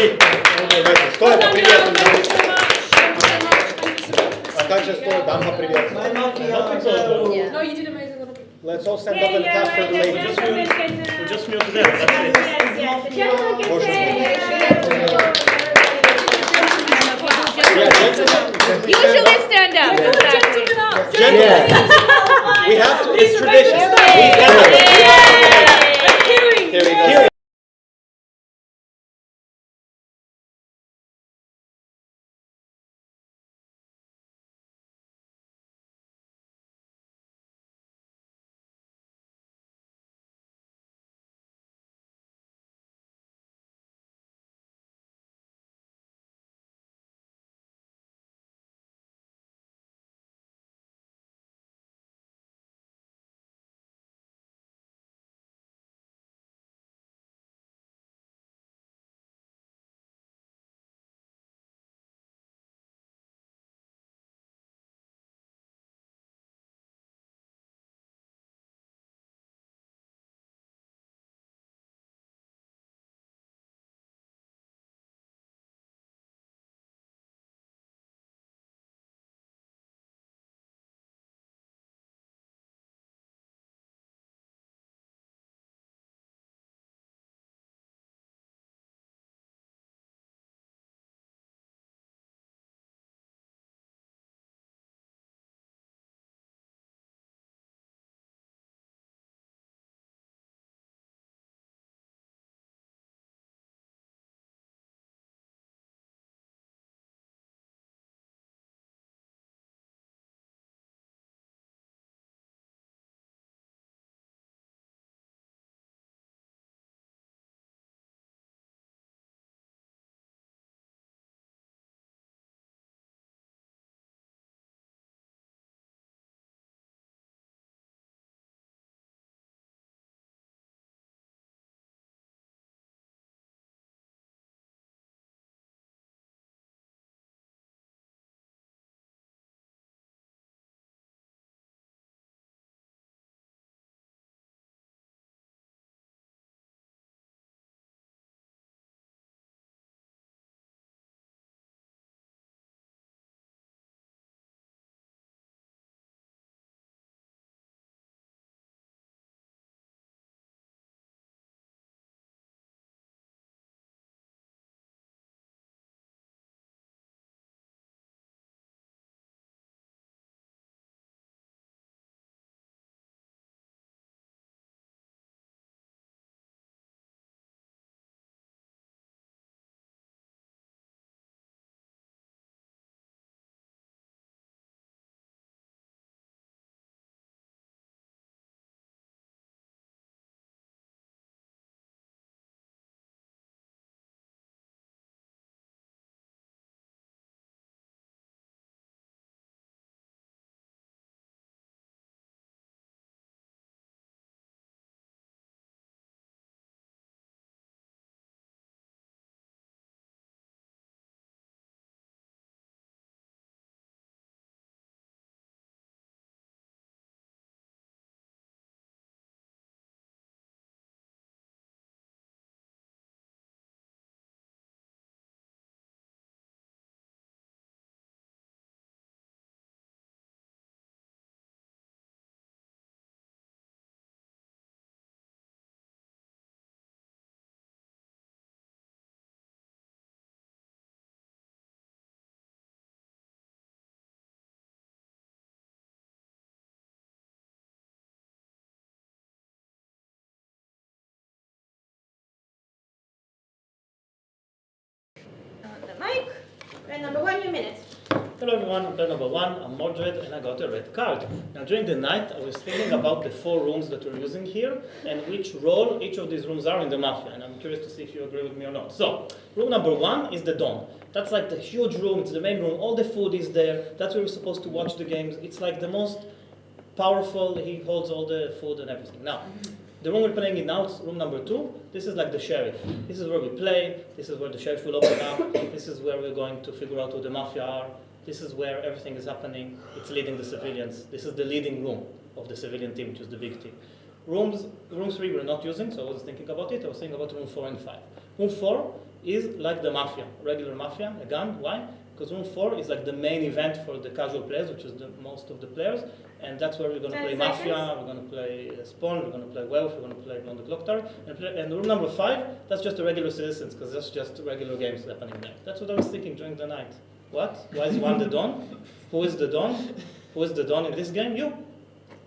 Стоя поприветствуем. А также стоя дам поприветствуем. No, you did amazing. Let's all stand up and clap for the ladies. We just mute them, that's it. Yes, the gentleman can say. Usually stand up. Gentlemen, we have to, it's tradition. Here we go. The mic. Red number 1, your minute. Hello everyone, I'm player number 1, I'm Mordred, and I got a red card. Now during the night, I was thinking about the 4 rooms that we're using here, and which role each of these rooms are in the Mafia, and I'm curious to see if you agree with me or not. So, room number 1 is the Dome. That's like the huge room, it's the main room, all the food is there, that's where we're supposed to watch the games. It's like the most powerful, he holds all the food and everything. Now, the room we're playing in now is room number 2. This is like the sheriff. This is where we play. This is where the sheriff will open up. This is where we're going to figure out who the mafia are. This is where everything is happening. It's leading the civilians. This is the leading room of the civilian team, which is the big team. Room 3 we're not using, so I was thinking about it. I was thinking about room 4 and 5. Room 4 is like the Mafia, regular Mafia, a gun. Why? Because room 4 is like the main event for the casual players, which is the most of the players, and that's where we're going to 10 play seconds. Mafia, we're going to play Spawn, we're going to play Wealth, we're going to play Beyond the Clock Tower, and room number 5, that's just the regular citizens, because that's just regular games happening there. That's what I was thinking during the night. What? Why is one the Don? Who is the Don? Who is the Don in this game? You.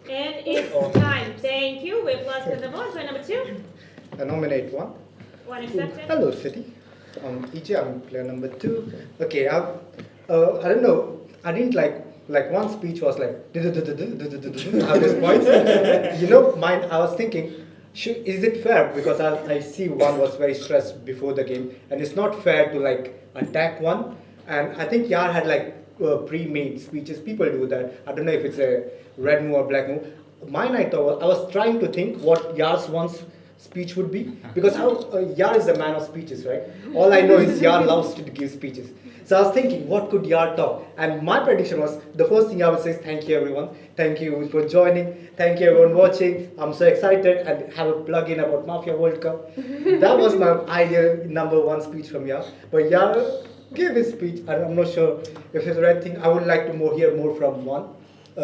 And it's time. Thank you. We're plus to the vote. Player number 2. I nominate one. One accepted. Hello, City. EJ, I'm player number 2. Okay, I don't know. I didn't like one speech was like at this point. You know, mine. I was thinking, is it fair? Because I see one was very stressed before the game, and it's not fair to like attack one. And I think Yar had like pre-made speeches. People do that. I don't know if it's a red move or black move. Mine, I was trying to think what Yar's one's speech would be, because Yar is the man of speeches, right? All I know is Yar loves to give speeches. So I was thinking, what could Yar talk? And my prediction was, the first thing I would say is, thank you everyone. Thank you for joining. Thank you everyone watching. I'm so excited, and have a plug-in about Mafia World Cup. That was my ideal number 1 speech from Yar. But Yar gave his speech, and I'm not sure if it's the right thing. I would like to hear more from one. I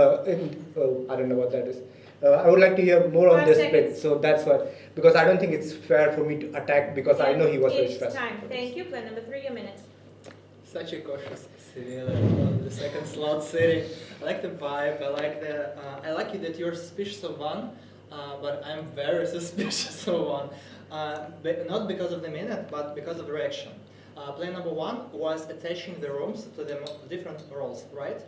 don't know what that is. I would like to hear more on 5 this seconds. bit. So that's what, because I don't think it's fair for me to attack, because I know he was very It's stressed. time. Thank you. Player number 3, a minute. Such a cautious civilian on the second slot sitting. I like the vibe. I like it that you're suspicious of one, but I'm very suspicious of one. But not because of the minute, but because of the reaction. Player number 1 was attaching the rooms to the different roles, right?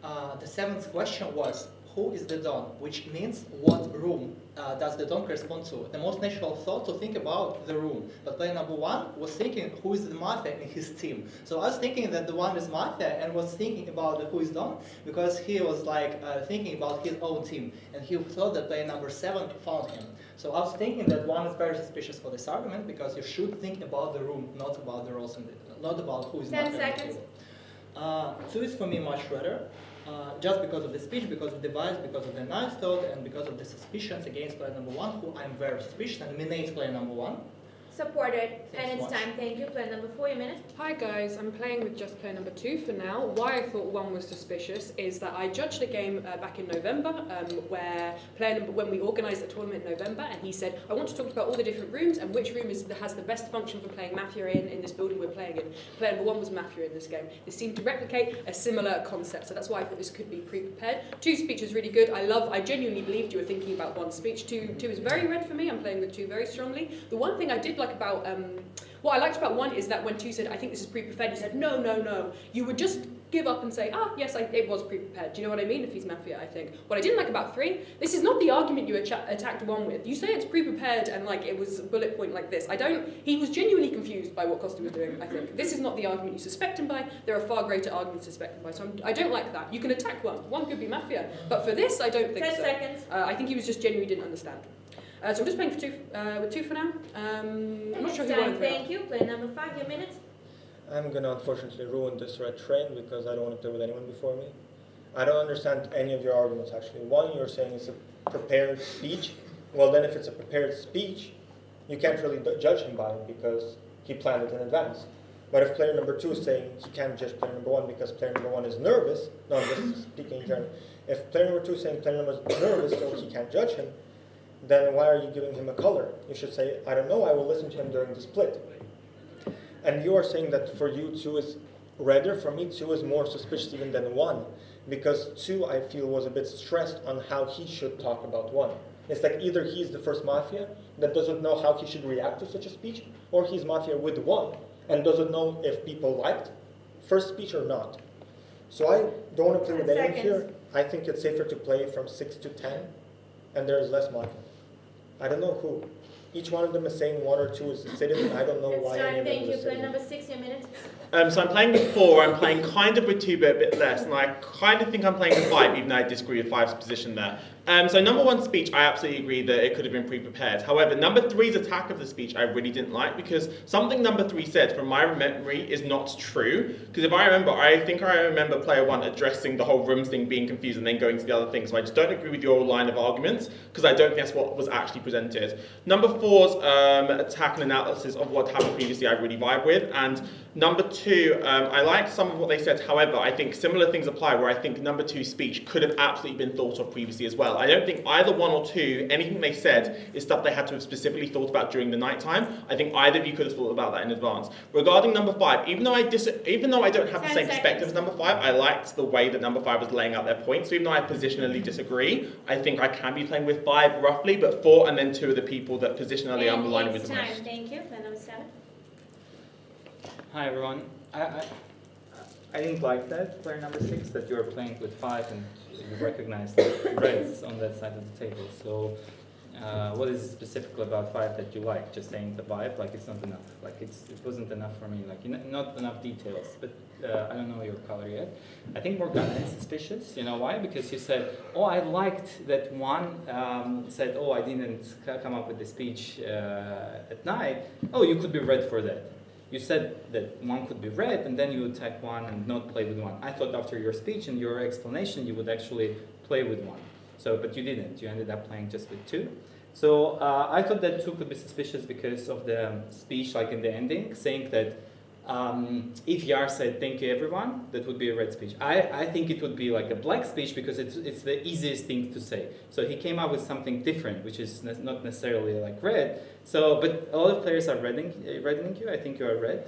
The 7th question was, who is the Don? Which means, what room does the Don correspond to? The most natural thought to think about the room. But player number 1 was thinking, who is the Mafia in his team? So I was thinking that the one is Mafia, and was thinking about who is Don, because he was like thinking about his own team. And he thought that player number 7 found him. So I was thinking that 1 is very suspicious for this argument, because you should think about the room, not about the roles, not about who is 10 Mafia. seconds. 2 is for me much better. Just because of the speech, because of the device, because of the nice thought, and because of the suspicions against player number 1, who I'm very suspicious, and nominates player number 1. Supported. Thanks And it's much. time. Thank you. Player number 4, a minute. Hi guys, I'm playing with just player number 2 for now. Why I thought 1 was suspicious is that I judged a game back in November where when we organised the tournament in November, and he said, I want to talk about all the different rooms and which room has the best function for playing Mafia in this building we're playing in. Player number 1 was Mafia in this game. This seemed to replicate a similar concept, so that's why I thought this could be pre-prepared. 2 speech was really good. I genuinely believed you were thinking about 1 speech. 2 is very red for me. I'm playing with 2 very strongly. The one thing I did like about what I liked about 1 is that when 2 said, I think this is pre-prepared, he said, no, no, no. You would just give up and say, yes, it was pre-prepared. Do you know what I mean? If he's Mafia, I think. What I didn't like about 3, this is not the argument you attacked 1 with. You say it's pre-prepared and like it was bullet point like this. He was genuinely confused by what Costa was doing, I think. This is not the argument you suspect him by. There are far greater arguments to suspect him by. So I don't like that. You can attack 1. 1 could be Mafia. But for this, I don't think 10 so. seconds. I think he was just genuinely didn't understand. So I'm just playing with 2 for now. I'm not sure who Time. won. Thank you. Player number 5, a minute. I'm gonna unfortunately ruin this red train because I don't want to play with anyone before me. I don't understand any of your arguments actually. 1, you're saying it's a prepared speech. Well, then if it's a prepared speech, you can't really judge him by it because he planned it in advance. But if player number 2 is saying he can't judge player number 1 because player number 1 is nervous, no, I'm just speaking in general. If player number 2 is saying player number 1 is nervous so he can't judge him, then why are you giving him a color? You should say, I don't know, I will listen to him during the split. And you are saying that for you 2 is redder. For me 2 is more suspicious even than 1. Because 2 I feel was a bit stressed on how he should talk about 1. It's like either he's the first Mafia that doesn't know how he should react to such a speech, or he's Mafia with 1 and doesn't know if people liked first speech or not. So I don't want to play with 10 anyone here. seconds. I think it's safer to play from 6 to 10, and there's less Mafia. I don't know who. Each one of them is saying 1 or 2 is a citizen. I don't know It's why any time. of them Thank is you. a Player citizen. number 6, a minute. So I'm playing with 4, I'm playing kind of with 2 but a bit less, and I kind of think I'm playing with 5 even though I disagree with 5's position there. So number 1 speech, I absolutely agree that it could have been pre-prepared. However, number 3's attack of the speech I really didn't like, because something number 3 said, from my memory, is not true. Because if I remember, I think I remember player 1 addressing the whole rooms thing, being confused, and then going to the other thing. So I just don't agree with your line of arguments, because I don't think that's what was actually presented. Number 4's attack and analysis of what happened previously, I really vibe with. And number 2, I liked some of what they said. However, I think similar things apply, where I think number 2's speech could have absolutely been thought of previously as well. I don't think either 1 or 2, anything they said is stuff they had to have specifically thought about during the night time. I think either of you could have thought about that in advance. Regarding number 5, even though I don't have the 10 same perspective seconds. as number 5, I liked the way that number 5 was laying out their points. So even though I positionally disagree, I think I can be playing with 5 roughly, but 4 and then 2 are the people that positionally I'm aligning with It's the time. most. Thank you. Player number 7. Hi everyone. I didn't like that player number 6, that you were playing with 5 and you recognize the reds on that side of the table. So what is specifically about 5 that you like? Just saying the vibe, like it's not enough. Like it wasn't enough for me. Like not enough details. But I don't know your color yet. I think Morgana is suspicious. You know why? Because you said, oh, I liked that one said, oh, I didn't come up with the speech at night. Oh, you could be red for that. You said that 1 could be red, and then you would attack 1 and not play with 1. I thought after your speech and your explanation, you would actually play with 1. So, but you didn't. You ended up playing just with 2. So I thought that 2 could be suspicious because of the speech, like in the ending, saying that if Yar said thank you everyone, that would be a red speech. I think it would be like a black speech because it's the easiest thing to say. So he came up with something different, which is not necessarily like red. So, but a lot of players are reddening you. I think you are red.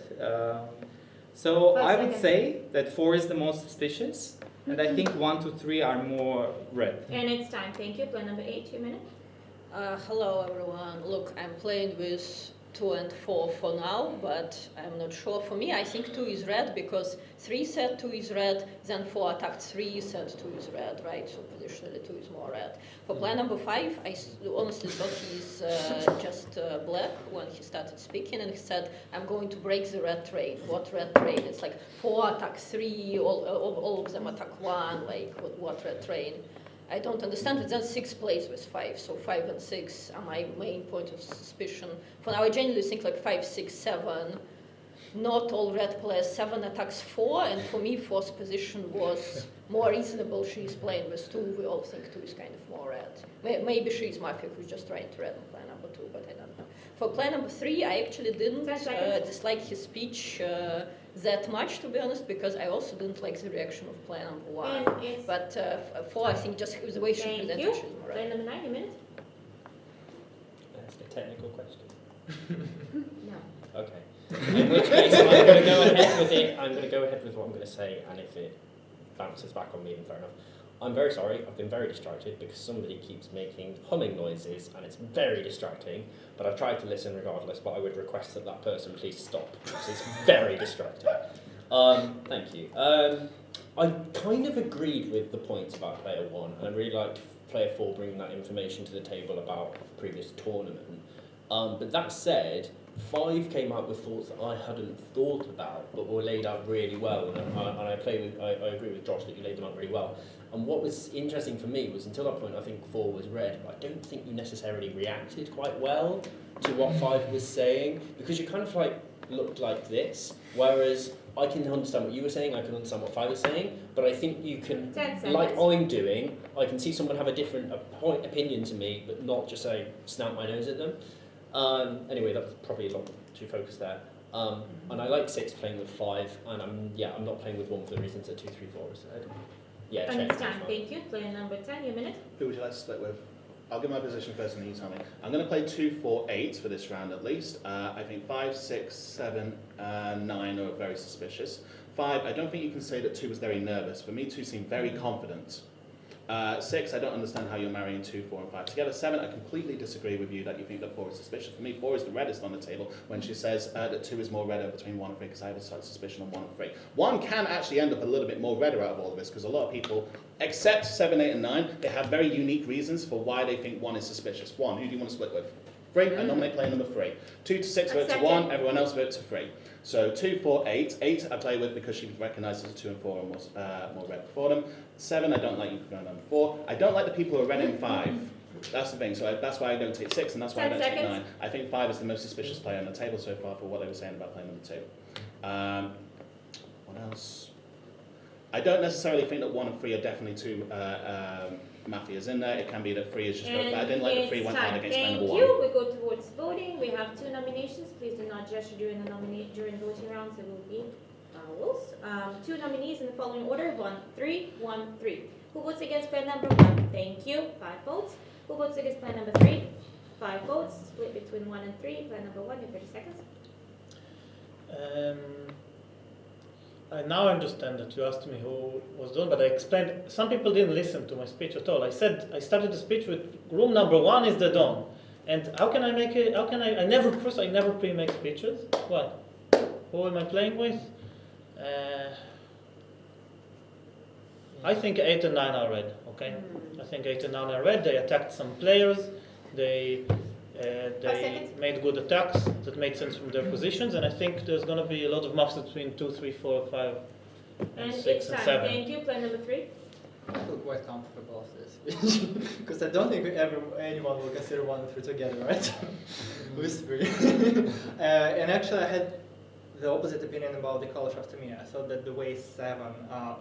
So I would say that 4 is the most suspicious, and I think 1, 2, 3 are more red. And it's time. Thank you. Player number 8, 2 minutes. Hello everyone. Look, I'm playing with 2 and 4 for now, but I'm not sure. For me, I think 2 is red because 3 said 2 is red, then 4 attacked 3, said 2 is red, right? So positionally 2 is more red. For player number 5, I honestly thought he's just black when he started speaking, and he said, I'm going to break the red trade. What red trade? It's like 4 attack 3, all of them attack 1, like what red trade? I don't understand it. Then 6 plays with 5, so 5 and 6 are my main point of suspicion. For now, I genuinely think like 5, 6, 7. Not all red players. 7 attacks 4, and for me, 4's position was more reasonable. She's playing with 2. We all think 2 is kind of more red. Maybe she's Mafia who's just trying to red on player number 2, but I don't know. For player number 3, I actually didn't dislike his speech that much, to be honest, because I also didn't like the reaction of player number 1. But 4, I think just the way she presented, she's more red. Player number 9, a minute. That's a technical question. No. Okay. In which case, I'm going to go ahead with it. I'm going to go ahead with what I'm going to say, and if it bounces back on me, then fair enough. I'm very sorry. I've been very distracted because somebody keeps making humming noises, and it's very distracting. But I've tried to listen regardless. But I would request that that person please stop because it's very distracting. Thank you. I kind of agreed with the points about player 1, and I really liked player 4 bringing that information to the table about the previous tournament. But that said, 5 came out with thoughts that I hadn't thought about, but were laid out really well. And I agree with Josh that you laid them out really well. And what was interesting for me was, until that point, I think 4 was red, but I don't think you necessarily reacted quite well to what 5 was saying, because you kind of like looked like this, whereas I can understand what you were saying, I can understand what 5 was saying, but I think you can, like I'm doing, I can see someone have a different opinion to me, but not just say, snap my nose at them. Anyway, that's probably a lot too focused there. And I like 6 playing with 5, and I'm not playing with 1 for the reasons that 2, 3, 4 said. Yeah, And it's time. Thank you. Player number 10, your minute. Who would you like to split with? I'll give my position first and you tell me. I'm going to play 2, 4, 8 for this round at least. I think 5, 6, 7, 9 are very suspicious. 5, I don't think you can say that 2 was very nervous. For me, 2 seemed very confident. 6, I don't understand how you're marrying 2, 4, and 5 together. 7, I completely disagree with you that you think that 4 is suspicious. For me, 4 is the reddest on the table when she says that 2 is more redder between 1 and 3, because I have a slight suspicion on 1 and 3. 1 can actually end up a little bit more redder out of all of this, because a lot of people, except 7, 8, and 9, they have very unique reasons for why they think 1 is suspicious. 1, who do you want to split with? 3. I nominate player number 3. 2 to 6 vote to 1. Everyone else vote to 3. So 2, 4, 8. 8 I play with because she recognises as 2 and 4 and was more red before them. 7 I don't like you going number 4. I don't like the people who are red in 5. That's the thing. So that's why I don't take 6 and that's why I don't take 9. I think 5 is the most suspicious player on the table so far for what they were saying about player number 2. What else? I don't necessarily think that 1 and 3 are definitely 2 Mafias in there. It can be that 3 is just. But I didn't like the 3 went hard against player number 1. Thank you. We go towards voting. We have 2 nominations. Please do not gesture during the voting rounds. There will be rules. 2 nominees in the following order: 1, 3, 1, 3. Who votes against player number 1? Thank you. 5 votes. Who votes against player number 3? 5 votes. Split between 1 and 3. Player number 1. You have 30 seconds. I now understand that you asked me who was doing, but I explained. Some people didn't listen to my speech at all. I said I started the speech with room number 1 is the dawn, and how can I make it? How can I never pre-make speeches. Why? Who am I playing with? I think 8 and 9 are red. Okay, I think 8 and 9 are red. They attacked some players. They made good attacks that made sense from their positions, and I think there's going to be a lot of maps between 2, 3, 4, 5, and 6 and 7. Thank you. Player number 3. I feel quite comfortable after this speech because I don't think anyone will consider 1 and 3 together, right? Who's 3? And actually, I had the opposite opinion about the color after me. I thought that the way 7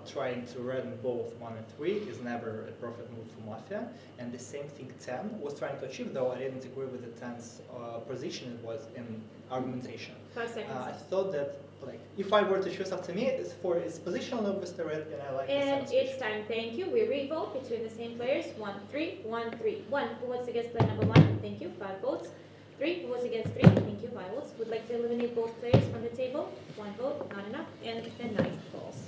trying to redden both 1 and 3 is never a perfect move for Mafia, and the same thing 10 was trying to achieve, though I didn't agree with the 10's position it was in argumentation. 5 seconds. I thought that, like, if I were to choose after me, it's for its positional obviously red, and I like and the 7's it's time. Thank you. We revote between the same players. 1, 3, 1, 3. 1. Who votes against player number 1? Thank you. 5 votes. 3 who votes against 3. Thank you. 5 votes. Would like to eliminate both players from the table. 1 vote, not enough, and the 9 falls.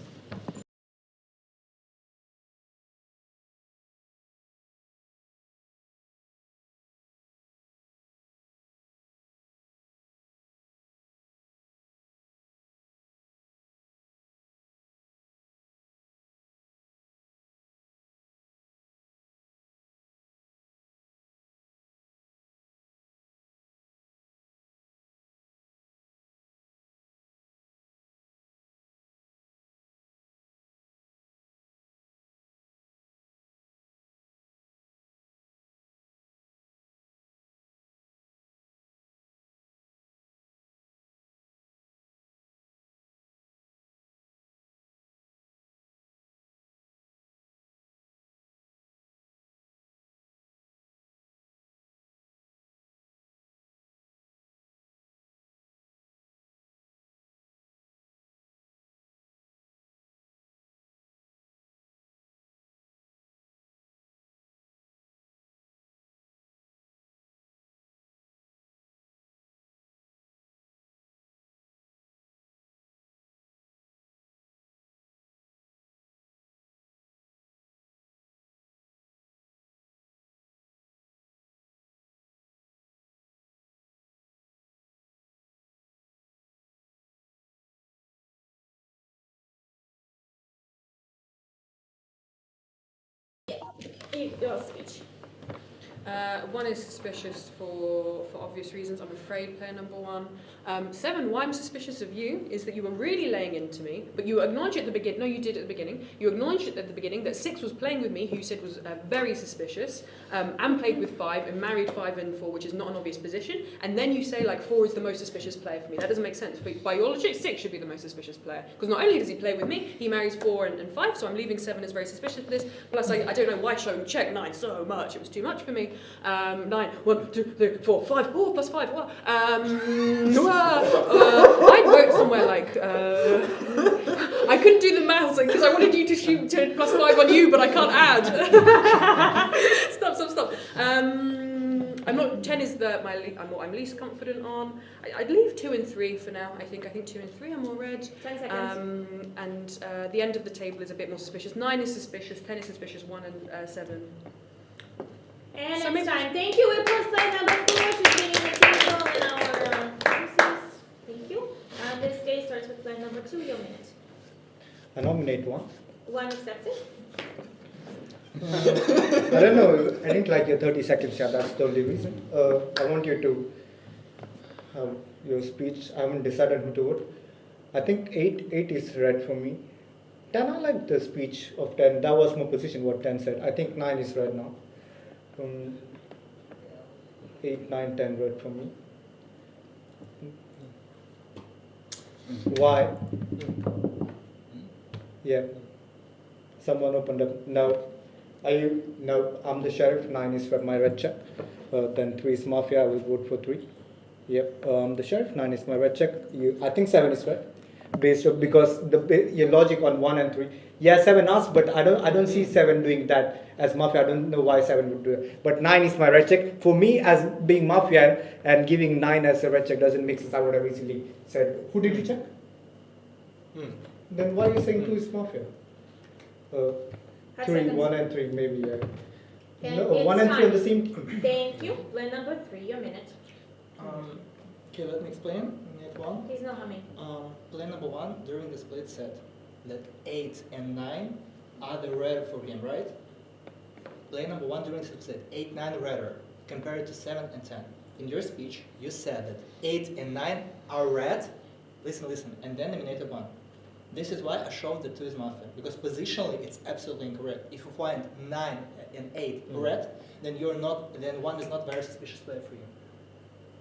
Your speech. 1 is suspicious for obvious reasons, I'm afraid, player number 1. 7, why I'm suspicious of you is that you were really laying into me, but you acknowledged at the beginning, no you did at the beginning, you acknowledged at the beginning that 6 was playing with me, who you said was very suspicious, and played with 5 and married 5 and 4, which is not an obvious position, and then you say like 4 is the most suspicious player for me. That doesn't make sense. By your logic, 6 should be the most suspicious player, because not only does he play with me, he marries 4 and 5, so I'm leaving 7 as very suspicious for this, plus I don't know why showing check 9 so much, it was too much for me. 9, 1, 2, 3, 4, 5. Oh, plus 5. What? I'd vote somewhere like. I couldn't do the maths because I wanted you to shoot to plus 5 on you, but I can't add. Stop. I'm not. 10 is what I'm least confident on. I'd leave 2 and 3 for now. I think 2 and 3 are more red. 10 seconds. And the end of the table is a bit more suspicious. 9 is suspicious. 10 is suspicious. 1 and 7. And So it's time. Thank you. We plus player number 4 to being the table in our process. Thank you. This day starts with player number 2. Your minute. I nominate 1. 1 accepted. I don't know. I didn't like your 30 seconds. Yeah, that's the only reason. I want you to have your speech. I haven't decided who to vote. I think 8 is red for me. 10, I like the speech of 10. That was my position, what 10 said. I think 9 is red now. 8, 9, 10 red for me. Why? Yeah. Someone opened up. Now, I'm the sheriff. 9 is for my red check. Then 3 is mafia. I will vote for 3. Yep. The sheriff. 9 is my red check. I think 7 is red. Based on, because your logic on 1 and 3. Yeah, 7 us, but I don't see 7 doing that as mafia. I don't know why 7 would do it. But 9 is my red check. For me, as being mafia and giving 9 as a red check doesn't make sense. I would have easily said, who did you check? Then why are you saying 2 is mafia? 3, 1 and 3 maybe. No, 1 and 3 on the same team. Thank you. Plan number 3, your minute. Okay, let me explain. Minute 1. He's not humming. Plan number 1, during the split said that 8 and 9 are the redder for him, right? Play number 1 during the split said 8, 9 redder, compared to 7 and 10. In your speech, you said that 8 and 9 are red. Listen, and then eliminated 1. This is why I showed that 2 is mafia, because positionally it's absolutely incorrect. If you find 9 and 8 red, then then 1 is not very suspicious player for you.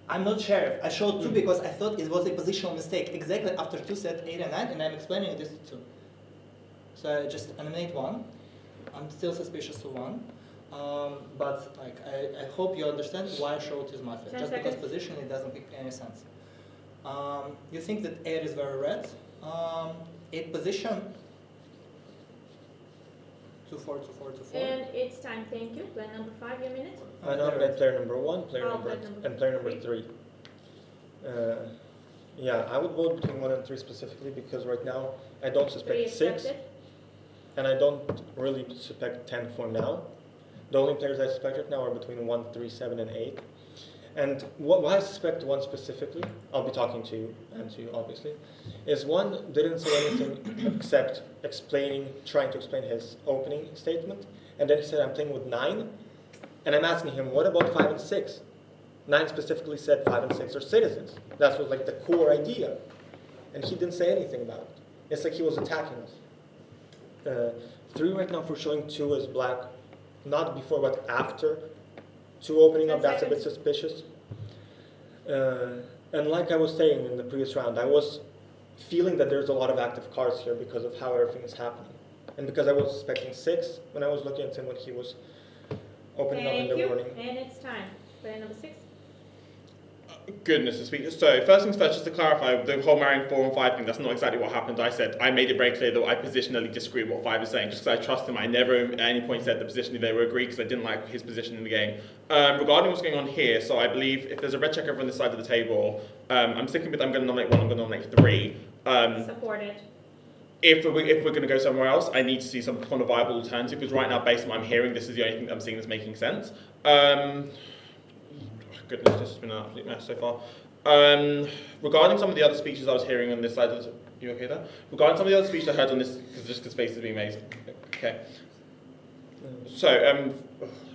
I'm not sheriff. I showed 2 because I thought it was a positional mistake. Exactly after 2 said 8 and 9, and I'm explaining this to 2. So I just eliminate 1. I'm still suspicious of 1. But like I hope you understand why I showed 2 is mafia. Just because positionally it doesn't make any sense. You think that 8 is very red. 8 position. 2, 4, 2, 4, 2, 4. And it's time, thank you. Plan number 5, your minute. I nominate player number 1, player number three. 3. Yeah, I would vote between 1 and 3 specifically because right now I don't suspect 6, and I don't really suspect 10 for now. The only players I suspect right now are between 1, 3, 7, and 8. And why I suspect 1 specifically, I'll be talking to you and to you obviously, is 1 didn't say anything except trying to explain his opening statement, and then he said I'm playing with 9, and I'm asking him what about 5 and 6? 9 specifically said 5 and 6 are citizens. That was like the core idea, and he didn't say anything about it. It's like he was attacking us. 3 right now for showing 2 as black, not before but after 2 opening up, that's a bit suspicious. And like I was saying in the previous round, I was feeling that there's a lot of active cards here because of how everything is happening. And because I was suspecting 6 when I was looking at him when he was opening up in the morning. And it's time. Player number 6. Goodness to speak. So first things first, just to clarify, the whole marrying 4 and 5 thing, that's not exactly what happened. I made it very clear that I positionally disagree with what 5 is saying, just because I trust him. I never at any point said that positionally they were agreed, because I didn't like his position in the game. Regarding what's going on here, so I believe if there's a red check over on this side of the table, I'm sticking with I'm going to nominate 1, I'm going to nominate 3. Supported. If we're going to go somewhere else, I need to see some kind of viable alternative, because right now, based on what I'm hearing, this is the only thing that I'm seeing that's making sense. Goodness, this has been an absolute mess so far. Regarding some of the other speeches I was hearing on this side of the... You okay there? Regarding some of the other speeches I heard on this, because space is being made. Okay. So,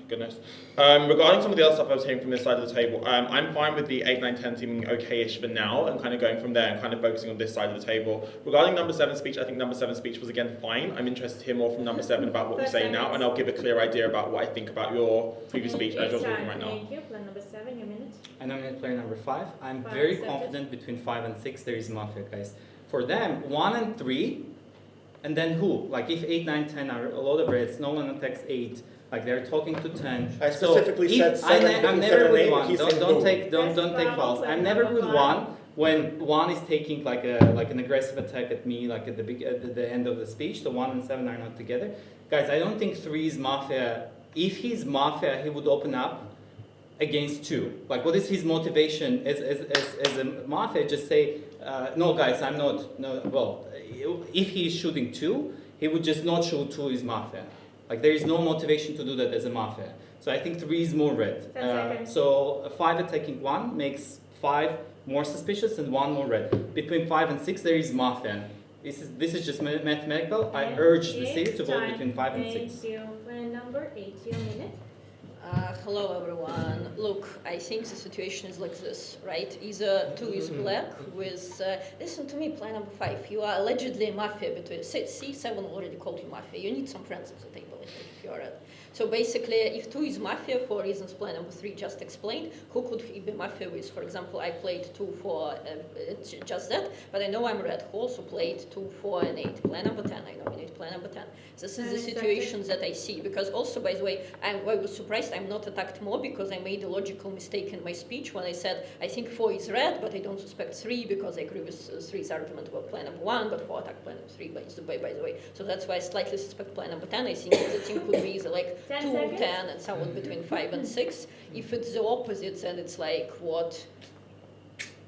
goodness. Regarding some of the other stuff I was hearing from this side of the table, I'm fine with the 8, 9, 10 seeming okay-ish for now, and kind of going from there and kind of focusing on this side of the table. Regarding number 7 speech, I think number 7 speech was again fine. I'm interested to hear more from number 7 about what we say now, and I'll give a clear idea about what I think about your previous speech as you're talking right now. Thank you. Plan number 7, your minute. I nominate player number 5. I'm 5 very accepted. confident between 5 and 6 there is mafia, guys. For them, 1 and 3, and then who? Like if 8, 9, 10 are a lot of reds, no one attacks 8. Like they're talking to 10. I specifically said 7. I'm never with 1. Don't take fouls. I'm never with 1 when 1 is taking like an aggressive attack at me, like at the end of the speech. So 1 and 7 are not together. Guys, I don't think 3 is mafia. If he's mafia, he would open up against 2. Like what is his motivation as a mafia? Just say, no guys, I'm not. No, well, if he is shooting 2, he would just not shoot 2 is mafia. Like there is no motivation to do that as a mafia. So I think 3 is more red. So 5 attacking 1 makes 5 more suspicious and 1 more red. Between 5 and 6 there is mafia. This is just mathematical. I urge the city to vote between 5 and 6. Thank you. Plan number 8, your minute. Hello everyone. Look, I think the situation is like this, right? Either 2 is black with, listen to me, plan number 5. You are allegedly a mafia between, see, 7 already called you mafia. You need some friends at the table, I think, if you are it. So basically, if 2 is mafia, for reasons plan number 3 just explained, who could he be mafia with? For example, I played 2 for just that, but I know I'm red, who also played 2, 4, and 8. Plan number 10, I nominate plan number 10. This is the situation that I see, because also, by the way, I was surprised I'm not attacked more because I made a logical mistake in my speech when I said I think 4 is red, but I don't suspect 3 because I agree with 3's argument about plan number 1, but 4 attack plan number 3, by the way. So that's why I slightly suspect plan number 10. I think the team could be either like 2, 10, and someone between 5 and 6. If it's the opposite, then it's like what?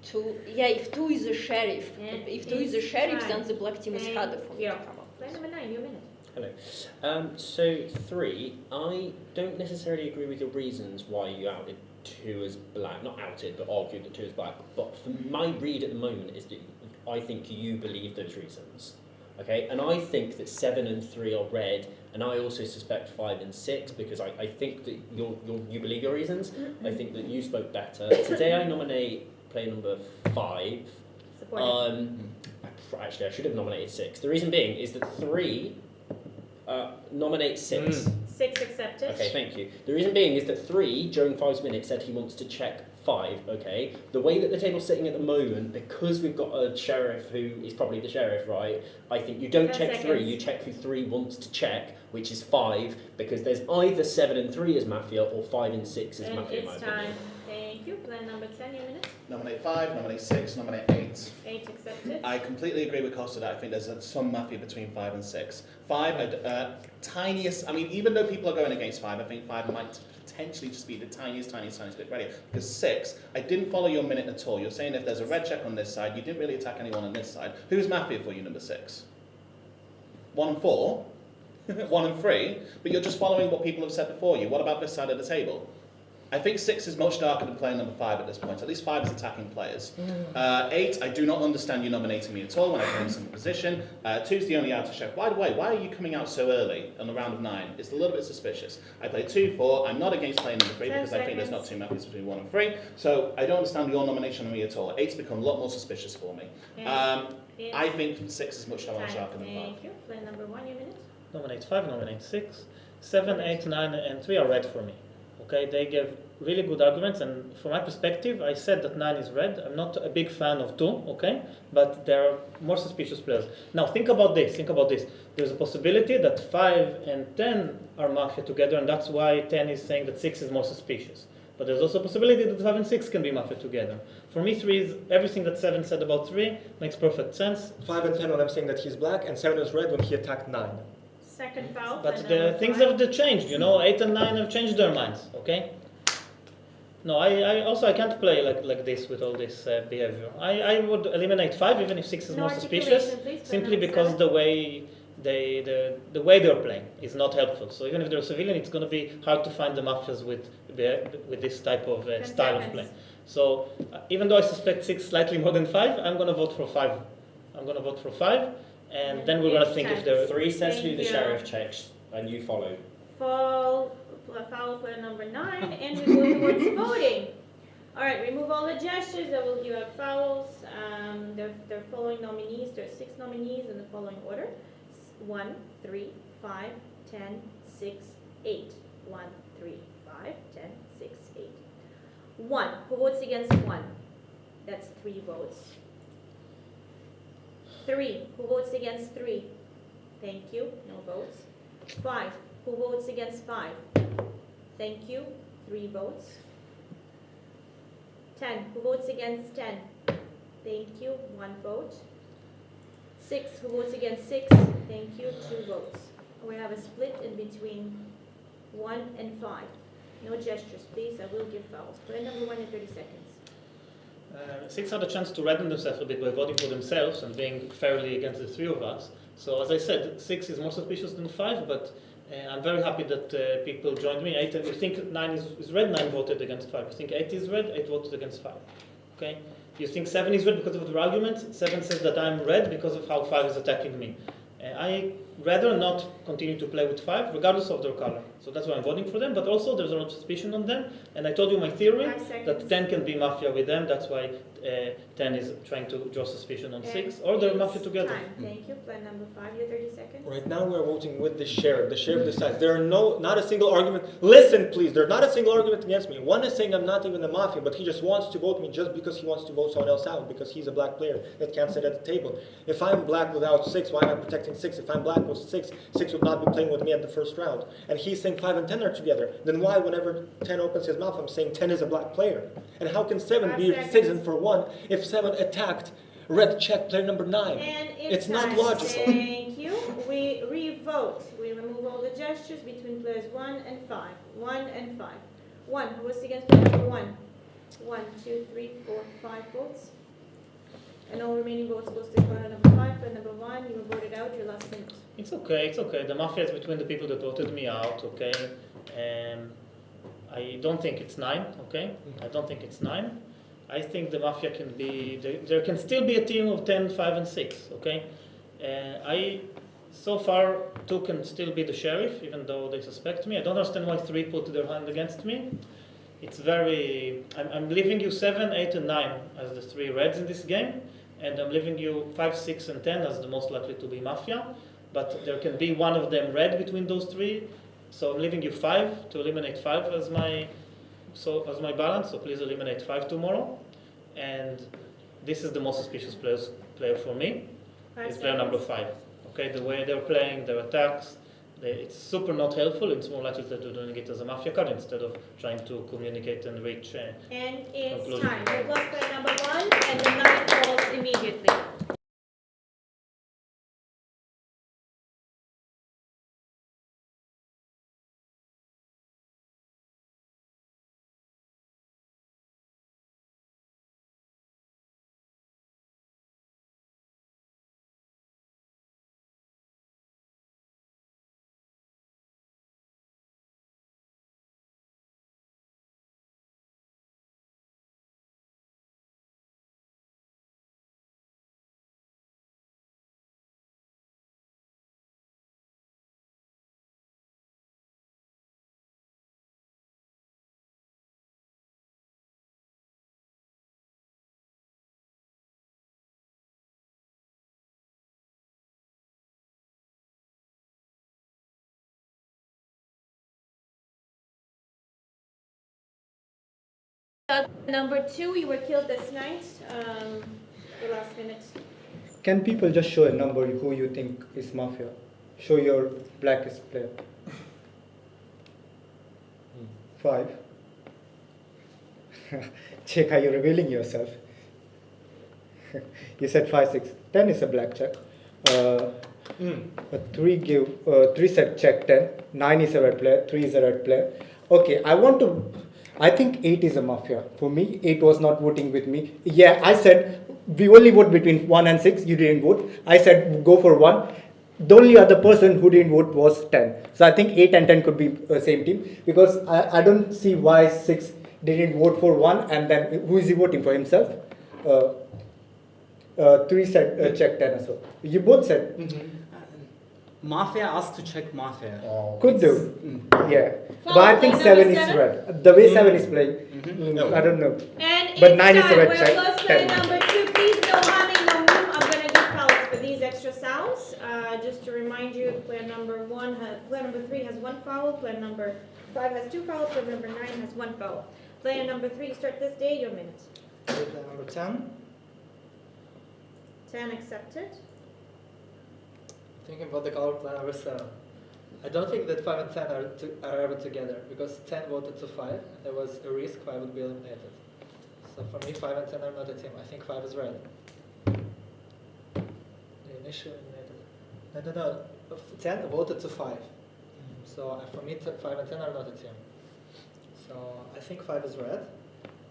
2, yeah, if 2 is a sheriff, if 2 is a sheriff, then the black team is harder for me to come up. Plan number 9, your minute. Hello. So 3, I don't necessarily agree with your reasons why you outed 2 as black. Not outed, but argued that 2 is black. But for my read at the moment is that I think you believe those reasons. Okay, and I think that 7 and 3 are red, and I also suspect 5 and 6 because I think that you believe your reasons. I think that you spoke better. Today I nominate player number 5. Actually, I should have nominated 6. The reason being is that 3 nominates 6. 6 accepted. Okay, thank you. The reason being is that 3, during 5's minutes, said he wants to check 5, okay? The way that the table's sitting at the moment, because we've got a sheriff who is probably the sheriff, right? I think you don't check 3, you check who 3 wants to check, which is 5, because there's either 7 and 3 as Mafia, or 5 and 6 as Mafia, in my opinion. It's time. Thank you. Plan number 10, your minute. Nominate 5, nominate 6, nominate 8. 8 accepted. I completely agree with Costa that I think there's some Mafia between 5 and 6. 5, tiniest, I mean, even though people are going against 5, I think 5 might potentially just be the tiniest bit ready. Because 6, I didn't follow your minute at all. You're saying if there's a red check on this side, you didn't really attack anyone on this side. Who's Mafia for you, number 6? 1 and 4? 1 and 3? But you're just following what people have said before you. What about this side of the table? I think 6 is much darker than player number 5 at this point. At least 5 is attacking players. 8, I do not understand you nominating me at all when I play in some position. 2 is the only outer chef. By the way, why are you coming out so early on the round of 9? It's a little bit suspicious. I play 2, 4. I'm not against playing number 3 because I think there's not 2 methods between 1 and 3. So I don't understand your nomination of me at all. 8's become a lot more suspicious for me. I think 6 is much more sharper than 5. Thank you. Plan number 1, your minute. Nominate 5, nominate 6. 7, 8, 9, and 3 are red for me. Okay, they gave really good arguments, and from my perspective, I said that 9 is red. I'm not a big fan of 2, okay, but there are more suspicious players. Now, think about this. There's a possibility that 5 and 10 are Mafia together, and that's why 10 is saying that 6 is more suspicious. But there's also a possibility that 5 and 6 can be Mafia together. For me, 3 is everything that 7 said about 3 makes perfect sense. 5 and 10 when I'm saying that he's black, and 7 is red when he attacked 9. Second foul. But the things have changed, you know. 8 and 9 have changed their minds, okay? No, I can't play like this with all this behavior. I would eliminate 5 even if 6 is more suspicious, simply because the way they're playing is not helpful. So even if they're civilian, it's going to be hard to find the mafias with this type of style of play. So even though I suspect 6 slightly more than 5, I'm going to vote for 5. And then we're going to think if there 3 says who the sheriff checks, and you follow. Foul player number 9, and we go towards voting. All right, remove all the gestures. I will give out fouls. They're following nominees. There are 6 nominees in the following order: 1, 3, 5, 10, 6, 8. 1, 3, 5, 10, 6, 8. 1. Who votes against 1? That's 3 votes. 3. Who votes against 3? Thank you. No votes. 5. Who votes against 5? Thank you. 3 votes. 10. Who votes against 10? Thank you. 1 vote. 6. Who votes against 6? Thank you. 2 votes. We have a split in between 1 and 5. No gestures, please. I will give fouls. Player number 1 in 30 seconds. 6 had a chance to redden themselves a bit by voting for themselves and being fairly against the 3 of us. So as I said, 6 is more suspicious than 5, but I'm very happy that people joined me. 8, you think 9 is red, 9 voted against 5. You think 8 is red, 8 voted against 5. Okay? You think 7 is red because of their arguments, 7 says that I'm red because of how 5 is attacking me. I rather not continue to play with 5, regardless of their color. So that's why I'm voting for them. But also, there's a lot of suspicion on them. And I told you my theory 5 seconds. that 10 can be Mafia with them. That's why 10 is trying to draw suspicion on 6, or they're Mafia together. Time. Thank you. Plan number 5, your 30 seconds. Right now we're voting with the sheriff. The sheriff decides. There are not a single argument. Listen, please. There's not a single argument against me. One is saying I'm not even a mafia, but he just wants to vote me just because he wants to vote someone else out because he's a black player that can't sit at the table. If I'm black without 6, why am I protecting 6? If I'm black with 6, 6 would not be playing with me at the first round. And he's saying 5 and 10 are together. Then why, whenever 10 opens his mouth, I'm saying 10 is a black player? And how can 7 be a citizen for 1 if 7 attacked red check player number 9? And It's not time. logical. Thank you. We re-vote. We remove all the gestures between players 1 and 5. 1 and 5. 1. Who was against player number 1? 1, 2, 3, 4, 5 votes. And all remaining votes goes to player number 5. Player number 1, you were voted out. Your last minute. It's okay, it's okay. The Mafia is between the people that voted me out, okay? I don't think it's 9, okay? I don't think it's 9. I think the Mafia can be, there can still be a team of 10, 5, and 6, okay? So far, 2 can still be the sheriff, even though they suspect me. I don't understand why 3 put their hand against me. It's very, I'm leaving you 7, 8, and 9 as the 3 reds in this game, and I'm leaving you 5, 6, and 10 as the most likely to be Mafia. But there can be one of them red between those 3. So I'm leaving you 5 to eliminate 5 as my balance. So please eliminate 5 tomorrow. And this is the most suspicious player for me. It's player number 5. Okay, the way they're playing, their attacks, it's super not helpful. It's more likely that they're doing it as a Mafia card instead of trying to communicate and reach. And it's time. We've lost player number 1, and the 9 falls immediately. Number 2, you were killed this night. The last minute. Can people just show a number who you think is Mafia? Show your blackest player. 5. Check how you're revealing yourself. You said 5, 6. 10 is a black check. 3 said check 10. 9 is a red player. 3 is a red player. Okay, I think 8 is a Mafia. For me, 8 was not voting with me. Yeah, I said we only vote between 1 and 6. You didn't vote. I said go for 1. The only other person who didn't vote was 10. So I think 8 and 10 could be the same team because I don't see why 6 didn't vote for 1 and then who is he voting for himself? 3 said check 10 as well. You both said. Mafia asked to check Mafia. Could do. Yeah. But I think 7 is red. The way 7 is playing, No. I don't know. And But it's 9 is a time. red We're check. lost player 10. number 2. Please no humming, no room. I'm going to give fouls for these extra sounds. Just to remind you, player number 3 has 1 foul. Player number 5 has 2 fouls. Player number 9 has 1 foul. Player number 3, start this day. Your minute. Player number 10. 10 accepted. Thinking about the color plan number 7. I don't think that 5 and 10 are ever together because 10 voted to 5 and there was a risk 5 would be eliminated. So for me 5 and 10 are not a team. I think 5 is red. The initial eliminated. No. 10 voted to 5. So for me 5 and 10 are not a team. So I think 5 is red.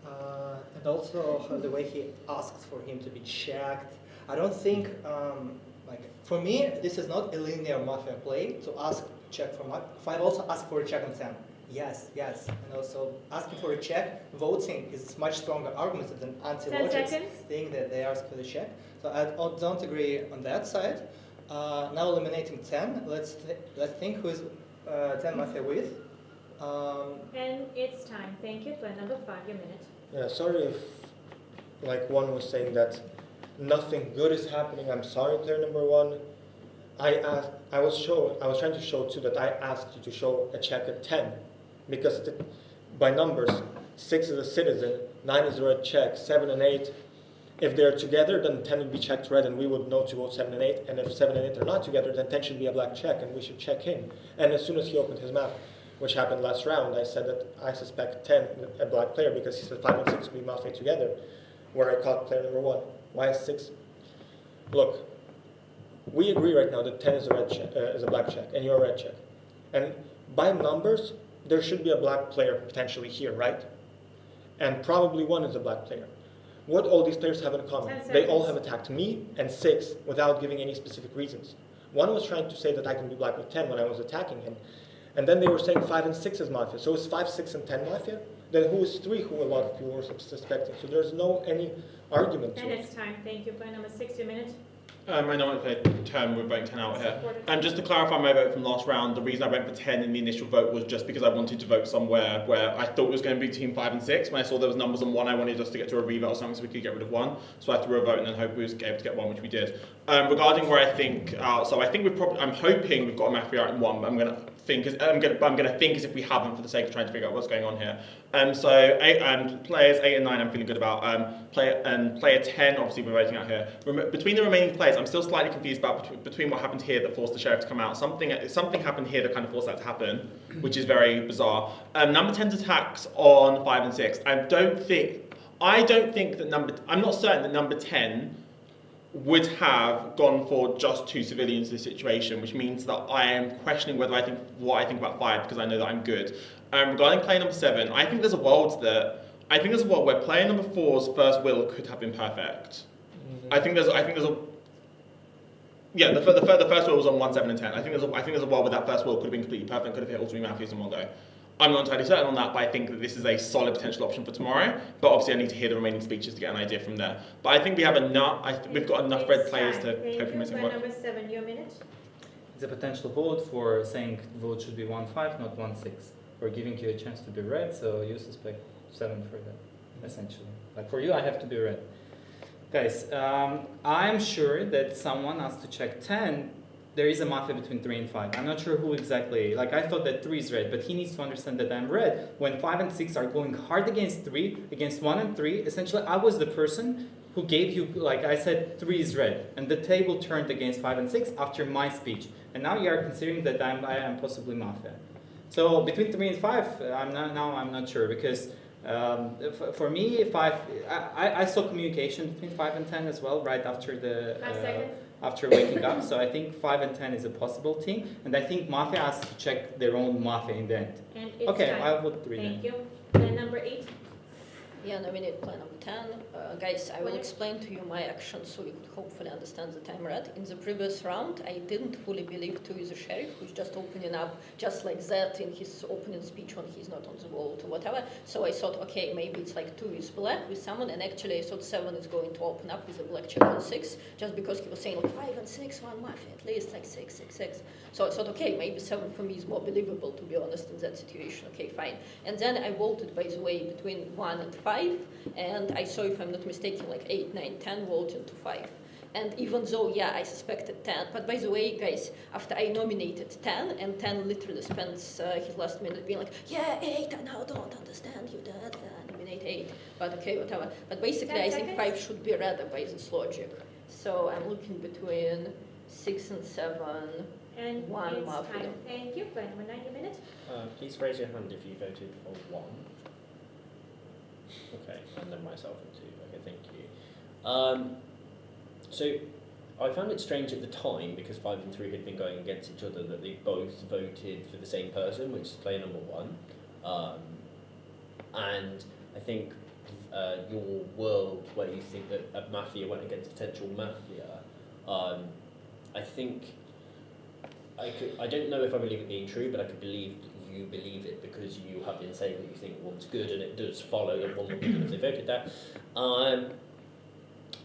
And also the way he asked for him to be checked. I don't think for me, this is not a linear Mafia play to ask check for Mafia. 5 also asked for a check on 10. Yes. And also asking for a check, voting is much stronger argument than anti-logics, 10 seconds. saying that they ask for the check. So I don't agree on that side. Now eliminating 10. Let's think who is 10 Mafia with. And it's time. Thank you. Player number 5, your minute. Yeah, sorry if, like one was saying that nothing good is happening. I'm sorry, player number 1. I was trying to show too that I asked you to show a check at 10, because by numbers, 6 is a citizen, 9 is a red check, 7 and 8. If they're together, then 10 would be checked red, and we would know to vote 7 and 8. And if 7 and 8 are not together, then 10 should be a black check, and we should check him. And as soon as he opened his map, which happened last round, I said that I suspect 10 a black player, because he said 5 and 6 would be Mafia together, where I caught player number 1. Why is 6? Look, we agree right now that 10 is a red check, is a black check, and you're a red check. And by numbers, there should be a black player potentially here, right? And probably 1 is a black player. What all these players have in common? 10 They all seconds. have attacked me and 6 without giving any specific reasons. 1 was trying to say that I can be black with 10 when I was attacking him. And then they were saying 5 and 6 is Mafia. So is 5, 6, and 10 Mafia? Then who is 3, who a lot of people were suspecting? So there's no any argument to And it. it's time. Thank you. Player number 6, your minute. I know I played 10, we're voting 10 out here. Just to clarify my vote from last round, the reason I went for 10 in the initial vote was just because I wanted to vote somewhere where I thought it was going to be between 5 and 6. When I saw there was numbers on 1, I wanted us to get to a revote or something so we could get rid of 1. So I threw a vote and then hope we was able to get 1, which we did. Regarding where I think, so I think I'm hoping we've got a Mafia out in 1, but I'm going to think as if we haven't, for the sake of trying to figure out what's going on here. Players 8 and 9 I'm feeling good about. Player 10 obviously we're voting out here. Between the remaining players, I'm still slightly confused about between what happened here that forced the sheriff to come out. Something happened here that kind of forced that to happen, which is very bizarre. Number 10's attacks on 5 and 6. I'm not certain that number 10 would have gone for just 2 civilians in this situation, which means that I am questioning what I think about 5, because I know that I'm good. Regarding player number 7, I think there's a world where player number 4's first will could have been perfect. Mm-hmm. I think there's a yeah, the first will was on 1, 7, and 10. I think there's a world where that first will could have been completely perfect, could have hit all 3 Mafias in one go. I'm not entirely certain on that, but I think that this is a solid potential option for tomorrow. But obviously, I need to hear the remaining speeches to get an idea from there. But I think we have we've got enough red players to hopefully make it work. Number 7, your minute. It's a potential vote for saying the vote should be 1-5, not 1-6. We're giving you a chance to be red, so you suspect 7 for that, essentially. Like for you, I have to be red. Guys, I'm sure that someone has to check 10. There is a Mafia between 3 and 5. I'm not sure who exactly. Like, I thought that 3 is red, but he needs to understand that I'm red. When 5 and 6 are going hard against 3, against 1 and 3, essentially, I was the person who gave you, like I said, 3 is red. And the table turned against 5 and 6 after my speech. And now you are considering that I am possibly Mafia. So, between 3 and 5, I'm not sure, because for me, 5, I saw communication between 5 and 10 as well, right after the... 5 seconds. After waking up, so I think 5 and 10 is a possibility, and I think Mafia has to check their own Mafia in the end. And it's Okay, time. I would 3 Thank then. you. Player number 8. Yeah, nominate plan number 10. Guys, I will explain to you my actions so you could hopefully understand that I'm red. In the previous round, I didn't fully believe 2 is a sheriff who's just opening up just like that in his opening speech when he's not on the vote or whatever. So I thought, okay, maybe it's like 2 is black with someone, and actually I thought 7 is going to open up with a black check on 6, just because he was saying like 5 and 6, 1 Mafia, at least like 6, 6, 6. So I thought, okay, maybe 7 for me is more believable, to be honest, in that situation. Okay, fine. And then I voted, by the way, between 1 and 5, and I saw, if I'm not mistaken, like 8, 9, 10 voted to 5. And even though, yeah, I suspected 10, but by the way, guys, after I nominated 10, and 10 literally spends his last minute being like, yeah, 8, I now don't understand you, Dad, nominate 8. But okay, whatever. But basically, I think 5 should be redder by this logic. So I'm looking between 6 and 7, And 1 it's Mafia. time. Thank you. Player number 9, your minute. Please raise your hand if you voted for 1. Okay, and then myself and 2. Okay, thank you. So I found it strange at the time, because 5 and 3 had been going against each other, that they both voted for the same person, which is player number 1. And I think your world where you think that a Mafia went against potential Mafia, I think I don't know if I believe it being true, but I could believe you believe it because you have been saying that you think one's good, and it does follow that one would be good if they voted that.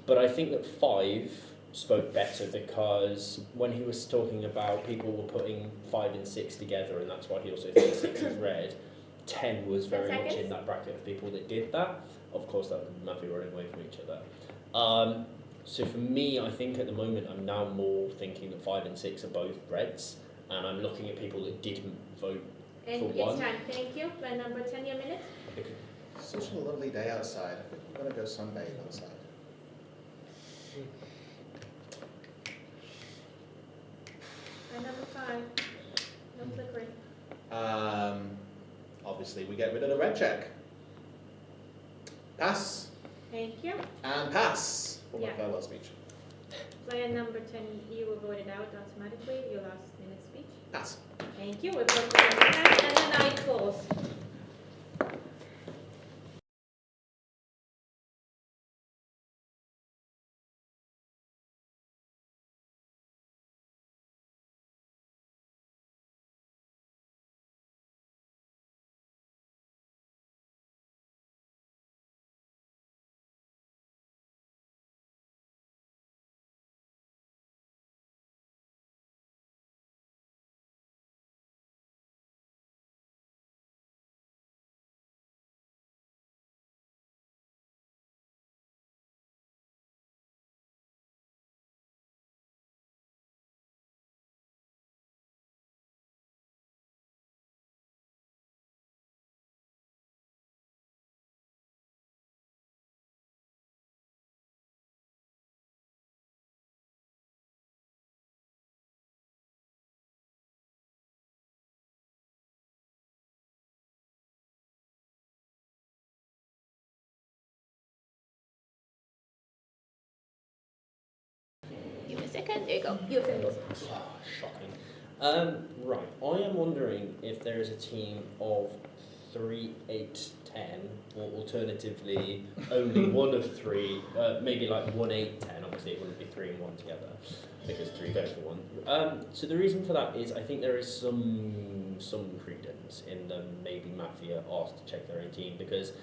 But I think that 5 spoke better, because when he was talking about people were putting 5 and 6 together, and that's why he also thinks 6 is red, 10 was very 10 much seconds. in that bracket of people that did that. Of course, that would be Mafia running away from each other. So for me, I think at the moment I'm now more thinking that 5 and 6 are both reds, and I'm looking at people that didn't vote And for it's one. time. Thank you. Plan number 10, your minute. Such a lovely day outside. I think I'm going to go sunbathe outside. Plan number 5. No flickering. Obviously, we get rid of the red check. Pass Thank you. and pass for my Yeah. farewell speech. Plan number 10, you were voted out automatically. Your last minute speech. Pass. Thank you. We've got plan number 10 and the night falls. Give me a second. There you go. Your fingers. Shocking. Right, I am wondering if there is a team of 3, 8, 10, or alternatively only one of 3, maybe like 1, 8, 10. Obviously, it wouldn't be 3 and 1 together because 3 go for 1. So the reason for that is I think there is some credence in them maybe Mafia asked to check their own team, because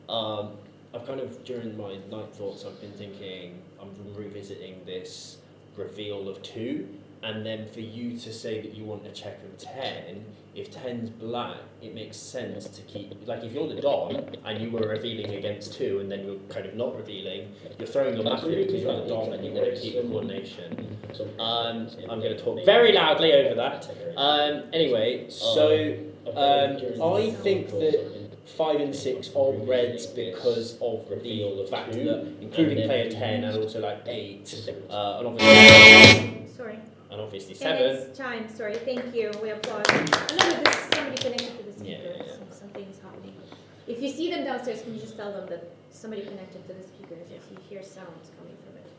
I've kind of, during my night thoughts, I've been thinking I'm revisiting this reveal of 2, and then for you to say that you want a check of 10, if 10's black, it makes sense to keep, like if you're the Don and you were revealing against 2 and then you're kind of not revealing, you're throwing your Mafia because you're the Don and you want to keep the coordination. I'm going to talk very loudly over that. Anyway, so I think that 5 and 6 are reds because of the fact that, including player 10 and also like 8, and obviously, Sorry. and obviously And 7. it's time. Sorry. Thank you. We applaud. I know that there's somebody connected to the speaker. Yeah. Something is happening. If you see them downstairs, can you just tell them that somebody connected to the speakers if you hear sounds coming from it?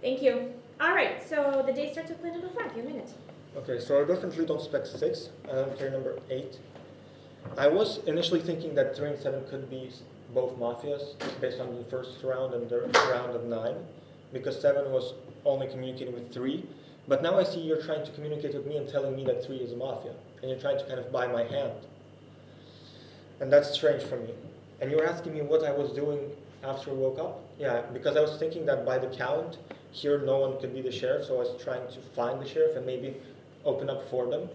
Thank you. All right. So the day starts with play number 5. Your minute. Okay, so I definitely don't spec 6. Player number 8. I was initially thinking that 3 and 7 could be both Mafias based on the first round and the round of 9, because 7 was only communicating with 3. But now I see you're trying to communicate with me and telling me that 3 is a Mafia, and you're trying to kind of buy my hand. And that's strange for me. And you were asking me what I was doing after I woke up? Yeah, because I was thinking that by the count, here no one could be the sheriff, so I was trying to find the sheriff and maybe open up for them.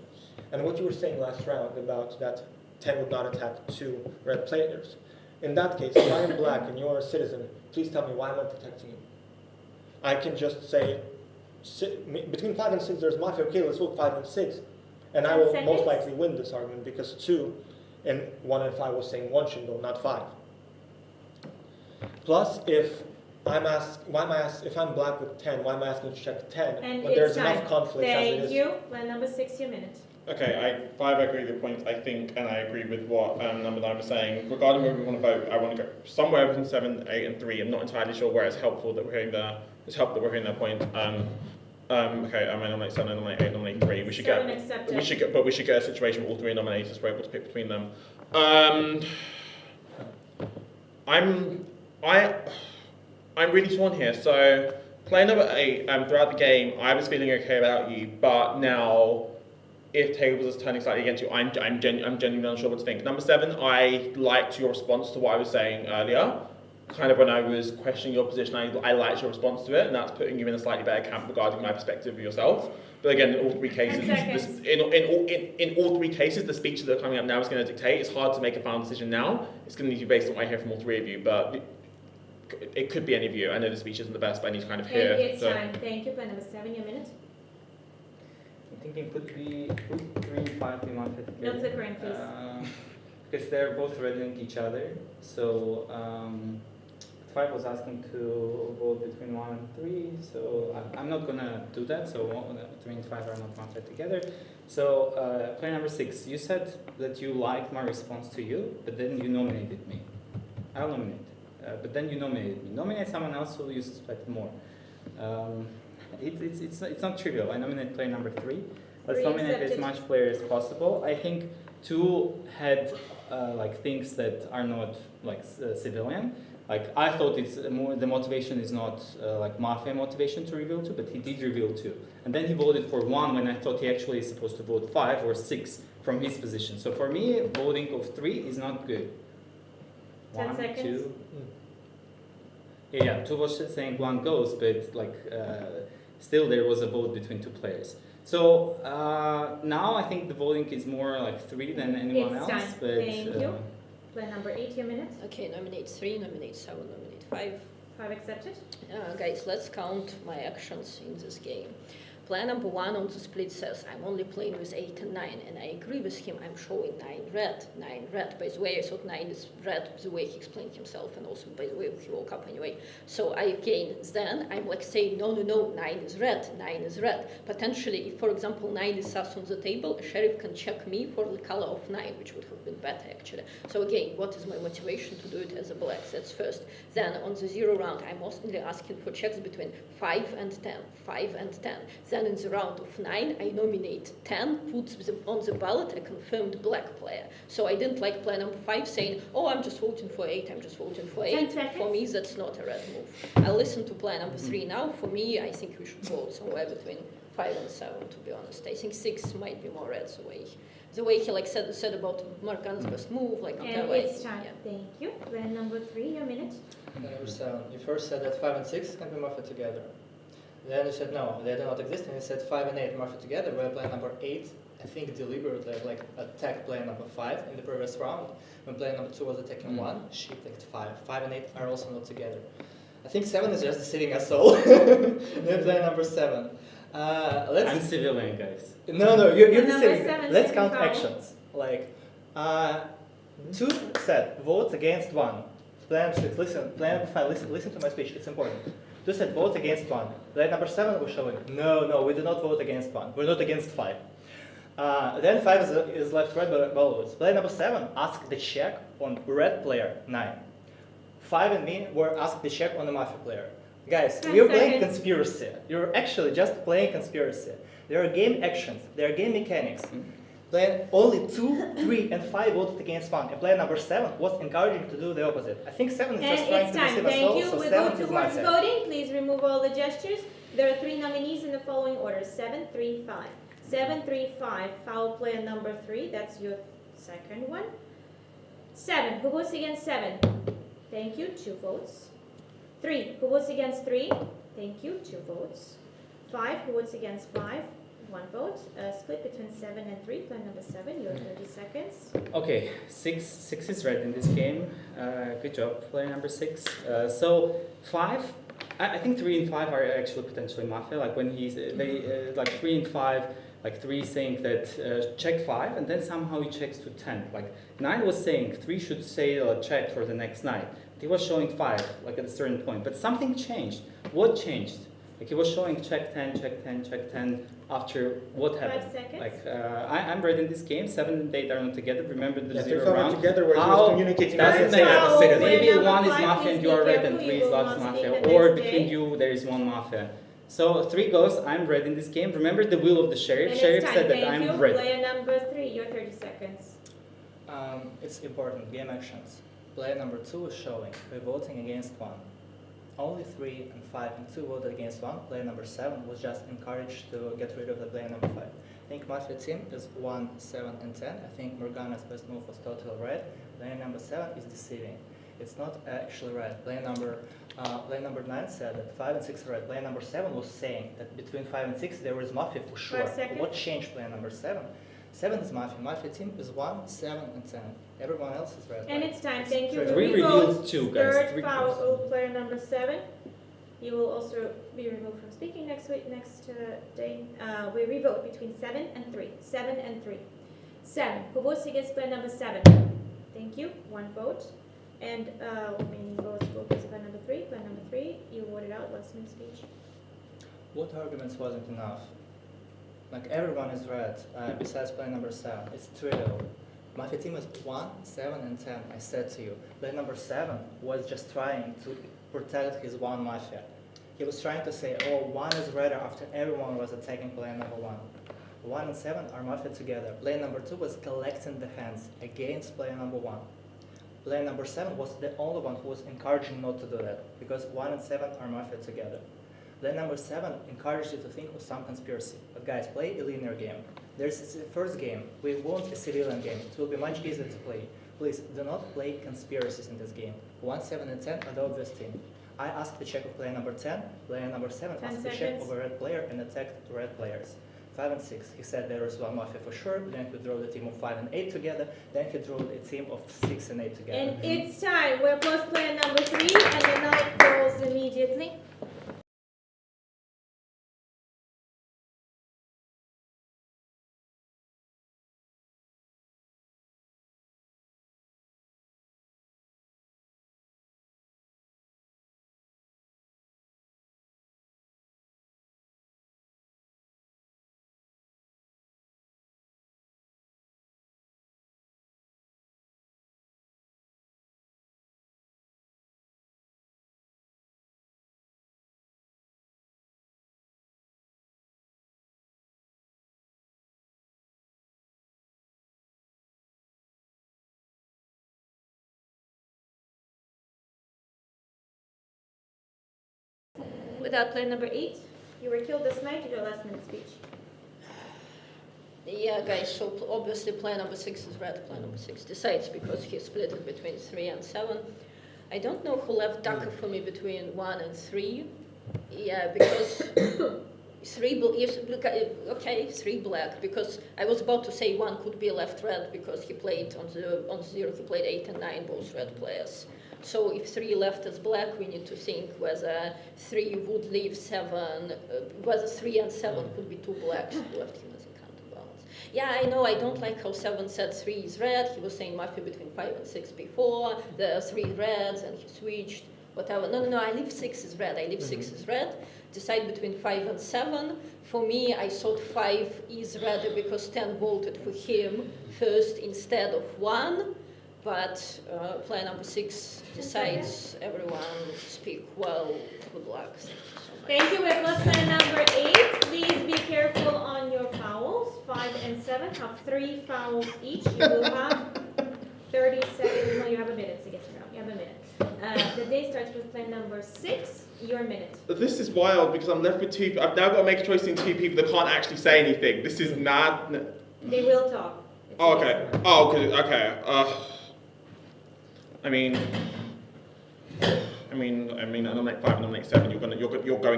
And what you were saying last round about that 10 would not attack 2 red players. In that case, if I am black and you are a citizen, please tell me why am I protecting you? I can just say, between 5 and 6 there's Mafia, okay, let's vote 5 and 6. And I will most likely win this argument because 2 and 1 and 5 was saying 1 should go, not 5. Plus, if I'm asked, if I'm black with 10, why am I asking to check 10 And when it's there's time. enough conflict as it Thank is? you. Plan number 6. Your minute. Okay, 5 I agree with your points, I think, and I agree with what number 9 was saying. Regarding where we want to vote, I want to go somewhere between 7, 8 and 3. I'm not entirely sure where it's helpful that we're hearing their point. Okay, I nominate 7, I nominate 8, I nominate 3. We should get a situation where all 3 nominators were able to pick between them. I'm really torn here. So, player number 8, throughout the game, I was feeling okay about you, but now, if tables is turning slightly against you, I'm genuinely unsure what to think. Number 7, I liked your response to what I was saying earlier. kind of when I was questioning your position, I liked your response to it, and that's putting you in a slightly better camp regarding my perspective of yourself. But again, in all three cases, in all three cases, the speeches that are coming up now is going to dictate. It's hard to make a final decision now. It's going to need to be based on what I hear from all three of you, but it could be any of you. I know the speech isn't the best, but I need to kind of hear. It's time. Thank you. Plan number 7, your minute. I'm thinking could 3 and 5 be Mafia together? No flickering, please. Because they're both reading each other. So 5 was asking to vote between 1 and 3. So I'm not gonna do that. So 3 and 5 are not Mafia together. So player number 6, you said that you liked my response to you, but then you nominated me. I'll nominate. But then you nominated me. Nominate someone else who you suspect more. It's not trivial. I nominate player number 3. Let's nominate as much players as possible. I think 2 had like things that are not like civilian. Like I thought it's more the motivation is not like Mafia motivation to reveal 2, but he did reveal 2. And then he voted for 1 when I thought he actually is supposed to vote 5 or 6 from his position. So for me, voting of 3 is not good. 10 seconds. 2. Yeah, 2 was saying 1 goes, but like still there was a vote between 2 players. So now I think the voting is more like 3 than anyone else. Time. But Thank you. Plan number 8, your minute. Okay, nominate 3, nominate 7, nominate 5. 5 accepted. Guys, let's count my actions in this game. Plan number 1 on the split says I'm only playing with 8 and 9, and I agree with him. I'm showing 9 red, 9 red. By the way, I thought 9 is red the way he explained himself, and also by the way he woke up anyway. So then I'm like saying no, 9 is red, 9 is red. Potentially, if for example 9 is sus on the table, a sheriff can check me for the color of 9, which would have been better actually. So again, what is my motivation to do it as a black? That's first. Then on the 0 round, I'm mostly asking for checks between 5 and 10, 5 and 10. Then in the round of 9, I nominate 10, put on the ballot a confirmed black player. So I didn't like player number 5 saying, oh, I'm just voting for 8, I'm just voting for 8. For me, that's not a red move. I'll listen to player number 3 now. For me, I think we should vote somewhere between 5 and 7, to be honest. I think 6 might be more red the way he like said about Morgana's best move, like and it's time. Yeah. Thank you. Plan number 3, your minute. Number 7. You first said that 5 and 6 can be Mafia together. Then you said no, they do not exist, and you said 5 and 8 Mafia together, where player number 8, I think deliberately like attacked player number 5 in the previous round. When player number 2 was attacking 1, she attacked 5. 5 and 8 are also not together. I think 7 is just deceiving us all. Then player number 7. I'm civilian, guys. No, you're deceiving. 7, Let's count actions. Like 2 said votes against 1. Player number 6, listen. Player number 5, listen to my speech. It's important. 2 said vote against 1. Player number 7 was showing, no, we do not vote against 1. We're not against 5. Then 5 is left red by votes. Player number 7 asked the check on red player 9. 5 and me were asked the check on the Mafia player. Guys, we're playing conspiracy. You're actually just playing conspiracy. There are game actions. There are game mechanics. Player only 2, 3, and 5 voted against 1. And player number 7 was encouraging to do the opposite. I think 7 is just trying to deceive us all, so 7 is my side. Voting. Please remove all the gestures. There are 3 nominees in the following order: 7, 3, 5. 7, 3, 5. Foul player number 3. That's your second one. 7. Who votes against 7? Thank you. 2 votes. 3. Who votes against 3? Thank you. 2 votes. 5. Who votes against 5? 1 vote. Split between 7 and 3. Plan number 7. Your 30 seconds. Okay, 6 is red in this game. Good job, player number 6. So 5, I think 3 and 5 are actually potentially Mafia. Like when like 3 and 5, like 3 saying that check 5, and then somehow he checks to 10. Like 9 was saying 3 should say check for the next 9. He was showing 5, like at a certain point, but something changed. What changed? Like he was showing check 10, check 10, check 10. After what happened? 5 seconds. Like I'm red in this game. 7 and 8 are not together. Remember the 0 5 round. together where he was communicating. Doesn't with matter. the Maybe 1 is 5, Mafia and you are red, and 3 is not Mafia, or between you there is 1 Mafia. So 3 goes. I'm red in this game. Remember the will of the sheriff. And Sheriff it's said time. that Thank I'm you. red. Player number 3. Your 30 seconds. It's important, game actions. Player number 2 is showing, we're voting against 1. Only 3 and 5 and 2 voted against 1. Player number 7 was just encouraged to get rid of the player number 5. I think Mafia team is 1, 7, and 10. I think Morgana's best move was total red. Player number 7 is deceiving. It's not actually red. Player number 9 said that 5 and 6 are red. Player number 7 was saying that between 5 and 6 there is Mafia for sure. 5 seconds. What changed player number 7? 7 is Mafia. Mafia team is 1, 7, and 10. Everyone else is red. And it's time. Thank you. We revealed 2, guys. Third 3 foul points. of player number 7. You will also be removed from speaking next week, next day. We revote between 7 and 3. 7 and 3. 7. Who votes against player number 7? Thank you. 1 vote. And remaining votes go to player number 3. Player number 3, you voted out. Last minute speech. What arguments wasn't enough? Like everyone is red, besides player number 7. It's trivial. Mafia team is 1, 7, and 10. I said to you, player number 7 was just trying to protect his 1 Mafia. He was trying to say, oh, 1 is redder after everyone was attacking player number 1. 1 and 7 are Mafia together. Player number 2 was collecting the hands against player number 1. Player number 7 was the only one who was encouraging not to do that, because 1 and 7 are Mafia together. Player number 7 encouraged you to think of some conspiracy. But guys, play a linear game. There's the first game. We want a civilian game. It will be much easier to play. Please, do not play conspiracies in this game. 1, 7, and 10 are the obvious team. I asked the check of player number 10. Player number 7 asked the check of a red player and attacked red players. 5 and 6. He said there is 1 Mafia for sure. Then he drew the team of 5 and 8 together. Then he drew a team of 6 and 8 together. And it's time. We're plus player number 3, and the night falls immediately. Without player number 8, you were killed this night. You do a last minute speech. Yeah, guys, so obviously player number 6 is red. Player number 6 decides because he split it between 3 and 7. I don't know who left darker for me between 1 and 3. Yeah, because 3 black, because I was about to say 1 could be left red because he played on 0, he played 8 and 9, both red players. So if 3 left as black, we need to think whether 3 would leave 7, whether 3 and 7 could be 2 blacks who left him as a counterbalance. Yeah, I know, I don't like how 7 said 3 is red. He was saying Mafia between 5 and 6 before. There are 3 reds and he switched, whatever. No, I leave 6 as red. I leave 6 as red. Decide between 5 and 7. For me, I thought 5 is redder because 10 voted for him first instead of 1. But player number 6 decides everyone speak well to blacks. Thank you. We're plus player number 8. Please be careful on your fouls. 5 and 7 have 3 fouls each. You will have 30 seconds. No, you have a minute to get to know. You have a minute. The day starts with player number 6. Your minute. This is wild because I'm left with 2. I've now got to make a choice between 2 people that can't actually say anything. This is mad. They will talk. Oh, okay. Oh, okay. I mean, nominate 5 and nominate 7. You're going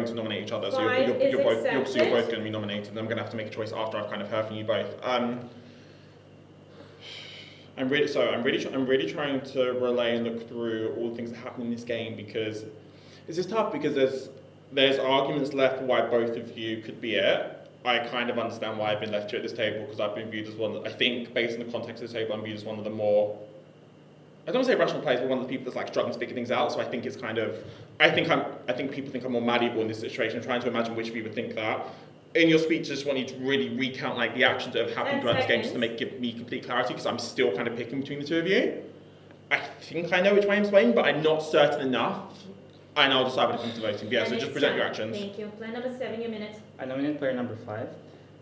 to nominate each other, so you're both going to be nominated. And I'm going to have to make a choice after I've kind of heard from you both. I'm really trying to relay and look through all the things that happen in this game because this is tough because there's arguments left for why both of you could be it. I kind of understand why I've been left here at this table because I've been viewed as one. I think based on the context of the table, I'm viewed as one of the more. I don't want to say rational players, but one of the people that's like struggling to figure things out. So I think it's kind of. I think people think I'm more malleable in this situation. I'm trying to imagine which of you would think that. In your speech, I just want you to really recount like the actions that have happened throughout this game, just to give me complete clarity, because I'm still kind of picking between the 2 of you. I think I know which way I'm swaying, but I'm not certain enough. And I'll decide when it comes to voting. Yeah, so just present your actions. Thank you. Plan number 7, your minute. I nominate player number 5.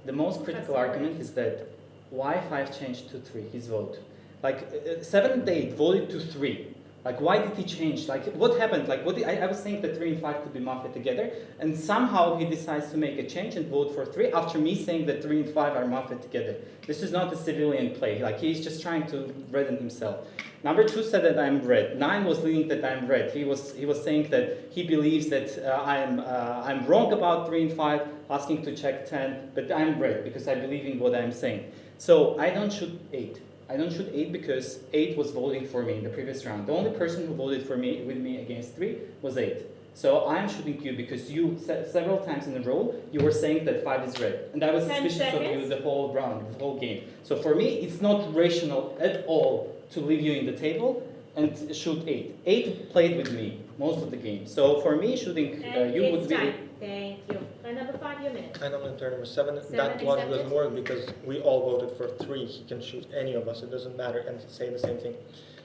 The most critical argument is that why 5 changed to 3, his vote. Like 7 and 8 voted to 3. Like, why did he change? Like, what happened? Like, I was saying that 3 and 5 could be Mafia together, and somehow he decides to make a change and vote for 3 after me saying that 3 and 5 are Mafia together. This is not a civilian play. Like, he's just trying to redden himself. Number 2 said that I'm red. 9 was leading that I'm red. He was saying that he believes that I'm wrong about 3 and 5, asking to check 10, but I'm red because I believe in what I'm saying. So I don't shoot 8. I don't shoot 8 because 8 was voting for me in the previous round. The only person who voted for me with me against 3 was 8. So I'm shooting you because you several times in a row you were saying that 5 is red, and I was 10 suspicious of you seconds. the whole round, the whole game. So for me, it's not rational at all to leave you in the table and shoot 8. 8 played with me most of the game. So for me, shooting And you it's would be. time. Thank you. Number 5, your minute. And I'm going to turn number 7. 7 That logic accepted? doesn't work because we all voted for 3. He can shoot any of us. It doesn't matter and say the same thing.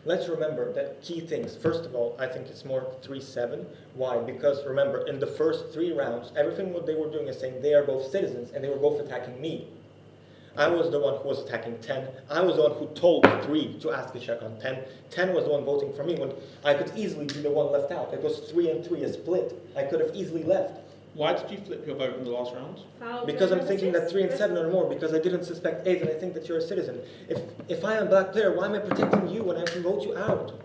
Let's remember that key things. First of all, I think it's more 3-7. Why? Because remember, in the first 3 rounds, everything what they were doing is saying they are both citizens and they were both attacking me. I was the one who was attacking 10. I was the one who told 3 to ask a check on 10. 10 was the one voting for me when I could easily be the one left out. It was 3 and 3, a split. I could have easily left. Why did you flip your vote in the last round? Foul Because play I'm number thinking 6. that 3 and 7 are more, because I didn't suspect 8 and I think that you're a citizen. If I am a black player, why am I protecting you when I can vote you out?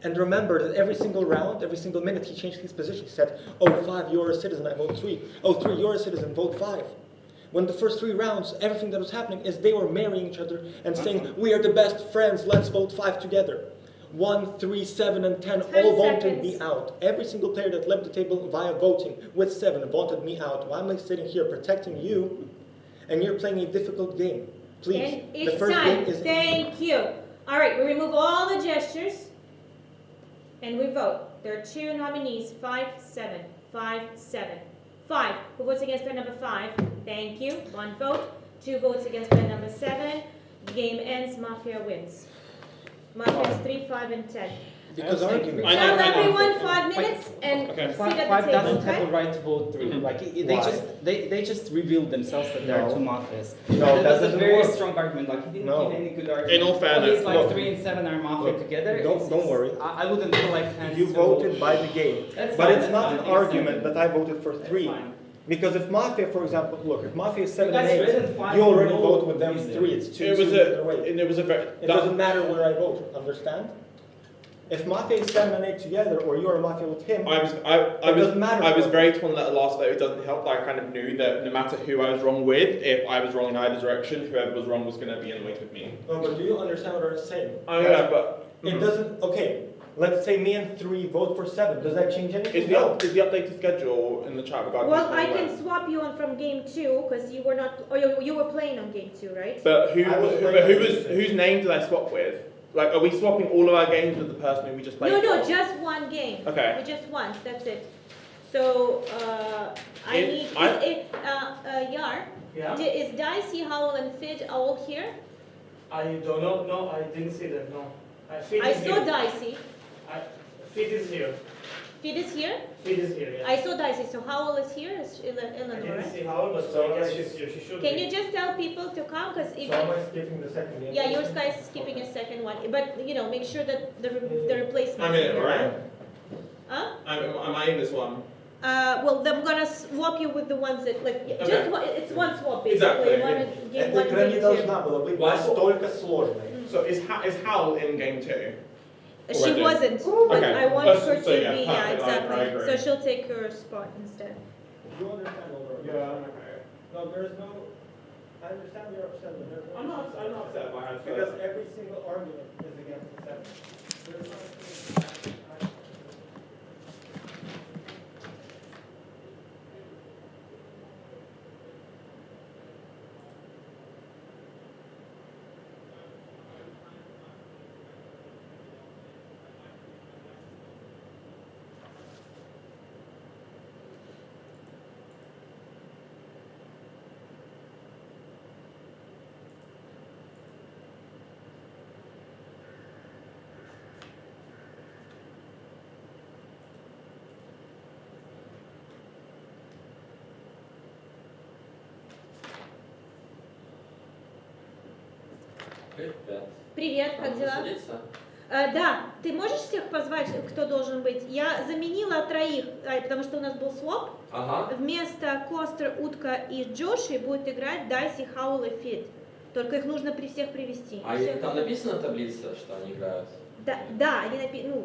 And remember that every single round, every single minute, he changed his position. He said, oh, 5, you're a citizen, I vote 3. Oh, 3, you're a citizen, vote 5. When the first 3 rounds, everything that was happening is they were marrying each other and saying, we are the best friends, let's vote 5 together. 1, 3, 7, and 10 all voted me out. Every single player that left the table via voting with 7 voted me out. Why am I sitting here protecting you and you're playing a difficult game? Please, And the it's first time. game is... Thank you. All right, we remove all the gestures and we vote. There are 2 nominees, 5, 7, 5, 7. 5, who votes against player number 5? Thank you. 1 vote. 2 votes against player number 7. The game ends. Mafia wins. Mafia is 3, 5, and 10. Because argument. I know, Tell I know. everyone 5 minutes and Okay. sit 5 at the table, doesn't have okay? the right to vote 3. Mhm. Like they Why? they just revealed themselves that there are No. 2 mafias. No, that that was a doesn't very work. strong argument. Like he didn't No. give any good argument. In all fairness, he's like look. 3 and 7 are mafia Look, together. don't worry. I wouldn't feel like hands You to- voted by the game. That's But fine, it's that's not fine, an exactly. argument that I voted for That's 3. fine. Because if Mafia, for example, look, if Mafia is 7 and That's 8, written 5 you already no vote with them reason. 3. It's 2, It was 2 either way. it was a very. It doesn't matter where I vote, understand? If Mafia is 7 and 8 together, or you are Mafia with him, I it doesn't matter. I was very torn that the last vote doesn't help. I kind of knew that no matter who I was wrong with, if I was wrong in either direction, whoever was wrong was going to be annoyed with me. No, but do you understand what I'm saying? Oh yeah, but It doesn't, okay, let's say me and 3 vote for 7. Does that change anything? is No. the updated schedule in the chat regarding? Well, this I anyway? can swap you on from game 2 because you were not, or you were playing on game 2, right? But I was playing whose name did I swap with? Like, are we swapping all of our games with the person who we just played? No, for? just 1 game. Okay. Just once, that's it. So, I It- need, Yar, Yeah, is Dicey, Howell, and Fid all here? I don't know. No, I didn't see that. No, Feed I is saw here. Dicey. Feed is here. Fid is here? Feed is here. Yeah. I saw Dicey, so Howell is here, is I Eleanor, didn't right? see Howell, but So I guess I- she's here. She should Can be. you just tell people to come? Because So am I skipping the second game? yeah, your guy's skipping a second one, but make sure that the replacement. I'm in it, right? Huh? Am I in this one? Well, I'm gonna swap you with the ones that Okay. just it's one swap basically. Exactly. Game one, Это game не two. должна была быть настолько сложной. So is Hal in game 2? She Already. wasn't, but Okay. I want Oh, her to so yeah, be, perfect. I exactly. agree. So she'll take her spot instead. You understand all right? Yeah. Okay. No, there's no... I understand you're upset, but there's no... I'm not upset by it. Because every single argument is against the 7. There's no... Привет. Привет, как Можно дела? садиться? Да, ты можешь всех позвать, кто должен быть? Я заменила троих, потому что у нас был своп. Ага. Вместо Костер, Утка и Джоши будет играть Дайси, Хаул и Фит. Только их нужно при всех привести. А Всех там написано в таблице, что они играют? Да,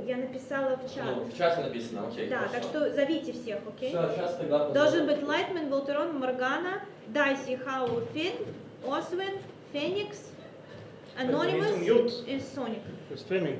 я написала в чат. Ну, в чате написано, окей. Да, хорошо. так что зовите всех, окей? Все, сейчас тогда Должен быть Лайтман, Волтерон, Моргана, Дайси, Хаул, Фит, Освен, Феникс, Anonymous и Соник. We're streaming.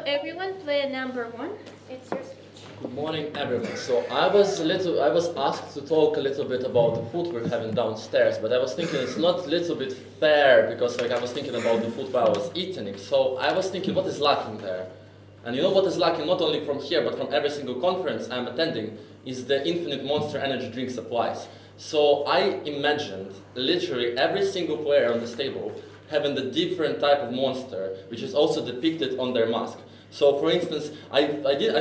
everyone, player number 1, it's your speech. Good morning, everyone. So I was asked to talk a little bit about the food we're having downstairs, but I was thinking it's not a little bit fair because I was thinking about the food while I was eating it. So I was thinking, what is lacking there? And you know what is lacking not only from here, but from every single conference I'm attending, is the infinite Monster energy drink supplies. So I imagined literally every single player on this table having the different type of monster, which is also depicted on their mask. So for instance, I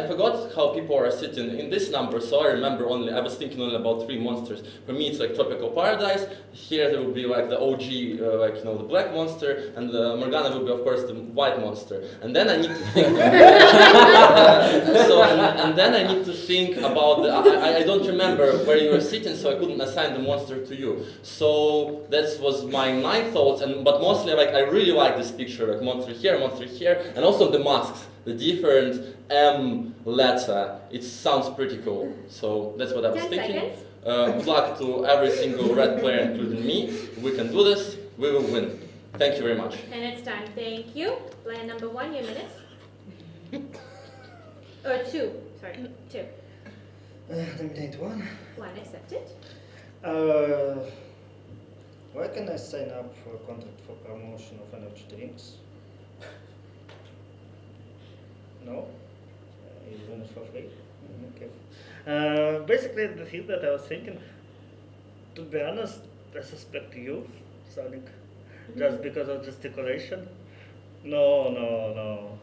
forgot how people are sitting in this number, so I was thinking only about 3 monsters. For me it's like Tropical Paradise, here there will be like the OG, the black monster, and Morgana will be of course the white monster. And then I need to think, and then I need to think about, I don't remember where you were sitting, so I couldn't assign the monster to you. So that was my 9 thoughts, but mostly I really like this picture, like monster here, and also the masks. The different M letter, it sounds pretty cool. So that's what I was 10 thinking. seconds. Good luck to every single red player, including me. We can do this, we will win. Thank you very much. And it's time. Thank you. Player number 1, your minute. Or 2, sorry, 2. Nominate 1. 1 accepted. Where can I sign up for a contract for promotion of energy drinks? No? You doing it for free? Okay. Basically, the thing that I was thinking, to be honest, I suspect you, Sonic, just because of gesticulation. No.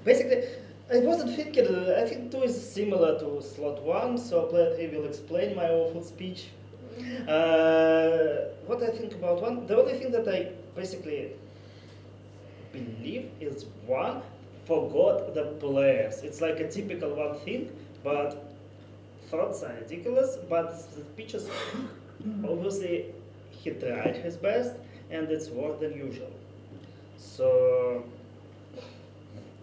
Basically, I wasn't thinking, I think 2 is similar to slot 1, so player 3 will explain my awful speech. What I think about 1, the only thing that I basically believe is 1 forgot the players. It's like a typical 1 thing, but thoughts are ridiculous, but the speeches, obviously he tried his best, and it's worse than usual. So,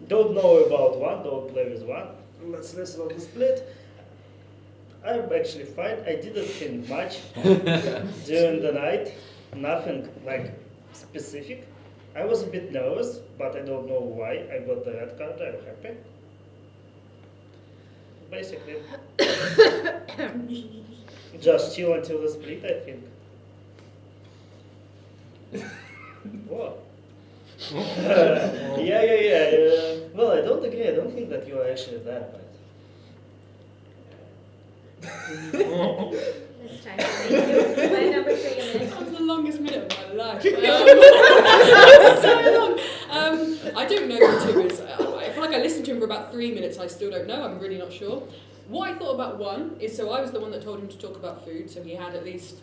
don't know about 1, don't play with 1. Let's listen on the split. I'm actually fine. I didn't think much during the night. Nothing like specific. I was a bit nervous, but I don't know why. I got the red card. I'm happy. Basically, just chill until the split, I think. What? Yeah. Well, I don't agree. I don't think that you are actually that bad. It's time. Thank you. Player number 3, your minute. That was the longest minute of my life. So long. I don't know who 2 is. I feel like I listened to him for about 3 minutes. I still don't know. I'm really not sure. What I thought about 1 is, so I was the one that told him to talk about food, so he had at least,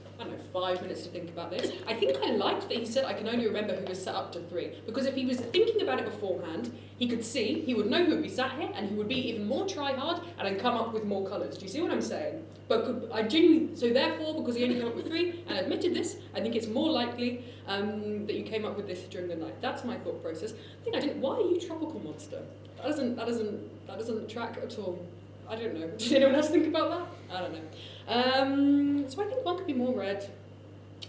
5 minutes to think about this. I think I liked that he said, I can only remember who was set up to 3, because if he was thinking about it beforehand, he could see, he would know who would be sat here, and he would be even more try-hard, and then come up with more colours. Do you see what I'm saying? But I genuinely, so therefore, because he only came up with 3, and admitted this, I think it's more likely that you came up with this during the night. That's my thought process. I think I didn't, why are you Tropical Monster? That doesn't track at all. I don't know. Does anyone else think about that? I don't know. So I think 1 could be more red.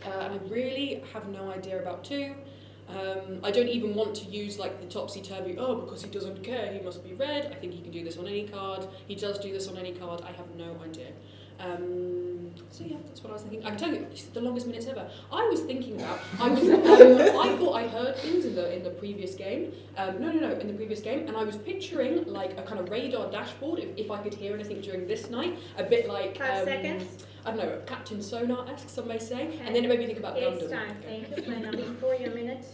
And I really have no idea about 2. I don't even want to use like the topsy-turvy, because he doesn't care, he must be red. I think he can do this on any card. He does do this on any card. I have no idea. So yeah, that's what I was thinking. I can tell you, it's the longest minutes ever. I was thinking about, I thought I heard things in the previous game. In the previous game, and I was picturing like a kind of radar dashboard if I could hear anything during this night, a bit like 5 seconds. I don't know, Captain Sonar-esque, some may say, Okay. and then it made me think about It's Gundam. time. Thank you. Player number 4, your minute.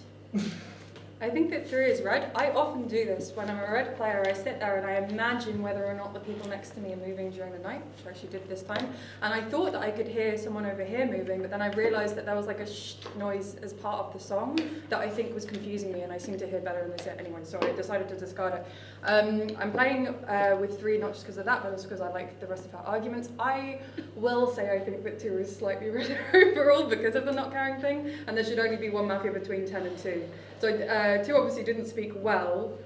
I think that 3 is red. I often do this. When I'm a red player, I sit there and I imagine whether or not the people next to me are moving during the night, which I actually did this time. And I thought that I could hear someone over here moving, but then I realised that there was like a shh noise as part of the song that I think was confusing me, and I seem to hear better in this anyway, so I decided to discard it. I'm playing with 3 not just because of that, but also because I like the rest of her arguments. I will say I think that 2 is slightly redder overall because of the not caring thing, and there should only be 1 Mafia between 10 and 2. So 2 obviously didn't speak well,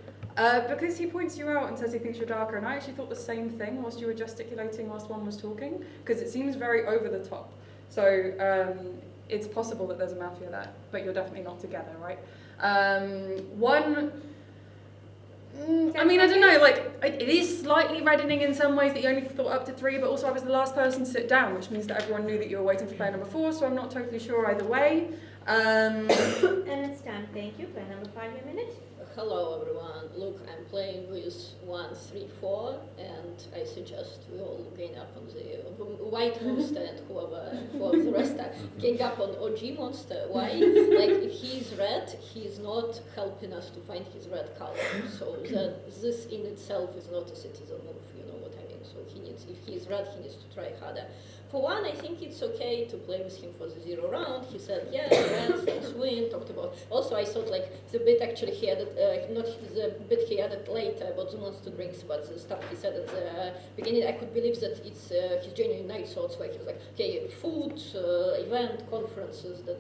because he points you out and says he thinks you're darker, and I actually thought the same thing whilst you were gesticulating whilst 1 was talking, because it seems very over the top. So it's possible that there's a Mafia there, but you're definitely not together, right? 1, I mean, I don't know, like, it is slightly reddening in some ways that you only thought up to 3, but also I was the last person to sit down, which means that everyone knew that you were waiting for player number 4, so I'm not totally sure either way. And it's time. Thank you. Player number 5, your minute. Hello everyone. Look, I'm playing with 1, 3, 4, and I suggest we all gang up on the white monster and whoever the rest are. Gang up on OG monster. Why? Like, if he's red, he's not helping us to find his red color. So this in itself is not a citizen move, you know what I mean? So he needs, if he's red, he needs to try harder. For one, I think it's okay to play with him for the 0 round. He said, yeah, let's win, talked about. Also, I thought like the bit actually he added, not the bit he added later about the monster drinks, but the stuff he said at the beginning, I could believe that it's his genuine night thoughts, where he was like, okay, food, event, conferences, da.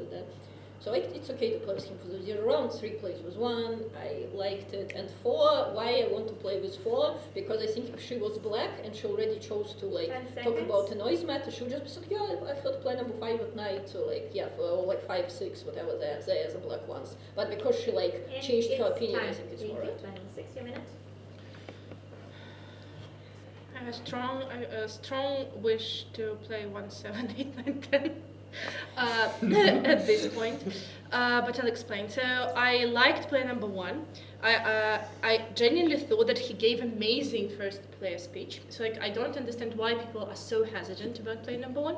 So it's okay to play with him for the 0 round. 3 plays with 1, I liked it. And 4, why I want to play with 4? Because I think if she was black and she already chose to like talk about a noise matter, she would just be like, yeah, I thought play number 5 at night, so like, yeah, or like 5, 6, whatever there as a black ones. But because she like changed her opinion, I think it's more right. Player number 6, your minute. I have a strong wish to play 1, 7, 8, 9, 10 at this point, but I'll explain. So I liked player number 1. I genuinely thought that he gave amazing first player speech. So like, I don't understand why people are so hesitant about player number 1.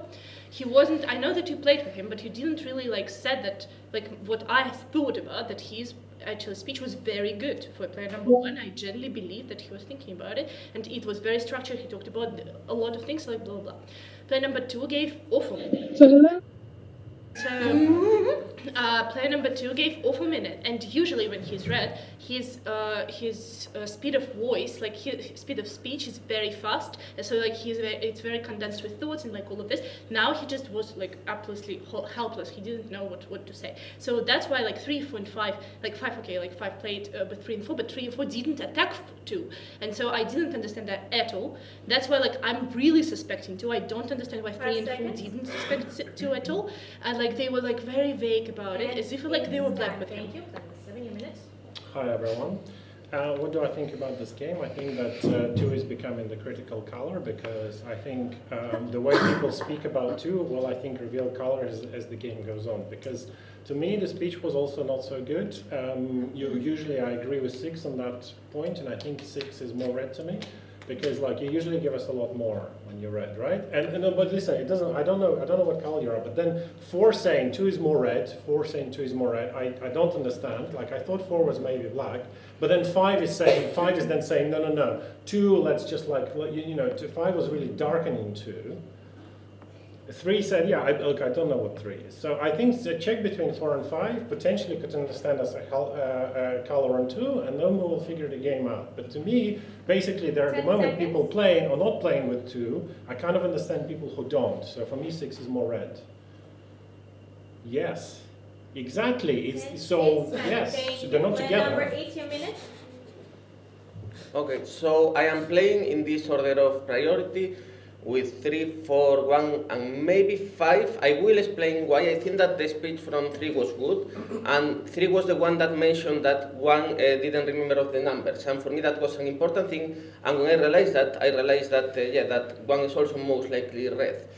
He wasn't. I know that you played with him, but you didn't really like said that like what I thought about that his actual speech was very good for player number 1. I genuinely believe that he was thinking about it, and it was very structured. He talked about a lot of things like blah blah. Player number 2 gave awful. So player number 2 gave awful minute, and usually when he's red, his speed of voice, like his speed of speech, is very fast, and so like it's very condensed with thoughts and like all of this. Now he just was like absolutely helpless. He didn't know what to say. So that's why like 3, 4, and 5, like 5, okay, like 5 played, but 3 and 4, but 3 and 4 didn't attack 2, and so I didn't understand that at all. That's why like I'm really suspecting 2. I don't understand why 3 and 4 didn't suspect 2 at all, and like they were like very vague about it, as if like they were black with him. Thank you. Player number 7, your minute. Hi everyone. What do I think about this game? I think that 2 is becoming the critical color, because I think the way people speak about 2 will, I think, reveal color as the game goes on. Because to me, the speech was also not so good. Usually I agree with 6 on that point, and I think 6 is more red to me. Because like you usually give us a lot more when you're red, right? And but listen, it doesn't. I don't know what color you are. But then 4 saying 2 is more red, 4 saying 2 is more red. I don't understand. Like I thought 4 was maybe black, but then 5 is then saying no. 2, let's just like 5 was really darkening 2. 3 said, yeah, look, I don't know what 3 is. So I think the check between 4 and 5 potentially could understand as a color on 2, and then we will figure the game out. But to me, basically, there at the moment people playing or not playing with 2, I kind of understand people who don't. So for me, 6 is more red. Yes, exactly. Yes, so they're not together. Number 8, your minute. Okay, so I am playing in this order of priority, with 3, 4, 1, and maybe 5. I will explain why. I think that the speech from 3 was good, and 3 was the one that mentioned that 1 didn't remember of the numbers, and for me that was an important thing. And when I realized that, that 1 is also most likely red.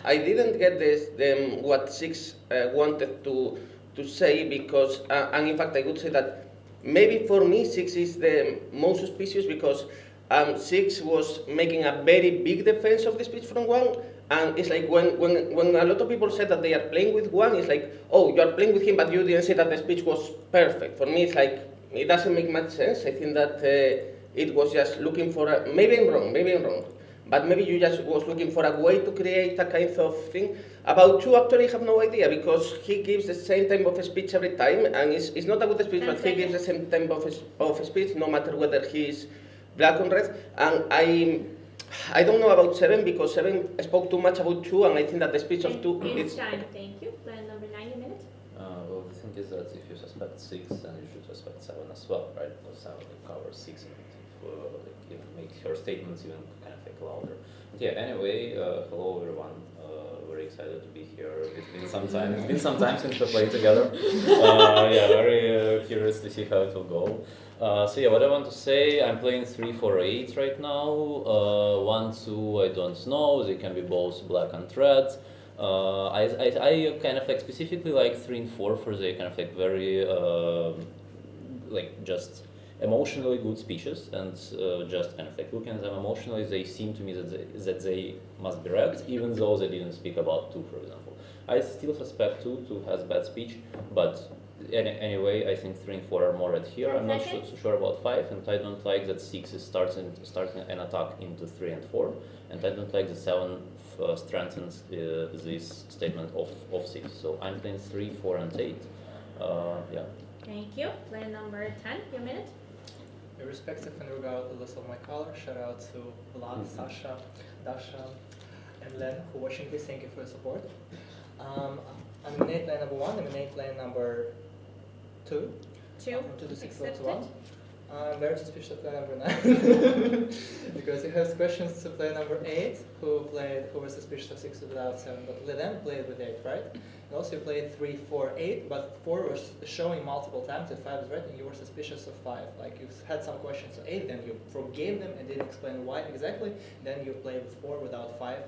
I didn't get what 6 wanted to say, because, and in fact I would say that maybe for me 6 is the most suspicious, because 6 was making a very big defense of the speech from 1, and it's like when a lot of people said that they are playing with 1, it's like, oh, you are playing with him, but you didn't say that the speech was perfect. For me, it's like, it doesn't make much sense. I think that it was just looking for maybe I'm wrong, but maybe you just was looking for a way to create a kind of thing. About 2, actually, I have no idea, because he gives the same type of speech every time, and it's not a good speech, but he gives the same type of speech, no matter whether he's black or red. And I don't know about 7, because 7 spoke too much about 2, and I think that the speech of 2 is time. Thank you. Plan number 9, a minute. Well, the thing is that if you suspect 6, then you should suspect 7 as well, right? Because 7 covers 6, and it makes her statements even kind of like louder. But yeah, anyway, hello everyone. Very excited to be here. It's been some time. It's been some time since we played together. Yeah, very curious to see how it will go. So yeah, what I want to say, I'm playing 3-4-8 right now. 1-2, I don't know. They can be both black and red. I kind of like specifically like 3 and 4 for the kind of like very like just emotionally good speeches, and just kind of like looking at them emotionally, they seem to me that they must be red, even though they didn't speak about 2, for example. I still suspect 2 has bad speech, but anyway, I think 3 and 4 are more red here. I'm not so sure about 5, and I don't like that 6 is starting an attack into 3 and 4, and I don't like the 7 strengthens this statement of 6. So I'm playing 3, 4, and 8. Yeah. Thank you. Player number 10, your minute. Irrespective and regardless of my color, shout out to Vlad, Sasha, Dasha, and Len who are watching this. Thank you for your support. I nominate lane number 1, nominate lane number 2. 2. To the 6 Accepted. to 1. I'm very suspicious of player number 9 because he has questions to player number 8 who was suspicious of 6 without 7, but then played with 8, right? And also you played 3, 4, 8, but 4 was showing multiple times that 5 is right, and you were suspicious of 5. Like you had some questions to 8, then you forgave them and didn't explain why exactly. Then you played with 4 without 5,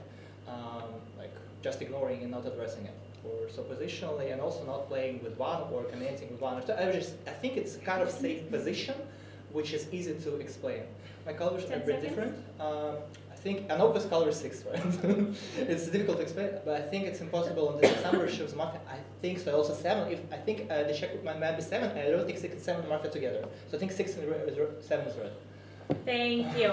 like just ignoring and not addressing it. So positionally, and also not playing with 1 or commenting with 1 or 2. I think it's kind of safe position, which is easy to explain. My colors are a bit different. I think an obvious color is 6, right? It's difficult to explain, but I think it's impossible on the number shows Mafia. I think so. Also 7. I think the check might be 7, and I don't think 6 and 7 are Mafia together. So I think 6 and 7 is red. Thank you.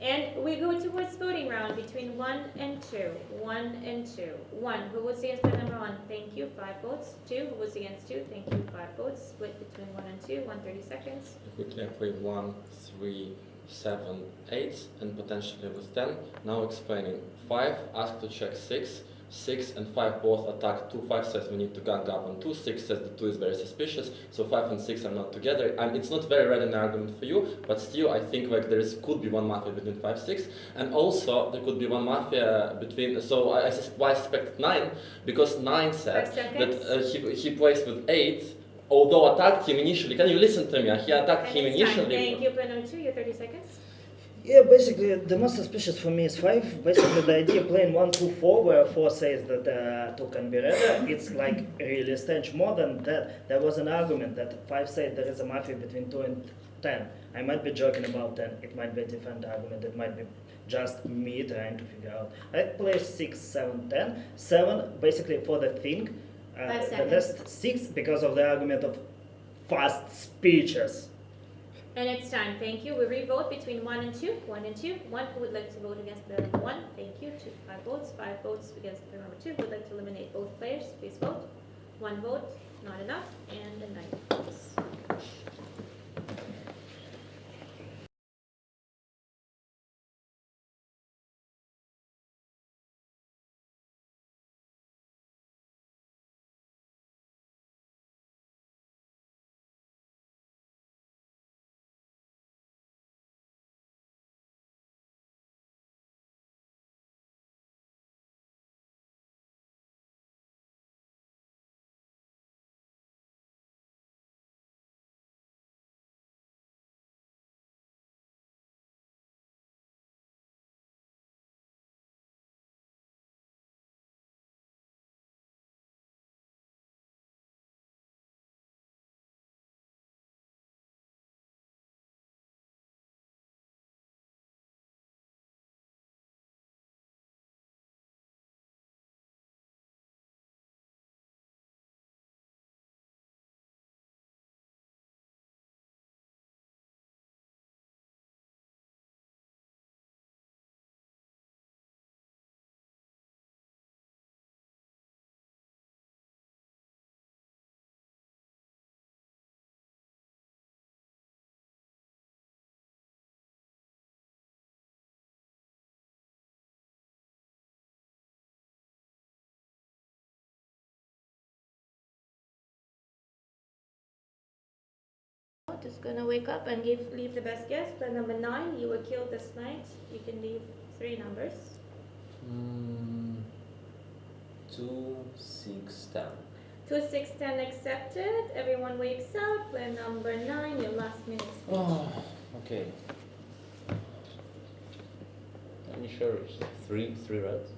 And we go towards voting round between 1 and 2. 1 and 2. 1. Who votes against player number 1? Thank you. 5 votes. 2. Who votes against 2? Thank you. 5 votes. Split between 1 and 2. 130 seconds. Quickly, I play 1, 3, 7, 8, and potentially with 10. Now explaining 5, ask to check 6. 6 and 5 both attack 2. 5 says we need to gang up on 2. 6 says the 2 is very suspicious. So 5 and 6 are not together. And it's not very red an argument for you, but still I think like there could be one mafia between 5, 6. And also there could be one mafia between, so why I suspect 9, because 9 said that he plays with 8, although attacked him initially. Can you listen to me? He attacked him initially. Thank you, player number 2. Your 30 seconds. Yeah, basically, the most suspicious for me is 5. Basically, the idea of playing 1, 2, 4, where 4 says that 2 can be red, it's like really strange. More than that, there was an argument that 5 said there is a mafia between 2 and 10. I might be joking about 10. It might be a different argument. It might be just me trying to figure out. I play 6, 7, 10. 7, basically, for the thing. The last 6, because of the argument of fast speeches. And it's time. Thank you. We re-vote between 1 and 2. 1 and 2. 1 who would like to vote against player number 1. Thank you. 2, 5 votes. 5 votes against player number 2. Who would like to eliminate both players? Please vote. 1 vote. Not enough. And the 9 votes. Just gonna wake up and leave the best guess. Player number 9, you were killed this night. You can leave 3 numbers. 2, 6, 10. 2, 6, 10 accepted. Everyone wakes up. Player number 9, your last minute speech. Oh, okay. Any shares? 3 reds.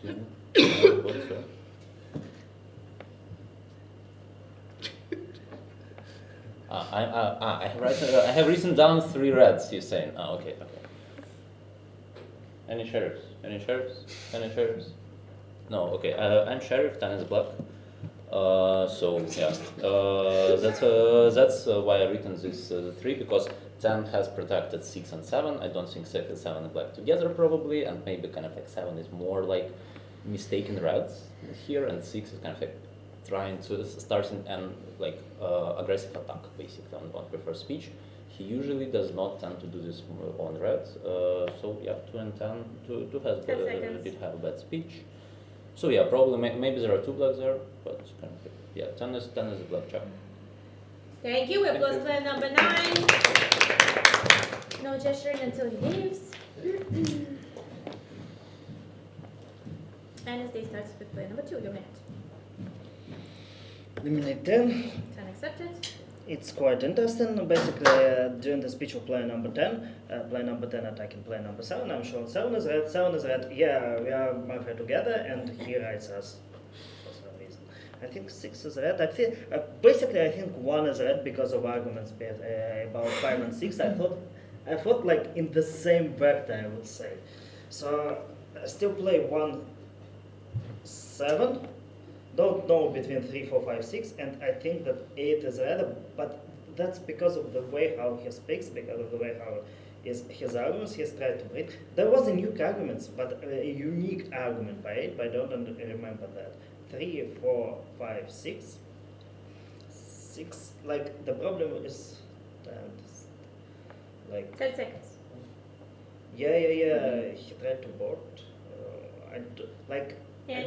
2. What's that? I have written down 3 reds. You're saying? Okay. Any sheriffs? Any sheriffs? No. Okay. I'm sheriff. 10 is black. So yeah. That's why I written this 3, because 10 has protected 6 and 7. I don't think 6 and 7 are black together probably, and maybe kind of like 7 is more like mistaken reds here, and 6 is kind of like trying to start an aggressive attack basically on preferred speech. He usually does not tend to do this on red. So yeah, 2 and 10, 2 has did have bad speech. So yeah, probably maybe there are 2 blacks there, but kind of, yeah, 10 is a black check. Thank you. We applause player number 9. No gesturing until he leaves. And as they start with player number 2, your minute. Eliminate 10. 10 accepted. It's quite interesting. Basically, during the speech of player number 10, player number 10 attacking player number 7. I'm sure 7 is red, 7 is red. Yeah, we are Mafia together, and he writes us for some reason. I think 6 is red. I think basically I think 1 is red because of arguments about 5 and 6. I thought like in the same vector, I would say. So I still play 1, 7. Don't know between 3, 4, 5, 6, and I think that 8 is red, but that's because of the way how he speaks, because of the way how his arguments he has tried to break. There was a new arguments, but a unique argument by 8, but I don't remember that. 3, 4, 5, 6. 6, like the problem is like 10 seconds. Yeah. He tried to board. I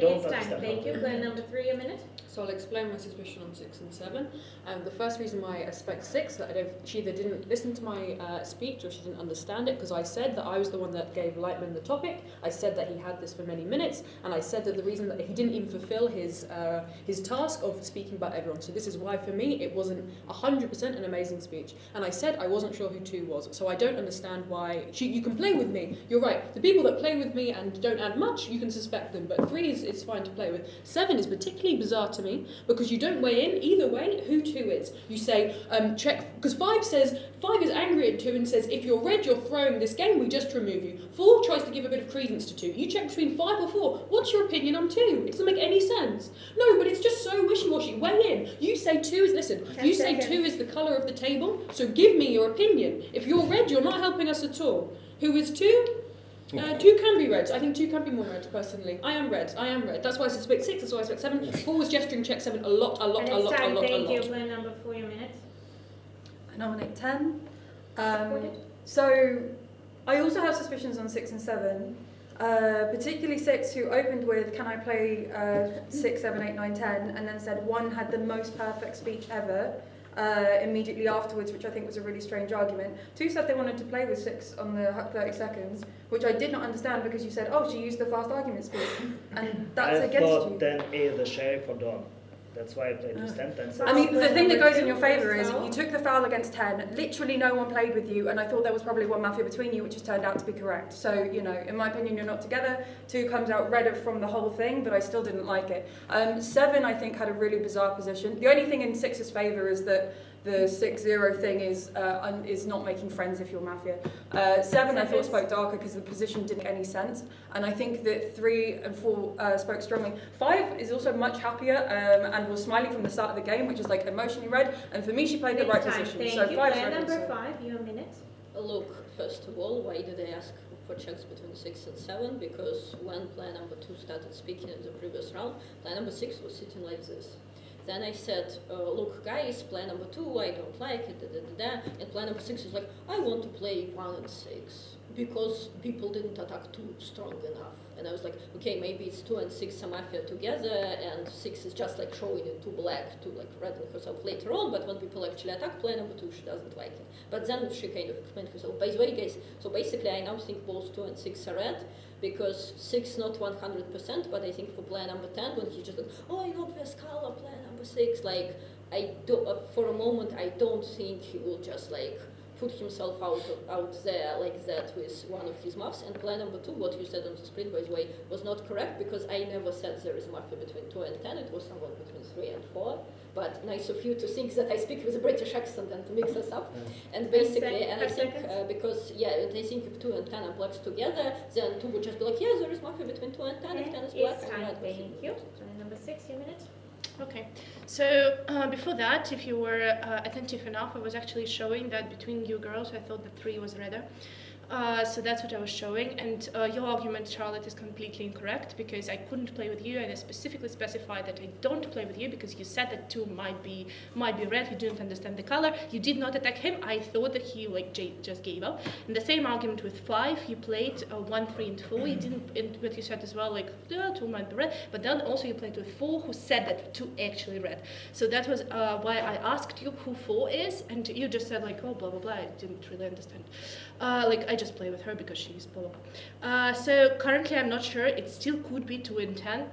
don't It's time. understand. Thank you. Player number 3, a minute. So I'll explain my suspicion on 6 and 7. The first reason why I suspect 6, that she either didn't listen to my speech or she didn't understand it, because I said that I was the one that gave Lightman the topic. I said that he had this for many minutes, and I said that the reason that he didn't even fulfill his task of speaking about everyone. So this is why, for me, it wasn't 100% an amazing speech. And I said I wasn't sure who 2 was. So I don't understand why you can play with me. You're right. The people that play with me and don't add much, you can suspect them. But 3 is fine to play with. 7 is particularly bizarre to me, because you don't weigh in either way who 2 is. You say, check, because 5 is angry at 2 and says, if you're red, you're throwing this game, we just remove you. 4 tries to give a bit of credence to 2. You check between 5 or 4. What's your opinion on 2? It doesn't make any sense. No, but it's just so wishy-washy. Weigh in. You say 2 is, listen, you say 2 is the colour of the table, so give me your opinion. If you're red, you're not helping us at all. Who is 2? 2 can be red. I think 2 can be more red, personally. I am red. That's why I suspect 6, that's why I suspect 7. 4 was gesturing check 7 a lot. Thank you. Player number 4, your minute. I nominate 10. So I also have suspicions on 6 and 7. Particularly 6, who opened with, can I play 6, 7, 8, 9, 10, and then said 1 had the most perfect speech ever. Immediately afterwards, which I think was a really strange argument. 2 said they wanted to play with 6 on the 30 seconds, which I did not understand because you said, oh, she used the fast argument speech, and that's against you. I thought 10 is the sheriff or Don. That's why I played with 10. I mean, the thing that goes in your favour is you took the foul against 10, literally no one played with you, and I thought there was probably one Mafia between you, which has turned out to be correct. So, you know, in my opinion, you're not together. 2 comes out redder from the whole thing, but I still didn't like it. 7, I think, had a really bizarre position. The only thing in 6's favour is that the 6-0 thing is not making friends if you're Mafia. 7 I thought spoke darker because the position didn't make any sense, and I think that 3 and 4 spoke strongly. 5 is also much happier and was smiling from the start of the game, which is like emotionally red, and for me she played the right position. Thank so you. 5 Player number 5, you have a minute. Look, first of all, why did I ask for checks between 6 and 7? Because when player number 2 started speaking in the previous round, player number 6 was sitting like this. Then I said, look guys, player number 2, I don't like it, and player number 6 is like, I want to play 1 and 6. because people didn't attack too strong enough. And I was like, okay, maybe it's 2 and 6 are Mafia together, and 6 is just like throwing into black to like redden herself later on, but when people actually attack player number 2, she doesn't like it. But then she kind of explained herself. By the way, guys, so basically I now think both 2 and 6 are red, because 6 not 100%, but I think for player number 10, when he's just like, oh, an obvious color, player number 6, like, I do, for a moment, I don't think he will just like put himself out there like that with one of his muffs. And player number 2, what you said on the screen, by the way, was not correct, because I never said there is a Mafia between 2 and 10. It was somewhere between 3 and 4. But nice of you to think that I speak with a British accent and to mix us up. And basically, and I think because, yeah, I think if 2 and 10 are blacks together, then 2 would just be like, yeah, there is Mafia between 2 and 10. If 10 is black, It's and red. thank you. Player number 6, your minute. Okay, so before that, if you were attentive enough, I was actually showing that between you girls, I thought that 3 was redder. So that's what I was showing, and your argument, Charlotte, is completely incorrect, because I couldn't play with you, and I specifically specified that I don't play with you because you said that 2 might be red. You didn't understand the color. You did not attack him. I thought that he like just gave up. And the same argument with 5. You played 1, 3, and 4. You didn't, but you said as well like 2 might be red. But then also you played with 4, who said that 2 actually red. So that was why I asked you who 4 is, and you just said like, oh, blah blah blah. I didn't really understand. Like I just play with her because she's blah blah. So currently I'm not sure. It still could be 2 and 10.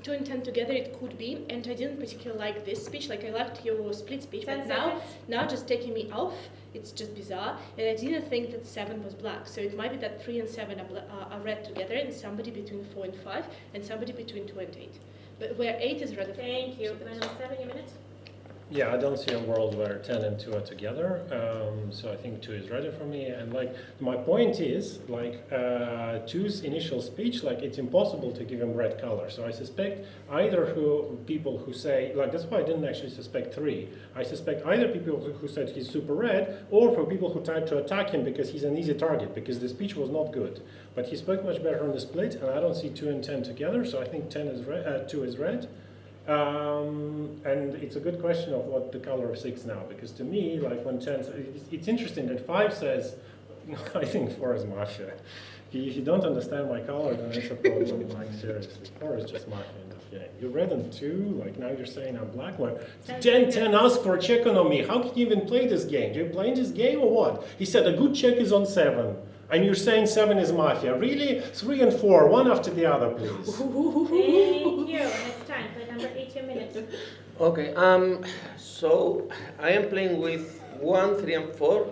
2 and 10 together it could be, and I didn't particularly like this speech. Like I liked your split speech, but now just taking me off, it's just bizarre. And I didn't think that 7 was black. So it might be that 3 and 7 are red together, and somebody between 4 and 5, and somebody between 2 and 8. But where 8 is red. Thank you. Player number 7, your minute. Yeah, I don't see a world where 10 and 2 are together, so I think 2 is ready for me. And like my point is, like 2's initial speech, like it's impossible to give him red color. So I suspect either people who say, like that's why I didn't actually suspect 3. I suspect either people who said he's super red, or for people who tried to attack him because he's an easy target, because the speech was not good. But he spoke much better on the split, and I don't see 2 and 10 together, so I think 10 is 2 is red. And it's a good question of what the color of 6 now, because to me, like when 10, it's interesting that 5 says, I think 4 is Mafia. If you don't understand my color, then it's a problem. Like seriously, 4 is just Mafia in the game. You're red on 2, like now you're saying I'm black. Well, 10 asked for a check on me. How can you even play this game? Do you play this game or what? He said a good check is on 7. And you're saying 7 is Mafia. Really? 3 and 4, one after the other, please. Thank you. And it's time. Player number 8, your minute. Okay, so I am playing with 1, 3, and 4.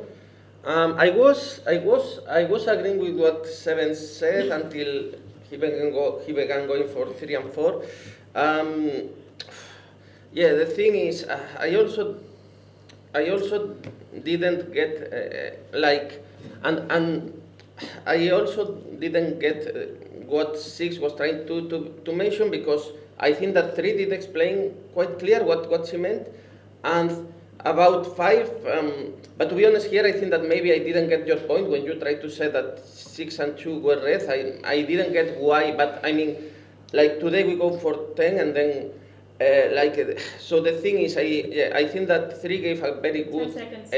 I was agreeing with what 7 said until he began going for 3 and 4. Yeah, the thing is, I also didn't get and I also didn't get what 6 was trying to mention, because I think that 3 did explain quite clear what she meant, and about 5, but to be honest here, I think that maybe I didn't get your point when you tried to say that 6 and 2 were red. I didn't get why, but I mean, like today we go for 10 and then so the thing is, I think that 3 gave a very good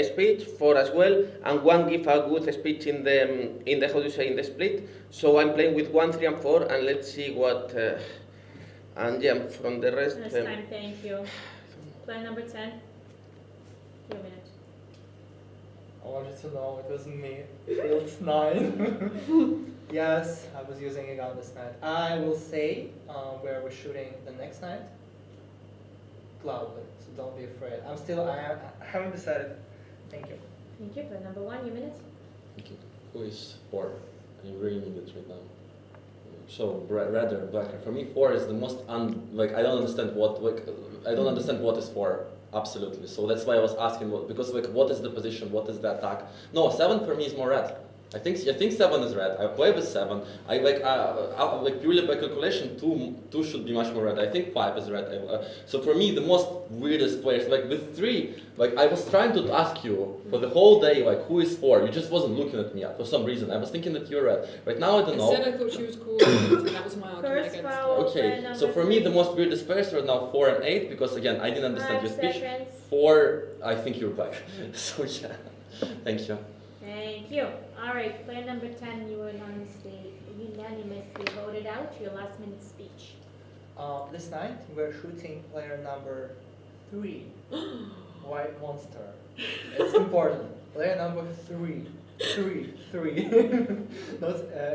speech, 4 as well, and 1 gave a good speech in the how do you say, in the split. So I'm playing with 1, 3, and 4, and let's see what. And yeah, from the rest. It's time. Thank you. Player number 10. Your minute. I wanted to know it wasn't me. It's 9. Yes, I was using a gun this night. I will say where we're shooting the next night. Cloudly, so don't be afraid. I haven't decided. Thank you. Thank you. Player number 1, your minute. Thank you. Who is 4? I really need it right now. So rather blacker. For me, 4 is the most I don't understand what is 4. Absolutely. So that's why I was asking because what is the position? What is the attack? No, 7 for me is more red. I think 7 is red. I play with 7. I purely by calculation, 2 should be much more red. I think 5 is red. So for me, the most weirdest players, like with 3, I was trying to ask you for the whole day, who is 4? You just wasn't looking at me for some reason. I was thinking that you're red. Right now, I don't know. Instead, I thought she was cool, and that was my argument against her. Okay, so for me, the most weirdest players are now 4 and 8, because again, I didn't understand your speech. 4, I think you're black. So yeah, thank you. Thank you. All right, player number 10, you were unanimously voted out. Your last minute speech. This night we're shooting player number 3, White Monster. It's important. Player number 3, 3. No,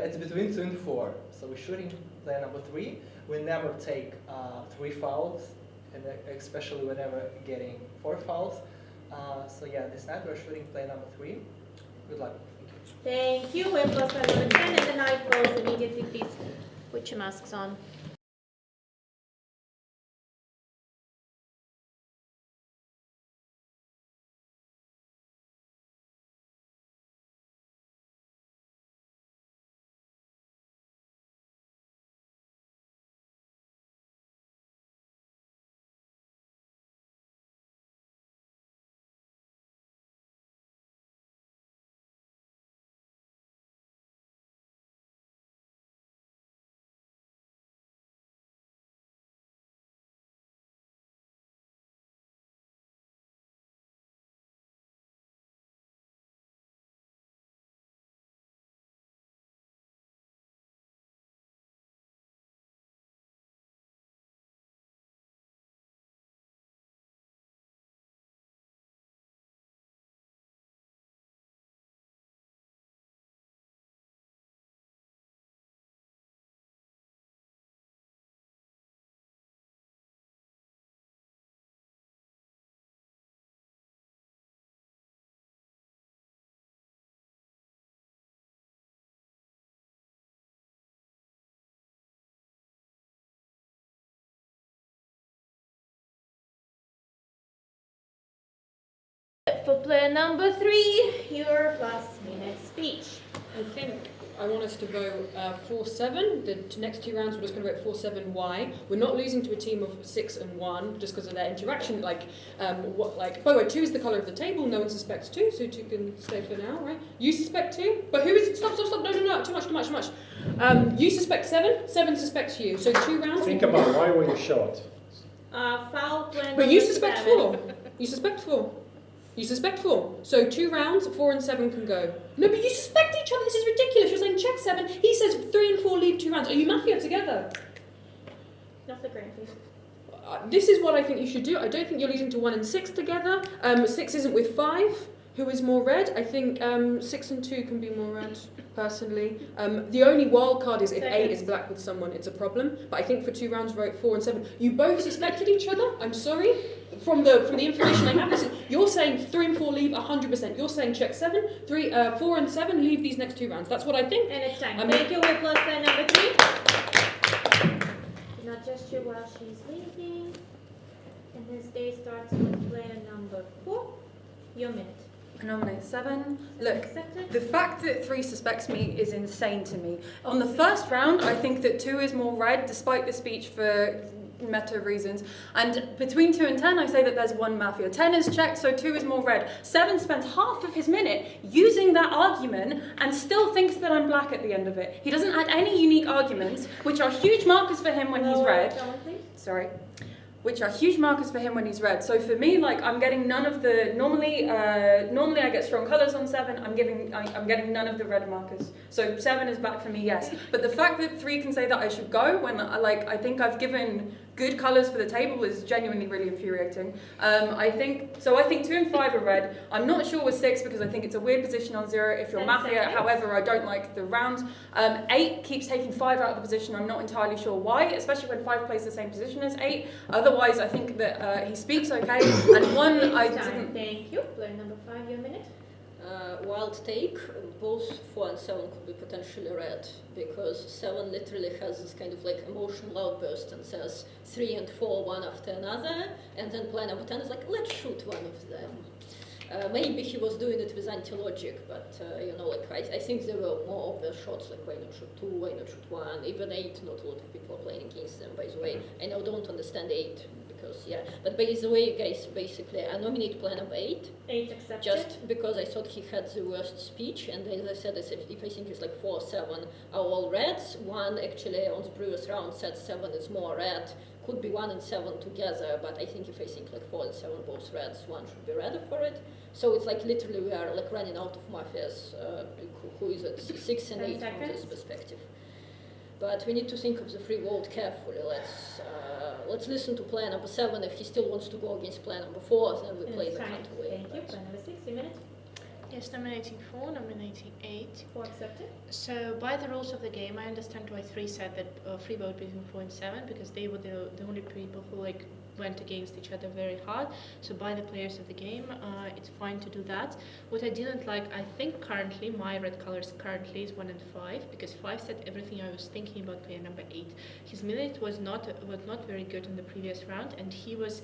it's between 2 and 4. So we're shooting player number 3. We never take 3 fouls, and especially whenever getting 4 fouls. So yeah, this night we're shooting player number 3. Good luck. Thank you. We're plus player number 10, and the night close immediately. Please put your masks on. For player number 3, your last minute speech. I think I want us to vote 4-7. The next 2 rounds we're just going to vote 4-7. Why? We're not losing to a team of 6 and 1 just because of their interaction. By the way, 2 is the colour of the table. No one suspects 2, so 2 can stay for now, right? You suspect 2, but who is it? Stop! No! Too much. You suspect 7. 7 suspects you. So 2 rounds. Think about why were you short? Foul player. But you suspect 4. You suspect 4. You suspect 4. So 2 rounds, 4 and 7 can go. No, but you suspect each other. This is ridiculous. You're saying check 7. He says 3 and 4 leave 2 rounds. Are you Mafia together? Not the grand, please. This is what I think you should do. I don't think you're losing to 1 and 6 together. 6 isn't with 5. Who is more red? I think 6 and 2 can be more red, personally. The only wild card is if 8 is black with someone, it's a problem. But I think for 2 rounds, vote 4 and 7. You both suspected each other. I'm sorry. From the information I have, you're saying 3 and 4 leave 100%. You're saying check 7, 4 and 7 leave these next 2 rounds. That's what I think. And it's time. Thank you. We're plus player number 3. Do not gesture while she's leaving. And this day starts with player number 4. Your minute. I nominate 7. Look, the fact that 3 suspects me is insane to me. On the first round, I think that 2 is more red, despite the speech for meta reasons. And between 2 and 10, I say that there's 1 Mafia. 10 is checked, so 2 is more red. 7 spends half of his minute using that argument and still thinks that I'm black at the end of it. He doesn't add any unique arguments, which are huge markers for him when he's red. Sorry. Which are huge markers for him when he's red. So for me, like, I'm getting none of the normally I get strong colours on 7. I'm getting none of the red markers. So 7 is back for me, yes. But the fact that 3 can say that I should go when I think I've given good colours for the table is genuinely really infuriating. I think 2 and 5 are red. I'm not sure with 6 because I think it's a weird position on 0 if you're Mafia. However, I don't like the round. 8 keeps taking 5 out of the position. I'm not entirely sure why, especially when 5 plays the same position as 8. Otherwise, I think that he speaks okay. And 1, I didn't. Thank you. Player number 5, your minute. Wild take, both 4 and 7 could be potentially red, because 7 literally has this kind of like emotional outburst and says 3 and 4 one after another, and then player number 10 is like, let's shoot one of them. Maybe he was doing it with anti-logic, but I think there were more obvious shots, like why not shoot 2, why not shoot 1, even 8, not a lot of people are playing against them, by the way. And I don't understand 8, because yeah. But by the way, guys, basically I nominate player number 8. 8 accepted. Just because I thought he had the worst speech, and as I said, if I think it's like 4 or 7 are all reds. One actually on the previous round said 7 is more red. Could be 1 and 7 together, but I think if I think like 4 and 7 both reds, 1 should be red for it. So it's like literally we are like running out of mafias. Who is it? 6 and 8 from this perspective. But we need to think of the free vote carefully. Let's listen to player number 7. If he still wants to go against player number 4, then we play the counterweight. Thank you. Player number 6, a minute. Yes, nominating 4, nominating 8. 4 accepted. So by the rules of the game, I understand why 3 said that free vote between 4 and 7, because they were the only people who like went against each other very hard. So by the players of the game, it's fine to do that. What I didn't like, I think currently, my red colors currently is 1 and 5, because 5 said everything I was thinking about player number 8. His minute was not very good in the previous round, and he was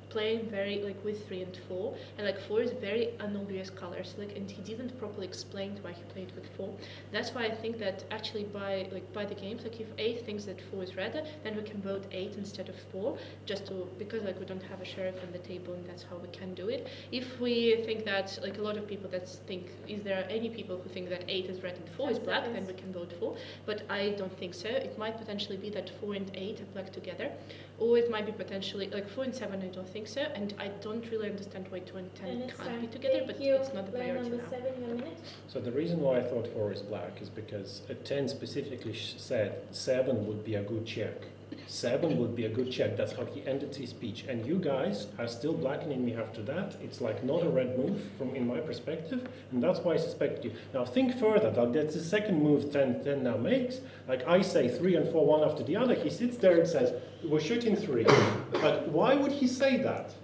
playing very like with 3 and 4, and like 4 is very unobvious colors, like, and he didn't properly explain why he played with 4. That's why I think that actually by the games, like if 8 thinks that 4 is redder, then we can vote 8 instead of 4, just to, because like we don't have a sheriff on the table, and that's how we can do it. If we think that like a lot of people that think, is there any people who think that 8 is red and 4 is black, then we can vote 4, but I don't think so. It might potentially be that 4 and 8 are black together, or it might be potentially like 4 and 7. I don't think so, and I don't really understand why 2 and 10 can't be together, but it's not a priority now. 7, your minute. So the reason why I thought 4 is black is because 10 specifically said 7 would be a good check. 7 would be a good check. That's how he ended his speech. And you guys are still blackening me after that. It's like not a red move from in my perspective, and that's why I suspect you. Now think further. That's the second move 10 now makes. Like I say 3 and 4 one after the other. He sits there and says, we're shooting 3. But why would he say that?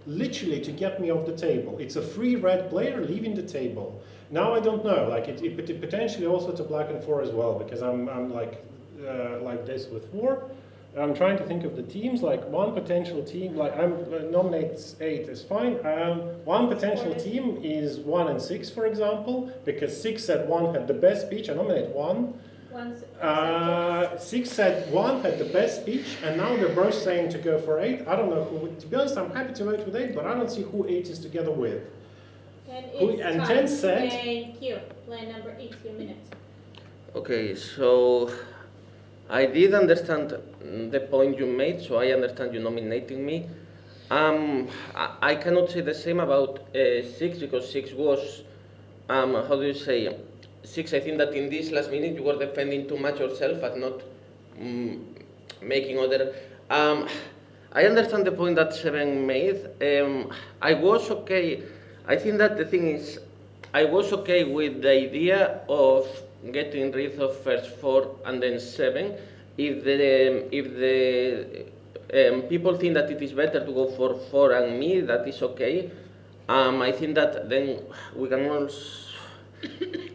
Literally to get me off the table. It's a free red player leaving the table. Now I don't know. Like it potentially also to blacken 4 as well, because I'm like this with 4. I'm trying to think of the teams, like one potential team, like nominate 8 is fine. One potential team is 1 and 6, for example, because 6 said 1 had the best speech. I nominate 1. 6 said 1 had the best speech, and now they're both saying to go for 8. I don't know who, to be honest, I'm happy to vote with 8, but I don't see who 8 is together with. And 10 said... Thank you. Line number 8, your minute. Okay, so I did understand the point you made, so I understand you nominating me. I cannot say the same about 6, because 6 was, how do you say, 6, I think that in this last minute you were defending too much yourself and not making other... I understand the point that 7 made. I was okay. I think that the thing is, I was okay with the idea of getting rid of first 4 and then 7. If the people think that it is better to go for 4 and me, that is okay. I think that then we can also,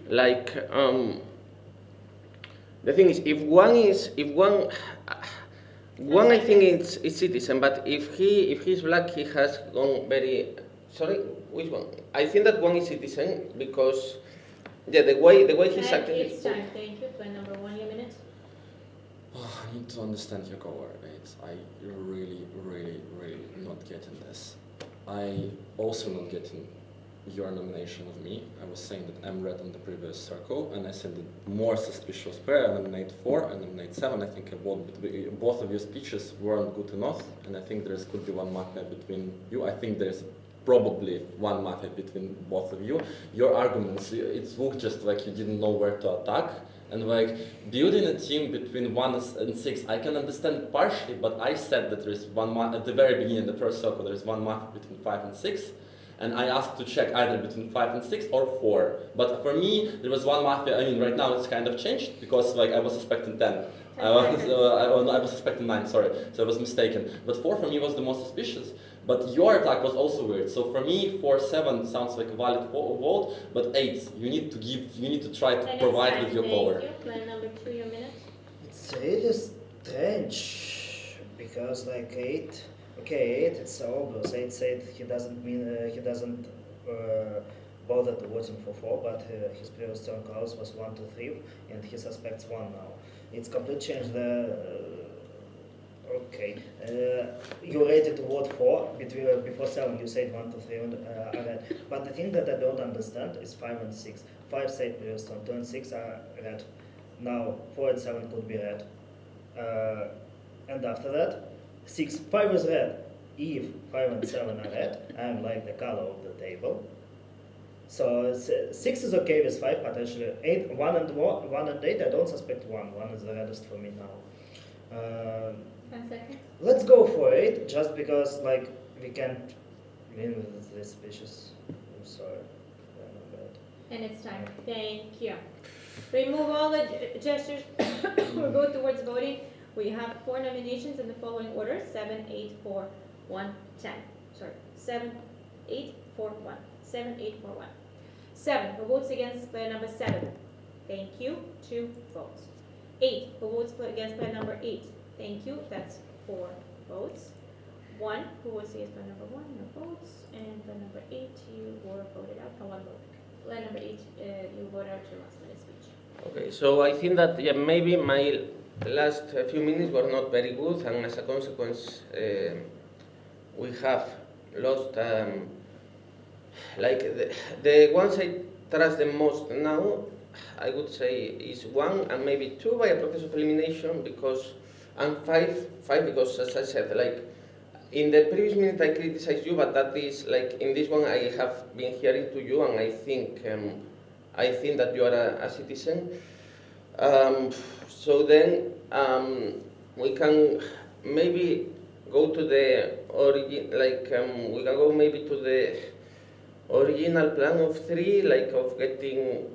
like, the thing is, if one I think it's citizen, but if he's black, he has gone very, sorry, which one? I think that 1 is citizen, because, yeah, the way he's acting. It's time, thank you. Plan number 1, your minute. Oh, I need to understand your cover. I really not getting this. I also not getting your nomination of me. I was saying that I'm red on the previous circle, and I said that more suspicious pair. I nominate 4, I nominate 7. I think both of your speeches weren't good enough, and I think there could be one mafia between you. I think there's probably one mafia between both of you. Your arguments, it looked just like you didn't know where to attack. And like building a team between 1 and 6, I can understand partially, but I said that there is one at the very beginning, the first circle, there is one mafia between 5 and 6, and I asked to check either between 5 and 6 or 4. But for me, there was one mafia. I mean, right now it's kind of changed because like I was suspecting 10. I was suspecting 9. Sorry, so I was mistaken. But 4 for me was the most suspicious. But your attack was also weird. So for me, 4-7 sounds like a valid vote, but 8, you need to try to provide with your cover. Plan number 2, your minute. It's really strange because like 8, okay, 8 it's obvious. 8 said he doesn't bother to voting for 4, but his previous turn calls was 1 to 3, and he suspects 1 now. It's completely changed the Okay. You rated what for? Before 7, you said 1 to 3 are red. But the thing that I don't understand is 5 and 6. 5 said previous turn, 2 and 6 are red. Now 4 and 7 could be red. And after that, 5 is red. If 5 and 7 are red, I am like the color of the table. So 6 is okay with 5, but actually 1 and 8, I don't suspect 1. 1 is the reddest for me now. 10 seconds. Let's go for 8, just because like we can't win with this species. I'm sorry. Yeah, not bad. And it's time. Thank you. Remove all the gestures. We'll go towards voting. We have 4 nominations in the following order: 7, 8, 4, 1, 10. Sorry, 7, 8, 4, 1. 7, 8, 4, 1. 7. Who votes against player number 7? Thank you. 2 votes. 8. Who votes against player number 8? Thank you. That's 4 votes. 1. Who votes against player number 1? No votes. And player number 8, you were voted out. For 1 vote. Player number 8, you voted out your last minute speech. Okay, so I think that maybe my last few minutes were not very good, and as a consequence, we have lost. Like the ones I trust the most now, I would say is 1 and maybe 2 by a process of elimination, because and 5 because, as I said, like in the previous minute I criticized you, but that is like in this one I have been hearing to you, and I think that you are a citizen. So then we can maybe go to the origin, like we can go maybe to the original plan of 3, like of getting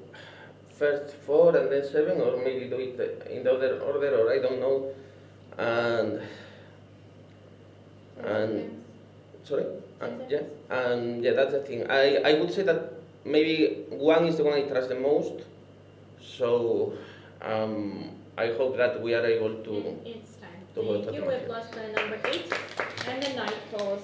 first 4 and then 7, or maybe do it in the other order, or I don't know. And sorry, yeah, that's the thing. I would say that maybe 1 is the one I trust the most. So I hope that we are able to. And it's time. To vote. Thank you. We've lost player number 8, and the 9 falls.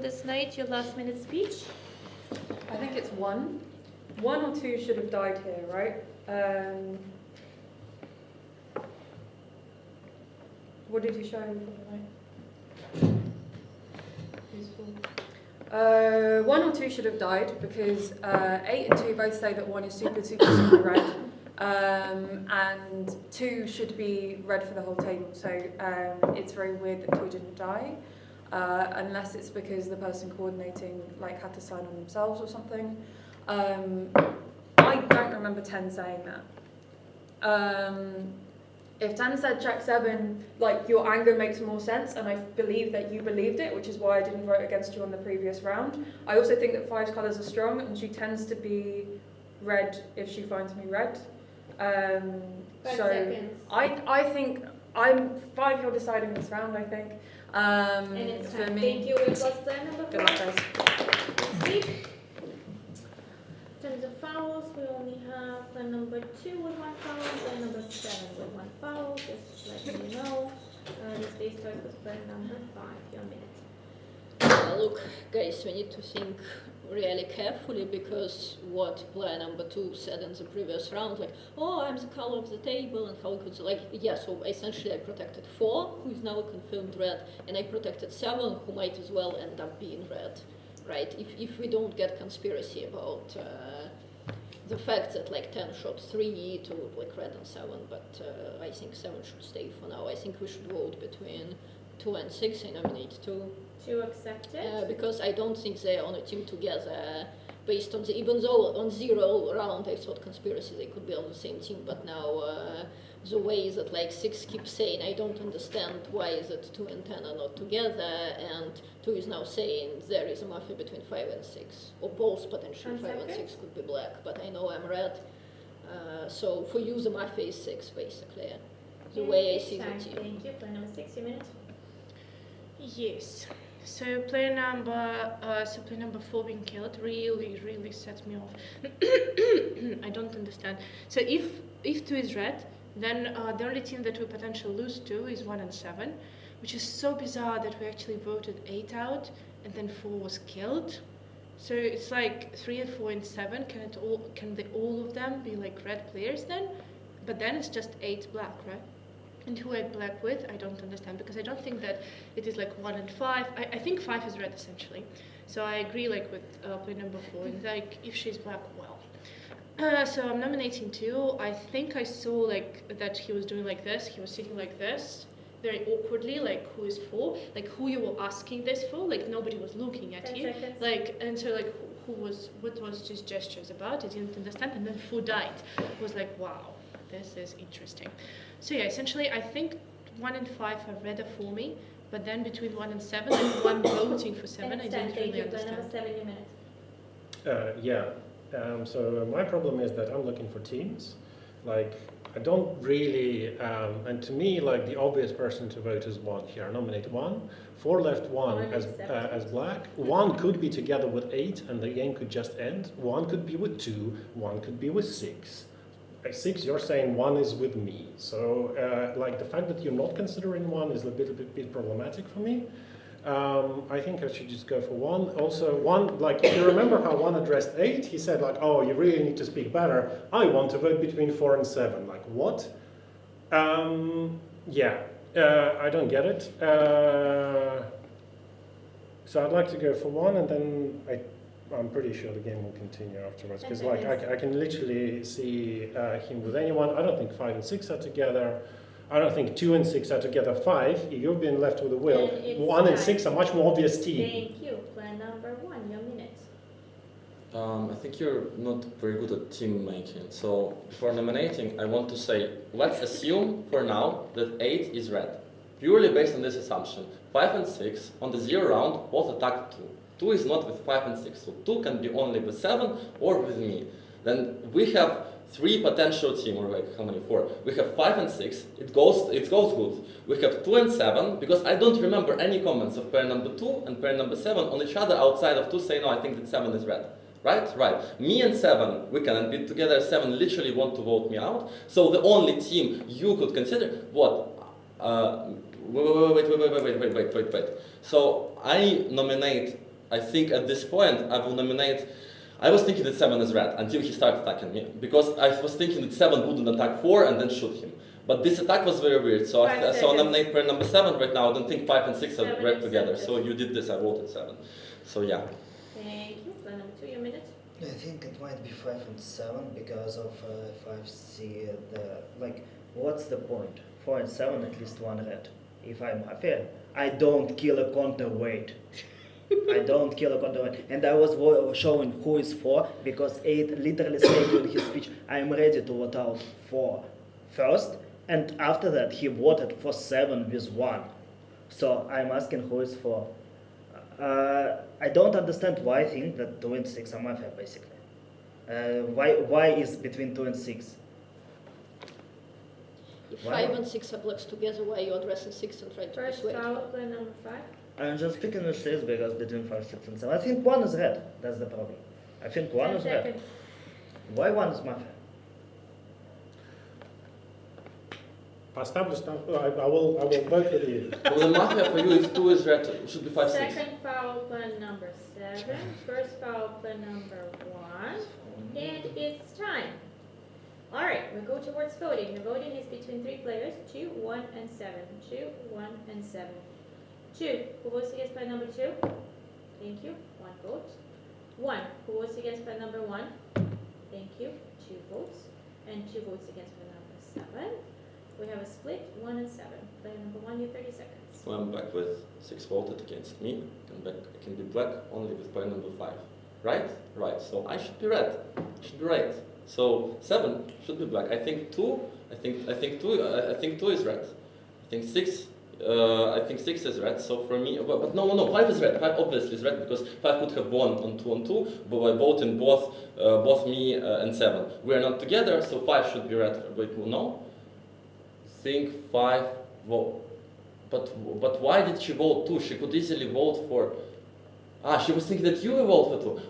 This night, your last minute speech. I think it's 1. 1 or 2 should have died here, right? What did you show him for the night? Useful. 1 or 2 should have died because 8 and 2 both say that 1 is super, super, super red. And 2 should be red for the whole table. So it's very weird that 2 didn't die. Unless it's because the person coordinating like had to sign on themselves or something. I don't remember 10 saying that. If 10 said Jack 7, like your anger makes more sense, and I believe that you believed it, which is why I didn't vote against you on the previous round. I also think that 5's colours are strong, and she tends to be red if she finds me red. 5 seconds. I think I'm 5. You're deciding this round, I think. And it's for time. me. Thank you. We've lost player number 4. Good luck, guys. In terms of fouls, we only have player number 2 with 1 foul, player number 7 with 1 foul. Just letting you know. This day starts with player number 5. Your minute. Look, guys, we need to think really carefully, because what player number 2 said in the previous round, like, oh, I'm the color of the table, and how could, like, yeah, so essentially I protected 4, who is now a confirmed red, and I protected 7, who might as well end up being red, right? If we don't get conspiracy about the fact that like 10 shot 3 to like red and 7, but I think 7 should stay for now. I think we should vote between 2 and 6, I nominate 2. 2 accepted. Because I don't think they're on a team together. Based on even though on 0 round I thought conspiracy they could be on the same team, but now the way that like 6 keeps saying I don't understand why is it 2 and 10 are not together, and 2 is now saying there is a mafia between 5 and 6, or both potentially 5 and 6 could be black, but I know I'm red. So for you the mafia is 6 basically, the way I see the team. Thank you. Player number 6, your minute. Yes. So player number 4 being killed really sets me off. I don't understand. So if 2 is red, then the only team that we potentially lose to is 1 and 7, which is so bizarre that we actually voted 8 out and then 4 was killed. So it's like 3 and 4 and 7. Can all of them be like red players then? But then it's just 8 black, right? And who I black with, I don't understand, because I don't think that it is like 1 and 5. I think 5 is red essentially. So I agree like with player number 4, and like if she's black, well. So I'm nominating 2. I think I saw like that he was doing like this. He was sitting like this, very awkwardly, like who is 4, like who you were asking this for, like nobody was looking at 10 you, seconds. like, and so like what was his gestures about? I didn't understand, and then 4 died. I was like, wow, this is interesting. So yeah, essentially I think 1 and 5 are redder for me, but then between 1 and 7 and 1 voting for 7, I didn't really understand. Number 7, your minute. So my problem is that I'm looking for teams. Like, I don't really, and to me, like the obvious person to vote is 1 here. I nominate 1. 4 left 1 as black. 1 could be together with 8, and the game could just end. 1 could be with 2. 1 could be with 6. At 6, you're saying 1 is with me. So, like the fact that you're not considering 1 is a bit problematic for me. I think I should just go for 1. Also, 1, like, if you remember how 1 addressed 8, he said, like, oh, you really need to speak better. I want to vote between 4 and 7. Like, what? Yeah, I don't get it. So I'd like to go for 1, and then I'm pretty sure the game will continue afterwards. Because, like, I can literally see him with anyone. I don't think 5 and 6 are together. I don't think 2 and 6 are together. 5, you've been left with a will. 1 and 6 are much more obvious team. Thank you. Plan number 1, your minute. I think you're not very good at team making. So before nominating, I want to say, let's assume for now that 8 is red. Purely based on this assumption, 5 and 6 on the 0 round both attack 2. 2 is not with 5 and 6, so 2 can be only with 7 or with me. Then we have 3 potential team, or like how many? 4. We have 5 and 6. It goes good. We have 2 and 7, because I don't remember any comments of pair number 2 and pair number 7 on each other outside of 2 saying, no, I think that 7 is red. Right? Right. Me and 7, we cannot be together. 7 literally want to vote me out. So the only team you could consider, what? Wait. So I nominate, I think at this point, I will nominate. I was thinking that 7 is red until he started attacking me, because I was thinking that 7 wouldn't attack 4 and then shoot him. But this attack was very weird, so I nominate pair number 7 right now. I don't think 5 and 6 are red together, so you did this, I voted 7. So yeah. Thank you. Plan number 2, your minute. I think it might be 5 and 7 because of 5C. Like, what's the point? 4 and 7, at least 1 red. If I'm Mafia, I don't kill a counterweight. I don't kill a counterweight. And I was showing who is 4 because 8 literally said in his speech, I'm ready to vote out 4 first. And after that, he voted for 7 with 1. So I'm asking who is 4. I don't understand why I think that 2 and 6 are Mafia, basically. Why is between 2 and 6? If 5 and 6 are blacks together, why are you addressing 6 and trying to persuade? First foul, plan number 5. I'm just picking the 6 because between 5, 6 and 7. I think 1 is red. That's the problem. I think 1 is red. Why 1 is Mafia? I will vote with you. Well, the Mafia for you, if 2 is red, it should be 5, 6. Second foul, plan number 7. First foul, plan number 1. And it's time. Alright, we go towards voting. The voting is between 3 players, 2, 1, and 7. 2, 1, and 7. 2, who votes against plan number 2? Thank you. 1 vote. 1, who votes against plan number 1? Thank you. 2 votes. And 2 votes against plan number 7. We have a split, 1 and 7. Player number 1, you have 30 seconds. who I'm black with, 6 voted against me. I can be black only with player number 5. Right? Right. So I should be red. I should be right. So 7 should be black. I think 2. I think 2 is red. I think 6. I think 6 is red. So for me, but no. 5 is red. 5 obviously is red because 5 could have won on 2 on 2, but by voting both me and 7. We are not together, so 5 should be red. Wait, no. I think 5 vote. But why did she vote 2? She could easily vote for. She was thinking that you will vote for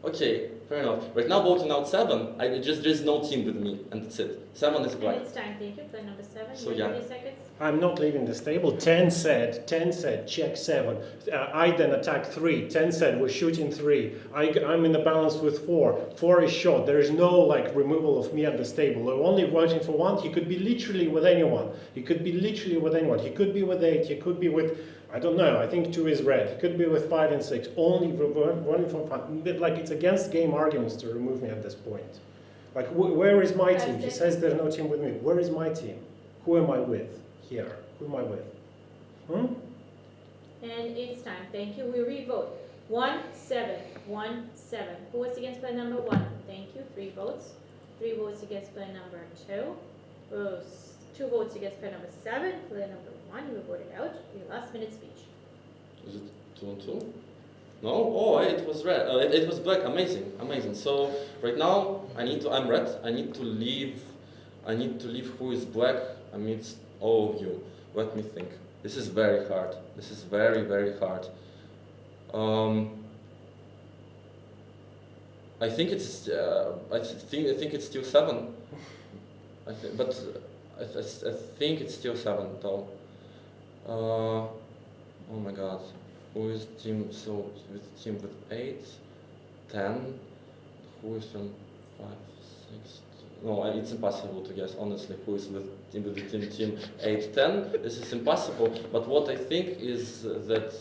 2. Okay, fair enough. Right now, voting out 7, there's no team with me, and that's it. 7 is black. And it's time, thank you. Play number 7. So, you have yeah. 30 seconds. I'm not leaving this table. 10 said, check 7. I then attack 3. 10 said, we're shooting 3. I'm in the balance with 4. 4 is shot. There is no like removal of me at this table. We're only voting for 1. He could be literally with anyone. He could be literally with anyone. He could be with 8. He could be with, I don't know, I think 2 is red. He could be with 5 and 6. Only running from 5. Like, it's against game arguments to remove me at this point. Like, where is my team? He says there's no team with me. Where is my team? Who am I with? Here. Who am I with? And it's time. Thank you. We re-vote. 1, 7. 1, 7. Who was against player number 1? Thank you. 3 votes. 3 votes against player number 2. 2 votes against player number 7. Player number 1, you were voted out. Your last minute speech. Is it 2 and 2? No? Oh, it was red. It was black. Amazing. Amazing. So right now I'm red. I need to leave who is black amidst all of you. Let me think. This is very hard. This is very, very hard. I think it's still 7. I think it's still 7 though. Oh my God. Who is team? So with team with 8, 10. Who is from 5, 6? No, it's impossible to guess, honestly, who is with the team 8, 10. This is impossible, but what I think is that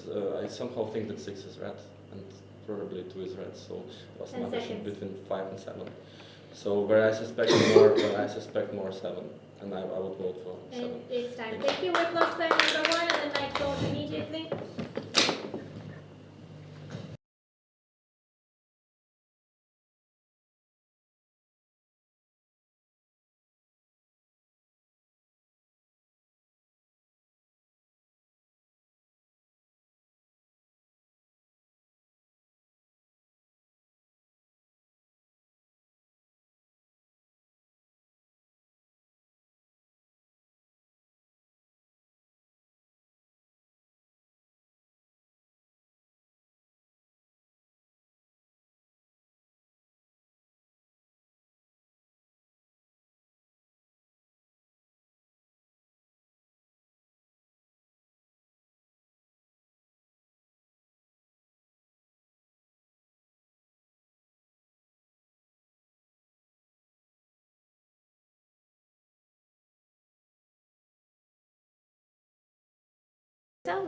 I somehow think that 6 is red, and probably 2 is red, so it was not actually between 5 and 7. So where I suspect more 7, and I would vote for 7. And it's time. Thank you. We're close player number 1, and the night goes immediately.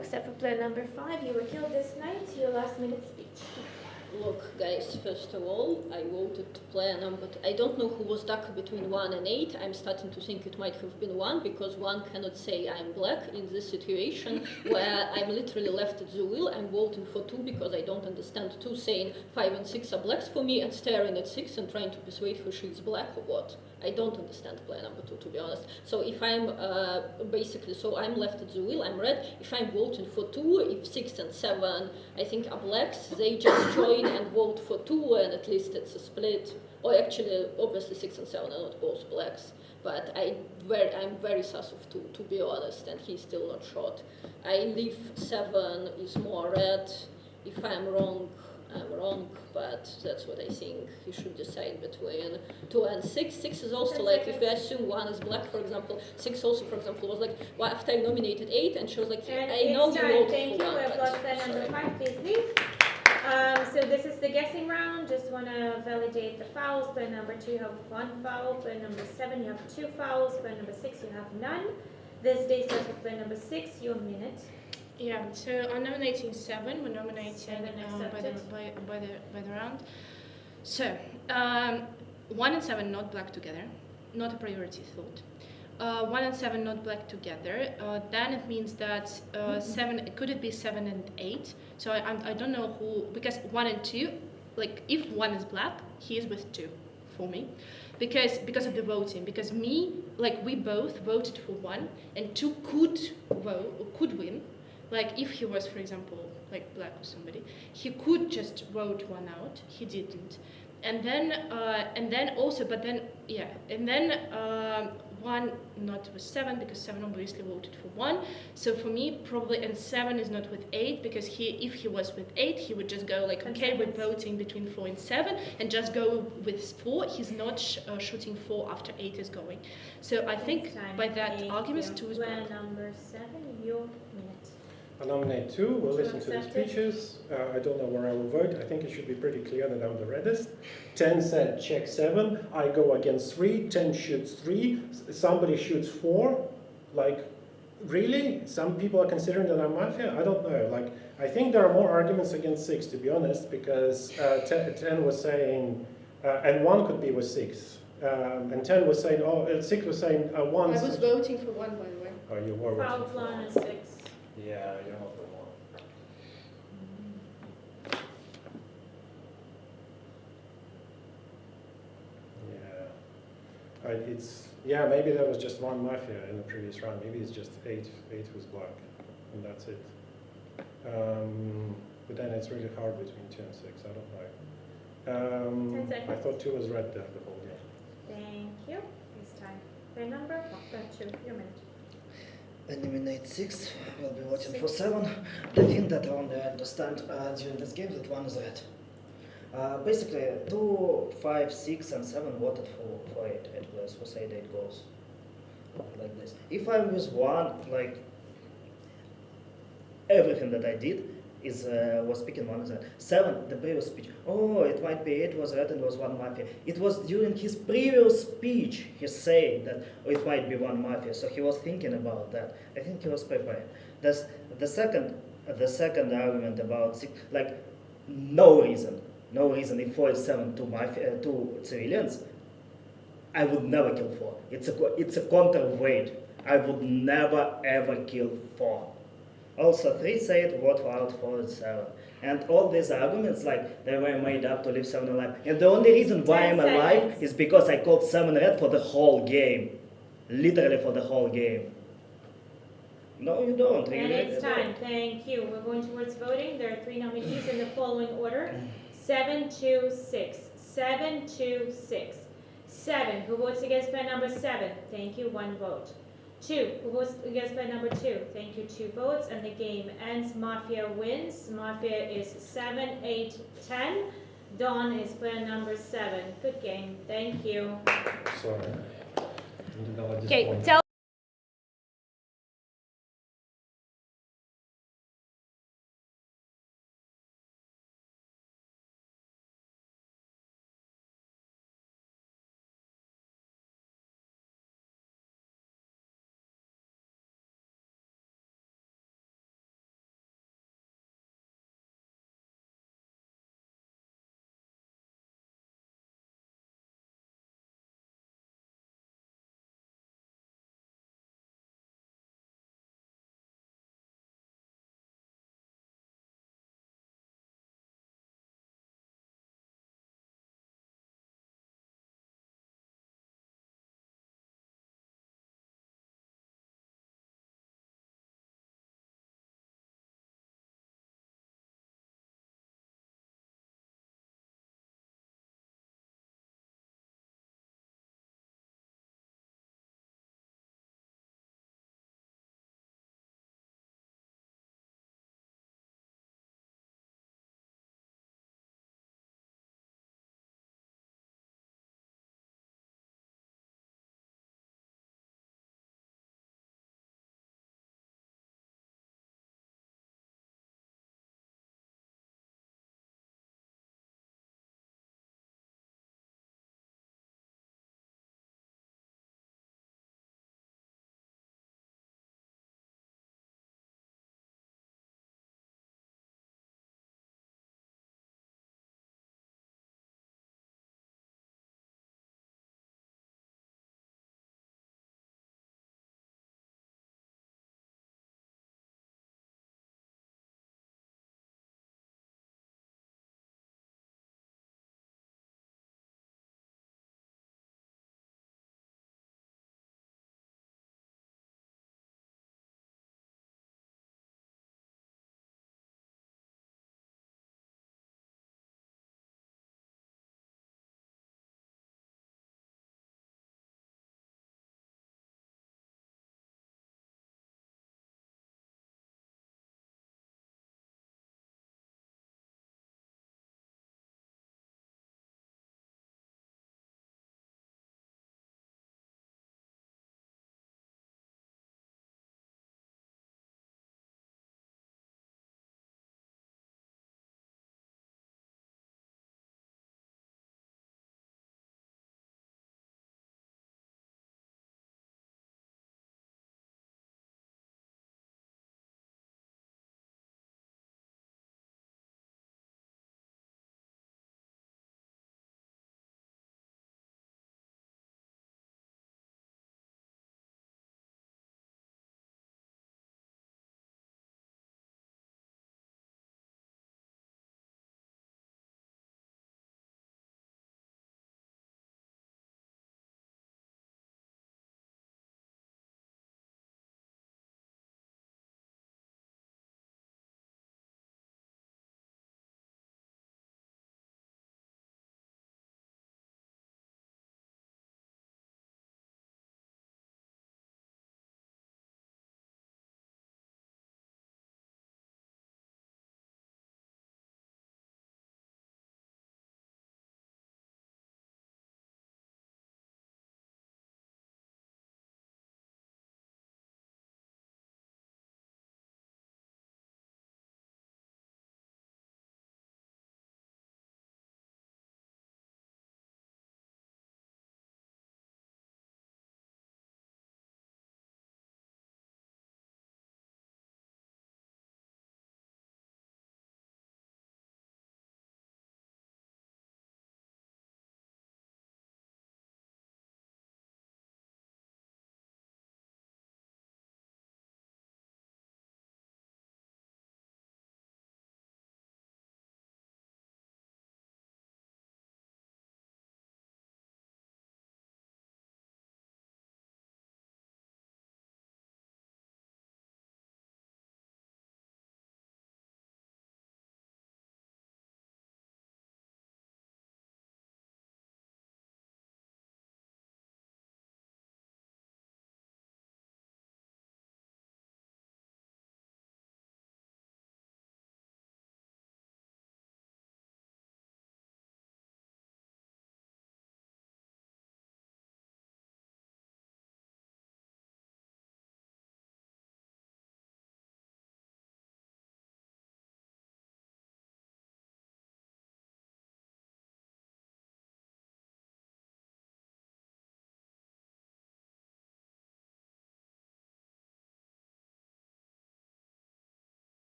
Except for player number 5, you were killed this night. Your last minute speech. Look, guys, first of all, I voted player number 2. I don't know who was stuck between 1 and 8. I'm starting to think it might have been 1, because 1 cannot say I'm black in this situation where I'm literally left at the wheel. I'm voting for 2 because I don't understand 2 saying 5 and 6 are blacks for me and staring at 6 and trying to persuade her she's black or what. I don't understand player number 2, to be honest. So if I'm I'm left at the wheel, I'm red. If I'm voting for 2, if 6 and 7 I think are blacks, they just join and vote for 2, and at least it's a split. Or actually, obviously 6 and 7 are not both blacks. But I'm very sus of 2, to be honest, and he's still not shot. I leave 7 is more red. If I'm wrong, I'm wrong, but that's what I think. You should decide between 2 and 6. 6 is also like, if we assume 1 is black, for example, 6 also, for example, was like, well, after I nominated 8, and she was like, and I know you voted Thank for you. 1. We've lost player number 5, please leave. So this is the guessing round. Just want to validate the fouls. Player number 2, you have 1 foul. Player number 7, you have 2 fouls. Player number 6, you have none. This day starts with player number 6. Your minute. Yeah, so I'm nominating 7. We're nominating by the round. So 1 and 7 not black together, not a priority thought. 1 and 7 not black together, then it means that 7, could it be 7 and 8? So I don't know who, because 1 and 2, like if 1 is black, he is with 2 for me. Because of the voting, because like we both voted for 1 and 2 could win. Like if he was, for example, like black or somebody, he could just vote 1 out, he didn't. And then also, but then, yeah, and then 1 not with 7, because 7 obviously voted for 1. So for me, probably, and 7 is not with 8, because if he was with 8, he would just go like, okay, we're voting between 4 and 7, and just go with 4. He's not shooting 4 after 8 is going. So I think by that argument, 2 is black. Number 7, your minute. I nominate 2. We'll listen to the accepted. speeches. I don't know where I will vote. I think it should be pretty clear that I'm the reddest. 10 said check 7. I go against 3. 10 shoots 3. Somebody shoots 4. Like, really? Some people are considering that I'm Mafia? I don't know. Like, I think there are more arguments against 6, to be honest, because 10 was saying, and 1 could be with 6. And 10 was saying, 6 was saying 1. I was voting for 1, by the way. Oh, you were Foul voting for plan 1. is 6. Yeah, you're not the one. Yeah, maybe there was just 1 Mafia in the previous round. Maybe it's just 8 who's black, and that's it. But then it's really hard between 2 and 6. I don't know. 10 seconds. I thought 2 was red the whole game. Thank you. It's time. The number 2, your minute. Eliminate 6, we'll be voting for 7. The thing that I only understand during this game that 1 is red. Basically, 2, 5, 6, and 7 voted for 8. It was 8 goals. Like this. If I was 1, like, everything that I did was picking 1 as red. 7, the previous speech. Oh, it might be 8 was red and was 1 Mafia. It was during his previous speech he said that it might be 1 Mafia, so he was thinking about that. I think he was prepared. That's the second argument about 6, like, no reason if 4 is 7 to Mafia, to civilians, I would never kill 4. It's a counterweight. I would never ever kill 4. Also, 3 said vote for out 4 and 7. And all these arguments, like, they were made up to leave 7 alive. And the only reason why I'm alive is because I called 7 red for the whole game. Literally for the whole game. No, you don't. And Really. it's time. Thank you. We're going towards voting. There are 3 nominees in the following order. 7, 2, 6. 7, 2, 6. 7. Who votes against plan number 7? Thank you. 1 vote. 2. Who votes against plan number 2? Thank you. 2 votes. And the game ends. Mafia wins. Mafia is 7, 8, 10. Dawn is plan number 7. Good game. Thank you. Sorry. Okay, tell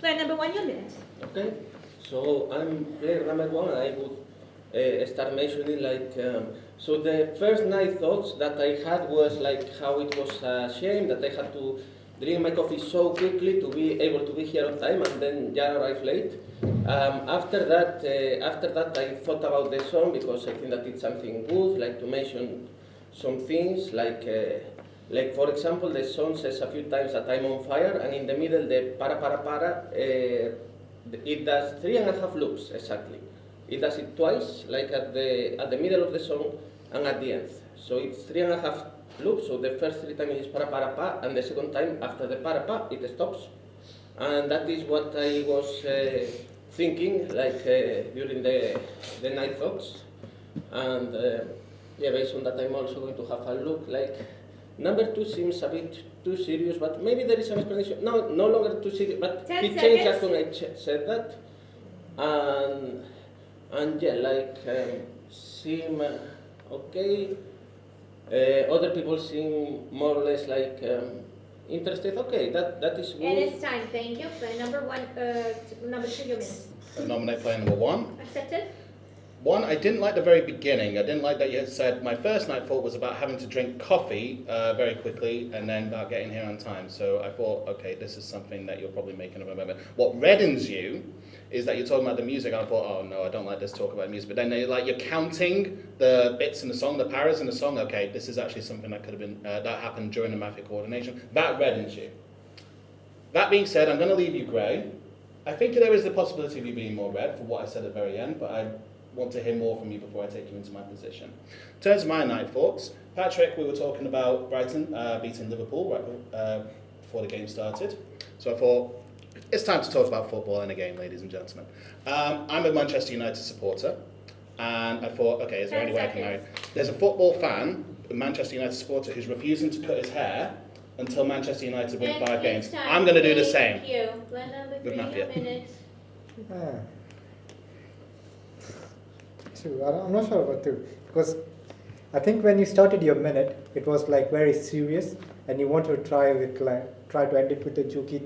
Player number 1, your minute. Okay, so I'm player number 1, and I would start mentioning so the first night thoughts that I had was how it was a shame that I had to drink my coffee so quickly to be able to be here on time, and then Jan arrived late. After that, I thought about the song because I think that it's something good, to mention some things like for example, the song says a few times that I'm on fire, and in the middle the para, it does 3.5 loops exactly. It does it twice, at the middle of the song and at the end. So it's 3.5 loops. So the first 3 times is para pa, and the second time after the para pa it stops. And that is what I was thinking during the night thoughts. And based on that, I'm also going to have a look. Number 2 seems a bit too serious, but maybe there is an explanation. No, no longer too serious, but he changed just when I said that. And seem okay. Other people seem more or less interested. Okay, that is good. And it's time, thank you. Player number 1, number 2, your minute. I nominate player number 1. Accepted. 1, I didn't like the very beginning. I didn't like that you had said my first night thought was about having to drink coffee very quickly and then about getting here on time. So I thought, okay, this is something that you're probably making of a moment. What reddens you is that you're talking about the music. I thought, oh no, I don't like this talk about music. But then you're counting the bits in the song, the paras in the song. Okay, this is actually something that could have been that happened during the Mafia coordination. That reddens you. That being said, I'm going to leave you grey. I think there is the possibility of you being more red for what I said at the very end, but I want to hear more from you before I take you into my position. In terms of my night thoughts, Patrick, we were talking about Brighton beating Liverpool right before the game started. So I thought, it's time to talk about football in a game, ladies and gentlemen. I'm a Manchester United supporter, and I thought, okay, is there any way I can marry? There's a football fan, a Manchester United supporter, who's refusing to cut his hair until Manchester United win 5 games. I'm going to do the same. Thank you. Player number 3, your minute. I'm not sure about 2, because I think when you started your minute, it was very serious, and you want to try to end it with a jokey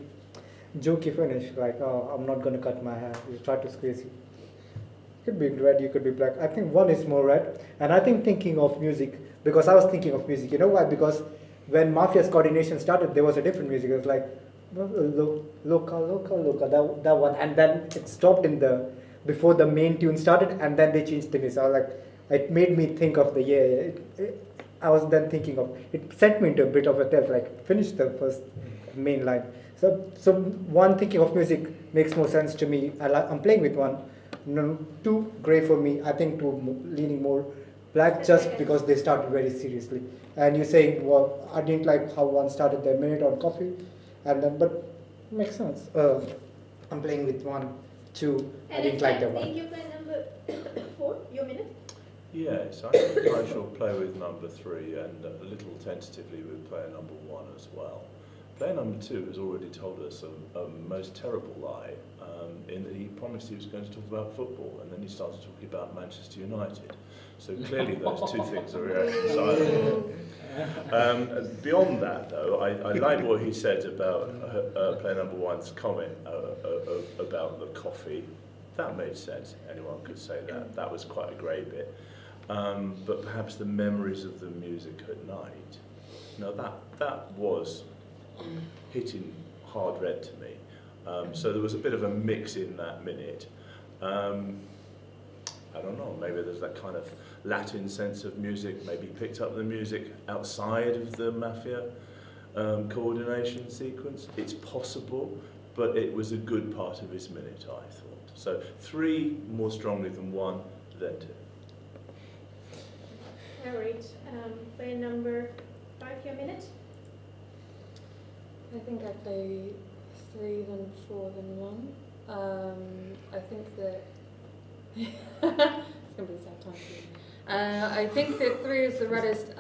finish, oh, I'm not going to cut my hair. You try to squeeze it. You could be red, you could be black. I think 1 is more red, and I think thinking of music, because I was thinking of music. You know why? Because when Mafia's coordination started, there was a different music. It was loca, that one, and then it stopped before the main tune started, and then they changed the music. I was it made me think of the year. I was then thinking of it. Sent me into a bit of a depth. Finish the first main line. So 1, thinking of music makes more sense to me. I'm playing with 1. 2, grey for me. I think 2 leaning more black, just because they started very seriously. And you're saying, well, I didn't like how 1 started their minute on coffee, and then but makes sense. I'm playing with 1. 2, I didn't like that 1. Thank you. Player number 4, your minute. Yes, I think I shall play with number 3 and a little tentatively with player number 1 as well. Player number 2 has already told us a most terrible lie in that he promised he was going to talk about football, and then he started talking about Manchester United. So clearly those 2 things are irreconcilable. Beyond that, though, I like what he said about player number 1's comment about the coffee. That made sense. Anyone could say that. That was quite a grey bit. But perhaps the memories of the music at night. Now that was hitting hard red to me. So there was a bit of a mix in that minute. I don't know, maybe there's that kind of Latin sense of music, maybe picked up the music outside of the Mafia coordination sequence. It's possible, but it was a good part of his minute, I thought. So 3 more strongly than 1, then 2. All right. Player number 5, your minute. I think I play 3, then 4, then 1. I think that it's going to be a sad time for you. I think that 3 is the reddest,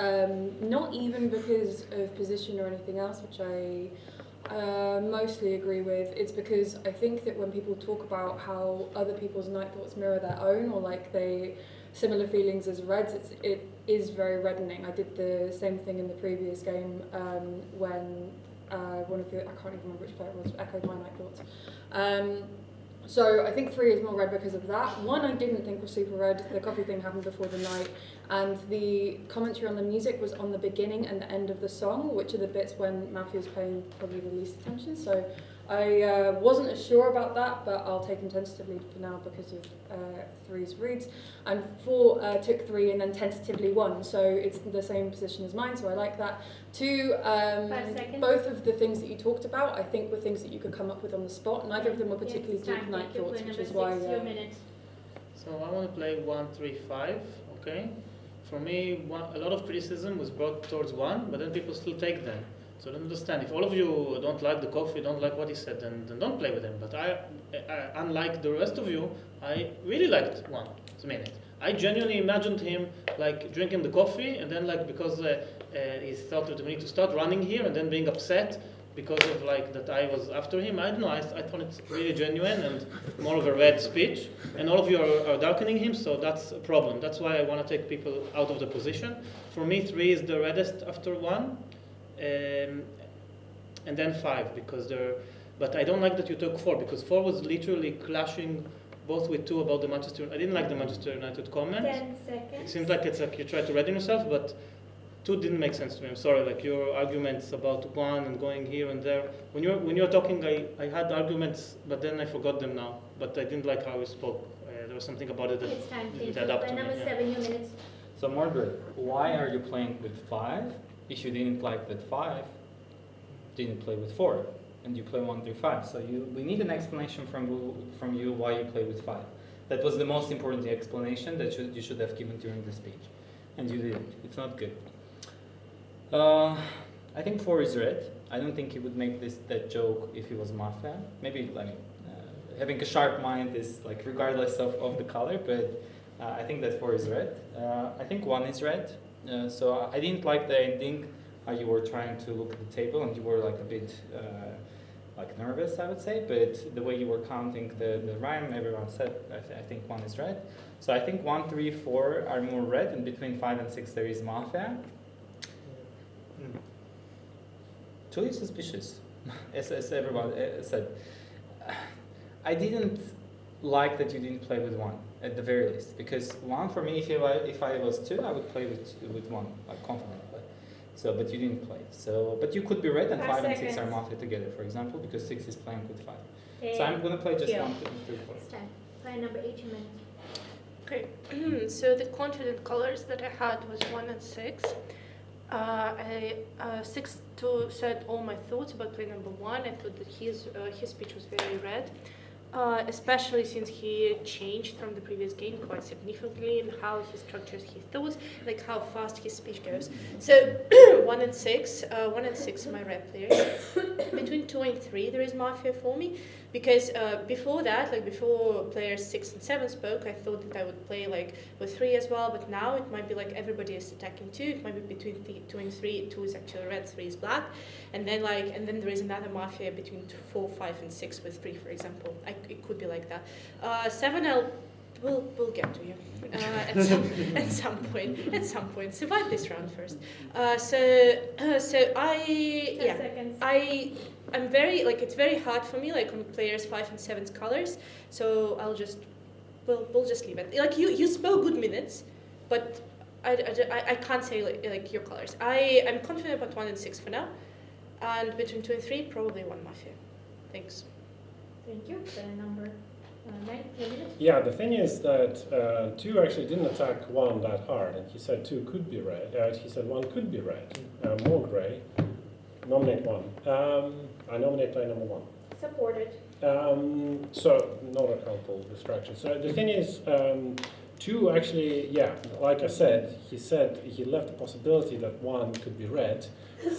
not even because of position or anything else, which I mostly agree with. It's because I think that when people talk about how other people's night thoughts mirror their own, or they similar feelings as reds, it is very reddening. I did the same thing in the previous game when one of the, I can't even remember which player it was, echoed my night thoughts. So I think 3 is more red because of that. 1 I didn't think was super red. The coffee thing happened before the night. And the commentary on the music was on the beginning and the end of the song, which are the bits when Mafia's paying probably the least attention. So I wasn't as sure about that, but I'll take him tentatively for now because of 3's reads. And 4 took 3 and then tentatively 1, so it's the same position as mine, so I like that. 2, 5 seconds. both of the things that you talked about, I think were things that you could come up with on the spot. Neither of them were particularly Yes, deep time. night Thank you. thoughts, Point which number is why... 6, your minute. So I want to play 1, 3, 5, okay? For me, a lot of criticism was brought towards 1, but then people still take them. So I don't understand. If all of you don't like the coffee, don't like what he said, then don't play with him. But I, unlike the rest of you, I really liked 1 minute. I genuinely imagined him like drinking the coffee, and then like because he thought that we need to start running here, and then being upset because of like that I was after him. I don't know. I thought it's really genuine and more of a red speech. And all of you are darkening him, so that's a problem. That's why I want to take people out of the position. For me, 3 is the reddest after 1. And then 5 because they're, but I don't like that you took 4 because 4 was literally clashing both with 2 about the Manchester. I didn't like the Manchester United comment. 10 seconds. It seems like it's like you try to redeem yourself, but 2 didn't make sense to me. I'm sorry, like your arguments about 1 and going here and there. When you're talking, I had arguments, but then I forgot them now. But I didn't like how you spoke. There was something about it that It's time. didn't Thank add you. up By to me. number Yeah. 7, your minute. So Mordred, why are you playing with 5 if you didn't like that 5 didn't play with 4 and you play 1 through 5? So we need an explanation from you why you play with 5. That was the most important explanation that you should have given during the speech, and you didn't. It's not good. I think 4 is red. I don't think he would make that joke if he was Mafia. Maybe like having a sharp mind is like regardless of the color, but I think that 4 is red. I think 1 is red. So I didn't like the ending. You were trying to look at the table and you were like a bit like nervous, I would say. But the way you were counting the rhyme, everyone said I think 1 is red. So I think 1, 3, 4 are more red, and between 5 and 6 there is Mafia. 2 is suspicious, as everyone said. I didn't like that you didn't play with 1 at the very least, because 1 for me, if I was 2, I would play with 1 like confidently. So, but you didn't play. So, but you could be red, and 5 and 6 are Mafia together, for example, because 6 is playing with 5. So I'm gonna play just 1, 2, 3, 4. It's time. Play number 8, your minute. Okay, so the confident colors that I had was 1 and 6. 6 said all my thoughts about play number 1. I thought that his speech was very red, especially since he changed from the previous game quite significantly in how he structures his thoughts, like how fast his speech goes. So 1 and 6 are my red players. Between 2 and 3 there is Mafia for me, because before that, like before players 6 and 7 spoke, I thought that I would play like with 3 as well, but now it might be like everybody is attacking 2. It might be between 2 and 3. 2 is actually red, 3 is black, and then there is another Mafia between 4, 5, and 6 with 3, for example. It could be like that. 7, we'll get to you at some point. At some point, survive this round first. I'm very it's very hard for me like on players 5 and 7's colors. So we'll just leave it. Like you spoke good minutes, but I can't say like your colors. I'm confident about 1 and 6 for now, and between 2 and 3 probably 1 Mafia. Thanks. Thank you. Number 9, your minute. Yeah, the thing is that 2 actually didn't attack 1 that hard, and he said 2 could be red. He said 1 could be red, more grey. Nominate 1. I nominate play number 1. Supported. So not a helpful distraction. So the thing is, 2 actually, yeah, like I said he left the possibility that 1 could be red.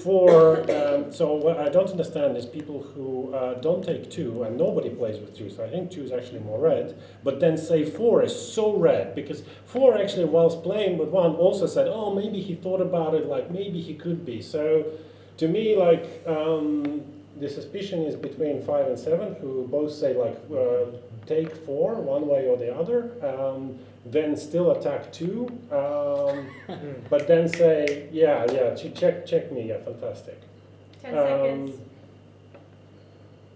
4, so what I don't understand is people who don't take 2, and nobody plays with 2, so I think 2 is actually more red, but then say 4 is so red, because 4 actually, whilst playing with 1, also said, oh, maybe he thought about it, like maybe he could be. So to me, like, the suspicion is between 5 and 7, who both say, like, take 4 one way or the other, then still attack 2, but then say, check me, yeah, fantastic. 10 seconds.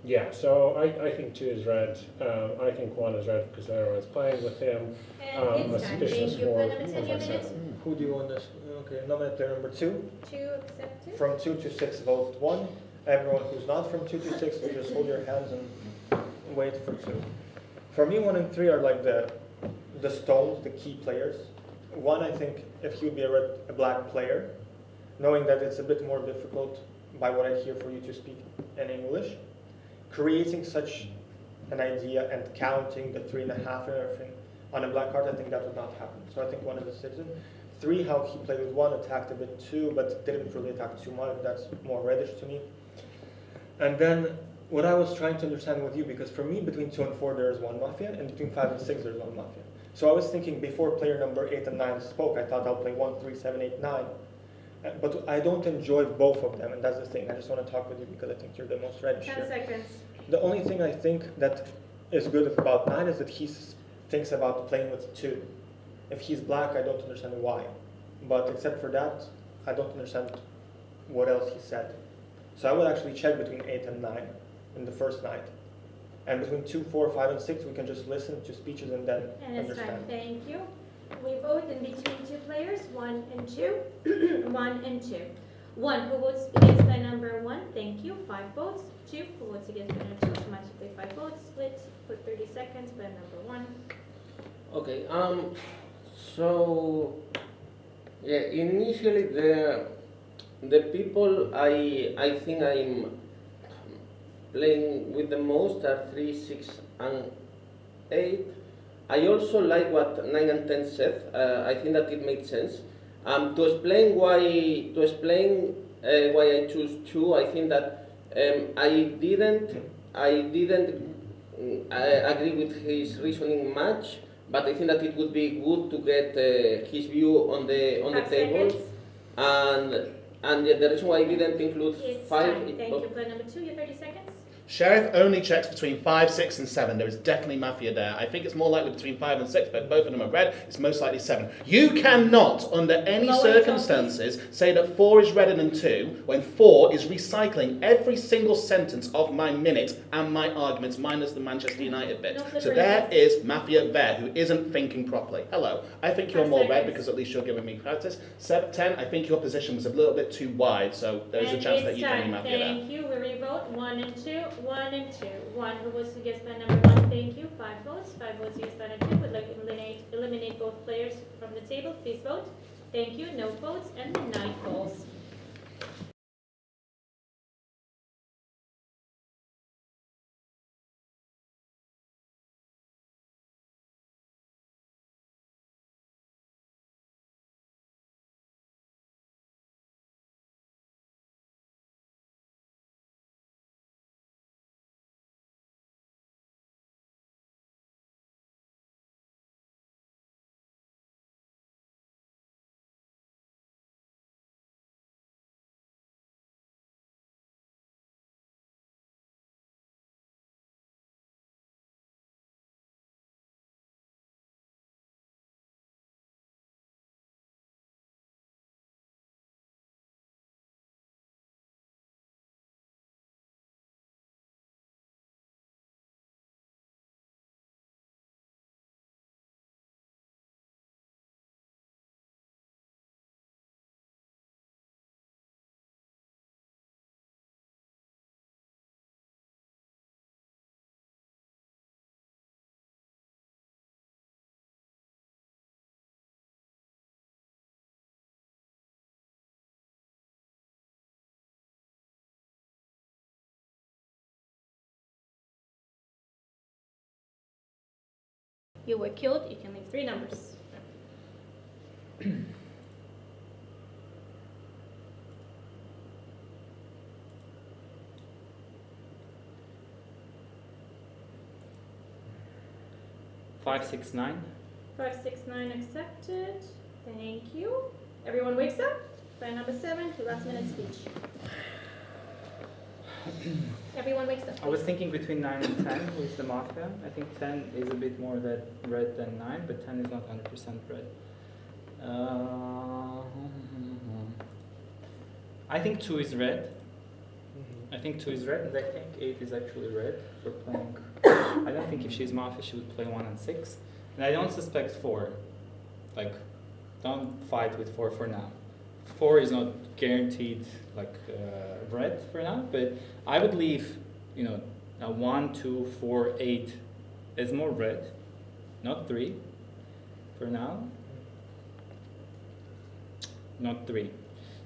Yeah, so I think 2 is red. I think 1 is red because everyone's playing with him. And it's time. Thank you. Player number 10, you have a minute. Who do you want this? Okay, nominate player number 2. 2 accepted. From 2 to 6, vote 1. Everyone who's not from 2 to 6, you just hold your hands and wait for 2. For me, 1 and 3 are like the stones, the key players. 1, I think, if he would be a black player, knowing that it's a bit more difficult by what I hear for you to speak in English, creating such an idea and counting the 3.5 and everything on a black card, I think that would not happen. So I think 1 is a citizen. 3, how he played with 1, attacked a bit too, but didn't really attack too much. That's more reddish to me. And then what I was trying to understand with you, because for me, between 2 and 4, there is 1 Mafia, and between 5 and 6, there's 1 Mafia. So I was thinking before player number 8 and 9 spoke, I thought I'll play 1, 3, 7, 8, 9. But I don't enjoy both of them, and that's the thing. I just want to talk with you because I think you're the most reddish 10 here. seconds. The only thing I think that is good about 9 is that he thinks about playing with 2. If he's black, I don't understand why. But except for that, I don't understand what else he said. So I would actually check between 8 and 9 in the first night. And between 2, 4, 5, and 6, we can just listen to speeches and then And it's time. understand. Thank you. We vote in between 2 players, 1 and 2. 1 and 2. 1 who votes against player number 1, thank you, 5 votes. 2 who votes against player number 2, automatically 5 votes. Split for 30 seconds, player number 1. Okay, so yeah, initially the people I think I'm playing with the most are 3, 6, and 8. I also like what 9 and 10 said. I think that it makes sense. To explain why I choose 2, I think that I didn't agree with his reasoning much, but I think that it would be good to get his view on the 5 table. seconds. And the reason why I didn't include It's 5. time. Thank you, player number 2, you have 30 seconds. Sheriff only checks between 5, 6, and 7. There is definitely Mafia there. I think it's more likely between 5 and 6, but both of them are red. It's most likely 7. You cannot, under any circumstances, say that 4 is redder than 2 when 4 is recycling every single sentence of my minute and my arguments, minus the Manchester United bit. So there is Mafia there, who isn't thinking properly. Hello. I think you're more red because at least you're giving me practice. 10, I think your position was a little bit too wide, so there is a chance that you can be Mafia there. Thank you. We revote 1 and 2. 1 and 2. 1 who votes against player number 1, thank you. 5 votes. 5 votes against player number 2. Would like to eliminate both players from the table. Please vote. Thank you. No votes and the night falls. You were killed. You can leave 3 numbers. Five, 6, 9. 5, 6, 9 accepted. Thank you. Everyone wakes up. Player number 7, your last minute speech. Everyone wakes up. I was thinking between 9 and 10, who is the Mafia. I think 10 is a bit more red than 9, but 10 is not 100% red. I think 2 is red. I think 2 is red, and I think 8 is actually red for playing. I don't think if she's Mafia, she would play 1 and 6. And I don't suspect 4. Like, don't fight with 4 for now. 4 is not guaranteed, like, red for now, but I would leave, you know, a 1, 2, 4, 8 as more red, not 3 for now. Not 3.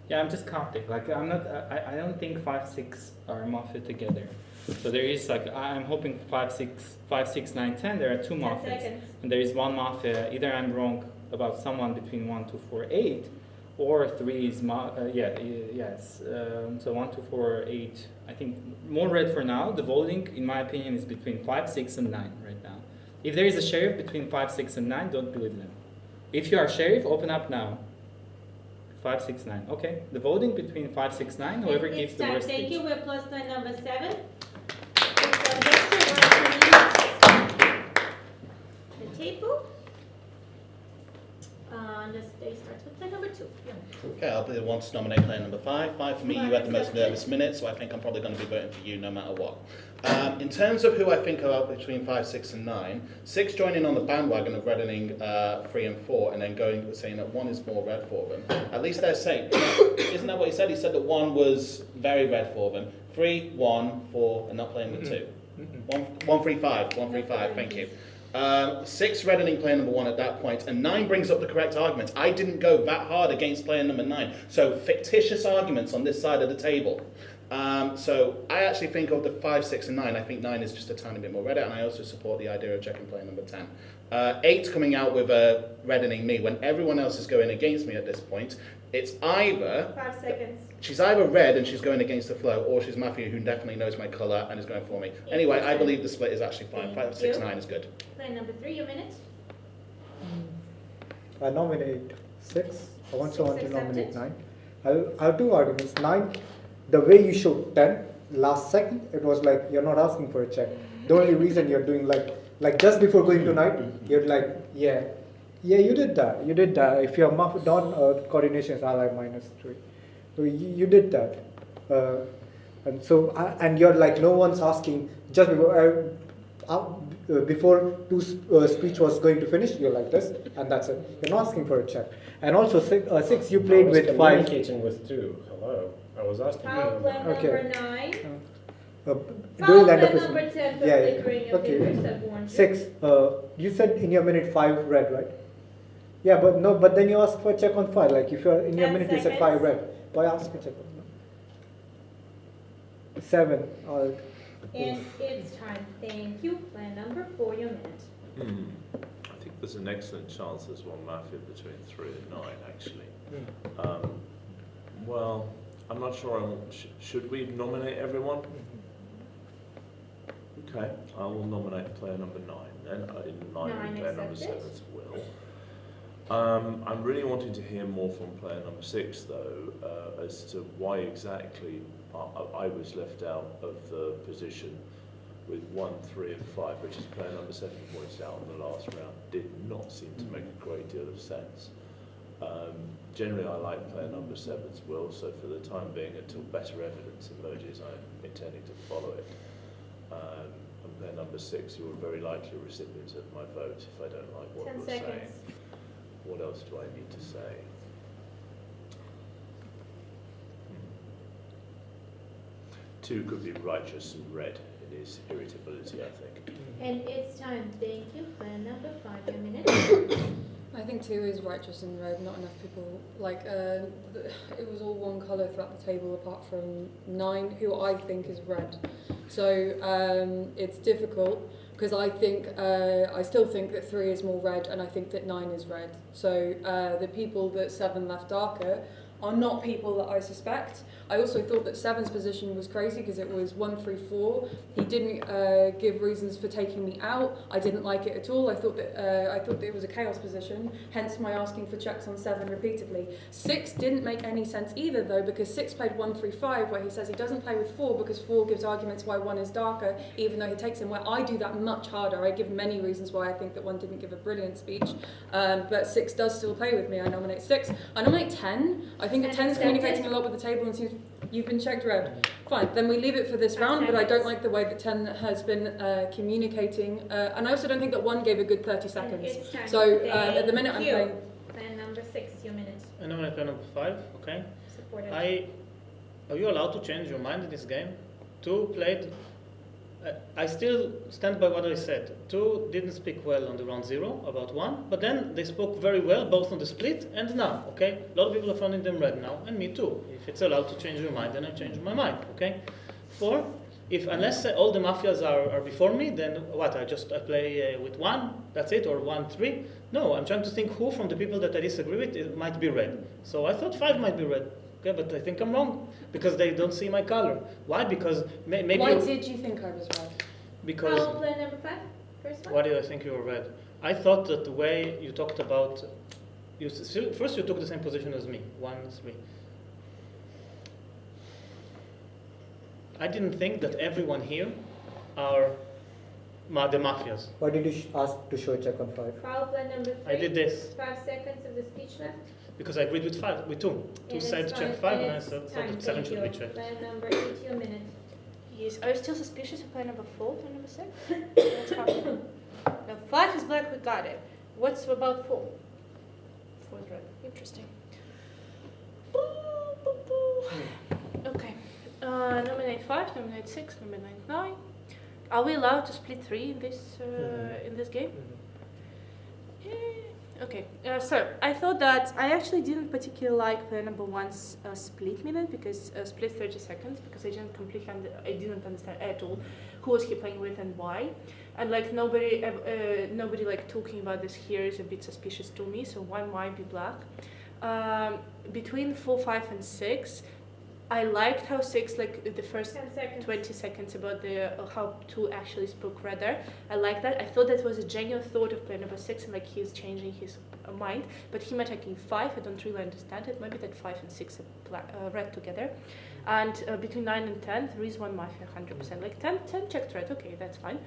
Yeah, I'm just counting. Like, I don't think 5, 6 are Mafia together. So there is, like, I'm hoping 5, 6, 9, 10. There are 2 Mafias. And there is 1 Mafia. Either I'm wrong about someone between 1, 2, 4, 8, or 3 is, yes. So 1, 2, 4, 8. I think more red for now. The voting, in my opinion, is between 5, 6, and 9 right now. If there is a sheriff between 5, 6, and 9, don't believe them. If you are sheriff, open up now. 5, 6, 9. Okay. The voting between 5, 6, 9. Whoever gives the worst Thank speech. you. We're plus line number 7. The table. And this day starts with play number 2. Yeah. Okay, I'll be the one to nominate player number 5. 5 for me, you had the most nervous minute, so I think I'm probably going to be voting for you no matter what. In terms of who I think are out between 5, 6 and 9, 6 joining on the bandwagon of reddening 3 and 4 and then going saying that 1 is more red for them. At least they're saying, isn't that what he said? He said that 1 was very red for them. 3, 1, 4, and not playing the 2. 1, 3, 5, 1, 3, 5, thank you. 6 reddening player number 1 at that point, and 9 brings up the correct argument. I didn't go that hard against player number 9, so fictitious arguments on this side of the table. So I actually think of the 5, 6 and 9, I think 9 is just a tiny bit more redder, and I also support the idea of checking player number 10. 8 coming out with reddening me when everyone else is going against me at this point. It's either 5 seconds. She's either red and she's going against the flow, or she's Mafia who definitely knows my colour and is going for me. Anyway, I believe the split is actually fine. 5, 6, 9 is good. Play number 3, your minute. I nominate 6. I want 6 someone to accepted. nominate 9. I'll have 2 arguments. 9, the way you showed 10 last second, it was like you're not asking for a check. The only reason you're doing like just before going to night, you're like, yeah, you did that. You did that. If you're Dawn coordinations are like -3. So you did that. And so, and you're like, no one's asking just before speech was going to finish, you're like this, and that's it. You're not asking for a check. And also 6, you played with 5. Communicating with 2. Hello, I was asking. Foul play number 9. During the end of Foul play his number 10 for yeah. flickering your fingers that warned you. 6. You said in your minute 5 red, right? Yeah, but no. But then you asked for a check on 5. Like if you're in your 10 minute, you said 5 red. Why ask for a check on 7? And it's time. Thank you. Play number 4, your minute. I think there's an excellent chance there's one Mafia between 3 and 9, actually. Well, I'm not sure. Should we nominate everyone? Okay, I will nominate player number 9 then. In line with player number 7's will. I'm really wanting to hear more from player number 6 though, as to why exactly I was left out of the position with 1, 3 and 5, which is player number 7 pointed out in the last round, did not seem to make a great deal of sense. Generally I like player number 7's will, so for the time being until better evidence emerges I'm intending to follow it. And player number 6, you are very likely a recipient of my vote if I don't like what you're saying. What else do I need to say? 2 could be righteous and red in his irritability, I think. And it's time. Thank you. Play number 5, your minute. I think 2 is righteous and red. Not enough people like. It was all one colour throughout the table, apart from 9, who I think is red. So it's difficult because I think I still think that 3 is more red, and I think that 9 is red. So the people that 7 left darker are not people that I suspect. I also thought that 7's position was crazy because it was 1, 3, 4. He didn't give reasons for taking me out. I didn't like it at all. I thought that it was a chaos position, hence my asking for checks on 7 repeatedly. 6 didn't make any sense either though, because 6 played 1, 3, 5, where he says he doesn't play with 4 because 4 gives arguments why 1 is darker, even though he takes him, where I do that much harder. I give many reasons why I think that 1 didn't give a brilliant speech, but 6 does still play with me. I nominate 6. I nominate 10. I think that 10 is communicating a lot with the table and seems You've been checked red. Fine, then we leave it for this round, but I don't like the way that 10 has been communicating. And I also don't think that 1 gave a good 30 seconds. It's time. So at the minute I'm Thank you. playing... Plan number 6, your minute. And I'm at plan number 5, okay. Supported. Are you allowed to change your mind in this game? 2 played. I still stand by what I said. 2 didn't speak well on the round 0 about 1, but then they spoke very well both on the split and now, okay? A lot of people are finding them red now, and me too. If it's allowed to change your mind, then I change my mind, okay? 4, unless all the mafias are before me, then what? I play with 1, that's it, or 1, 3? No, I'm trying to think who from the people that I disagree with it might be red. So I thought 5 might be red. Okay, but I think I'm wrong because they don't see my color. Why? Because maybe. Why did you think I was red? Because. Plan number 5, first one. Why did I think you were red? I thought that the way you talked about, first you took the same position as me, 1, 3. I didn't think that everyone here are the mafias. Why did you ask to show check on 5? Foul plan number 3. I did this. 5 seconds of the speech left. Because I agreed with 2. 2 said check 5 and I said time. 7 should be checked. Plan number 8, your minute. Yes, are you still suspicious of plan number 4, plan number 6? That's happening. Now 5 is black, we got it. What's about 4? 4 is red. Interesting. Okay. Nominate 5, nominate 6, nominate 9. Are we allowed to split 3 in this game? Okay, so I thought that I actually didn't particularly like plan number 1's split minute because split 30 seconds because I didn't I didn't understand at all who was he playing with and why, and like nobody like talking about this here is a bit suspicious to me. So 1 might be black. Between 4, 5, and 6. I liked how 6, like the first 20 seconds about the how 2 actually spoke rather. I like that. I thought that was a genuine thought of player number 6 and like he's changing his mind. But him attacking 5, I don't really understand it. Maybe that 5 and 6 are red together. And between 9 and 10, there is 1 mafia 100%. Like 10 checked red, okay, that's fine.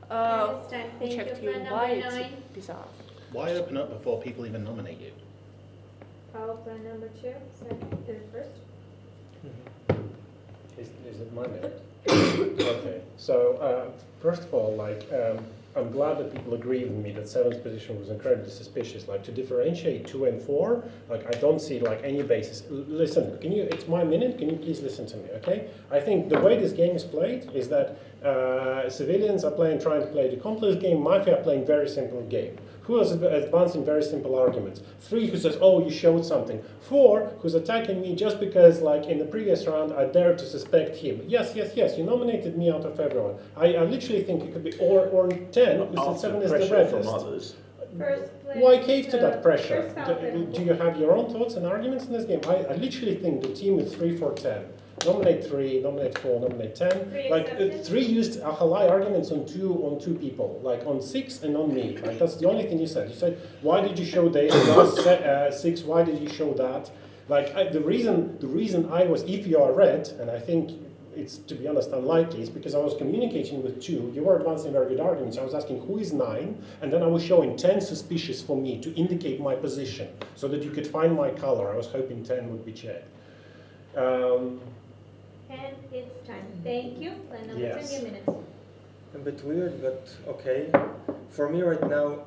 Who checked you? Why? It's bizarre. Why open up before people even nominate you? Foul plan number 2, second, 3rd, first. Is it my minute? Okay. So first of all, I'm glad that people agree with me that 7's position was incredibly suspicious. Like to differentiate 2 and 4, like I don't see like any basis. Listen, it's my minute. Can you please listen to me? Okay. I think the way this game is played is that civilians are trying to play the complex game. Mafia are playing very simple game. Who is advancing very simple arguments? 3 who says, oh, you showed something. 4 who's attacking me just because, like in the previous round, I dared to suspect him. Yes, you nominated me out of everyone. I literally think it could be or 10 who said 7 is the reddest. Why cave to that pressure? Do you have your own thoughts and arguments in this game? I literally think the team is 3 for 10. Nominate 3, nominate 4, nominate 10. Like 3 used Ahalai arguments on two people, like on 6 and on me. Like that's the only thing you said. You said, why did you show the 6? Why did you show that? Like the reason I was, if you are red, and I think it's to be honest unlikely, is because I was communicating with 2. You were advancing very good arguments. I was asking who is 9, and then I was showing 10 suspicious for me to indicate my position, so that you could find my color. I was hoping 10 would be checked. And it's time. Thank you. Plan number 10, your minutes. A bit weird, but okay. For me right now,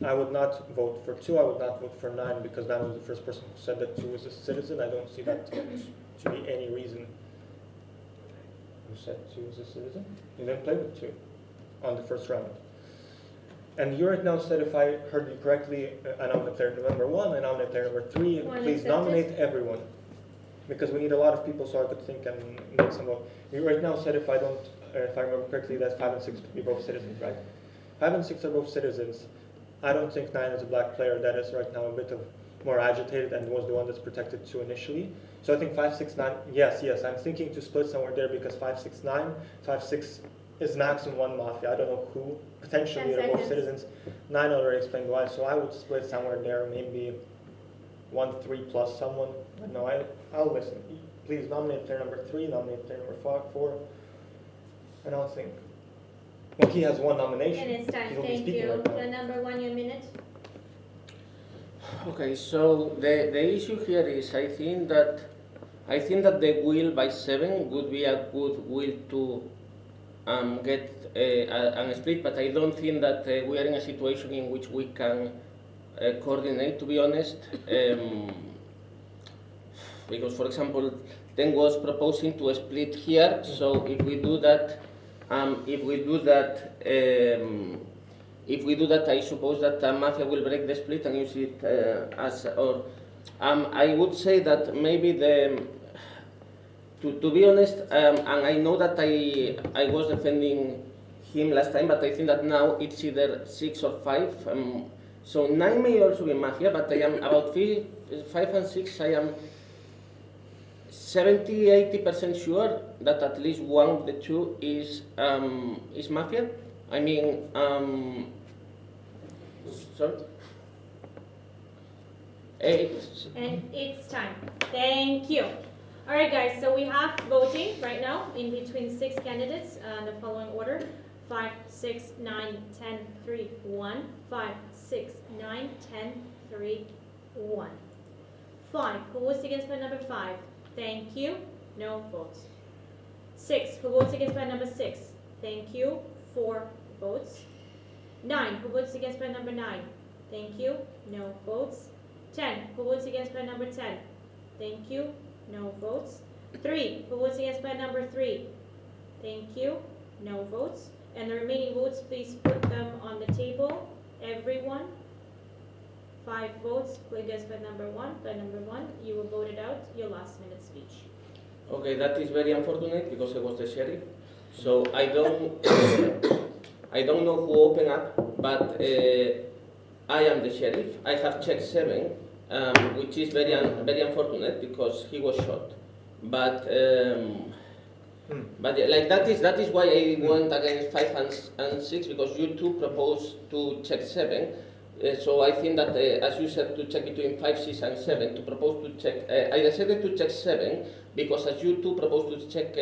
I would not vote for 2. I would not vote for 9 because 9 was the first person who said that 2 was a citizen. I don't see that to be any reason. Who said 2 was a citizen? You didn't play with 2 on the first round. And you right now said, if I heard you correctly, I nominate player number 1, I nominate player number 3, and please nominate everyone. Because we need a lot of people so I could think and make some vote. You right now said, if I remember correctly, that 5 and 6 could be both citizens, right? 5 and 6 are both citizens. I don't think 9 is a black player that is right now a bit more agitated and was the one that's protected 2 initially. So I think 5, 6, 9, yes, I'm thinking to split somewhere there because 5, 6, 9, 5, 6 is max in 1 mafia. I don't know who. Potentially they're both citizens. 9 already explained why, so I would split somewhere there, maybe 1, 3 plus someone. No, I'll listen. Please nominate player number 3, nominate player number 4, and I'll think. Well, he has 1 nomination. And it's time. He'll be Thank speaking you. right now. Plan number 1, your minute. Okay, so the issue here is I think that I think that the wheel by 7 would be a good wheel to get a split, but I don't think that we are in a situation in which we can coordinate, to be honest. Because, for example, Ten was proposing to split here, so if we do that, I suppose that Mafia will break the split and use it as, or I would say that maybe to be honest, and I know that I was defending him last time, but I think that now it's either 6 or 5. So 9 may also be Mafia, but I am about 5 and 6, I am 70–80% sure that at least one of the two is Mafia. I mean, sorry? 8. And it's time. Thank you. All right, guys, so we have voting right now in between 6 candidates in the following order: 5, 6, 9, 10, 3, 1. 5, 6, 9, 10, 3, 1. 5. Who votes against by number 5? Thank you. No votes. 6. Who votes against by number 6? Thank you. 4 votes. 9. Who votes against by number 9? Thank you. No votes. 10. Who votes against by number 10? Thank you. No votes. 3. Who votes against by number 3? Thank you. No votes. And the remaining votes, please put them on the table. Everyone. 5 votes against by number 1. By number 1, you were voted out. Your last minute speech. Okay, that is very unfortunate because I was the sheriff. So I don't know who opened up, but I am the sheriff. I have checked 7, which is very unfortunate because he was shot. But like that is why I went against 5 and 6, because you two proposed to check 7. So I think that, as you said, to check between 5, 6, and 7, to propose to check, I decided to check 7 because as you two proposed to check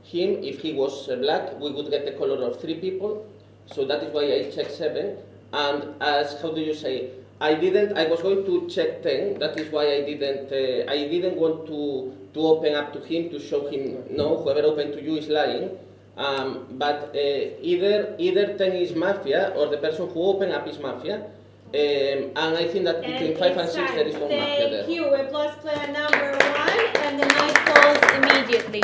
him, if he was black, we would get the color of 3 people. So that is why I checked 7. And as, how do you say, I was going to check 10, that is why I didn't want to open up to him, to show him, no, whoever opened to you is lying. But either 10 is Mafia or the person who opened up is Mafia. And I think that between 5 and 6 there is no Mafia there. Thank you. We've lost player number 1 and the night falls immediately.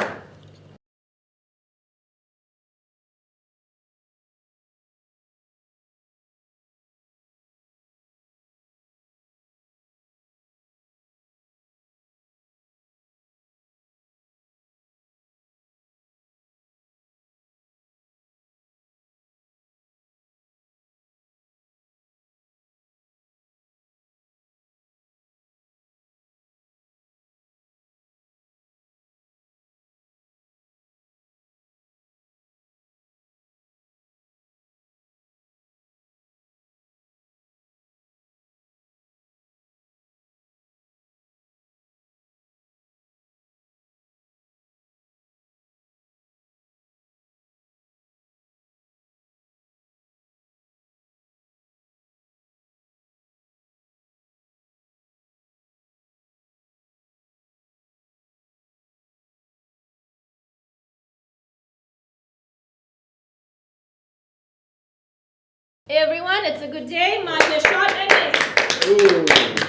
Hey everyone, it's a good day. Mafia shot and miss.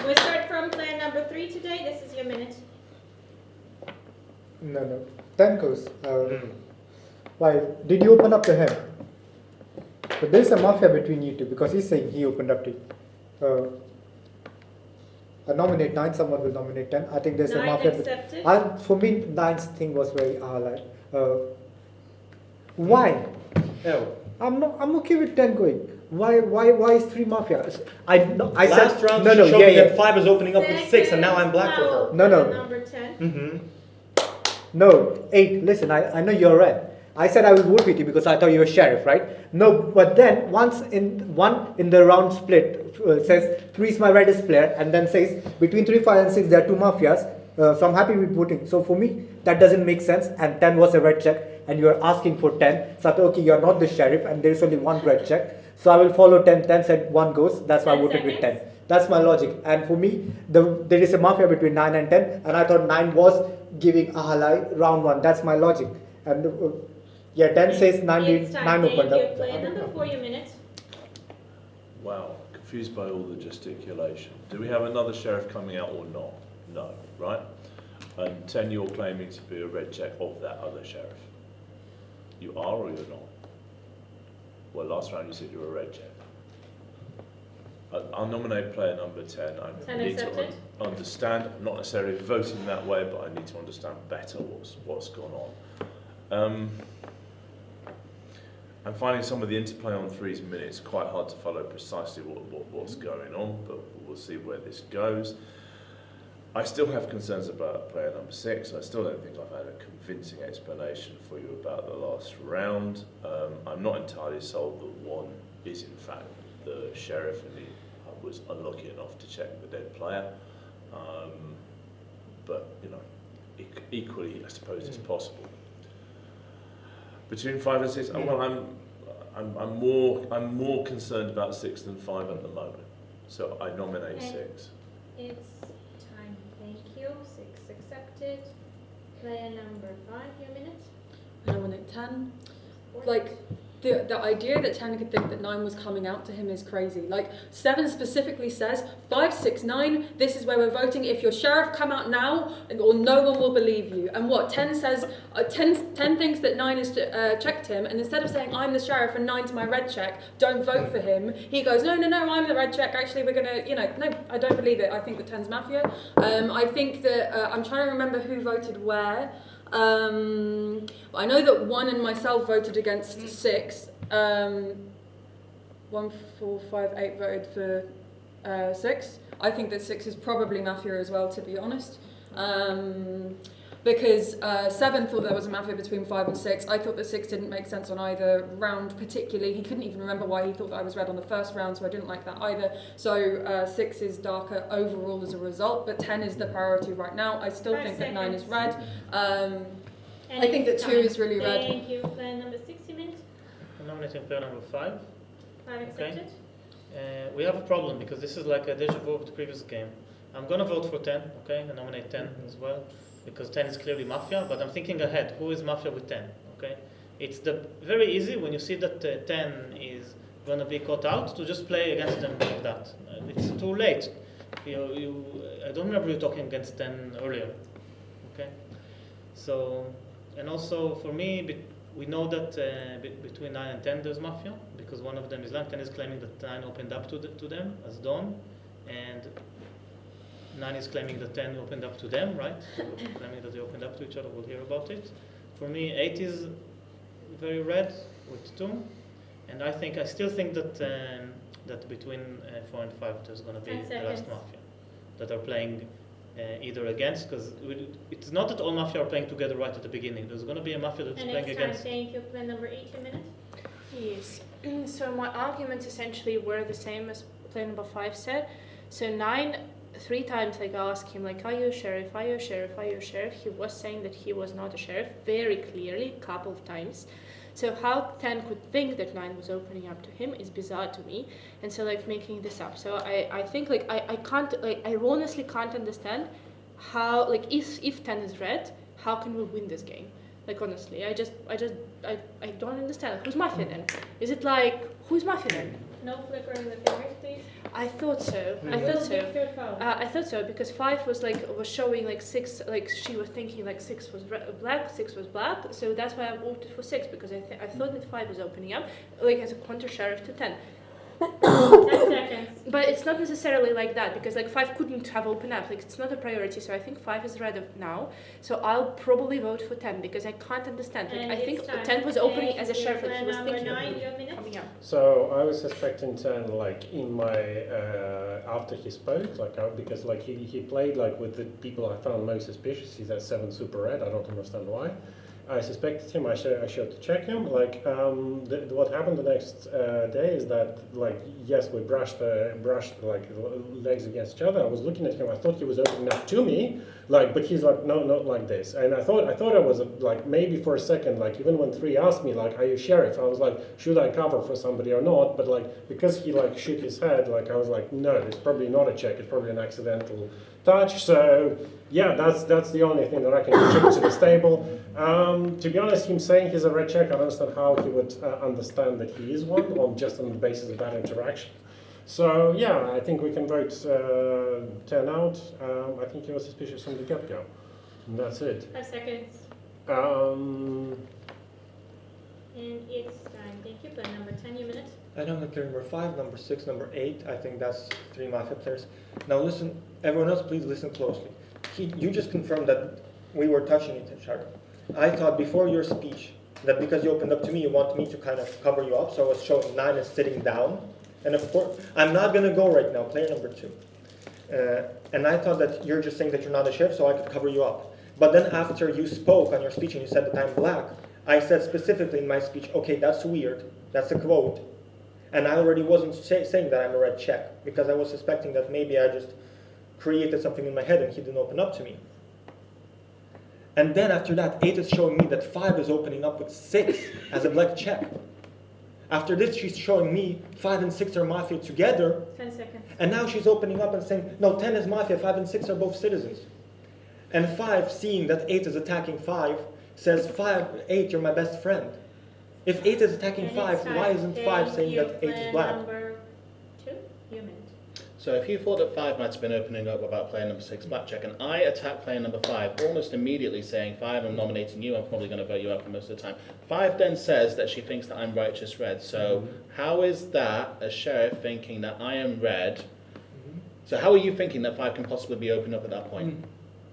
We start from player number 3 today. This is your minute. No. 10 goes. Why? Did you open up to him? But there's a Mafia between you two because he's saying he opened up to you. I nominate 9, someone will nominate 10. I think there's 9 a Mafia. accepted. For me, 9's thing was very why? No. I'm okay with 10 going. Why is 3 Mafia? I Last said round no, she showed me yeah. that 5 is opening up with 6 and now I'm black for her. No. Number 10. Mm-hmm. No, 8. Listen, I know you're red. I said I will vote with you because I thought you were sheriff, right? No, but then once in the round split says 3 is my reddest player, and then says between 3, 5, and 6 there are 2 Mafias. So I'm happy with voting. So for me, that doesn't make sense. And 10 was a red check, and you are asking for 10. So I thought, okay, you're not the sheriff, and there's only 1 red check. So I will follow 10. 10 said 1 goes. That's why I voted with 10. That's my logic. And for me, there is a mafia between 9 and 10, and I thought 9 was giving a halai round 1. That's my logic. And yeah, 10 says 9 It's time. 9 opened Thank you. up. Player number 4, your minute. Wow, confused by all the gesticulation. Do we have another sheriff coming out or not? No, right? And 10, you're claiming to be a red check of that other sheriff. You are or you're not? Well, last round you said you were a red check. I'll nominate player number 10. I need to understand, not necessarily voting that way, but I need to understand better what's gone on. I'm finding some of the interplay on 3's minutes quite hard to follow precisely what's going on, but we'll see where this goes. I still have concerns about player number 6. I still don't think I've had a convincing explanation for you about the last round. I'm not entirely sold that 1 is in fact the sheriff and he was unlucky enough to check the dead player. But, you know, equally, I suppose it's possible. Between 5 and 6, well, I'm more concerned about 6 than 5 at the moment. So I nominate 6. It's time. Thank you. 6 accepted. Player number 5, your minute. I nominate 10. Like, the idea that 10 could think that 9 was coming out to him is crazy. Like, 7 specifically says, 5, 6, 9, this is where we're voting. If your sheriff come out now, or no one will believe you. And what, 10 says, 10 thinks that 9 has checked him, and instead of saying, I'm the sheriff and 9's my red check, don't vote for him, he goes, no, I'm the red check, actually we're gonna, no, I don't believe it. I think that 10's mafia. I think that, I'm trying to remember who voted where. I know that 1 and myself voted against 6. 1, 4, 5, 8 voted for 6. I think that 6 is probably mafia as well, to be honest. Because 7 thought there was a mafia between 5 and 6. I thought that 6 didn't make sense on either round particularly. He couldn't even remember why he thought that I was red on the first round, so I didn't like that either. So 6 is darker overall as a result, but 10 is the priority right now. I still think that 9 is red. I think that 2 is really red. Thank you. Player number 60 minutes. I'm nominating player number 5. 5 accepted. We have a problem because this is like a deja vu of the previous game. I'm going to vote for 10, okay, and nominate 10 as well, because 10 is clearly mafia, but I'm thinking ahead. Who is mafia with 10, okay? It's very easy when you see that 10 is going to be caught out to just play against them like that. It's too late. I don't remember you talking against 10 earlier, okay? So, and also for me, we know that between 9 and 10 there's mafia, because one of them is 10 is claiming that 9 opened up to them as dawn, and 9 is claiming that 10 opened up to them, right? Claiming that they opened up to each other, we'll hear about it. For me, 8 is very red with 2, and I still think that that between 4 and 5 there's going to be the last mafia that are playing either against, because it's not that all mafia are playing together right at the beginning. There's going to be a mafia that's playing against. Thank you. Player number 8, a minute. Yes. So my arguments essentially were the same as player number 5 said. So 9, 3 times I asked him, like, are you a sheriff, are you a sheriff, are you a sheriff? He was saying that he was not a sheriff very clearly, a couple of times. So how 10 could think that 9 was opening up to him is bizarre to me. And so, like, making this up. So I think, like, I can't, like, I honestly can't understand how, like, if 10 is red, how can we win this game? Like, honestly, I don't understand. Who's mafia then? Is it like, who's mafia then? No flickering the fingers, please. I thought so. I thought so because 5 was showing like 6, like she was thinking like 6 was black, 6 was black. So that's why I voted for 6, because I thought that 5 was opening up like as a counter sheriff to 10. 10 seconds. But it's not necessarily like that, because like 5 couldn't have opened up. Like, it's not a priority. So I think 5 is red now. So I'll probably vote for 10 because I can't understand. Like, I think 10 was opening as a sheriff. Like, he was thinking coming up. So I was suspecting 10 like in my after he spoke, like because like he played like with the people I found most suspicious. He's at 7 super red. I don't understand why. I suspected him. I should check him. Like, what happened the next day is that, like, yes, we brushed like legs against each other. I was looking at him. I thought he was opening up to me, like, but he's like, no, not like this. And I thought I was like, maybe for a second, like, even when 3 asked me, like, are you sheriff? I was like, should I cover for somebody or not? But like, because he like shook his head, like, I was like, no, it's probably not a check. It's probably an accidental touch. So yeah, that's the only thing that I can contribute to this table. To be honest, him saying he's a red check, I don't understand how he would understand that he is one on the basis of that interaction. So yeah, I think we can vote 10 out. I think he was suspicious from the get-go. And that's it. 5 seconds. Um, And it's time. Thank you. Player number 10, your minute. I know player number 5, number 6, number 8. I think that's 3 Mafia players. Now listen, everyone else, please listen closely. You just confirmed that we were touching each other. I thought before your speech that because you opened up to me, you want me to kind of cover you up. So I was showing 9 is sitting down. And of course, I'm not going to go right now, player number 2. And I thought that you're just saying that you're not a sheriff, so I could cover you up. But then after you spoke on your speech and you said that I'm black, I said specifically in my speech, okay, that's weird. That's a quote. And I already wasn't saying that I'm a red check, because I was suspecting that maybe I just created something in my head and he didn't open up to me. And then after that, 8 is showing me that 5 is opening up with 6 as a black check. After this, she's showing me 5 and 6 are Mafia together. 10 seconds. And now she's opening up and saying, no, 10 is Mafia, 5 and 6 are both citizens. And 5, seeing that 8 is attacking 5, says, 8, you're my best friend. If 8 is attacking 5, why isn't 5 saying that 8 is black? Number 2, your minute. So if you thought that 5 might have been opening up about player number 6 blackjack, and I attack player number 5, almost immediately saying, 5, I'm nominating you, I'm probably going to vote you out for most of the time. 5 then says that she thinks that I'm righteous red. So how is that a sheriff thinking that I am red? So how are you thinking that 5 can possibly be opened up at that point?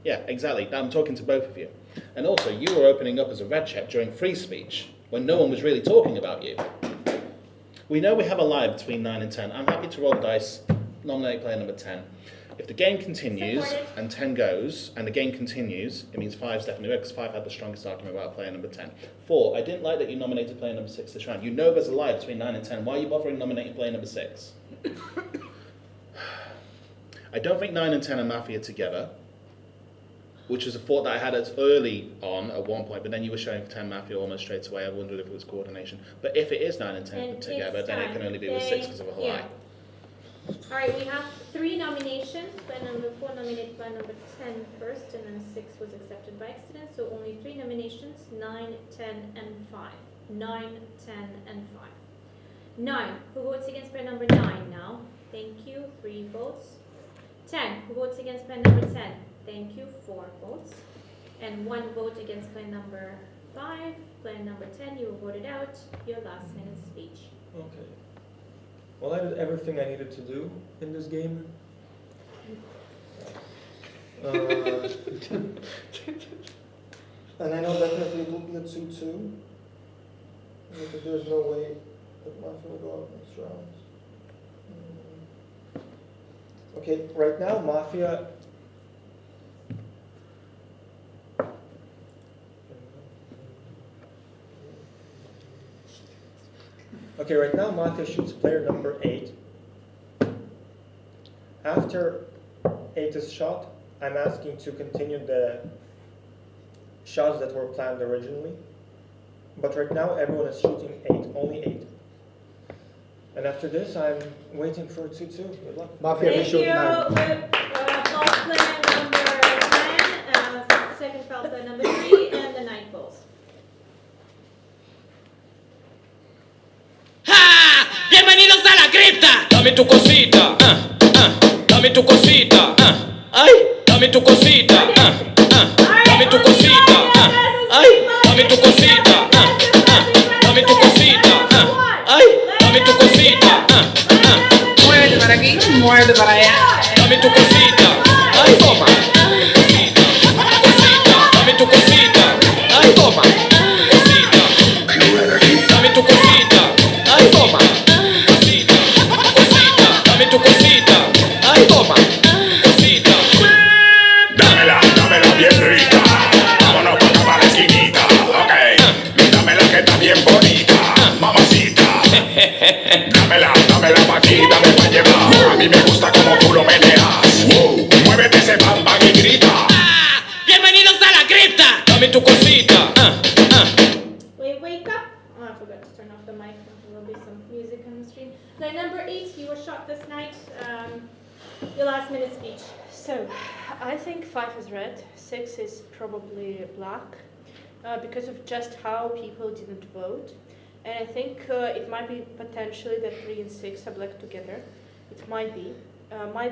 Yeah, exactly. I'm talking to both of you. And also, you were opening up as a red check during free speech, when no one was really talking about you. We know we have a lie between 9 and 10. I'm happy to roll the dice, nominate player number 10. If the game continues and 10 goes, and the game continues, it means 5's definitely red, because 5 had the strongest argument about player number 10. 4, I didn't like that you nominated player number 6 this round. You know there's a lie between 9 and 10. Why are you bothering nominating player number 6? I don't think 9 and 10 are Mafia together, which was a thought that I had as early on at one point, but then you were showing 10 Mafia almost straight away. I wondered if it was coordination. But if it is 9 and 10 together, then it can only be with 6 because of a lie. Alright, we have 3 nominations. Player number 4 nominated player number 10 first, and then 6 was accepted by accident. So only 3 nominations, 9, 10, and 5. 9, 10, and 5. 9, who votes against player number 9 now? Thank you, 3 votes. 10, who votes against player number 10? Thank you, 4 votes. And 1 vote against player number 5. Player number 10, you were voted out. Your last minute speech. Okay. Well, I did everything I needed to do in this game. And I know definitely it will be a 2-2. Because there's no way that Mafia will go out next round. Okay, right now Mafia. Okay, right now Mafia shoots player number 8. After 8 is shot, I'm asking to continue the shots that were planned originally. But right now everyone is shooting 8, only 8. And after this, I'm waiting for 2-2. Good luck. Mafia, we shoot 9. Foul player number 10, second foul player number 3, and the 9 falls. ¡Bienvenidos a la cripta! Dame tu cosita, dame tu cosita, ay, dame tu cosita, dame tu cosita, ay, dame tu cosita, dame tu cosita, ay, dame tu cosita, muévete para aquí, muévete para allá, dame tu cosita, ay, toma, cosita, cosita, dame tu cosita, ay, toma, cosita, dame tu cosita, ay, toma. Tu cosita, ay toma, cosita. Dámela, dámela bien rica. Vámonos para acá para la esquinita. Dámela pa' aquí, dame pa' llevar. A mí me gusta como tú lo meneas. Wow, muévete ese bam bam y grita. Bienvenidos a la cripta. Dame tu cosita. Wake up. Oh, I forgot to turn off the mic. There'll be some music on the stream. Player number 8, you were shot this night. Your last minute speech. So, I think 5 is red, 6 is probably black, because of just how people didn't vote. And I think it might be potentially that 3 and 6 are black together. It might be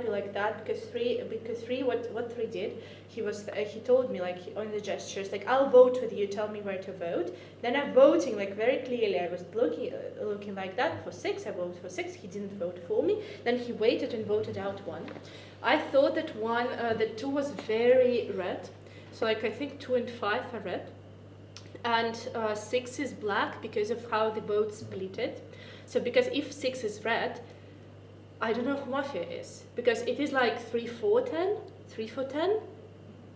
like that because three, what 3 did, he told me like on the gestures like I'll vote with you, tell me where to vote. Then I'm voting like very clearly. I was looking like that for 6. I voted for 6. He didn't vote for me. Then he waited and voted out 1. I thought that that 2 was very red. So like I think 2 and 5 are red. And 6 is black because of how the vote split it. So because if 6 is red, I don't know who Mafia is. Because it is like 3, 4, 10. 3, 4, 10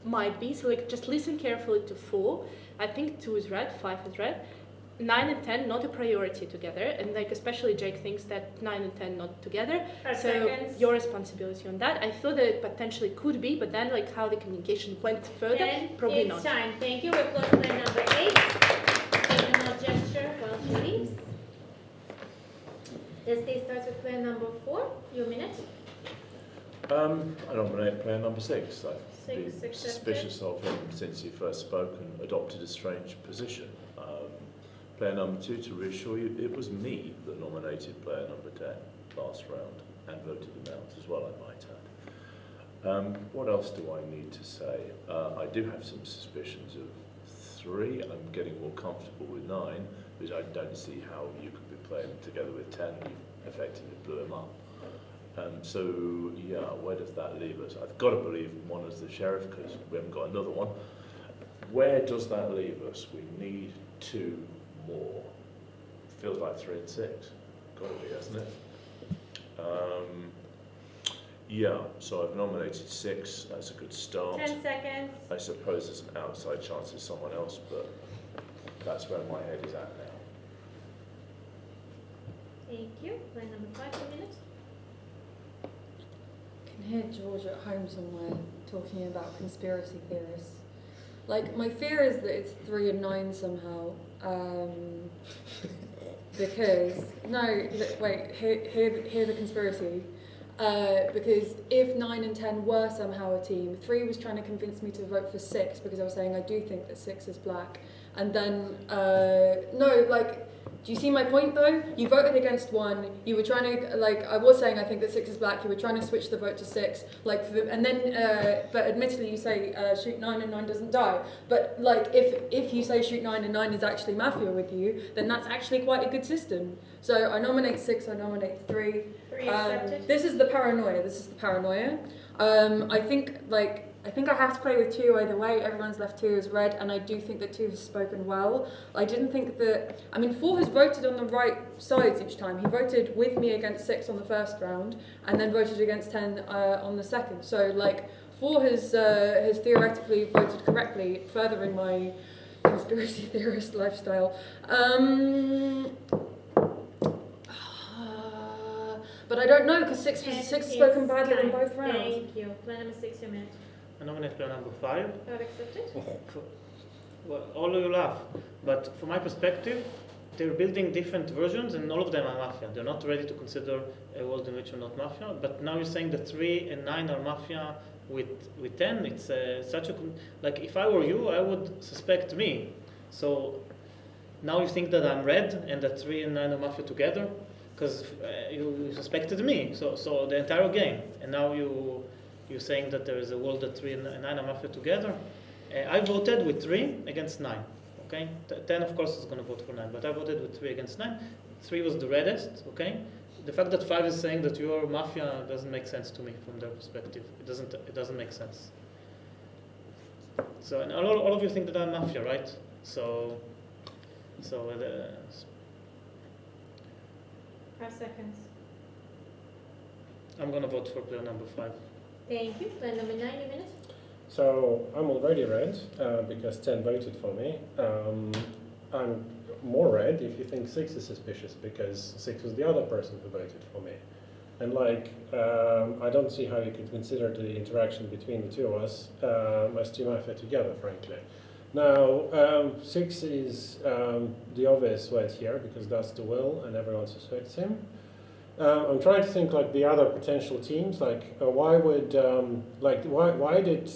might be. So like just listen carefully to 4. I think 2 is red, 5 is red. 9 and 10 not a priority together, and like especially Jake thinks that 9 and 10 not together. 5 so seconds. your responsibility on that. I thought that it potentially could be, but then like how the communication went further, And probably it's not. time. Thank you. We're close to player number 8. Taking a gesture while she leaves. This day starts with player number 4. Your minute. I nominate player number 6. I've been Accepted. suspicious of him since he first spoke and adopted a strange position. Player number 2, to reassure you, it was me that nominated player number 10 last round and voted him out as well, I might add. What else do I need to say? I do have some suspicions of 3. I'm getting more comfortable with 9, because I don't see how you could be playing together with 10. You effectively blew him up. So, yeah, where does that leave us? I've got to believe 1 is the sheriff, because we haven't got another one. Where does that leave us? We need 2 more. Feels like 3 and 6. Got to be, hasn't it? Yeah, so I've nominated 6. That's a good start. 10 seconds. I suppose there's an outside chance it's someone else, but that's where my head is at now. Thank you. Player number 5 for a minute. I can hear George at home somewhere talking about conspiracy theorists. Like, my fear is that it's 3 and 9 somehow. Because, no, wait, hear the conspiracy. Because if 9 and 10 were somehow a team, 3 was trying to convince me to vote for 6 because I was saying I do think that 6 is black. And then, no, like, do you see my point though? You voted against 1, you were trying to, like, I was saying I think that 6 is black, you were trying to switch the vote to 6, like, and then, but admittedly you say shoot 9 and 9 doesn't die. But, like, if you say shoot 9 and 9 is actually Mafia with you, then that's actually quite a good system. So I nominate 6, I nominate 3. 3 accepted. This is the paranoia, I think I have to play with 2 either way. Everyone's left 2 as red, and I do think that 2 has spoken well. I didn't think that... I mean, 4 has voted on the right sides each time. He voted with me against 6 on the first round, and then voted against 10 on the second. So, like, 4 has theoretically voted correctly, furthering my conspiracy theorist lifestyle. But I don't know, because 6 has spoken badly in both rounds. Thank you. Player number 6, your minute. I nominate player number 5. Accepted. Well, all of you laugh, but from my perspective, they're building different versions and all of them are Mafia. They're not ready to consider a world in which you're not Mafia, but now you're saying that 3 and 9 are Mafia with 10. It's such a... Like, if I were you, I would suspect me. So now you think that I'm red and that 3 and 9 are Mafia together? Because you suspected me, so the entire game. And now you're saying that there is a world that 3 and 9 are Mafia together. I voted with 3 against 9. Okay, 10 of course is going to vote for 9, but I voted with 3 against 9. 3 was the reddest. Okay, the fact that 5 is saying that you're Mafia doesn't make sense to me from their perspective. It doesn't make sense. So and all of you think that I'm Mafia, right? So 5 seconds. I'm going to vote for player number 5. Thank you. Player number 9, your minute. So I'm already red because 10 voted for me. more red if you think 6 is suspicious, because 6 was the other person who voted for me. And like, I don't see how you could consider the interaction between the two of us as two Mafia together, frankly. Now, 6 is the obvious sweat here, because that's the will and everyone suspects him. I'm trying to think like the other potential teams, like why would, why did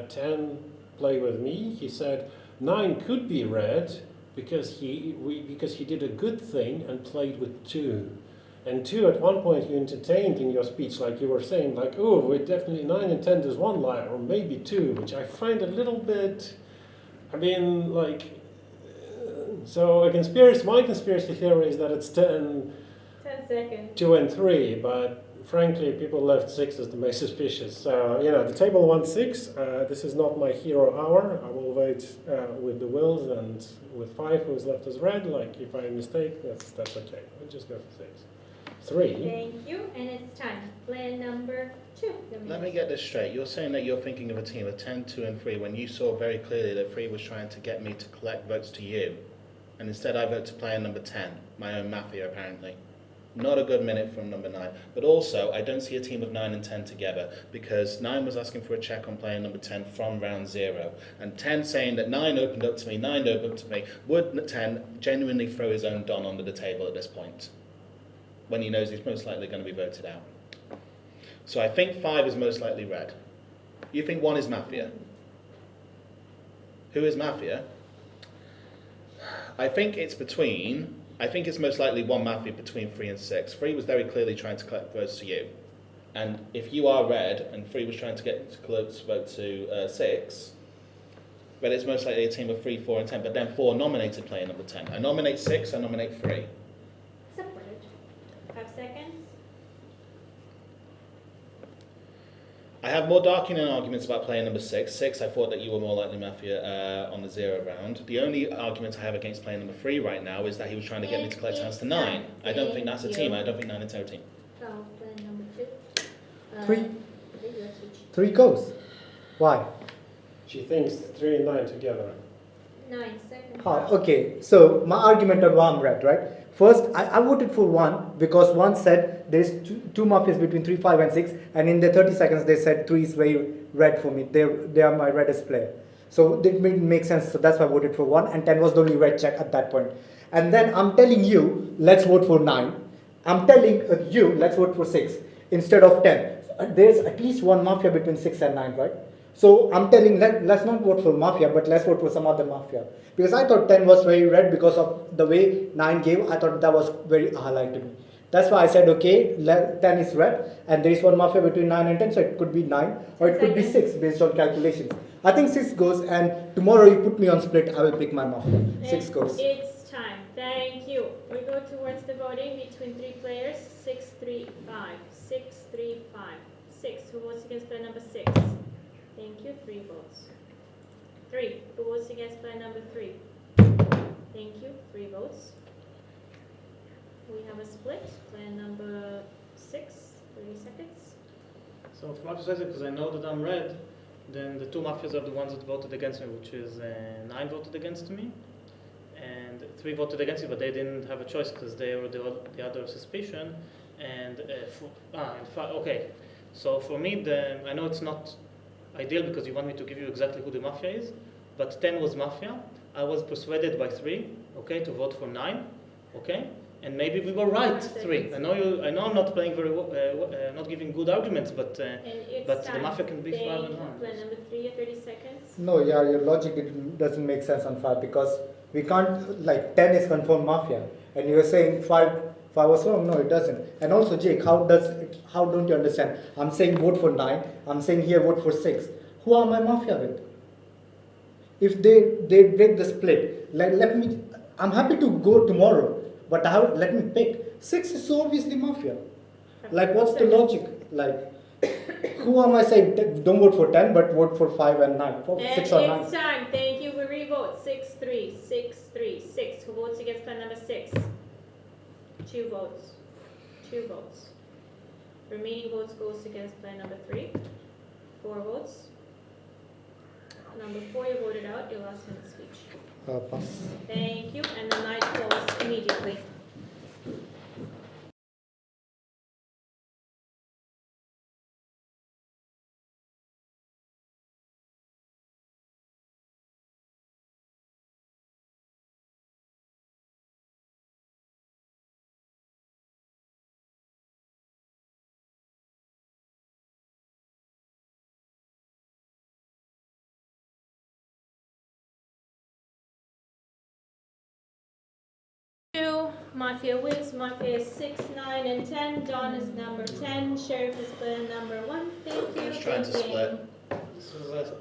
10 play with me? He said 9 could be red because he did a good thing and played with 2. And 2, at one point you entertained in your speech, like you were saying, like, oh, we're definitely 9 and 10 there's one liar, or maybe 2, which I find a little bit, I mean, like, so my conspiracy theory is that it's 10 seconds. 2 and 3, but frankly, people left 6 as the most suspicious. So, you know, the table won 6. This is not my hero hour. I will vote with the wills and with 5, who is left as red. Like, if I mistake, that's okay. We'll just go for 6. 3. Thank you, and it's time. Plan number 2. Let me get this straight. You're saying that you're thinking of a team of 10, 2, and 3 when you saw very clearly that 3 was trying to get me to collect votes to you. And instead I vote to player number 10, my own Mafia apparently. Not a good minute from number 9. But also, I don't see a team of 9 and 10 together, because 9 was asking for a check on player number 10 from round 0. And 10 saying that 9 opened up to me, 9 opened up to me. Would 10 genuinely throw his own Don onto the table at this point, when he knows he's most likely going to be voted out? So I think 5 is most likely red. You think 1 is Mafia? Who is Mafia? I think it's most likely 1 Mafia between 3 and 6. 3 was very clearly trying to collect votes to you. And if you are red, and 3 was trying to get to collect votes to 6, then it's most likely a team of 3, 4, and 10. But then 4 nominated player number 10. I nominate 6, I nominate 3. Separated. 5 seconds. I have more Darkening arguments about player number 6. 6, I thought that you were more likely Mafia on the 0 round. The only argument I have against player number 3 right now is that he was trying to get me to collect hands to 9. I don't think that's a team. I don't think 9 and 10 are a team. Plan number 2. 3. 3 goes. Why? She thinks 3 and 9 together. 9 seconds. Okay, so my argument on why I'm red, right? First, I voted for 1 because 1 said there's two Mafias between 3, 5, and 6, and in the 30 seconds they said 3 is very red for me. They are my reddest player. So it didn't make sense, so that's why I voted for 1, and 10 was the only red check at that point. And then I'm telling you, let's vote for 9. I'm telling you, let's vote for 6 instead of 10. There's at least 1 Mafia between 6 and 9, right? So I'm telling, let's not vote for Mafia, but let's vote for some other Mafia. Because I thought 10 was very red because of the way 9 gave. I thought that was very highlight to me. That's why I said, okay, 10 is red, and there is 1 Mafia between 9 and 10, so it could be 9, or it could be 6 based on calculations. I think 6 goes, and tomorrow you put me on split, I will pick my Mafia. 6 goes. It's time. Thank you. We go towards the voting between 3 players. 6, 3, 5. 6, 3, 5. 6. Who votes against player number 6? Thank you. 3 votes. 3. Who votes against player number 3? Thank you. 3 votes. We have a split. Player number 6. 30 seconds. So from my perspective, because I know that I'm red, then the 2 Mafias are the ones that voted against me, which is 9 voted against me, and 3 voted against me, but they didn't have a choice because they were the other suspicion. And okay. So for me, I know it's not ideal because you want me to give you exactly who the Mafia is, but 10 was Mafia. I was persuaded by 3, okay, to vote for 9, okay, and maybe we were right. 3. I know I'm not playing very well, not giving good arguments, but the Mafia can be 5 and 1. Plan number 3 at 30 seconds. No, yeah, your logic doesn't make sense on 5 because we can't, like 10 is confirmed Mafia, and you're saying 5 was wrong. No, it doesn't. And also, Jake, how don't you understand? I'm saying vote for 9. I'm saying here vote for 6. Who are my Mafia with? If they break the split, let me. I'm happy to go tomorrow, but let me pick. 6 is so obviously Mafia. Like, what's the logic? Like, who am I saying? Don't vote for 10, but vote for 5 and 9. 6 or 9. It's time. Thank you. We revote. 6, 3, 6, 3, 6. Who votes against plan number 6? 2 votes. 2 votes. Remaining votes goes against plan number 3. 4 votes. Number 4, you voted out. Your last minute speech. Pass. Thank you, and the knight falls immediately. Mafia wins. Mafia is 6, 9, and 10. Dawn is number 10. Sheriff is player number 1. Thank you. Just trying to Thank you. split. This is a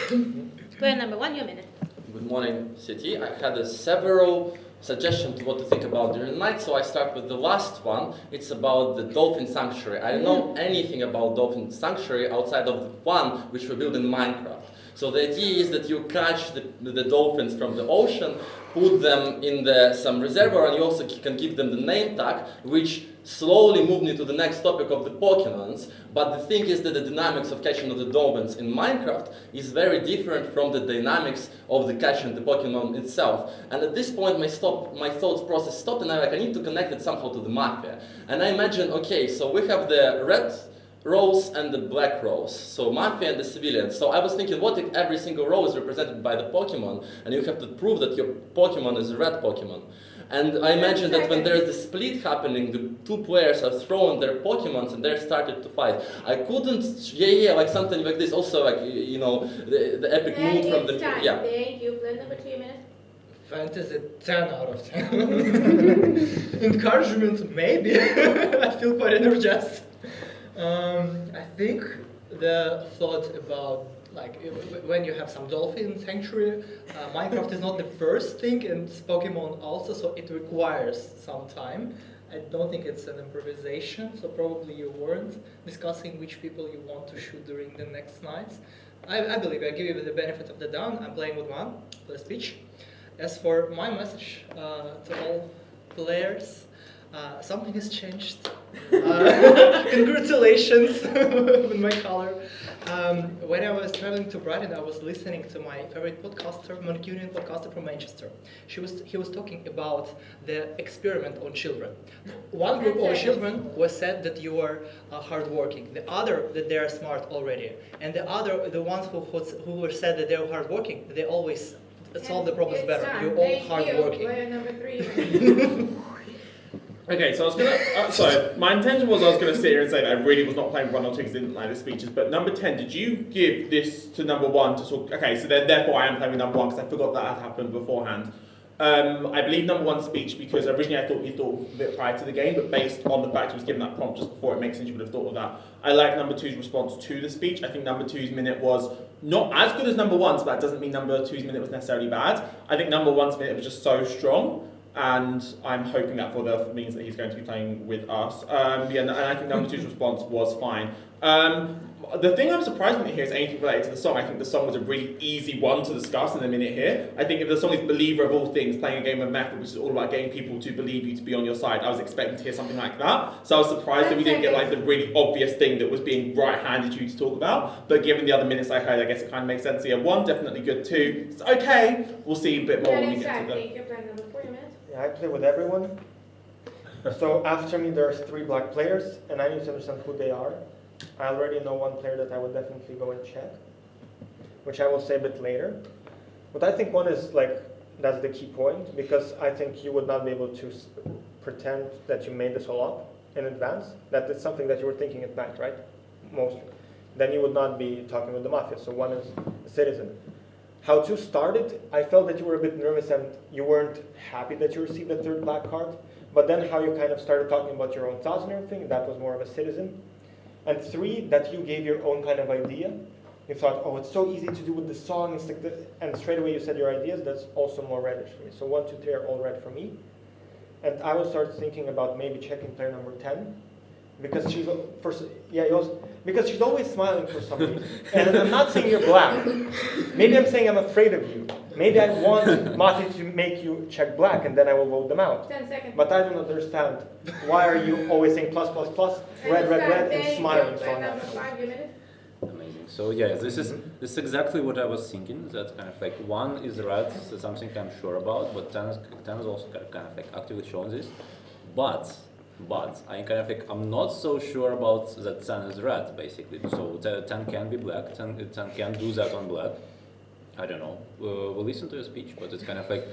Player number 1, your minute. Good morning, City. I had several suggestions to what to think about during the night, so I start with the last one. It's about the Dolphin Sanctuary. I don't know anything about Dolphin Sanctuary outside of the one which we built in Minecraft. So the idea is that you catch the dolphins from the ocean, put them in some reservoir, and you also can give them the name tag, which slowly moved me to the next topic of the Pokemons. But the thing is that the dynamics of catching of the dolphins in Minecraft is very different from the dynamics of the catching the Pokemon itself. And at this point, my thoughts process stopped, and I need to connect it somehow to the Mafia. And I imagine, okay, so we have the red rows and the black rows, so Mafia and the civilians. So I was thinking, what if every single row is represented by the Pokemon, and you have to prove that your Pokemon is a red Pokemon? And I imagine that when there's the split happening, the two players are throwing their Pokemons and they're started to fight. I couldn't, like something like this. Also, like, you know, the epic mood from the, yeah. Thank you. Player number 2, your minute. Fantasy 10 out of 10. Encouragement, maybe. I feel quite energized. I think the thought about like when you have some dolphin sanctuary, Minecraft is not the first thing, and Pokemon also, so it requires some time. I don't think it's an improvisation, so probably you weren't discussing which people you want to shoot during the next nights. I believe I give you the benefit of the doubt. I'm playing with one for the speech. As for my message to all players, something has changed. Congratulations with my color. When I was traveling to Brighton, I was listening to my favorite podcaster, Mancunian podcaster from Manchester. He was talking about the experiment on children. One group of children was said that you are hardworking. The other that they are smart already, and the ones who were said that they are hardworking, they always solve the problems better. You're all hardworking. Player number 3. Okay, so I was gonna, my intention was I was gonna sit here and say that I really was not playing 1 or 2 because I didn't like the speeches, but number 10, did you give this to number 1 to talk, okay, so therefore I am playing with number 1 because I forgot that had happened beforehand. I believe number 1's speech because originally I thought you thought of it prior to the game, but based on the fact he was given that prompt just before, it makes sense you would have thought of that. I like number 2's response to the speech. I think number 2's minute was not as good as number 1's, but that doesn't mean number 2's minute was necessarily bad. I think number 1's minute was just so strong, and I'm hoping that for the means that he's going to be playing with us. Yeah, and I think number 2's response was fine. The thing I'm surprised when it here is anything related to the song. I think the song was a really easy one to discuss in the minute here. I think if the song is Believer of All Things, playing a game of Method, which is all about getting people to believe you to be on your side, I was expecting to hear something like that. So I was surprised that we didn't get like the really obvious thing that was being right-handed to you to talk about. But given the other minutes I heard, I guess it kind of makes sense. So yeah, 1, definitely good. 2, it's okay. We'll see a bit more when we get to the... Thank you. Player number 4, your minute. Yeah, I play with everyone. So after me there's 3 black players, and I need to understand who they are. I already know one player that I would definitely go and check, which I will say a bit later. But I think one is like, that's the key point, because I think you would not be able to pretend that you made this all up in advance, that it's something that you were thinking at night, right? Mostly. Then you would not be talking with the Mafia. So one is a citizen. How to started, I felt that you were a bit nervous and you weren't happy that you received the 3rd black card. But then how you kind of started talking about your own thoughts and everything, that was more of a citizen. And 3, that you gave your own kind of idea. You thought, oh, it's so easy to do with the song, it's like and straight away you said your ideas, that's also more reddish for me. So 1, 2, 3 are all red for me. And I will start thinking about maybe checking player number 10. Because she's, because she's always smiling for some reason. And I'm not saying you're black. Maybe I'm saying I'm afraid of you. Maybe I want Mati to make you check black and then I will vote them out. 10 seconds. But I don't understand. Why are you always saying plus, plus, plus, red, red, red, and smiling so naturally? Amazing. So yeah, this is exactly what I was thinking. That kind of like 1 is red, so something I'm sure about, but 10 is also kind of like actively showing this. But I kind of like, I'm not so sure about that 10 is red, basically. So 10 can be black, 10 can do that on black. I don't know. We'll listen to your speech, but it's kind of like,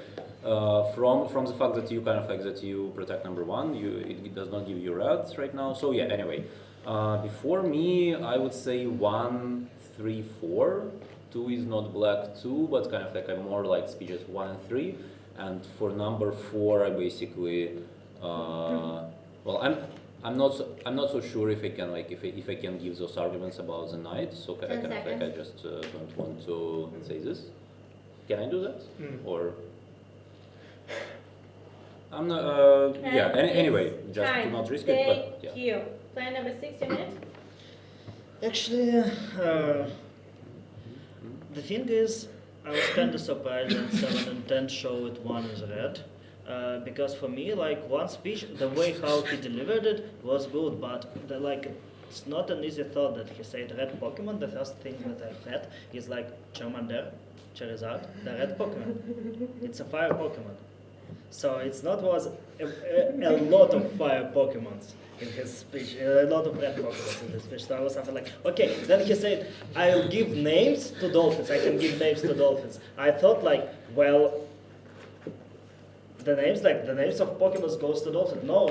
from the fact that you kind of like, that you protect number 1, it does not give you red right now. So yeah, anyway. Before me, I would say 1, 3, 4. 2 is not black 2, but kind of like I'm more like speeches 1 and 3. And for number 4, I basically, well, I'm not so sure if I can if I can give those arguments about the knight. So I just don't want to say this. Can I do that? Or I'm not. Yeah. Anyway, just to not risk it. But yeah. Thank you. Plan number 6, your minute. Actually, the thing is, I was kind of surprised that 7 and 10 showed 1 is red. Because for me, like, one speech, the way how he delivered it was good, but it's not an easy thought that he said red Pokemon. The first thing that I had is like Charmander, Charizard, the red Pokemon. It's a fire Pokemon. So it's not was a lot of fire Pokemons in his speech, a lot of red Pokemons in his speech. So I was something like, okay. Then he said, I'll give names to dolphins. I can give names to dolphins. I thought like, well, the names of Pokemon goes to dolphins. No,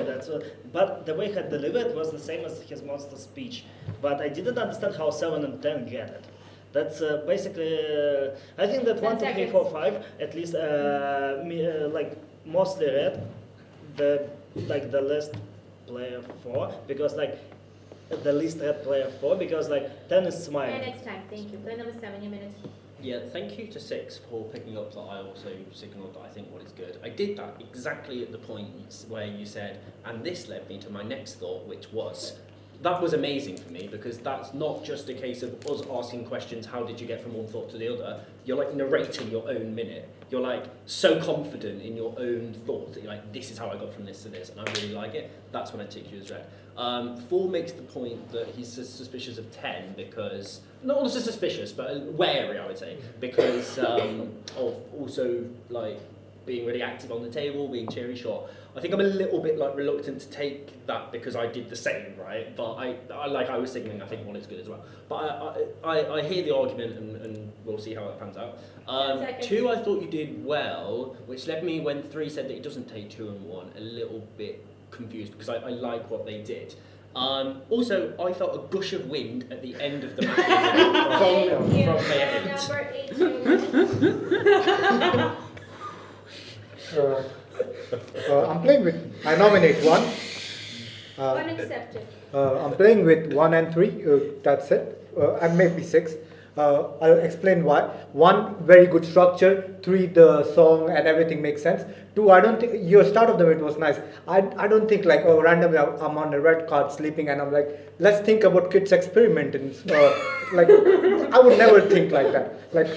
but the way he delivered was the same as his monster speech. But I didn't understand how 7 and 10 get it. That's basically, I think that 1, 2, 3, 4, 5, at least, like mostly red, the least player 4, because like the least red player 4, because like 10 is smiling. And next time, thank you. Plan number 7, your minute. Yeah, thank you to 6 for picking up that I also signalled that I think what is good. I did that exactly at the point where you said, and this led me to my next thought, which was, that was amazing for me, because that's not just a case of us asking questions, how did you get from one thought to the other? You're like narrating your own minute. You're like so confident in your own thoughts that you're like, this is how I got from this to this, and I really like it. That's when I tick you as red. 4 makes the point that he's suspicious of 10 because, not also suspicious, but wary, I would say, because of also like being really active on the table, being cheery, sure. I think I'm a little bit like reluctant to take that because I did the same, right? But I was signaling I think one is good as well. But I hear the argument and we'll see how it pans out. 2, I thought you did well, which led me when 3 said that it doesn't take 2 and 1 a little bit confused because I like what they did. Also, I felt a gush of wind at the end of the match from their I'm playing with, I nominate 1. Unaccepted. I'm playing with 1 and 3, that's it. And maybe 6. I'll explain why. 1, very good structure. 3, the song and everything makes sense. 2, I don't think your start of the bit was nice. I don't think like, oh, randomly I'm on a red card sleeping and I'm like, let's think about kids experimenting. Like, I would never think like that. Like,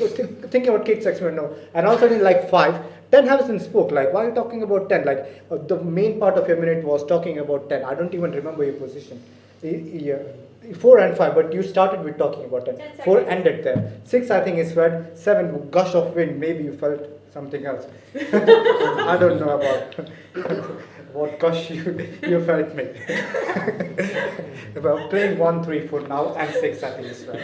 thinking about kids experiment, no. And also in like 5, 10 hasn't spoke. Like, why are you talking about 10? Like, the main part of your minute was talking about 10. I don't even remember your position. Yeah. 4 and 5, but you started with talking about 10. 4 ended there. 6, I think, is red. 7, gush of wind. Maybe you felt something else. I don't know about what gush you felt, mate. About playing 1, 3, 4 now, and 6, I think, is red.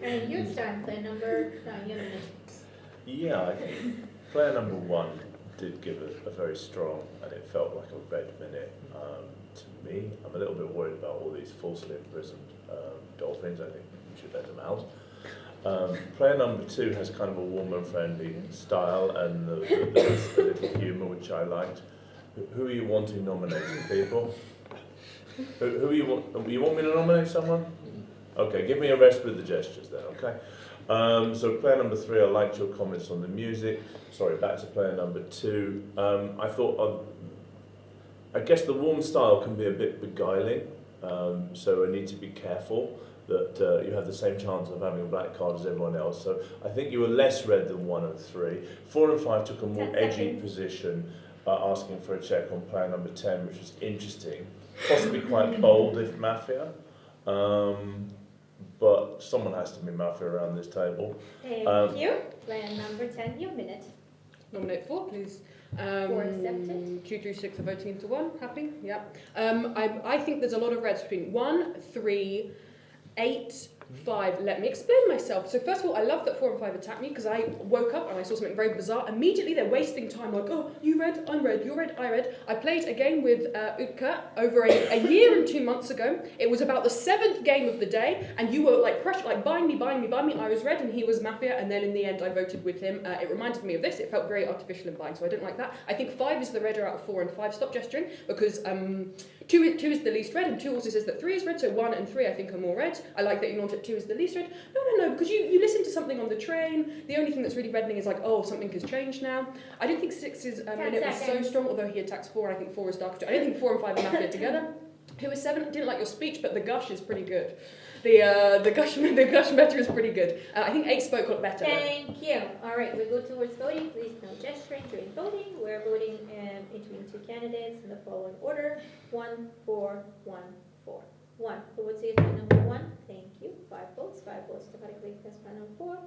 And your time, plan number 9, your minute. Yeah, I think player number 1 did give a very strong, and it felt like a red minute. To me, I'm a little bit worried about all these falsely imprisoned dolphins. I think we should let them out. Player number 2 has kind of a warm and friendly style, and there's a little humour which I liked. Who are you wanting nominating, people? Who you want? You want me to nominate someone? Okay, give me a rest with the gestures then. Okay. So player number 3, I liked your comments on the music. Sorry, back to player number 2. I thought. I guess the warm style can be a bit beguiling, so I need to be careful that you have the same chance of having a black card as everyone else. So I think you were less red than 1 and 3. 4 and 5 took a more edgy position, asking for a check on player number 10, which was interesting, possibly quite bold if Mafia, but someone has to be Mafia around this table. Thank you. Plan number 10, your minute. Nominate 4, please. 4 accepted. 2 through 6 are voting to 1. Happy? Yeah. I think there's a lot of reds between 1, 3, 8, 5. Let me explain myself. So first of all, I love that 4 and 5 attacked me because I woke up and I saw something very bizarre. Immediately they're wasting time like, oh, you red, I'm red, you're red, I red. I played a game with Utka over a year and 2 months ago. It was about the 7th game of the day and you were like pressure, like bind me. I was red and he was Mafia, and then in the end I voted with him. It reminded me of this. It felt very artificial and bind, so I didn't like that. I think 5 is the redder out of 4 and 5. Stop gesturing because 2 is the least red, and 2 also says that 3 is red, so 1 and 3 I think are more red. I like that you nod at 2 is the least red. No, because you listen to something on the train. The only thing that's really reddening is like, oh, something has changed now. I don't think 6's minute was so strong, although he attacks 4, I think 4 is darker. I don't think 4 and 5 are Mafia together. Who was 7? Didn't like your speech, but the gush is pretty good. The gush meta is pretty good. I think 8 spoke a lot better. Thank you. All right, we go towards voting. Please no gesturing during voting. We're voting between 2 candidates in the following order: 1, 4, 1, 4. 1. Who would say number 1? Thank you. 5 votes. 5 votes automatically as plan number 4.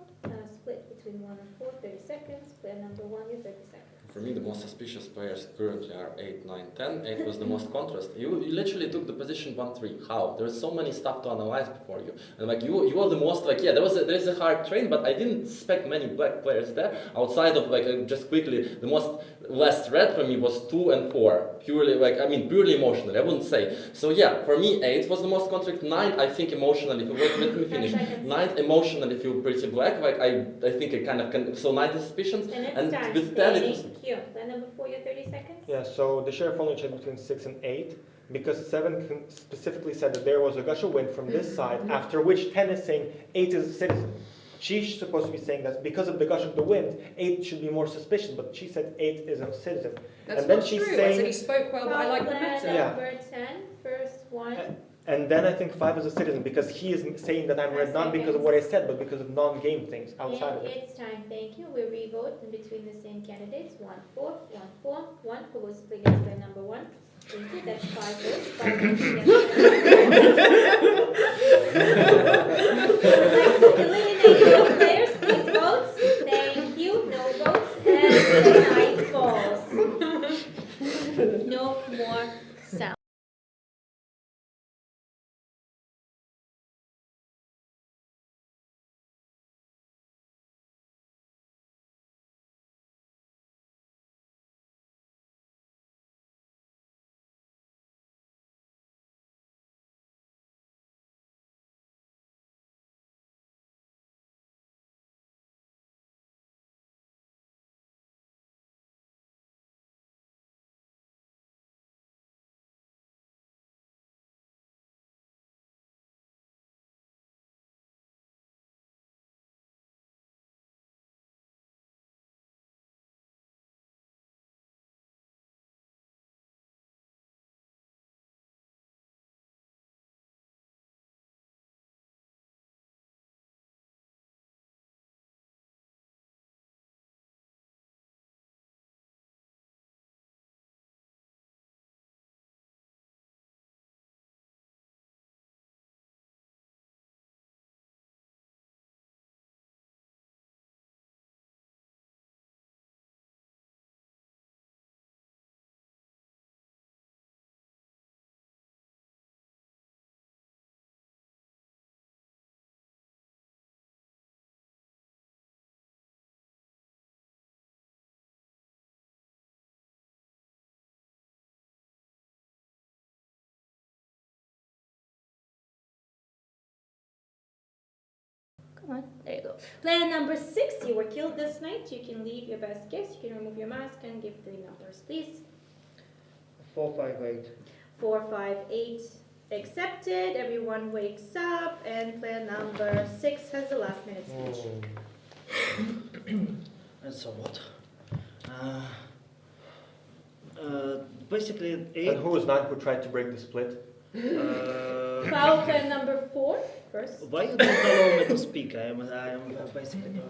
Split between 1 and 4. 30 seconds. Plan number 1. You 30 seconds. For me, the most suspicious players currently are 8, 9, 10. 8 was the most contrast. You literally took the position 1, 3. How? There's so many stuff to analyze before you. And like you are the most like, yeah, there is a hard train, but I didn't expect many black players there. Outside of like just quickly, the most less red for me was 2 and 4. Purely like purely emotionally. I wouldn't say. So yeah, for me 8 was the most contrast. 9 I think emotionally. Let me finish. 9 emotionally feel pretty black. Like I think it kind of can. So 9 is suspicions. And with 10 it was. Thank you. Then number 4, you 30 seconds. Yeah, so the sheriff only checked between 6 and 8 because 7 specifically said that there was a gush of wind from this side, after which 10 is saying 8 is a citizen. She's supposed to be saying that because of the gush of the wind, 8 should be more suspicious, but she said 8 is a citizen. That's and then not she's true. saying, I said he spoke well, but I like the meta. Number 10, first one. And then I think 5 is a citizen because he is saying that I'm red not because of what I said, but because of non-game things outside of it. It's time, thank you. We re-vote in between the same candidates. 1, 4, 1, 4, 1. Who was against plan number 1? Thank you. That's 5 votes. 5 votes against. Eliminate no players. Please vote. Thank you. No votes. And the night falls. No more sound. Come on, there you go. Player number 6, you were killed this night. You can leave your best guess. You can remove your mask and give 3 numbers, please. 4, 5, 8. 4, 5, 8. Accepted. Everyone wakes up, and player number 6 has the last minute speech. And so what? Basically, 8. And who was 9 who tried to break the split? Foul player number 4 first. Why you don't allow me to speak? I am basically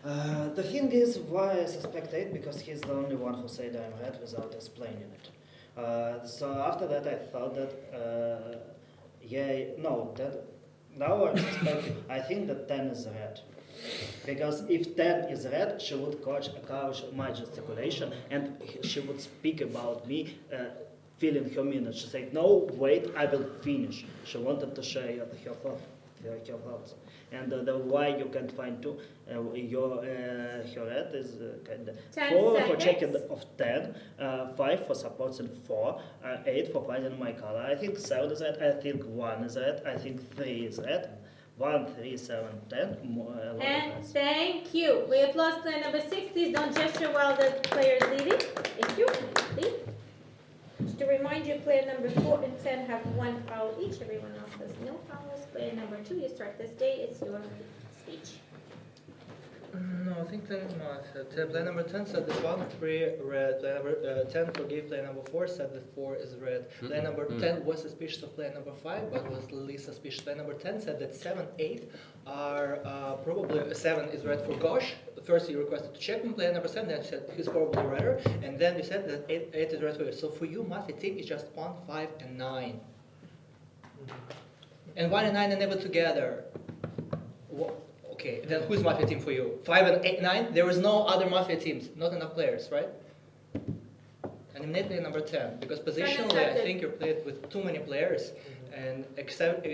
the thing is why I suspect 8 because he's the only one who said I'm red without explaining it. So after that I thought that now I'm suspecting. I think that 10 is red. Because if 10 is red, she would catch my gesticulation and she would speak about me feeling her minutes. She said, no, wait, I will finish. She wanted to share her thoughts. And the why you can't find 2, her red is kind of 4 for checking of 10, 5 for supporting 4, 8 for finding my color. I think 7 is red, I think 1 is red, I think 3 is red. 1, 3, 7, 10. And thank you. We applaud player number 6. Please don't gesture while the player is leaving. Thank you. Leave. remind you, player number 4 and 10 have 1 foul each. Everyone else has no fouls. Player number 2, you start this day. It's your speech. No, I think player number 10 said that 1, 3 red. Player number 10 forgave player number 4, said that 4 is red. Player number 10 was suspicious of player number 5, but was least suspicious. Player number 10 said that 7, 8 are probably 7 is red for Gosh. First you requested to check him. Player number 7 then said he's probably redder, and then you said that 8 is red for you. So for you, Mafia team is just 1, 5, and 9. And 1 and 9 are never together. Okay, then who's Mafia team for you? 5 and 8, 9? There is no other Mafia teams. Not enough players, right? Eliminate player number 10. Because positionally, I think you're played with too many players. And except...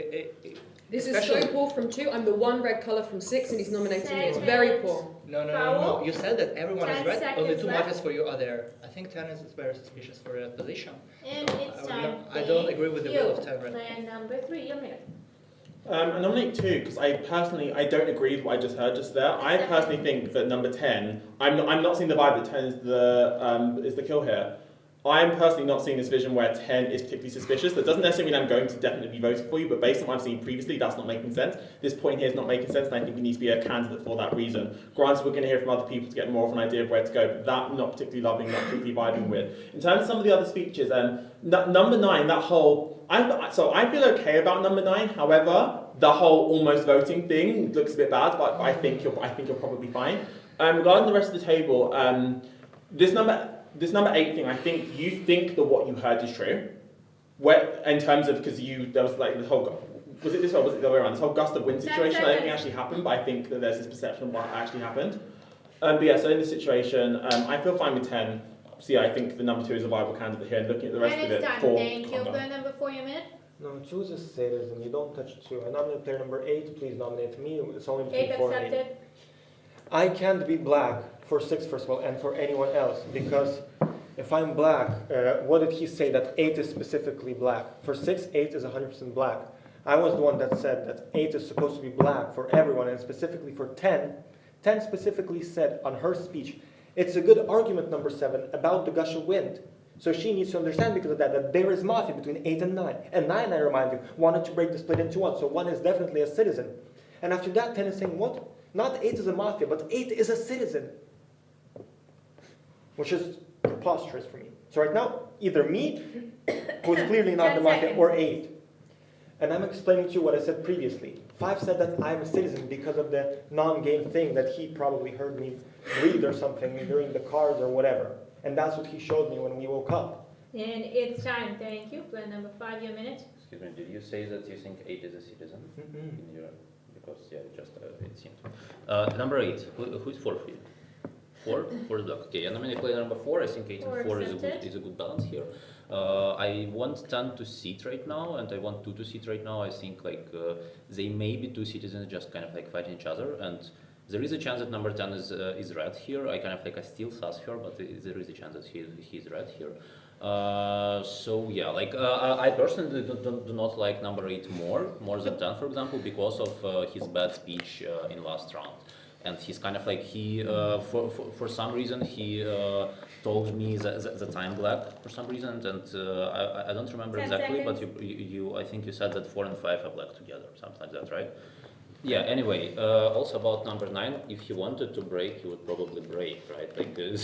This is so poor from 2. I'm the one red colour from 6 and he's nominating me. It's very poor. No. You said that everyone is red. Only 2 left. Mafias for you are there. I think 10 is very suspicious for a position. And it's time. I don't agree with the will of 10 red. Player number 3, your minute. I nominate 2 because I don't agree with what I just heard just there. I personally think that number 10, I'm not seeing the vibe that 10 is the kill here. I'm personally not seeing this vision where 10 is particularly suspicious. That doesn't necessarily mean I'm going to definitely be voting for you, but based on what I've seen previously, that's not making sense. This point here is not making sense, and I think you need to be a candidate for that reason. Granted, we're going to hear from other people to get more of an idea of where to go, but that I'm not particularly loving, not particularly vibing with. In terms of some of the other speeches, number 9, that whole... I feel okay about number 9, however, the whole almost voting thing looks a bit bad, but I think you'll probably be fine. Regarding the rest of the table, this number 8 thing, I think you think that what you heard is true. In terms of, because there was like the whole, was it this way or was it the other way around? This whole gust of wind situation, I don't think actually happened, but I think that there's this perception of what actually happened. But yeah, so in this situation, I feel fine with 10. So yeah, I think the number 2 is a viable candidate here, and looking at the rest of it, 4. Thank you. Player number 4, your minute. No, 2 is a citizen. You don't touch 2. I nominate player number 8. Please nominate me. It's only between 8 4 and 8. accepted. I can't be black for 6, first of all, and for anyone else, because if I'm black, what did he say that 8 is specifically black? For 6, 8 is 100% black. I was the one that said that 8 is supposed to be black for everyone, and specifically for 10. 10 specifically said on her speech, it's a good argument, number 7, about the gush of wind. So she needs to understand because of that there is Mafia between 8 and 9. And 9, I remind you, wanted to break the split into 1, so 1 is definitely a citizen. And after that, 10 is saying, what? Not 8 is a Mafia, but 8 is a citizen. Which is preposterous for me. So right now, either me, who is clearly not the Mafia, or 8. And I'm explaining to you what I said previously. 5 said that I'm a citizen because of the non-game thing that he probably heard me read or something during the cards or whatever. And that's what he showed me when we woke up. And it's time. Thank you. Player number 5, your minute. Excuse me, did you say that you think 8 is a citizen? Because, yeah, it seemed. Number 8, who's 4 for you? 4? 4 is black. Okay, and I'm going to play number 4. I think 8 and 4 is a good balance here. I want 10 to sit right now, and I want 2 to sit right now. I think they may be 2 citizens just kind of fighting each other, and there is a chance that number 10 is red here. I kind of I still sus her, but there is a chance that he's red here. So yeah, I personally do not like number 8 more than 10, for example, because of his bad speech in last round. And he's kind of for some reason he told me that I'm black for some reason, and I don't remember exactly, but I think you said that 4 and 5 are black together, something like that, right? Yeah, anyway, also about number 9, if he wanted to break, he would probably break, right? Thank you.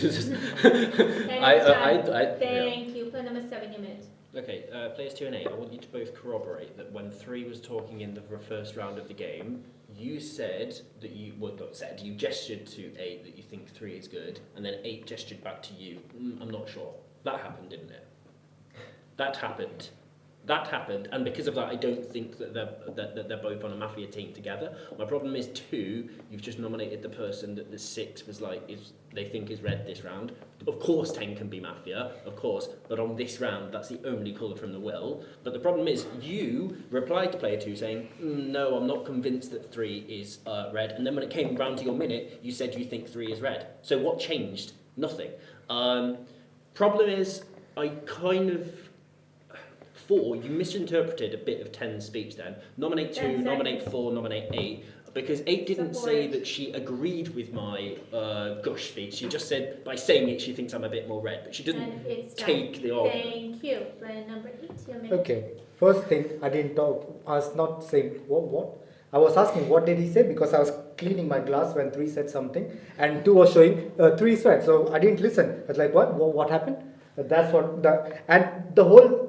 Play number 7, your minute. Okay, players 2 and 8, I want you to both corroborate that when 3 was talking in the first round of the game, you said that you gestured to 8 that you think 3 is good, and then 8 gestured back to you. I'm not sure. That happened, didn't it? That happened. That happened, and because of that, I don't think that they're both on a Mafia team together. My problem is 2, you've just nominated the person that the 6 was they think is red this round. Of course 10 can be Mafia, of course, but on this round, that's the only colour from the will. But the problem is, you replied to player 2 saying, no, I'm not convinced that 3 is red, and then when it came round to your minute, you said you think 3 is red. So what changed? Nothing. Problem is, I kind of... 4, you misinterpreted a bit of 10's speech then. Nominate 2, nominate 4, nominate 8. Because 8 didn't say Support. that she agreed with my gush speech. She just said by saying it she thinks I'm a bit more red, but she didn't And it's take time. the argument. Thank you. Player number 8, your minute. Okay, first thing, I didn't talk. I was not saying what. I was asking what did he say because I was cleaning my glass when 3 said something and 2 was showing 3 is right. So I didn't listen. I was like, what happened? That's what the whole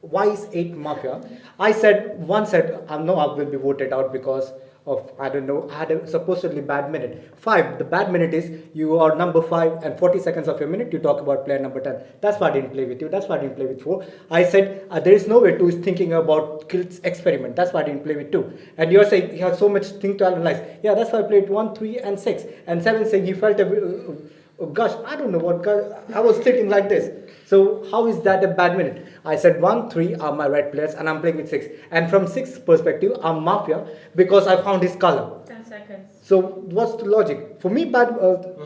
why is 8 mafia? I said, one said, no, I will be voted out because of, I don't know, I had a supposedly bad minute. 5, the bad minute is you are number 5 and 40 seconds of your minute, you talk about player number 10. That's why I didn't play with you. That's why I didn't play with 4. I said, there is no way 2 is thinking about Kilt's experiment. That's why I didn't play with 2. And you're saying you have so much thing to analyze. Yeah, that's why I played 1, 3 and 6. And 7 saying he felt oh gosh, I don't know what, I was thinking like this. So how is that a bad minute? I said 1, 3 are my red players and I'm playing with 6. And from 6 perspective, I'm Mafia because I found his color. 10 seconds. So what's the logic? For me, bad.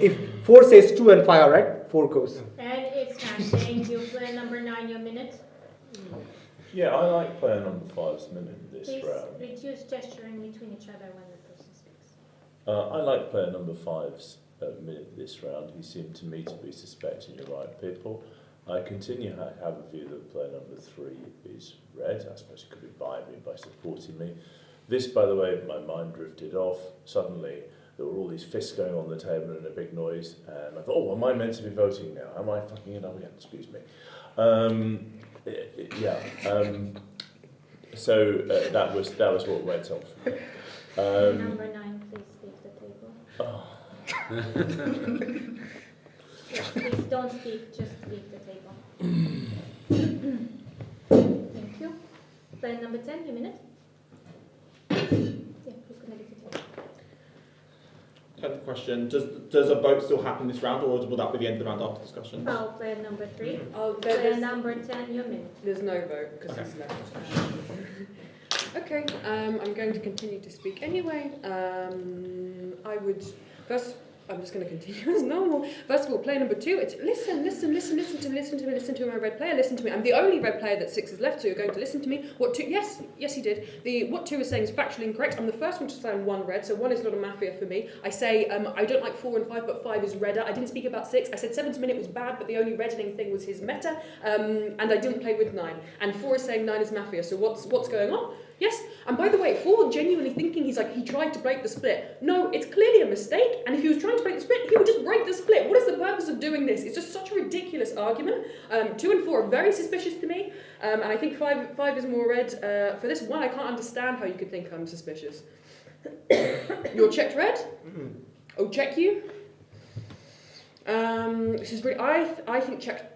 If 4 says 2 and 5 are right, 4 goes. And it's time. Thank you. Player number 9, your minute. Yeah, I like player number 5's minute this Please round. reduce gesturing between each other when the person speaks. I like player number 5's minute this round. He seemed to me to be suspecting the right people. I continue to have a view that player number 3 is red. I suppose he could be buying me by supporting me. This, by the way, my mind drifted off. Suddenly, there were all these fists going on the table and a big noise. And I thought, oh, am I meant to be voting now? Am I fucking it up again? Excuse me. So that was what went on for me. Number 9, please leave the table. Oh. Please don't speak, just leave the table. Thank you. Player number 10, your minute. Yeah, who's going to leave the table? 10th question, does a vote still happen this round, or will that be the end of the round after discussion? Foul, player number 3. Player There's number 10, your minute. There's no vote because he's left. Okay, I'm going to continue to speak anyway. I would first. I'm just going to continue as normal. First of all, player number 2. It's listen to my red player. Listen to me. I'm the only red player that 6 has left, so you're going to listen to me. What 2? Yes, he did. What 2 is saying is factually incorrect. I'm the first one to say I'm 1 red, so 1 is not a mafia for me. I say I don't like 4 and 5, but 5 is redder. I didn't speak about 6. I said 7's minute was bad, but the only reddening thing was his meta, and I didn't play with 9. And 4 is saying 9 is mafia. So what's going on? Yes, and by the way, 4 genuinely thinking he tried to break the split. No, it's clearly a mistake, and if he was trying to break the split, he would just break the split. What is the purpose of doing this? It's just such a ridiculous argument. 2 and 4 are very suspicious to me, and I think 5 is more red. For this 1, I can't understand how you could think I'm suspicious. You're checked red? Oh, check you? This is really, I think check...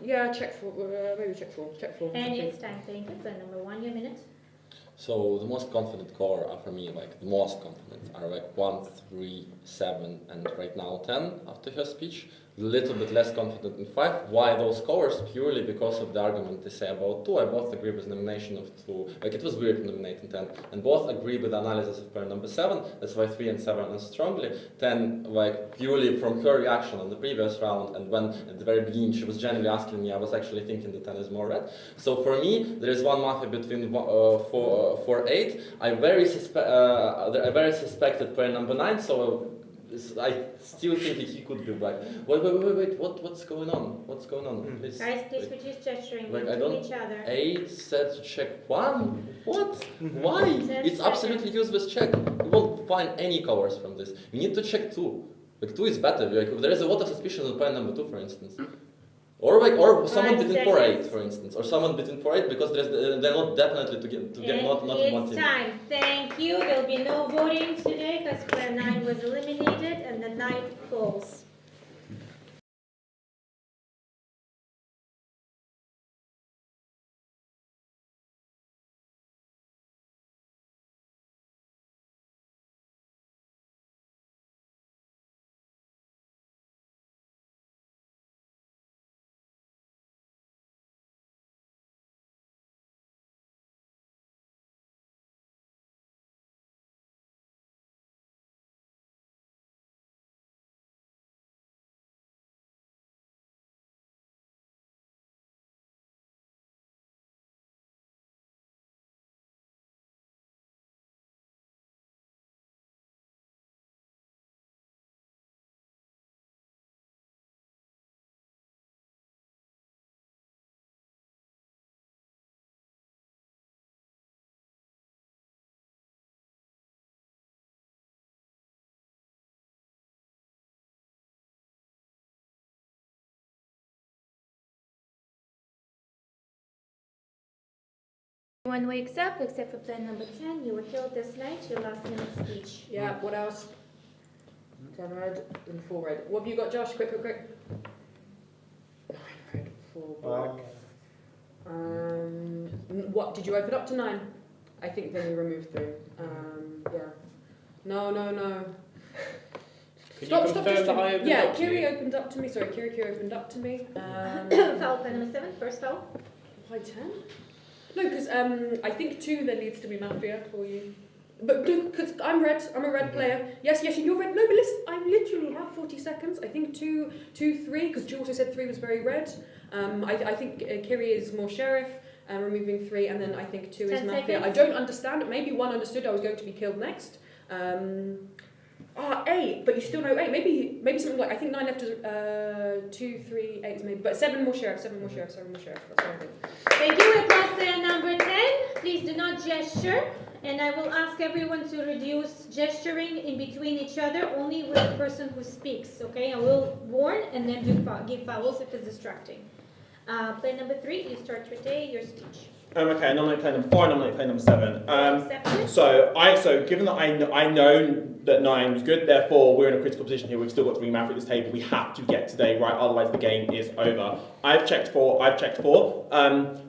yeah, check 4, maybe check 4. And it's time. Thank you. Player number 1, your minute. So the most confident core are for me, like the most confident, are like 1, 3, 7, and right now 10 after her speech. A little bit less confident in 5. Why those cores? Purely because of the argument they say about 2. I both agree with nomination of 2. Like, it was weird nominating 10. And both agree with the analysis of player number 7. That's why 3 and 7 are strongly. 10, like, purely from her reaction on the previous round, and when at the very beginning she was genuinely asking me, I was actually thinking that 10 is more red. So for me, there is one mafia between 4, 8. I very suspected player number 9, so I still think that he could be black. Wait, what's going on? What's going on? Please, Guys, please reduce gesturing like, between each other. 8 said to check 1? What? Why? 10 It's absolutely useless check. You won't find any colors from this. You need to check 2. Like, 2 is better. Like, there is a lot of suspicion on player number 2, for instance. Or someone 5 between 4, 8, seconds. for instance. Or someone between 4, 8, because they're not definitely to get not one It's team. time. Thank you. There'll be no voting today because player 9 was eliminated and the night falls. Everyone wakes up except for player number 10. You were killed this night. Your last minute speech. Yeah, what else? 10 red and 4 red. What have you got, Josh? Quick. 9 red, 4 black. What, did you open up to 9? I think then you removed 3. Yeah. No. Can you confirm that I opened up to Kiri you? opened up to me. Sorry, Kiri opened up to me. Foul player number 7. First foul. Why 10? No, because I think 2 there needs to be Mafia for you. But because I'm red, I'm a red player. Yes, you're red. No, but listen, I literally have 40 seconds. I think 2, 3, because 2 also said 3 was very red. I think Kiri is more sheriff, removing 3, and then I think 2 is 10 Mafia. seconds. I don't understand. Maybe 1 understood I was going to be killed next. 8, but you still know 8. Maybe something like, I think 9 left is 2, 3, 8 maybe, but 7 more sheriff. That's what I think. Thank you. Applause player number 10. Please do not gesture. And I will ask everyone to reduce gesturing in between each other, only with the person who speaks, okay? I will warn and then give fouls if it's distracting. Player number 3, you start your day, your speech. Okay, I nominate player number 4, I nominate player number 7. Accepted. So given that I know that 9 was good, therefore we're in a critical position here. We've still got 3 Mafia at this table. We have to get today right, otherwise the game is over. I've checked 4.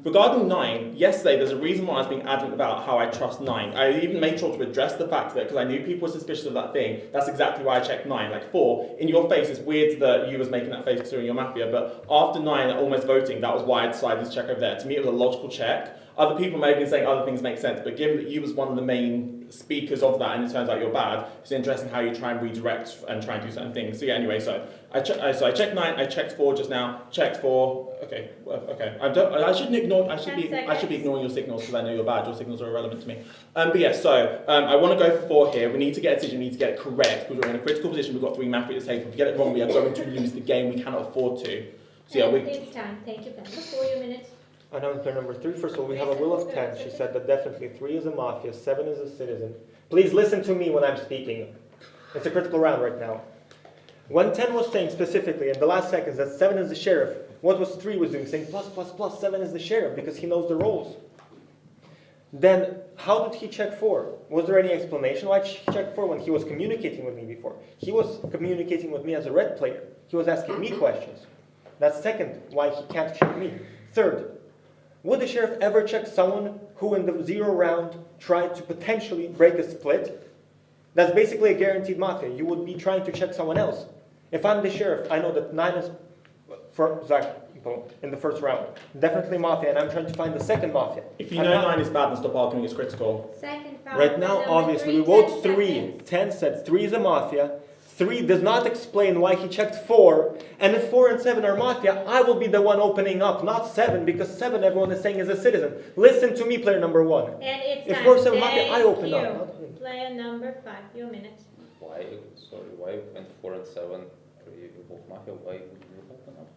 Regarding 9, yesterday there's a reason why I was being adamant about how I trust 9. I even made sure to address the fact that, because I knew people were suspicious of that thing, that's exactly why I checked 9. Like 4, in your face, it's weird that you was making that face considering your Mafia, but after 9 almost voting, that was why I decided to check over there. To me it was a logical check. Other people may have been saying other things make sense, but given that you was one of the main speakers of that and it turns out you're bad, it's interesting how you try and redirect and try and do certain things. So yeah, anyway, so I checked 9, I checked 4 just now, checked 4, okay. I shouldn't ignore, I should be ignoring your signals because I know you're bad, your signals are irrelevant to me. But yeah, so I want to go for 4 here. We need to get a decision, we need to get it correct because we're in a critical position, we've got 3 Mafia at the table. If we get it wrong, we are going to lose the game, we cannot afford to. So yeah, It's time. Thank you, Ben. Before your minute. I know player number 3. First of all, we have a will of 10. She said that definitely 3 is a Mafia, 7 is a citizen. Please listen to me when I'm speaking. It's a critical round right now. When 10 was saying specifically in the last seconds that 7 is the sheriff, what was 3 was doing? Saying plus, 7 is the sheriff because he knows the roles. Then how did he check 4? Was there any explanation why he checked 4 when he was communicating with me before? He was communicating with me as a red player. He was asking me questions. That's second, why he can't check me. Third, would the sheriff ever check someone who in the 0 round tried to potentially break a split? That's basically a guaranteed Mafia. You would be trying to check someone else. If I'm the sheriff, I know that 9 is, for example, in the first round, definitely Mafia, and I'm trying to find the second Mafia. If you know 9 is bad, then stop arguing it's critical. Second foul. Right now, obviously, we vote 3. 10 said 3 is a Mafia. 3 does not explain why he checked 4, and if 4 and 7 are Mafia, I will be the one opening up, not 7, because 7 everyone is saying is a citizen. Listen to me, player number 1. And it's if time. 4 7 Mafia, I open Thank up. you. Not him. Player number 5, your minute. Why when 4 and 7 you both Mafia, why would you open up?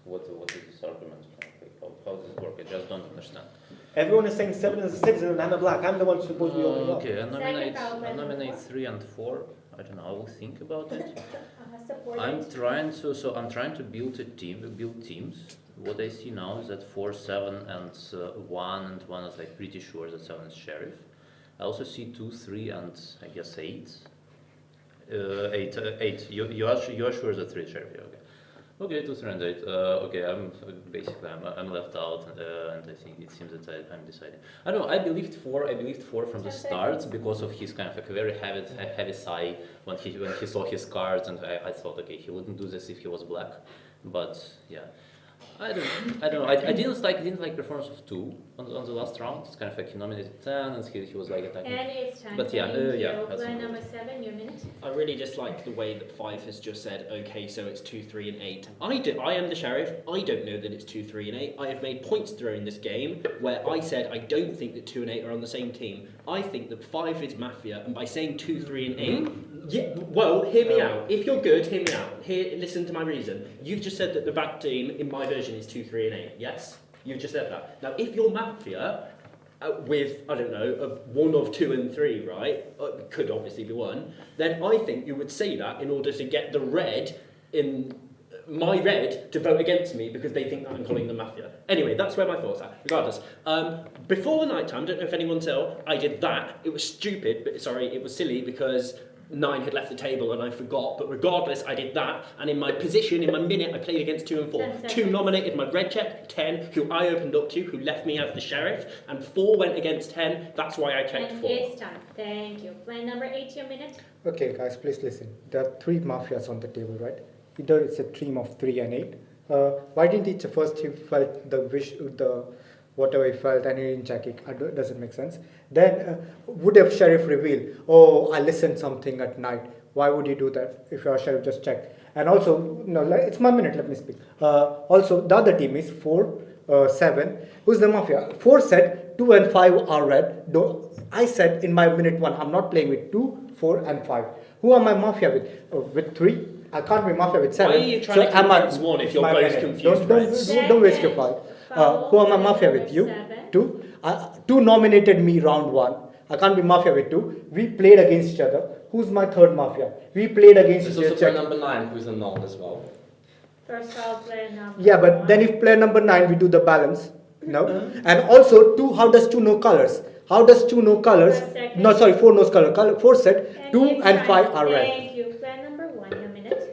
What is this argument? How does it work? I just don't understand. Everyone is saying 7 is a citizen and I'm a black. I'm the one supposed to be opening up. Okay, I nominate 3 and 4. I don't know, I will think about it. I'm trying to build teams. What I see now is that 4, 7 and 1 is like pretty sure that 7 is sheriff. I also see 2, 3 and I guess 8. 8. You are sure that 3 is sheriff? Yeah, okay. Okay, 2, 3 and 8. Okay, I'm left out, and I think it seems that I'm deciding. I don't know. I believed 4 from the start because of his kind of like a very heavy sigh when he saw his cards, and I thought, okay, he wouldn't do this if he was black, but yeah. I don't know. I didn't like performance of 2 on the last round. It's kind of like he nominated 10 and he was like attacking. And it's time. But yeah, Player number 7, your minute. I really dislike the way that 5 has just said, okay, so it's 2, 3 and 8. I am the sheriff. I don't know that it's 2, 3 and 8. I have made points during this game where I said I don't think that 2 and 8 are on the same team. I think that 5 is Mafia, and by saying 2, 3 and 8, yeah, well, hear me out. If you're good, hear me out. Listen to my reason. You've just said that the bad team in my version is 2, 3 and 8. Yes? You've just said that. Now, if you're Mafia with, I don't know, one of 2 and 3, right? Could obviously be 1. Then I think you would say that in order to get the red in my red to vote against me because they think that I'm calling them Mafia. Anyway, that's where my thoughts are. Regardless, before the night time, don't know if anyone saw, I did that. It was stupid, but sorry, it was silly because 9 had left the table and I forgot, but regardless, I did that, and in my position, in my minute, I played against 2 and 4. 2 nominated my red check, 10, who I opened up to, who left me as the sheriff, and 4 went against 10, that's why I checked And 4. it's time. Thank you. Plan number 8, your minute. Okay, guys, please listen. There are 3 mafias on the table, right? Either it's a team of 3 and 8. Why didn't he first he felt the wish, the whatever he felt, and he didn't check it? It doesn't make sense. Then would have sheriff reveal, oh, I listened something at night. Why would you do that if your sheriff just checked? And also, no, it's my minute, let me speak. Also, the other team is 4, 7. Who's the mafia? 4 said 2 and 5 are red. I said in my minute 1, I'm not playing with 2, 4 and 5. Who am I mafia with? With 3? I can't be mafia with 7. Why are you trying to convince one if you're both confused? Don't waste your fight. Who am I mafia with? You? 2? 2 nominated me round 1. I can't be mafia with 2. We played against each other. Who's my third mafia? We played against each There's other. also player number 9 who is unknown as well. First foul, player number Yeah, but then if player number 9, we do the balance. No? And also, 2, how does 2 know colors? How does 2 know colors? No, sorry, 4 knows color. 4 said 2 and 5 are red. Thank you. Plan number 1, your minute.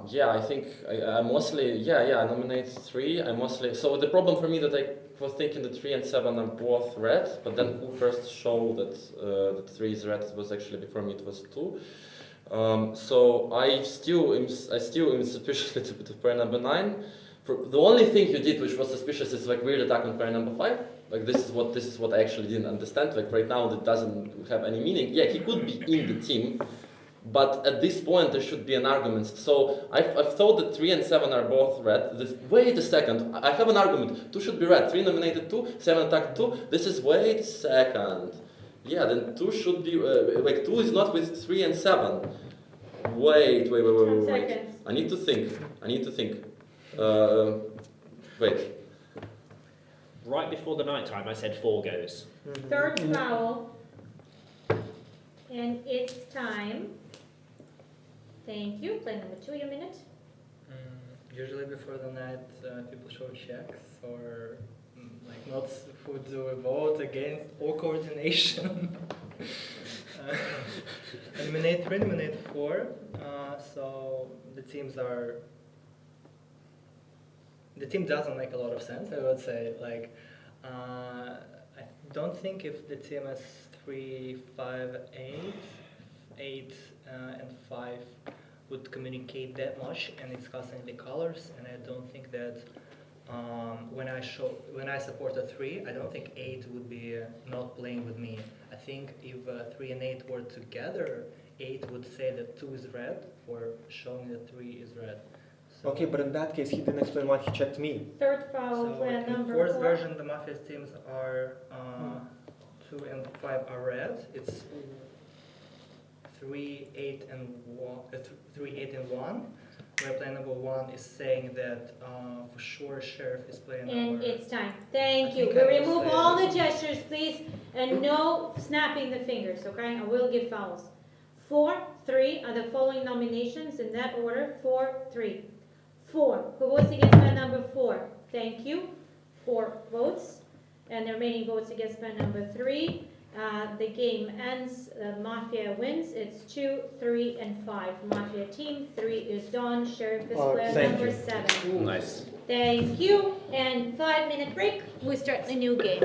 Yeah, I think I mostly, I nominate 3. I mostly, so the problem for me that I was thinking that 3 and 7 are both red, but then who first showed that 3 is red was actually before me, it was 2. So I still am suspicious a little bit of player number 9. The only thing you did which was suspicious is like weird attack on player number 5. Like this is what I actually didn't understand. Like right now that doesn't have any meaning. Yeah, he could be in the team, but at this point there should be an argument. So I've thought that 3 and 7 are both red. Wait a second, I have an argument. 2 should be red. 3 nominated 2, 7 attacked 2. This is, wait a second. Yeah, then 2 should be, like 2 is not with 3 and 7. Wait. I need to think. Wait. Right before the night time, I said 4 goes. Third foul. And it's time. Thank you. Play number 2, your minute. Usually before the night, people show checks or like not who do a vote against or coordination. Eliminate 3, eliminate 4. So the team doesn't make a lot of sense. I would say like I don't think if the team has 3, 5, 8 and 5 would communicate that much and it's constantly colors, and I don't think that when I support a 3, I don't think 8 would be not playing with me. I think if 3 and 8 were together, 8 would say that 2 is red for showing that 3 is red. So Okay, but in that case, he didn't explain why he checked me. Third foul, so player in number fourth 4. version, the Mafia's teams are 2 and 5 are red. It's 3, 8 and 1. 3, 8 and 1. Where player number 1 is saying that for sure sheriff is playing. And it's time. Thank I you. think We I will remove say all that. the gestures, please, and no snapping the fingers, okay? I will give fouls. 4, 3 are the following nominations in that order. 4, 3. 4. Who votes against player number 4? Thank you. 4 votes. And the remaining votes against player number 3. The game ends. Mafia wins. It's 2, 3, and 5. Mafia team. 3 is done. Sheriff is player thank number you. 7. Nice. Thank you. And 5-minute break. We start the new game.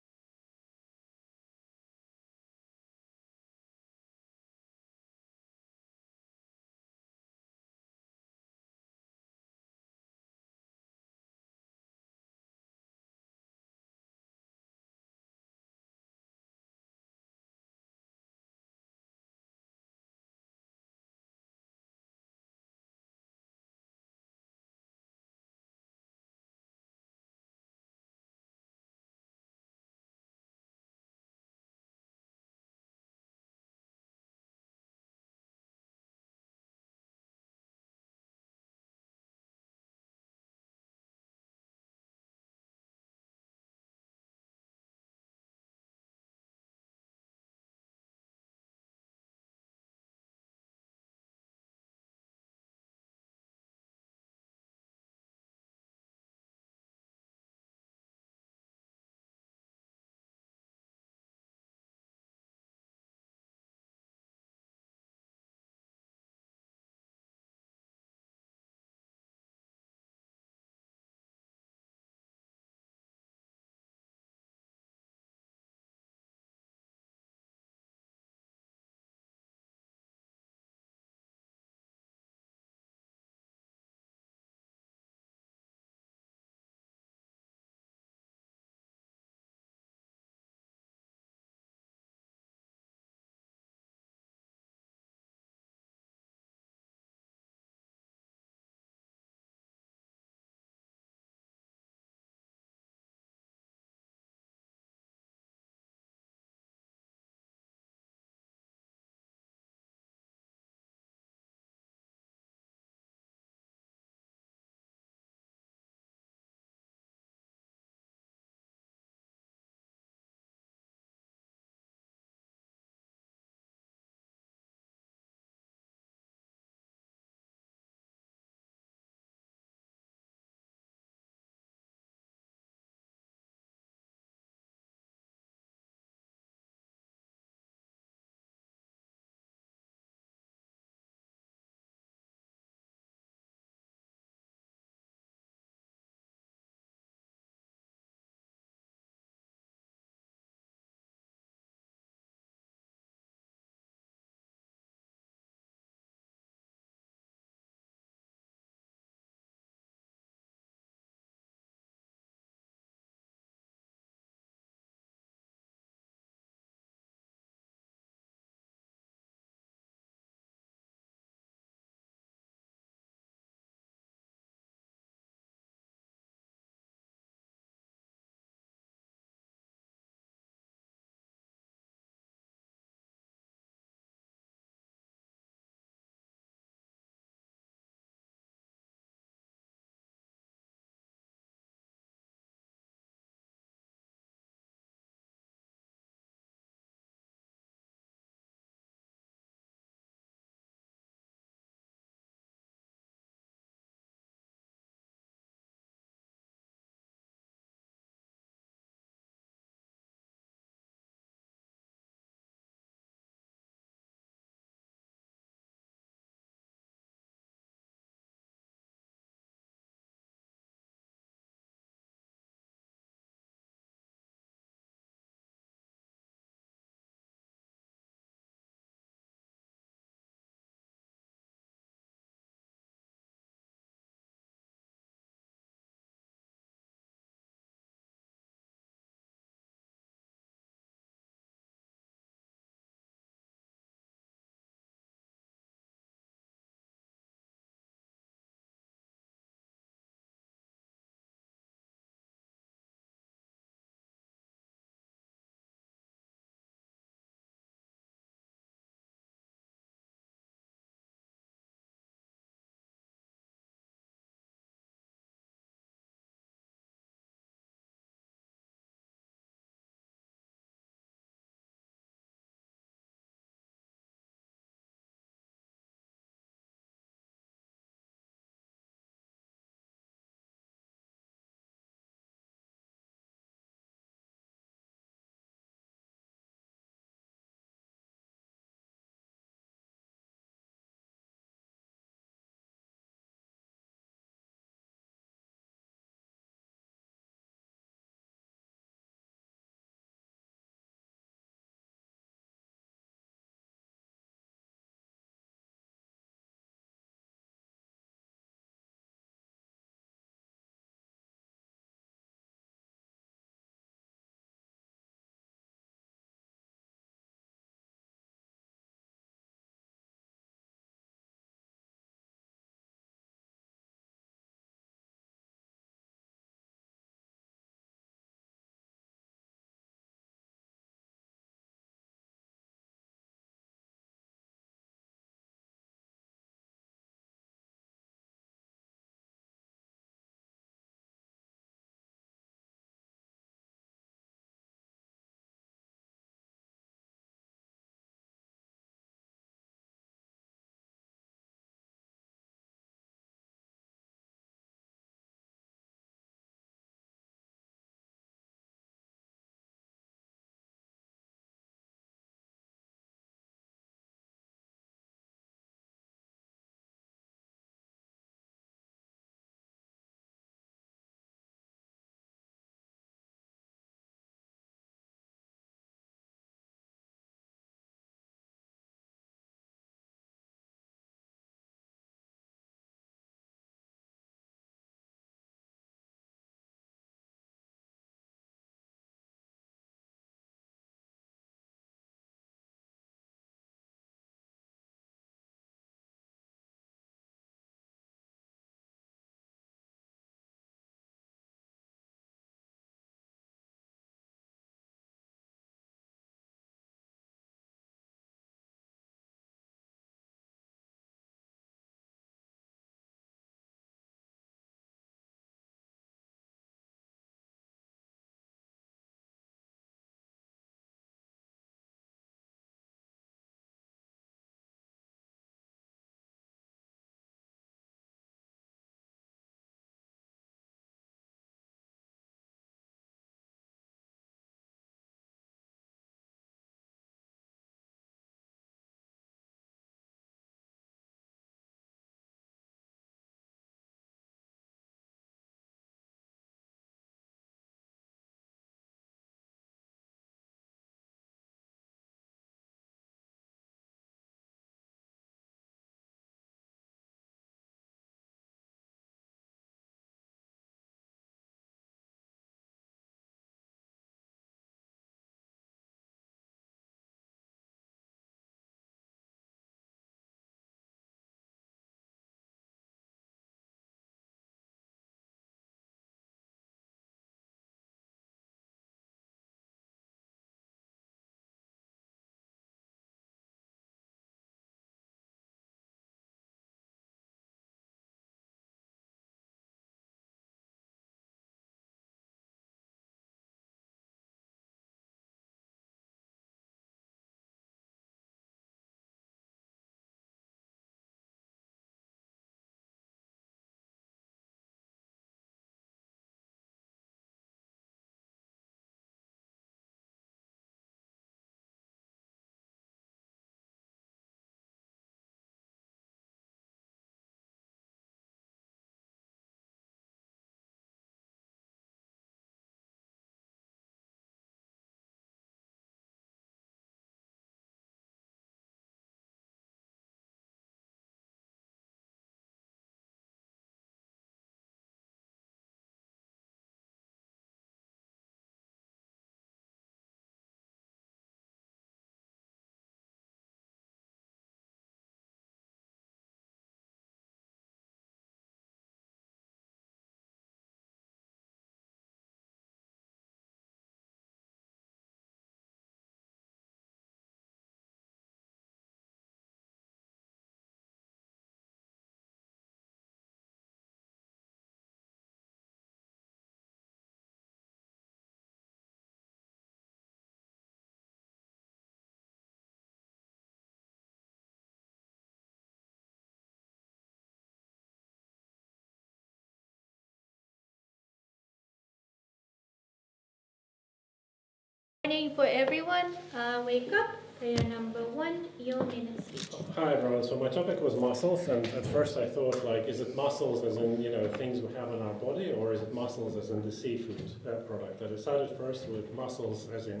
morning for everyone. Wake up. Player number 1, your minutes. Hi everyone. So my topic was muscles, and at first I thought, like, is it muscles as in, things we have in our body, or is it muscles as in the seafood product? I decided first with muscles as in,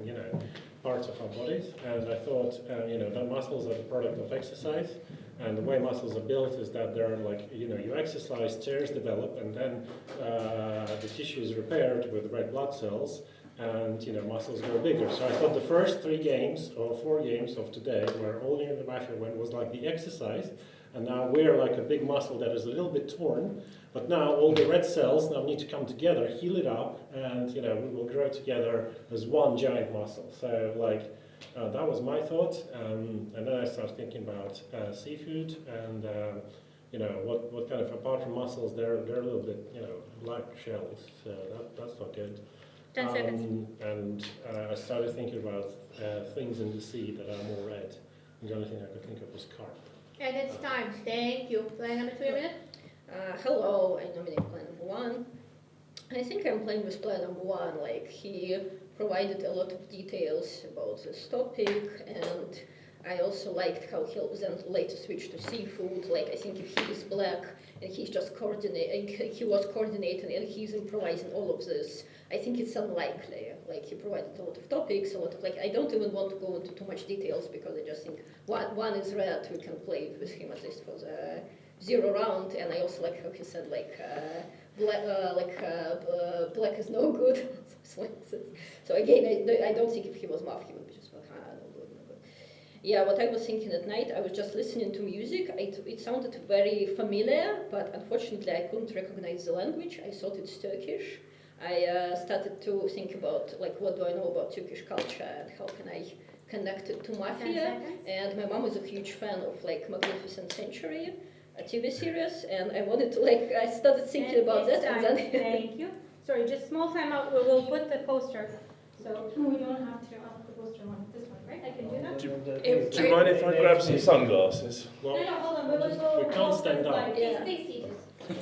parts of our bodies, and I thought, that muscles are the product of exercise, and the way muscles are built is that they're like, you exercise, tears develop, and then the tissue is repaired with red blood cells, and muscles grow bigger. So I thought the first 3 games or 4 games of today, where only in the Mafia went, was like the exercise, and now we're like a big muscle that is a little bit torn, but now all the red cells now need to come together, heal it up, and we will grow together as one giant muscle. So like that was my thought, and then I started thinking about seafood and what kind of, apart from muscles, they're a little bit like shells, so that's not good. 10 seconds. And I started thinking about things in the sea that are more red. And the only thing I could think of was carp. And it's time. Thank you. Player number 2, your minute. Hello, I nominate player number 1. I think I'm playing with player number 1. Like, he provided a lot of details about this topic, and I also liked how he then later switched to seafood. Like, I think if he is black and he's just he was coordinating and he's improvising all of this, I think it's unlikely. Like, he provided a lot of topics, a lot of, like, I don't even want to go into too much details because I just think one is red, we can play with him at least for the 0 round, and I also like how he said, like, black is no good. So again, I don't think if he was Maf, he would be just like, no good, no good. Yeah, what I was thinking at night, I was just listening to music. It sounded very familiar, but unfortunately I couldn't recognize the language. I thought it's Turkish. I started to think about, like, what do I know about Turkish culture and how can I connect it to Mafia. And my mom is a huge fan of, like, Magnificent Century, a TV series, and I wanted to, like, I started thinking about that, and then... Thank you. Sorry, just small time out. We'll put the poster. So we don't have to up the poster on this one, right? I can do that. Do you mind if I grab some sunglasses? No, hold on. We can't stand up. Stay seated. I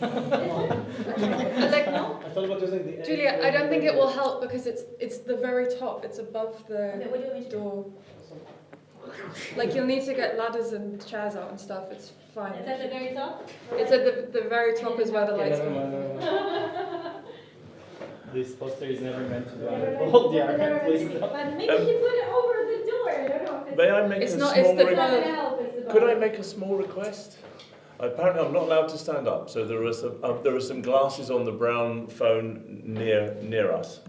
thought about using the Julia, I don't think it will help because it's the very top. It's above the door. Like, you'll need to get ladders and chairs out and stuff. It's fine. It's at the very top? It's at the very top is where the lights come. This poster is never meant to be on the arm, please stop. But maybe you put it over the door. I don't know if May I make It's a not, small it's the request? Could I make a small request? Apparently I'm not allowed to stand up, so there are some glasses on the brown phone near us.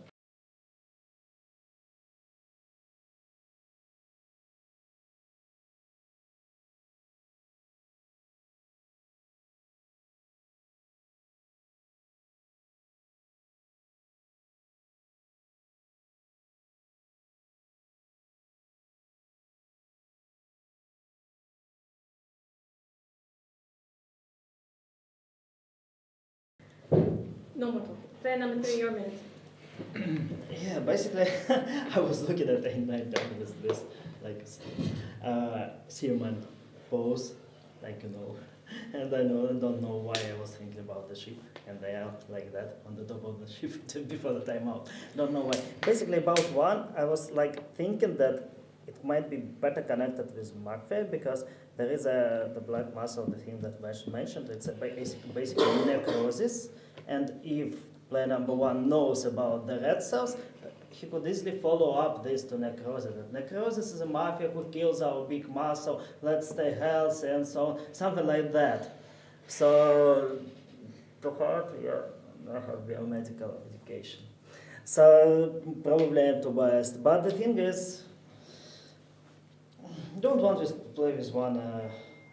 No more talking. Player number 3, your minute. Yeah, basically, I was looking at the night time with this, like, human pose, like, and I don't know why I was thinking about the ship, and they are like that on the top of the ship before the timeout. Don't know why. Basically, about one, I was like thinking that it might be better connected with Mafia because there is the black muscle, the thing that Mesh mentioned. It's a basically necrosis, and if player number 1 knows about the red cells, he could easily follow up this to necrosis. That necrosis is a Mafia who kills our big muscle, let's stay healthy and so on, something like that. So, to heart, yeah, I have biomedical education. So, probably I'm too biased. But the thing is, don't want to play with one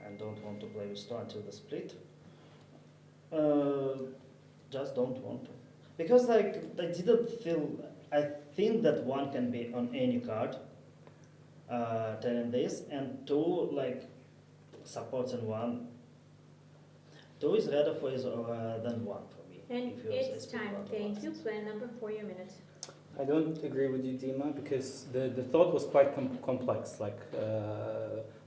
and don't want to play with two until the split. Just don't want to. Because like I didn't feel, I think that one can be on any card, telling this, and 2 like supporting 1. 2 is rather for is than 1 for me. And it's time. Thank you. Player number 4, your minute. I don't agree with you, Dima, because the thought was quite complex, like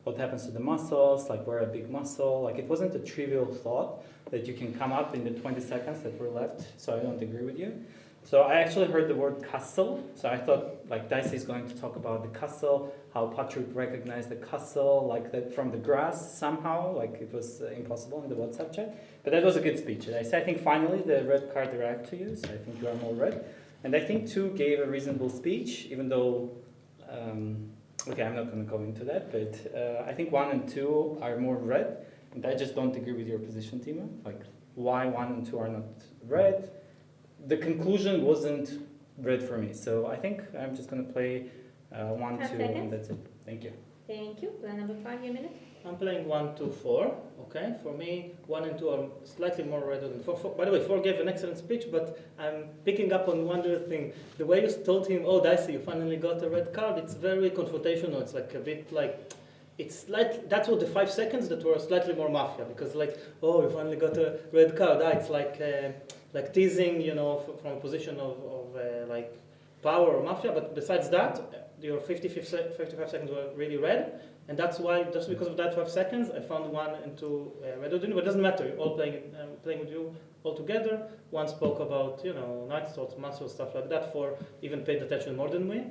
what happens to the muscles, like we're a big muscle, like it wasn't a trivial thought that you can come up in the 20 seconds that were left, so I don't agree with you. So I actually heard the word castle, so I thought like Dicey is going to talk about the castle, how Patrick recognized the castle, like that from the grass somehow, like it was impossible in the WhatsApp chat. But that was a good speech. And I think finally the red card arrived to you, so I think you are more red. And I think 2 gave a reasonable speech, even though, okay, I'm not going to go into that, but I think 1 and 2 are more red. And I just don't agree with your position, Timo. Like, why 1 and 2 are not red? The conclusion wasn't red for me, so I think I'm just going to play 1, 2, and that's it. Thank you. Thank you. Plan number 5, your minute. I'm playing 1, 2, 4. Okay, for me, 1 and 2 are slightly more red than 4. By the way, 4 gave an excellent speech, but I'm picking up on one little thing. The way you told him, "Oh, Dicey, you finally got a red card," it's very confrontational. It's like a bit like, it's like that's what the 5 seconds that were slightly more mafia, because like, "Oh, you finally got a red card." It's like teasing, you know, from a position of like power or mafia. But besides that, your 55 seconds were really red. And that's why, just because of that 5 seconds, I found 1 and 2 red. But it doesn't matter. You're all playing with you all together. 1 spoke about, you know, night thoughts, muscle, stuff like that. 4 even paid attention more than me.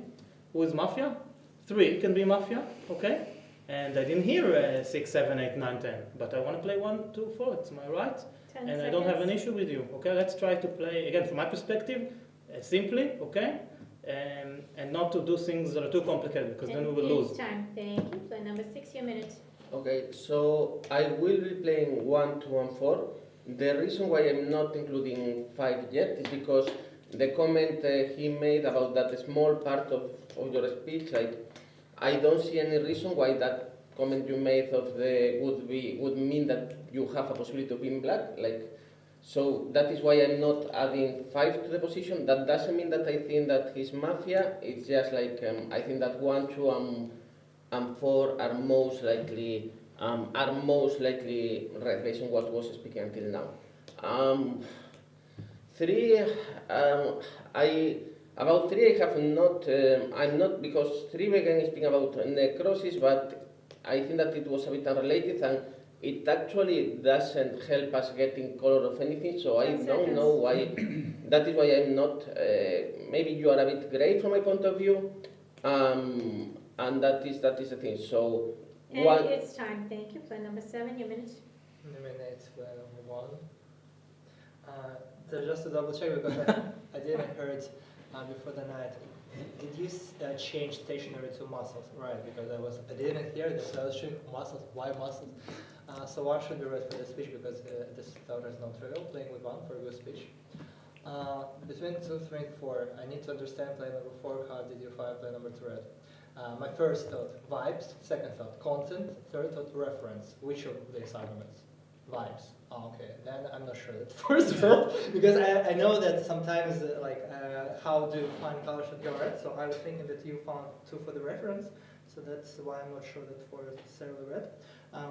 Who is Mafia? 3 can be Mafia, okay? And I didn't hear 6, 7, 8, 9, 10. But I want to play 1, 2, 4. It's my right. 10 and seconds. I don't have an issue with you, okay? Let's try to play, again, from my perspective, simply, okay? And not to do things that are too complicated, because then we will lose. Time. Thank you. Plan number 6, your minute. Okay, so I will be playing 1, 2, and 4. The reason why I'm not including 5 yet is because the comment he made about that small part of your speech, I don't see any reason why that comment you made of the would mean that you have a possibility of being black. So that is why I'm not adding 5 to the position. That doesn't mean that I think that he's mafia. It's just like I think that 1, 2, and 4 are most likely red based on what was speaking until now. 3, about 3 I have not. I'm not, because 3 began speaking about necrosis, but I think that it was a bit unrelated and it actually doesn't help us getting color of anything, so I don't know why. That is why I'm not. Maybe you are a bit grey from my point of view, and that is the thing. So and 1. It's time. Thank you. Plan number 7, your minute. Eliminate plan number 1. So just to double check, because I didn't heard before the night. Did you change stationary to muscles? Right, because I didn't hear this. So I was showing muscles. Why muscles? So 1 should be read for the speech, because this thought is not trivial. Playing with 1 for a good speech. Between 2, 3, and 4, I need to understand play number 4. How did you find play number 2 read? My first thought, vibes. Second thought, content. Third thought, reference. Which of these arguments? Vibes. Oh, okay, then I'm not sure that first thought, because I know that sometimes how do you find color should go red, so I was thinking that you found 2 for the reference, so that's why I'm not sure that 4 is necessarily red.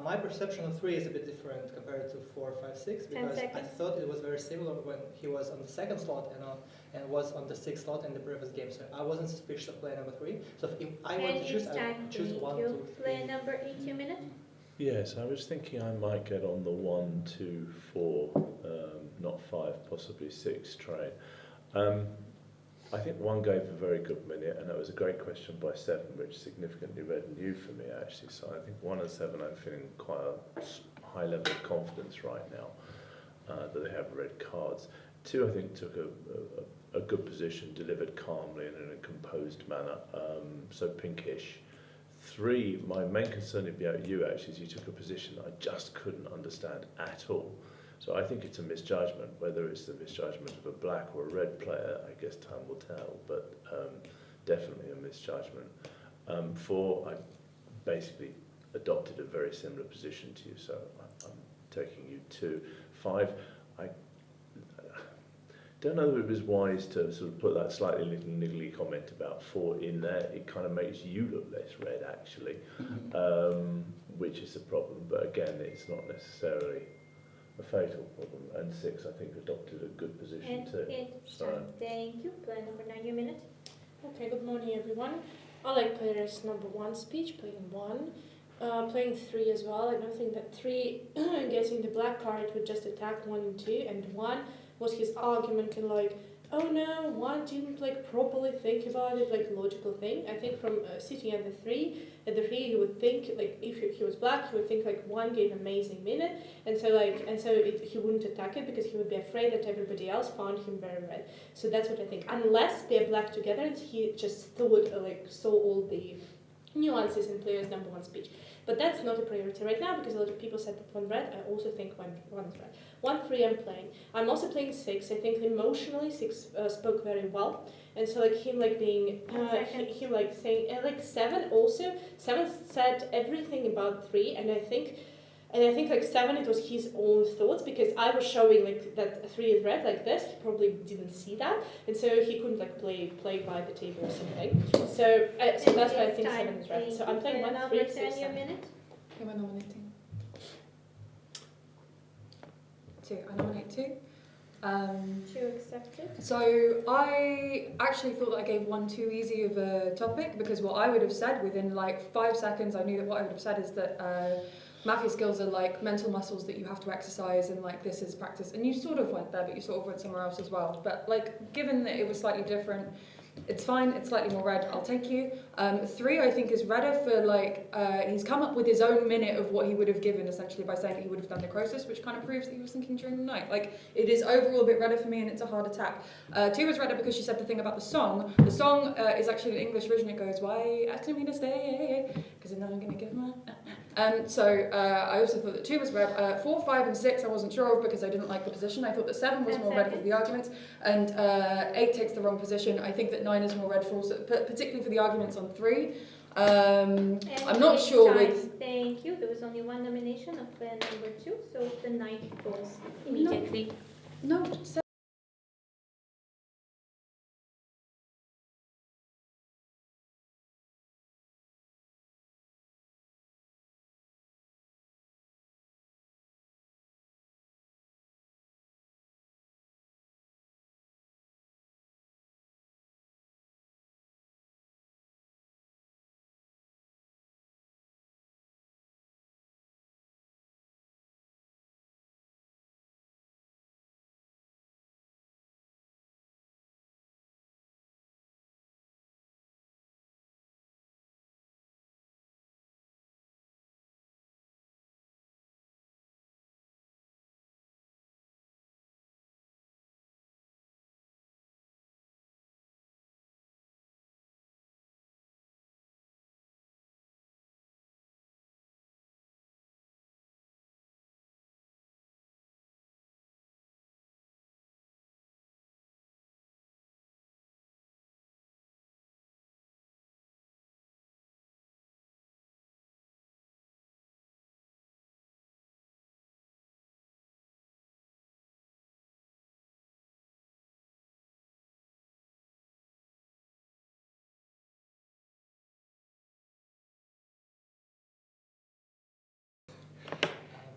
My perception of 3 is a bit different compared to 4, 5, 6, because I thought it was very similar when he was on the 2nd slot and was on the 6th slot in the previous game, so I wasn't suspicious of play number 3, so if I want to choose, I would choose 1, 2, 3. Play number 8, your minute. Yes, I was thinking I might get on the 1, 2, 4, not 5, possibly 6 train. I think 1 gave a very good minute, and that was a great question by 7, which significantly read new for me actually. So I think 1 and 7, I'm feeling quite a high level of confidence right now that they have red cards. 2, I think took a good position, delivered calmly and in a composed manner, so pinkish. 3, my main concern about you actually is you took a position I just couldn't understand at all. So I think it's a misjudgment. Whether it's the misjudgment of a black or a red player, I guess time will tell, but definitely a misjudgment. 4, I basically adopted a very similar position to you, so I'm taking you 2. 5, I don't know if it was wise to sort of put that slightly little niggly comment about 4 in there. It kind of makes you look less red, actually, which is a problem. But again, it's not necessarily a fatal problem. And 6, I think, adopted a good position too. So. Thank you. Plan number 9, your minute. Okay, good morning, everyone. I like players number 1 speech, playing 1. Playing 3 as well. I don't think that 3 getting the black card would just attack 1 and 2, and 1 was his argument, and like oh no, one didn't like properly think about it, like logical thing. I think from sitting at the three, he would think like if he was black, he would think like one gave amazing minute, and so he wouldn't attack it because he would be afraid that everybody else found him very red. So that's what I think. Unless they're black together, and he just thought like saw all the nuances in player's number one speech. But that's not a priority right now because a lot of people said that one red. I also think one is red. 1-3 I'm playing. I'm also playing 6. I think emotionally 6 spoke very well. And so like him like being, him like saying, and like 7 also. 7 said everything about 3 and I think like 7 it was his own thoughts because I was showing like that 3 is red like this. He probably didn't see that. And so he couldn't like play by the table or something. So that's why I think 7 is red. So I'm playing 1-3, 6, 7. Who am I nominating? 2. I nominate 2. 2 accepted. So I actually thought that I gave 1 too easy of a topic because what I would have said within like 5 seconds, I knew that what I would have said is that Mafia skills are like mental muscles that you have to exercise and like this is practice. And you sort of went there, but you sort of went somewhere else as well. But like given that it was slightly different, it's fine, it's slightly more red, I'll take you. 3 I think is redder for like, he's come up with his own minute of what he would have given essentially by saying that he would have done necrosis, which kind of proves that he was thinking during the night. Like, it is overall a bit redder for me and it's a hard attack. 2 was redder because she said the thing about the song. The song is actually an English version. It goes, why asking me to stay? Because then I'm going to give him I also thought that 2 was red. 4, 5 and 6 I wasn't sure of because I didn't like the position. I thought that 7 was more red because of the arguments and 8 takes the wrong position. I think that 9 is more red for also, particularly for the arguments on 3. I'm not sure with... Thank you. There was only 1 nomination of player number 2, so the 9 falls immediately. No.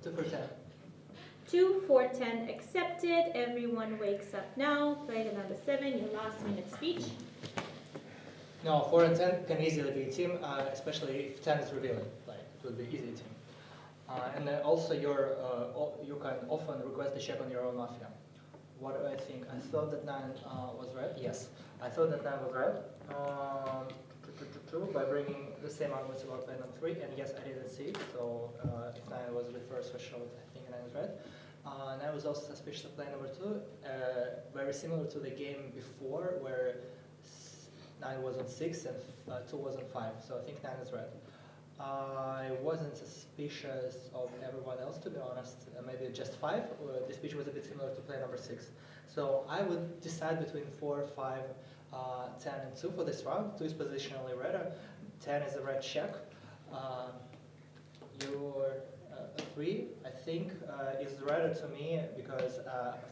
Two for 10. 2 for 10 accepted. Everyone wakes up now. Player number 7, your last minute speech. No, 4 and 10 can easily be a team, especially if 10 is revealing. Like, it would be easy team. And also, you can often request a check on your own Mafia. What do I think? I thought that 9 was red. Yes, I thought that 9 was red. By bringing the same arguments about player number 3, and yes, I didn't see it. So if 9 was reversed or showed, I think 9 is red. 9 was also suspicious of player number 2, very similar to the game before, where 9 was on 6 and 2 was on 5. So I think 9 is red. I wasn't suspicious of everyone else, to be honest. Maybe just 5. The speech was a bit similar to player number 6. So I would decide between 4, 5, 10, and 2 for this round. 2 is positionally redder. 10 is a red check. Your 3, I think, is redder to me because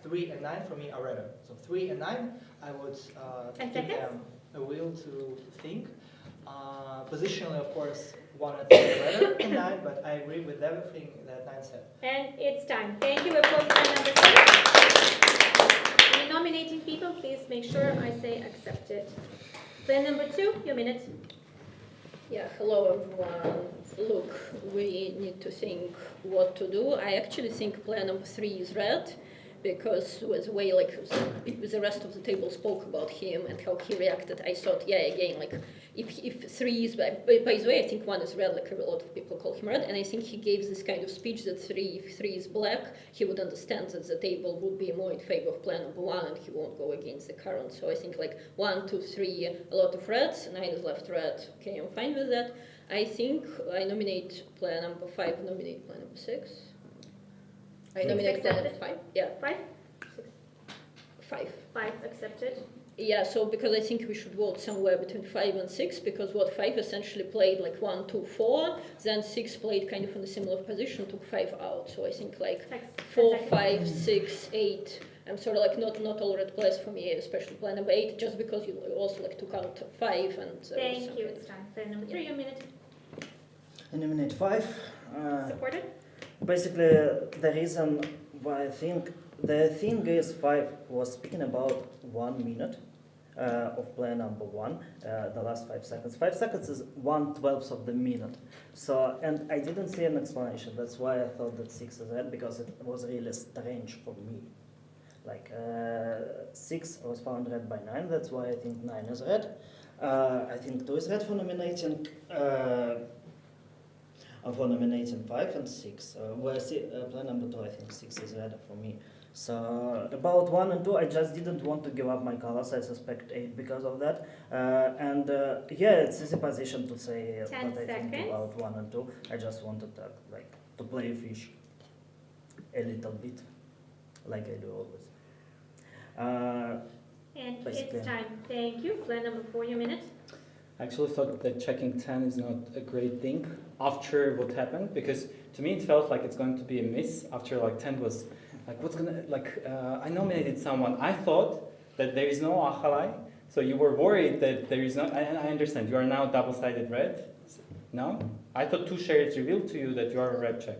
3 and 9 for me are redder. So 3 and 9, I would give them a will to think. Positionally, of course, 1 and 3 are redder than 9, but I agree with everything that 9 said. And it's time. Thank you. We're closing player number 6. When you're nominating people, please make sure I say accepted. Player number 2, your minute. Yeah, hello everyone. Look, we need to think what to do. I actually think player number 3 is red because with the way like the rest of the table spoke about him and how he reacted, I thought, yeah, again, like if 3 is, by the way, I think 1 is red, like a lot of people call him red, and I think he gave this kind of speech that if 3 is black, he would understand that the table would be more in favor of player number 1 and he won't go against the current. So I think like 1, 2, 3, a lot of reds, 9 is left red, okay, I'm fine with that. I think I nominate player number 5, nominate player number 6. I nominate player number 5. Yeah. 5? 5. 5 accepted. Yeah, so because I think we should vote somewhere between 5 and 6, because what 5 essentially played like 1, 2, 4, then 6 played kind of in a similar position, took 5 out. So I think like 4, 5, 6, 8. I'm sort of like not all red players for me, especially player number 8, just because you also like took out 5 and. Thank you. It's time. Player number 3, a minute. I nominate 5. Supported. Basically, the reason why I think the thing is 5 was speaking about 1 minute of player number 1, the last 5 seconds. 5 seconds is 1/12 of the minute. So, and I didn't see an explanation. That's why I thought that 6 is red, because it was really strange for me. Like 6 was found red by 9. That's why I think 9 is red. I think 2 is red for nominating. For nominating 5 and 6. Player number 2, I think 6 is red for me. So about 1 and 2, I just didn't want to give up my colors. I suspect 8 because of that. Yeah, it's easy position to say what I think about 1 and 2. I just wanted to play fish a little bit, like I do always. And it's time. Thank you. Player number 4, your minute. I actually thought that checking 10 is not a great thing after what happened, because to me it felt like it's going to be a miss after like 10 was like, what's gonna, like, I nominated someone. I thought that there is no Achalai, so you were worried that there is no, and I understand, you are now double-sided red. No? I thought 2 shades revealed to you that you are a red check.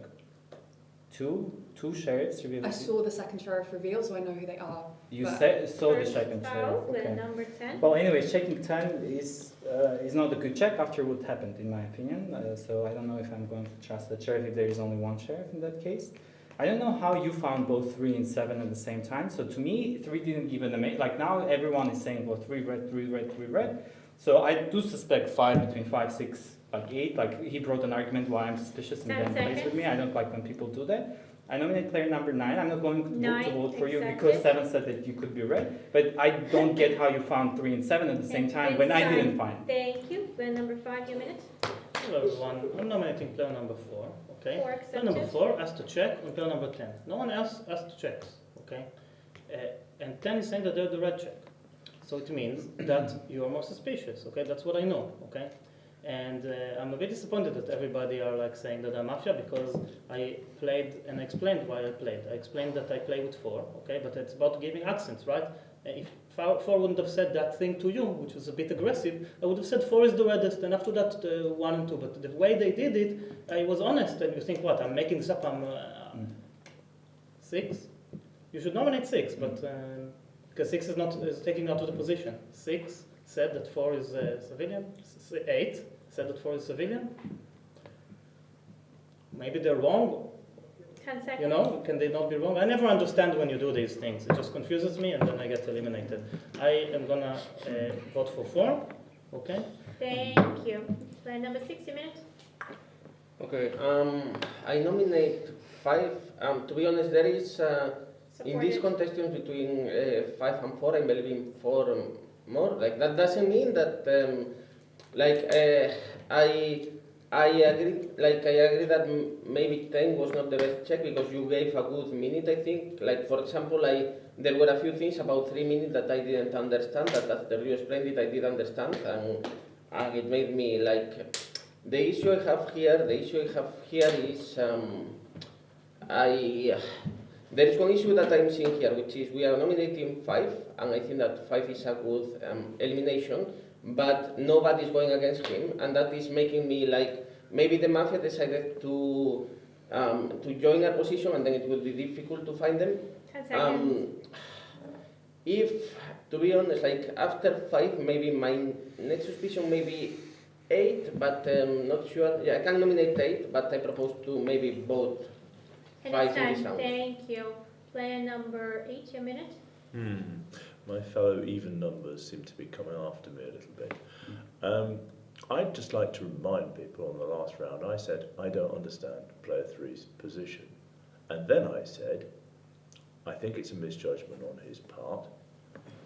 Two shades revealed. I saw the second sheriff reveal, so I know who they are. You saw the second sheriff. Okay. Number 10. Well, anyways, checking 10 is not a good check after what happened, in my opinion. So I don't know if I'm going to trust the sheriff if there is only 1 sheriff in that case. I don't know how you found both 3 and 7 at the same time. So to me, 3 didn't even make, like now everyone is saying, well, 3 red, 3 red, 3 red. So I do suspect 5 between 5, 6, like 8. Like he brought an argument why I'm suspicious and then plays with me. I don't like when people do that. I nominate player number 9. I'm not going to vote for you because 7 said that you could be red. But I don't get how you found 3 and 7 at the same time when I didn't find. Thank you. Player number 5, your minute. Hello everyone. I'm nominating player number 4. Okay. 4 accepted. Player number 4 has to check on player number 10. No one else has to check. Okay. And 10 is saying that they're the red check. So it means that you are more suspicious. Okay. That's what I know. Okay. And I'm a bit disappointed that everybody are like saying that I'm Mafia, because I played and explained why I played. I explained that I play with 4, okay, but it's about giving accents, right? If 4 wouldn't have said that thing to you, which was a bit aggressive, I would have said 4 is the reddest, and after that 1 and 2. But the way they did it, I was honest. And you think, what? I'm making this up. I'm 6. You should nominate 6, but because 6 is taking out of the position. 6 said that 4 is civilian. 8 said that 4 is civilian. Maybe they're wrong. 10 seconds. You know, can they not be wrong? I never understand when you do these things. It just confuses me and then I get eliminated. I am gonna vote for 4. Okay. Thank you. Player number 6, your minute. Okay. I nominate 5. To be honest, there is in this contest between 5 and 4. I'm believing 4 more. Like that doesn't mean that. I agree. Like I agree that maybe 10 was not the best check because you gave a good minute. I think. Like for example, there were a few things about 3 minutes that I didn't understand. That after you explained it, I did understand, and it made me like. The issue I have here is there is one issue that I'm seeing here, which is we are nominating 5, and I think that 5 is a good elimination. But nobody is going against him, and that is making me like maybe the Mafia decided to join our position, and then it will be difficult to find them. 10 seconds. If, to be honest, like after 5, maybe my next suspicion may be 8, but not sure. Yeah, I can nominate 8, but I propose to maybe vote And 5 it's in time. this round. Thank you. Player number 8, your minute. My fellow even numbers seem to be coming after me a little bit. I'd just like to remind people on the last round, I said, I don't understand player 3's position. And then I said, I think it's a misjudgment on his part.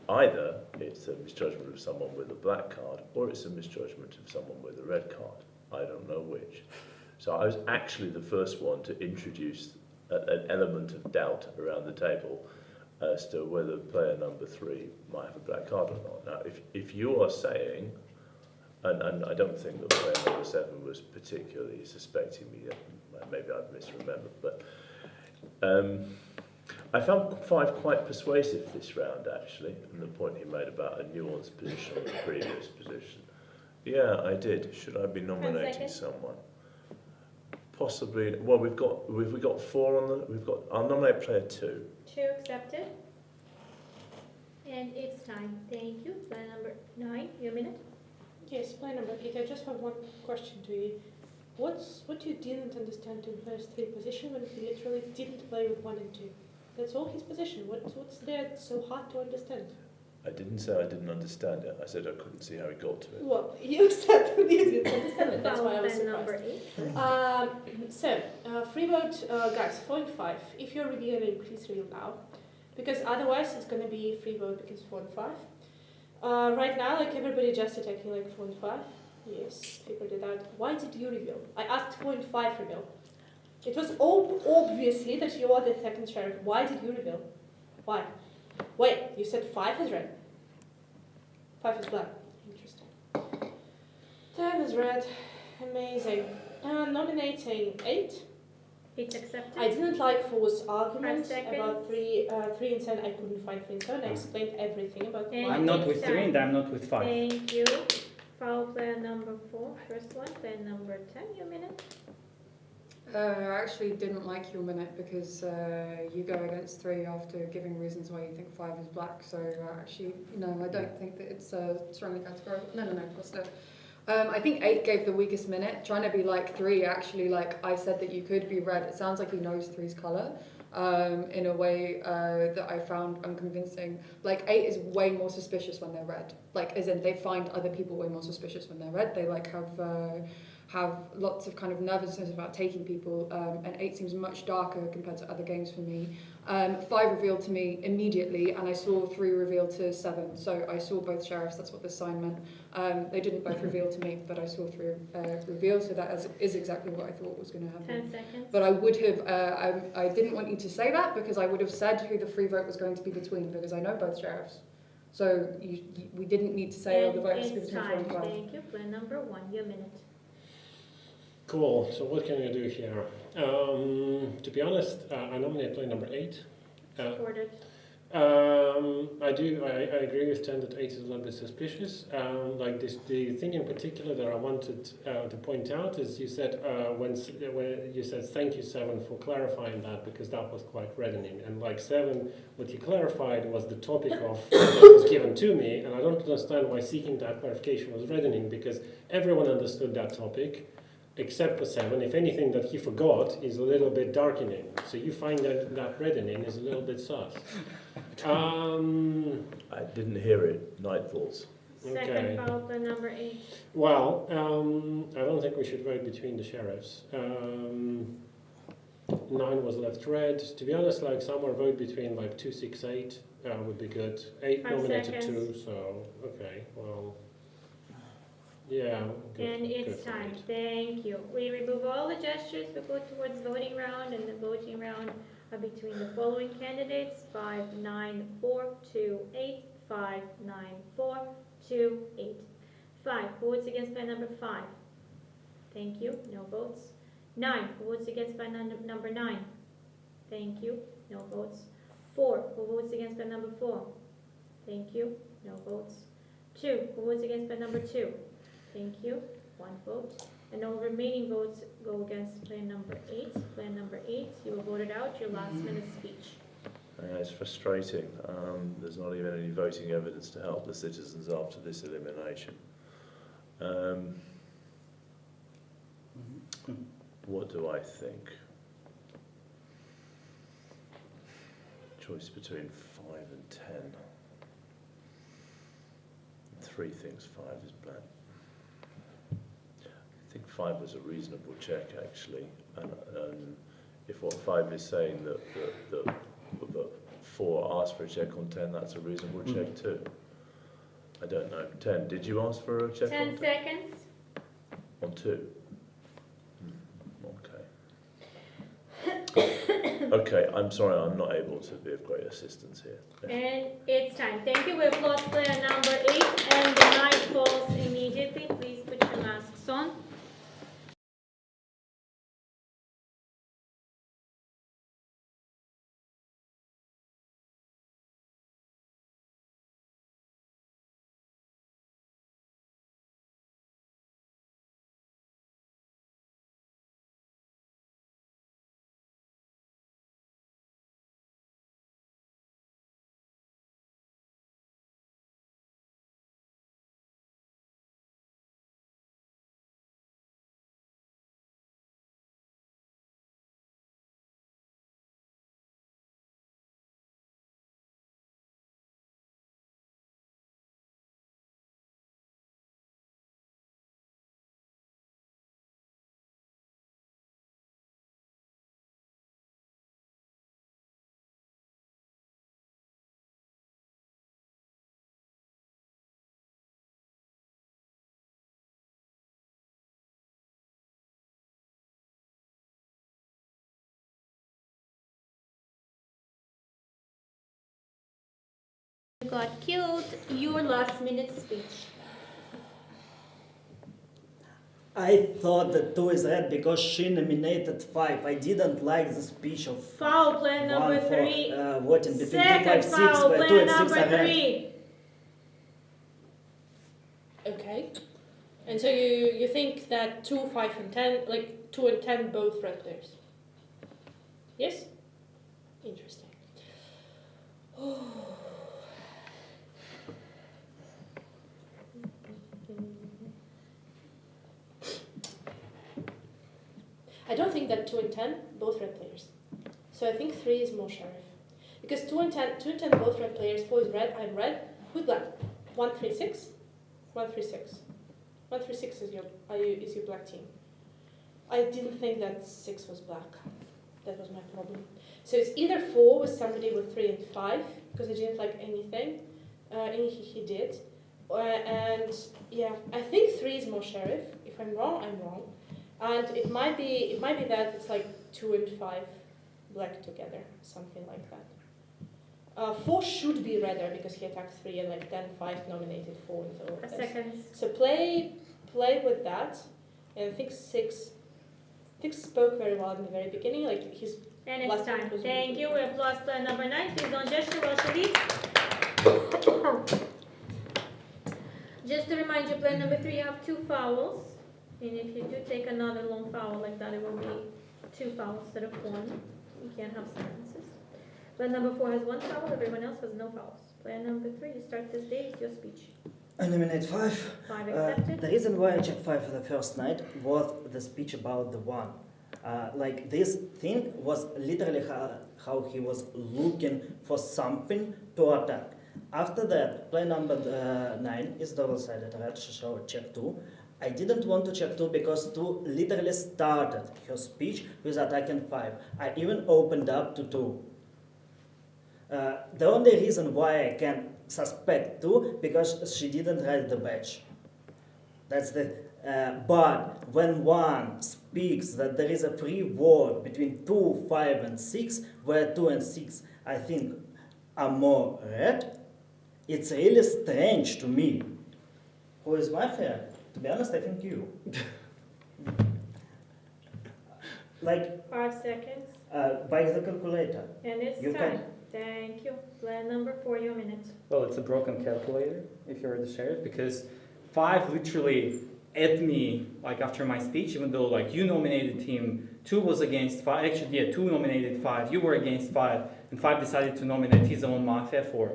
Either it's a misjudgment of someone with a black card, or it's a misjudgment of someone with a red card. I don't know which. So I was actually the first one to introduce an element of doubt around the table as to whether player number 3 might have a black card or not. Now, if you are saying, and I don't think that player number 7 was particularly suspecting me yet, maybe I've misremembered, but I found 5 quite persuasive this round, actually, and the point he made about a nuanced position on the previous position. Yeah, I did. Should I be nominating someone? Possibly. Well, we've got 4 on the. I'll nominate player 2. 2 accepted. And it's time. Thank you. Player number 9, your minute. Yes, player number 8. I just have one question to you. What you didn't understand in player's 3 position when he literally didn't play with 1 and 2? That's all his position. What's there so hard to understand? I didn't say I didn't understand it. I said I couldn't see how he got to it. Well, you said you didn't understand it. That's why I was surprised. Number 8. So, free vote, guys, 4 and 5. If you're revealing, please reveal now. Because otherwise it's going to be free vote because 4 and 5. Right now, like everybody just attacking like 4 and 5. Yes, people did that. Why did you reveal? I asked 4 and 5 reveal. It was obviously that you are the second sheriff. Why did you reveal? Why? Wait, you said 5 is red. 5 is black. Interesting. 10 is red. Amazing. Nominating 8. It's accepted. I didn't like Four's argument 5 seconds. about 3 and 10. I couldn't find 3 and 7. I explained everything about And I'm not with 3 and I'm not with 5. Thank you. Foul player number 4, first one. Player number 10, your minute. I actually didn't like your minute because you go against 3 after giving reasons why you think 5 is black. So actually, no, I don't think that it's strongly categorical. No, what's that? I think 8 gave the weakest minute. Trying to be like 3, actually, like I said that you could be red. It sounds like he knows 3's colour in a way that I found unconvincing. Like 8 is way more suspicious when they're red. Like as in they find other people way more suspicious when they're red. They like have lots of kind of nervousness about taking people, and 8 seems much darker compared to other games for me. 5 revealed to me immediately, and I saw 3 reveal to 7, so I saw both sheriffs. That's what this sign meant. They didn't both reveal to me, but I saw 3 reveal, so that is exactly what I thought was going to happen. 10 seconds. But I would have, I didn't want you to say that, because I would have said who the free vote was going to be between, because I know both sheriffs. So we didn't need to say, oh, the vote has to be between 4 and 5. Thank you. Player number 1, your minute. Cool. So what can we do here? To be honest, I nominate player number 8. Supported. I agree with 10 that 8 is a little bit suspicious. Like the thing in particular that I wanted to point out is you said when you said thank you 7 for clarifying that, because that was quite reddening. And like 7, what you clarified was the topic of that was given to me, and I don't understand why seeking that clarification was reddening, because everyone understood that topic. Except for 7, if anything that he forgot is a little bit darkening. So you find that reddening is a little bit sus. I didn't hear it. Night thoughts. Second foul player number 8. Well, I don't think we should vote between the sheriffs. 9 was left red. To be honest, like somewhere vote between like 2, 6, 8 would be good. 8 5 nominated seconds. 2, so okay, well. Yeah. And it's time. Thank you. We remove all the gestures. We go towards voting round, and the voting round are between the following candidates: 5, 9, 4, 2, 8, 5, 9, 4, 2, 8. 5. Who votes against player number 5? Thank you. No votes. 9. Who votes against player number 9? Thank you. No votes. 4. Who votes against player number 4? Thank you. No votes. 2. Who votes against player number 2? Thank you. 1 vote. And all remaining votes go against player number 8. Player number 8, you were voted out. Your last minute speech. It's frustrating. There's not even any voting evidence to help the citizens after this elimination. What do I think? choice between 5 and 10. 3 thinks 5 is black. I think 5 was a reasonable check, actually. And if what 5 is saying that 4 asked for a check on 10, that's a reasonable check too. I don't know. 10, did you ask for a check 10 on 10? seconds. On 2? Okay. Okay, I'm sorry, I'm not able to be of great assistance here. And it's time. Thank you. We have lost player number 8, and the night falls immediately. Please put your masks on. Got killed. Your last minute speech. I thought that 2 is red because she nominated 5. I didn't like the speech of Foul, player number 3. Voting between 2, 5, Second 6, foul, where 2 player and 6 number are red. 3. Okay. And so you think that 2, 5 and 10, like 2 and 10 both red players? Yes? Interesting. I don't think that 2 and 10 both red players. So I think 3 is more sheriff. Because 2 and 10 both red players, 4 is red, I'm red. Who's black? 1, 3, 6? 1, 3, 6. 1, 3, 6 is your black team. I didn't think that 6 was black. That was my problem. So it's either 4 with somebody with 3 and 5, because I didn't like anything. He did. And yeah, I think 3 is more sheriff. If I'm wrong, I'm wrong. And it might be that it's like 2 and 5 black together, something like that. 4 should be redder because he attacked 3 and like 10, 5 nominated 4 and so on. Seconds. So play with that. And I think 6 spoke very well in the very beginning. Like his And it's last time. was Thank you. We have lost player number 9. Please don't gesture, Russia, leave. Just to remind you, player number 3, you have 2 fouls. And if you do take another long foul like that, it will be 2 fouls instead of 1. You can't have silences. Player number 4 has 1 foul, everyone else has no fouls. Player number 3, you start this day, it's your speech. I nominate 5. 5 accepted. The reason why I checked 5 for the first night was the speech about the 1. Like this thing was literally how he was looking for something to attack. After that, player number 9 is double-sided red, so check 2. I didn't want to check 2 because 2 literally started her speech with attacking 5. I even opened up to 2. The only reason why I can suspect 2 because she didn't write the badge. That's the. But when 1 speaks that there is a free word between 2, 5, and 6, where 2 and 6 I think are more red, it's really strange to me. Who is Mafia? To be honest, I think you. Like 5 seconds. By the calculator. And it's you time. Thank you. Player number 4, your minute. Well, it's a broken calculator if you're the sheriff, because 5 literally at me like after my speech, even though like you nominated him, 2 was against 5. Actually, yeah, 2 nominated 5. You were against 5, and 5 decided to nominate his own Mafia for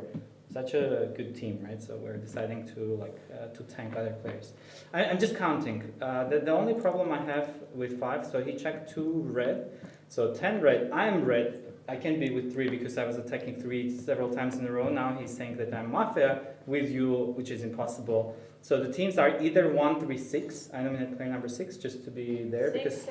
such a good team, right? So we're deciding to to tank other players. I'm just counting. The only problem I have with 5, so he checked 2 red, so 10 red. I'm red. I can't be with 3 because I was attacking 3 several times in a row. Now he's saying that I'm Mafia with you, which is impossible. So the teams are either 1, 3, 6. I nominate player number 6 just to be there because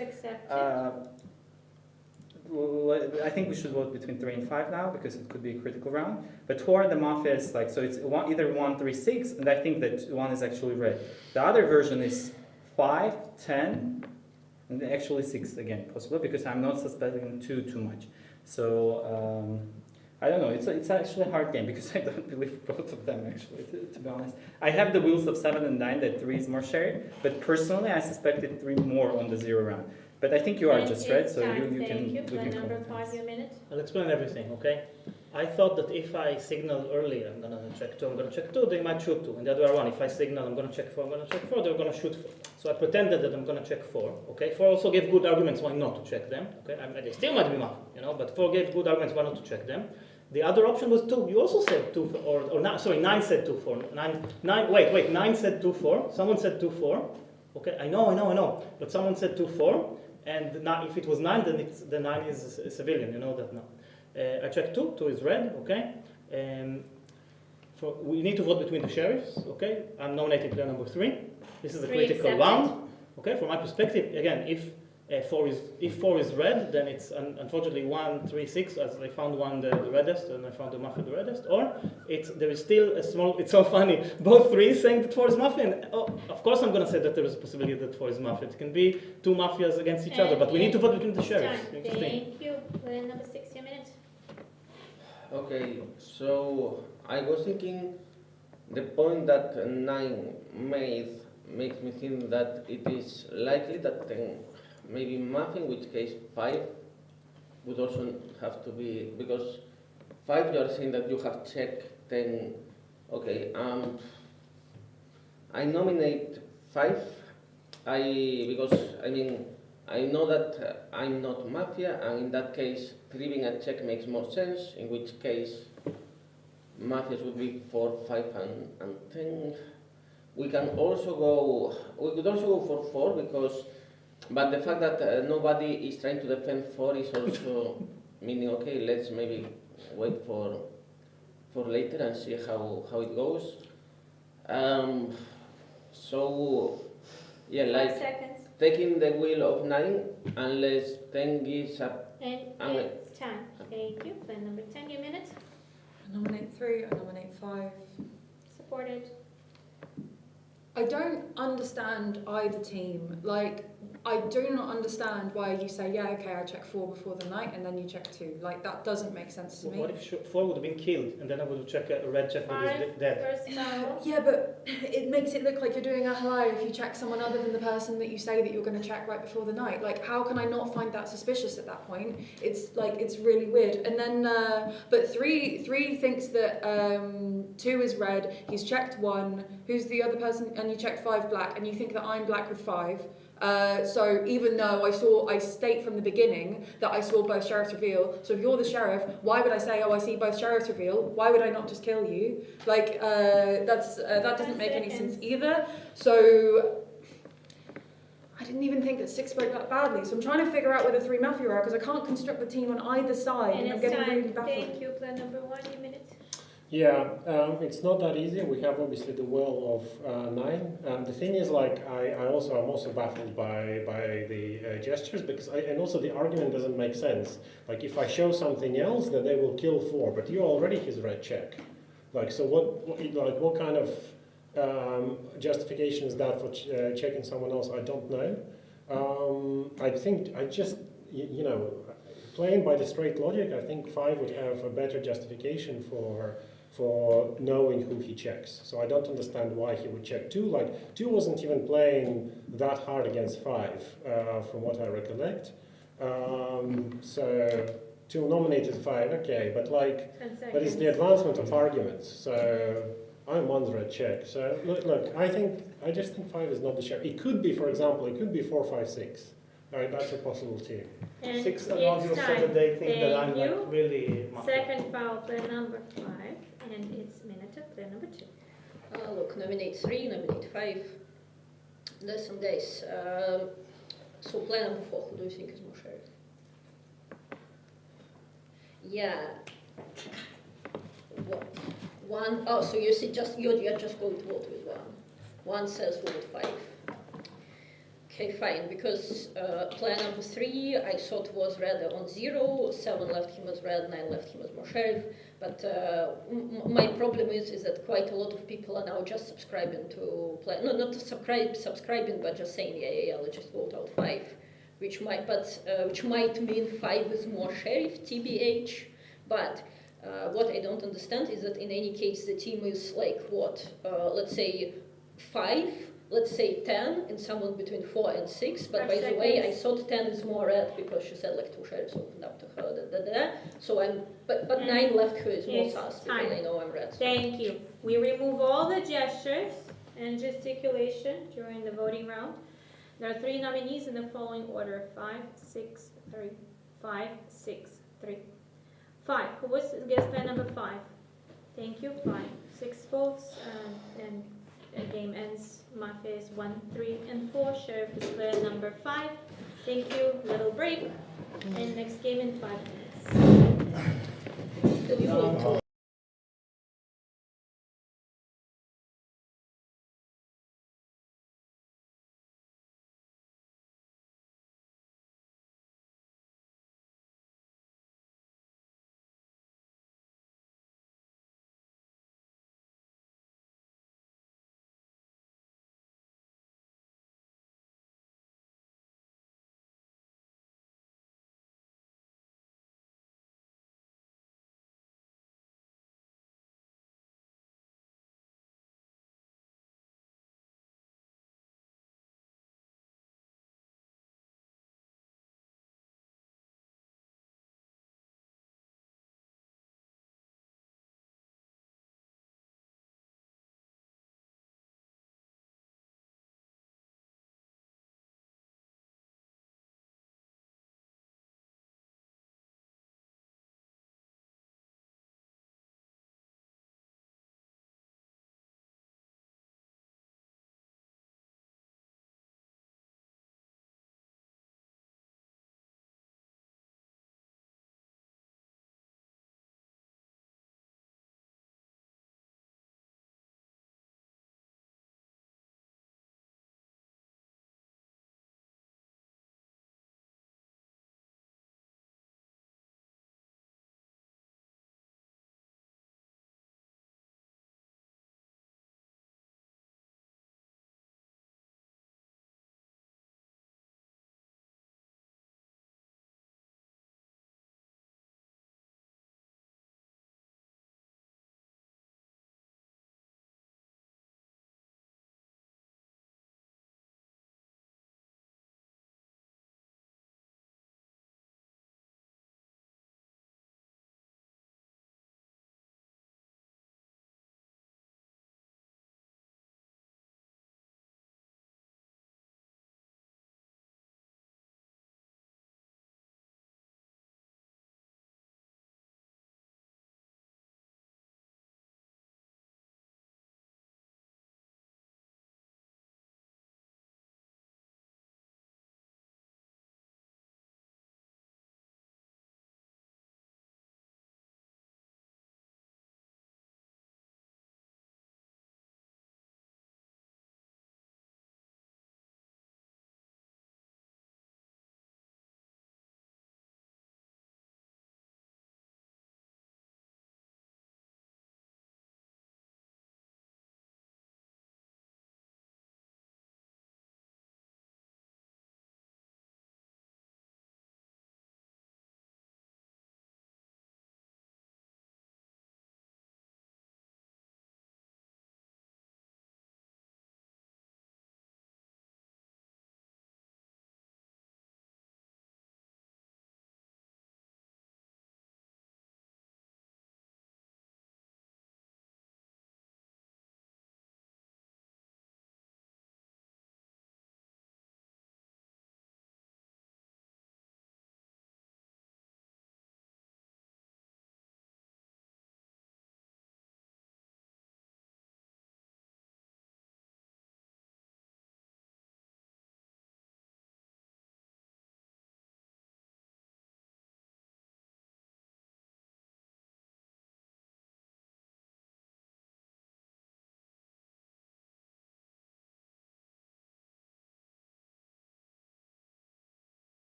I think we should vote between 3 and 5 now because it could be a critical round. But who are the Mafias like? So it's either 1, 3, 6, and I think that 1 is actually red. The other version is 5, 10, and actually 6 again, possible because I'm not suspecting 2 too much. So I don't know. It's actually a hard game because I don't believe both of them actually. To be honest, I have the wheels of 7 and 9 that 3 is more shared, but personally I suspected 3 more on the 0 round. But I think you are just right, so you can. Number 5, your minute. I'll explain everything, okay? I thought that if I signal early, I'm gonna check 2, I'm gonna check 2, they might shoot 2. And the other way around, if I signal, I'm gonna check 4, I'm gonna check 4, they're gonna shoot 4. So I pretended that I'm gonna check 4, okay? 4 also gave good arguments why not to check them, okay? They still might be Mafia, you know, but 4 gave good arguments why not to check them. The other option was 2. You also said 2, or 9, sorry, 9 said 2, 4. 9 said 2, 4. Someone said 2, 4. Okay, I know. But someone said 2, 4. And if it was 9, then the 9 is a civilian, you know that now. I checked 2, 2 is red, okay? We need to vote between the sheriffs, okay? I'm nominating player number 3. This is a critical round, okay? From my perspective, again, if 4 is red, then it's unfortunately 1, 3, 6, as I found one the reddest, and I found the Mafia the reddest, or there is still a small, it's so funny, both 3 saying that 4 is Mafia, and of course I'm going to say that there is a possibility that 4 is Mafia. It can be 2 Mafias against each other, but we need to vote between the sheriffs. Thank you. Player number 6, your minute. Okay, so I was thinking the point that 9 made makes me think that it is likely that maybe Mafia, in which case 5 would also have to be, because 5 you are saying that you have checked 10. Okay, I nominate 5. Because I know that I'm not Mafia, and in that case, 3 being a check makes more sense. In which case, Mafias would be 4, 5, and 10. We could also go for 4 because. But the fact that nobody is trying to defend 4 is also meaning, okay, let's maybe wait for later and see how it goes. So, yeah, 5 seconds. Taking the wheel of 9, unless 10 gives up. And it's time. Thank you. Plan number 10, your minute. I nominate 3, I nominate 5. Supported. I don't understand either team. Like, I do not understand why you say, yeah, okay, I check 4 before the night, and then you check 2. Like, that doesn't make sense to me. What if 4 would have been killed, and then I would have checked a red check that is dead? Yeah, but it makes it look like you're doing a halal if you check someone other than the person that you say that you're going to check right before the night. Like, how can I not find that suspicious at that point? It's like, it's really weird. And then, but 3 thinks that 2 is red, he's checked 1, who's the other person, and you checked 5 black, and you think that I'm black with 5. So even though I state from the beginning that I saw both sheriffs reveal, so if you're the sheriff, why would I say, oh, I see both sheriffs reveal? Why would I not just kill you? Like, that doesn't make any sense either. So I didn't even think that 6 spoke that badly. So I'm trying to figure out where the 3 Mafia are, because I can't construct the team on either side. And I'm it's getting time. really baffled. Thank you. Plan number 1, your minute. Yeah, it's not that easy. We have obviously the well of 9. The thing is, like, I'm also baffled by the gestures, because and also the argument doesn't make sense. Like, if I show something else, then they will kill 4, but you're already his red check. Like, so what kind of justification is that for checking someone else? I don't know. I think you know, playing by the straight logic, I think 5 would have a better justification for knowing who he checks. So I don't understand why he would check 2. Like, 2 wasn't even playing that hard against 5, from what I recollect. So 2 nominated 5, okay, but like, but it's the advancement of arguments. So I'm 1's red check. So look, I just think 5 is not the sheriff. It could be, for example, it could be 4, 5, 6. All right, that's a possible team. And 6 it's allows you so time. that they think that I'm Thank like you. really Mafia. Second foul, player number 5, and it's minute to player number 2. Look, nominate 3, nominate 5. There's some days. So player number 4, who do you think is more sheriff? Yeah. What? One. Oh, so you see, you're just going to vote with one. One says vote 5. Okay, fine. Because player number 3, I thought was red on 0. 7 left him as red. 9 left him as more sheriff. But my problem is that quite a lot of people are now just subscribing to play. No, not to subscribing, but just saying yeah, let's just vote out 5, which might mean 5 is more sheriff, TBH. But what I don't understand is that in any case the team is like what? Let's say 5. Let's say 10, and someone between 4 and 6. But by the way, I thought 10 is more red because she said like 2 sheriffs opened up to her. So but 9 left her is more sus because I know I'm red. So. Thank you. We remove all the gestures and gesticulation during the voting round. There are 3 nominees in the following order: 5, 6, 3, 5, 6, 3. 5. Who was against player number 5? Thank you. 5. 6 votes, and the game ends. Mafia is 1, 3, and 4. Sheriff is player number 5. Thank you. Little break. And next game in 5 minutes.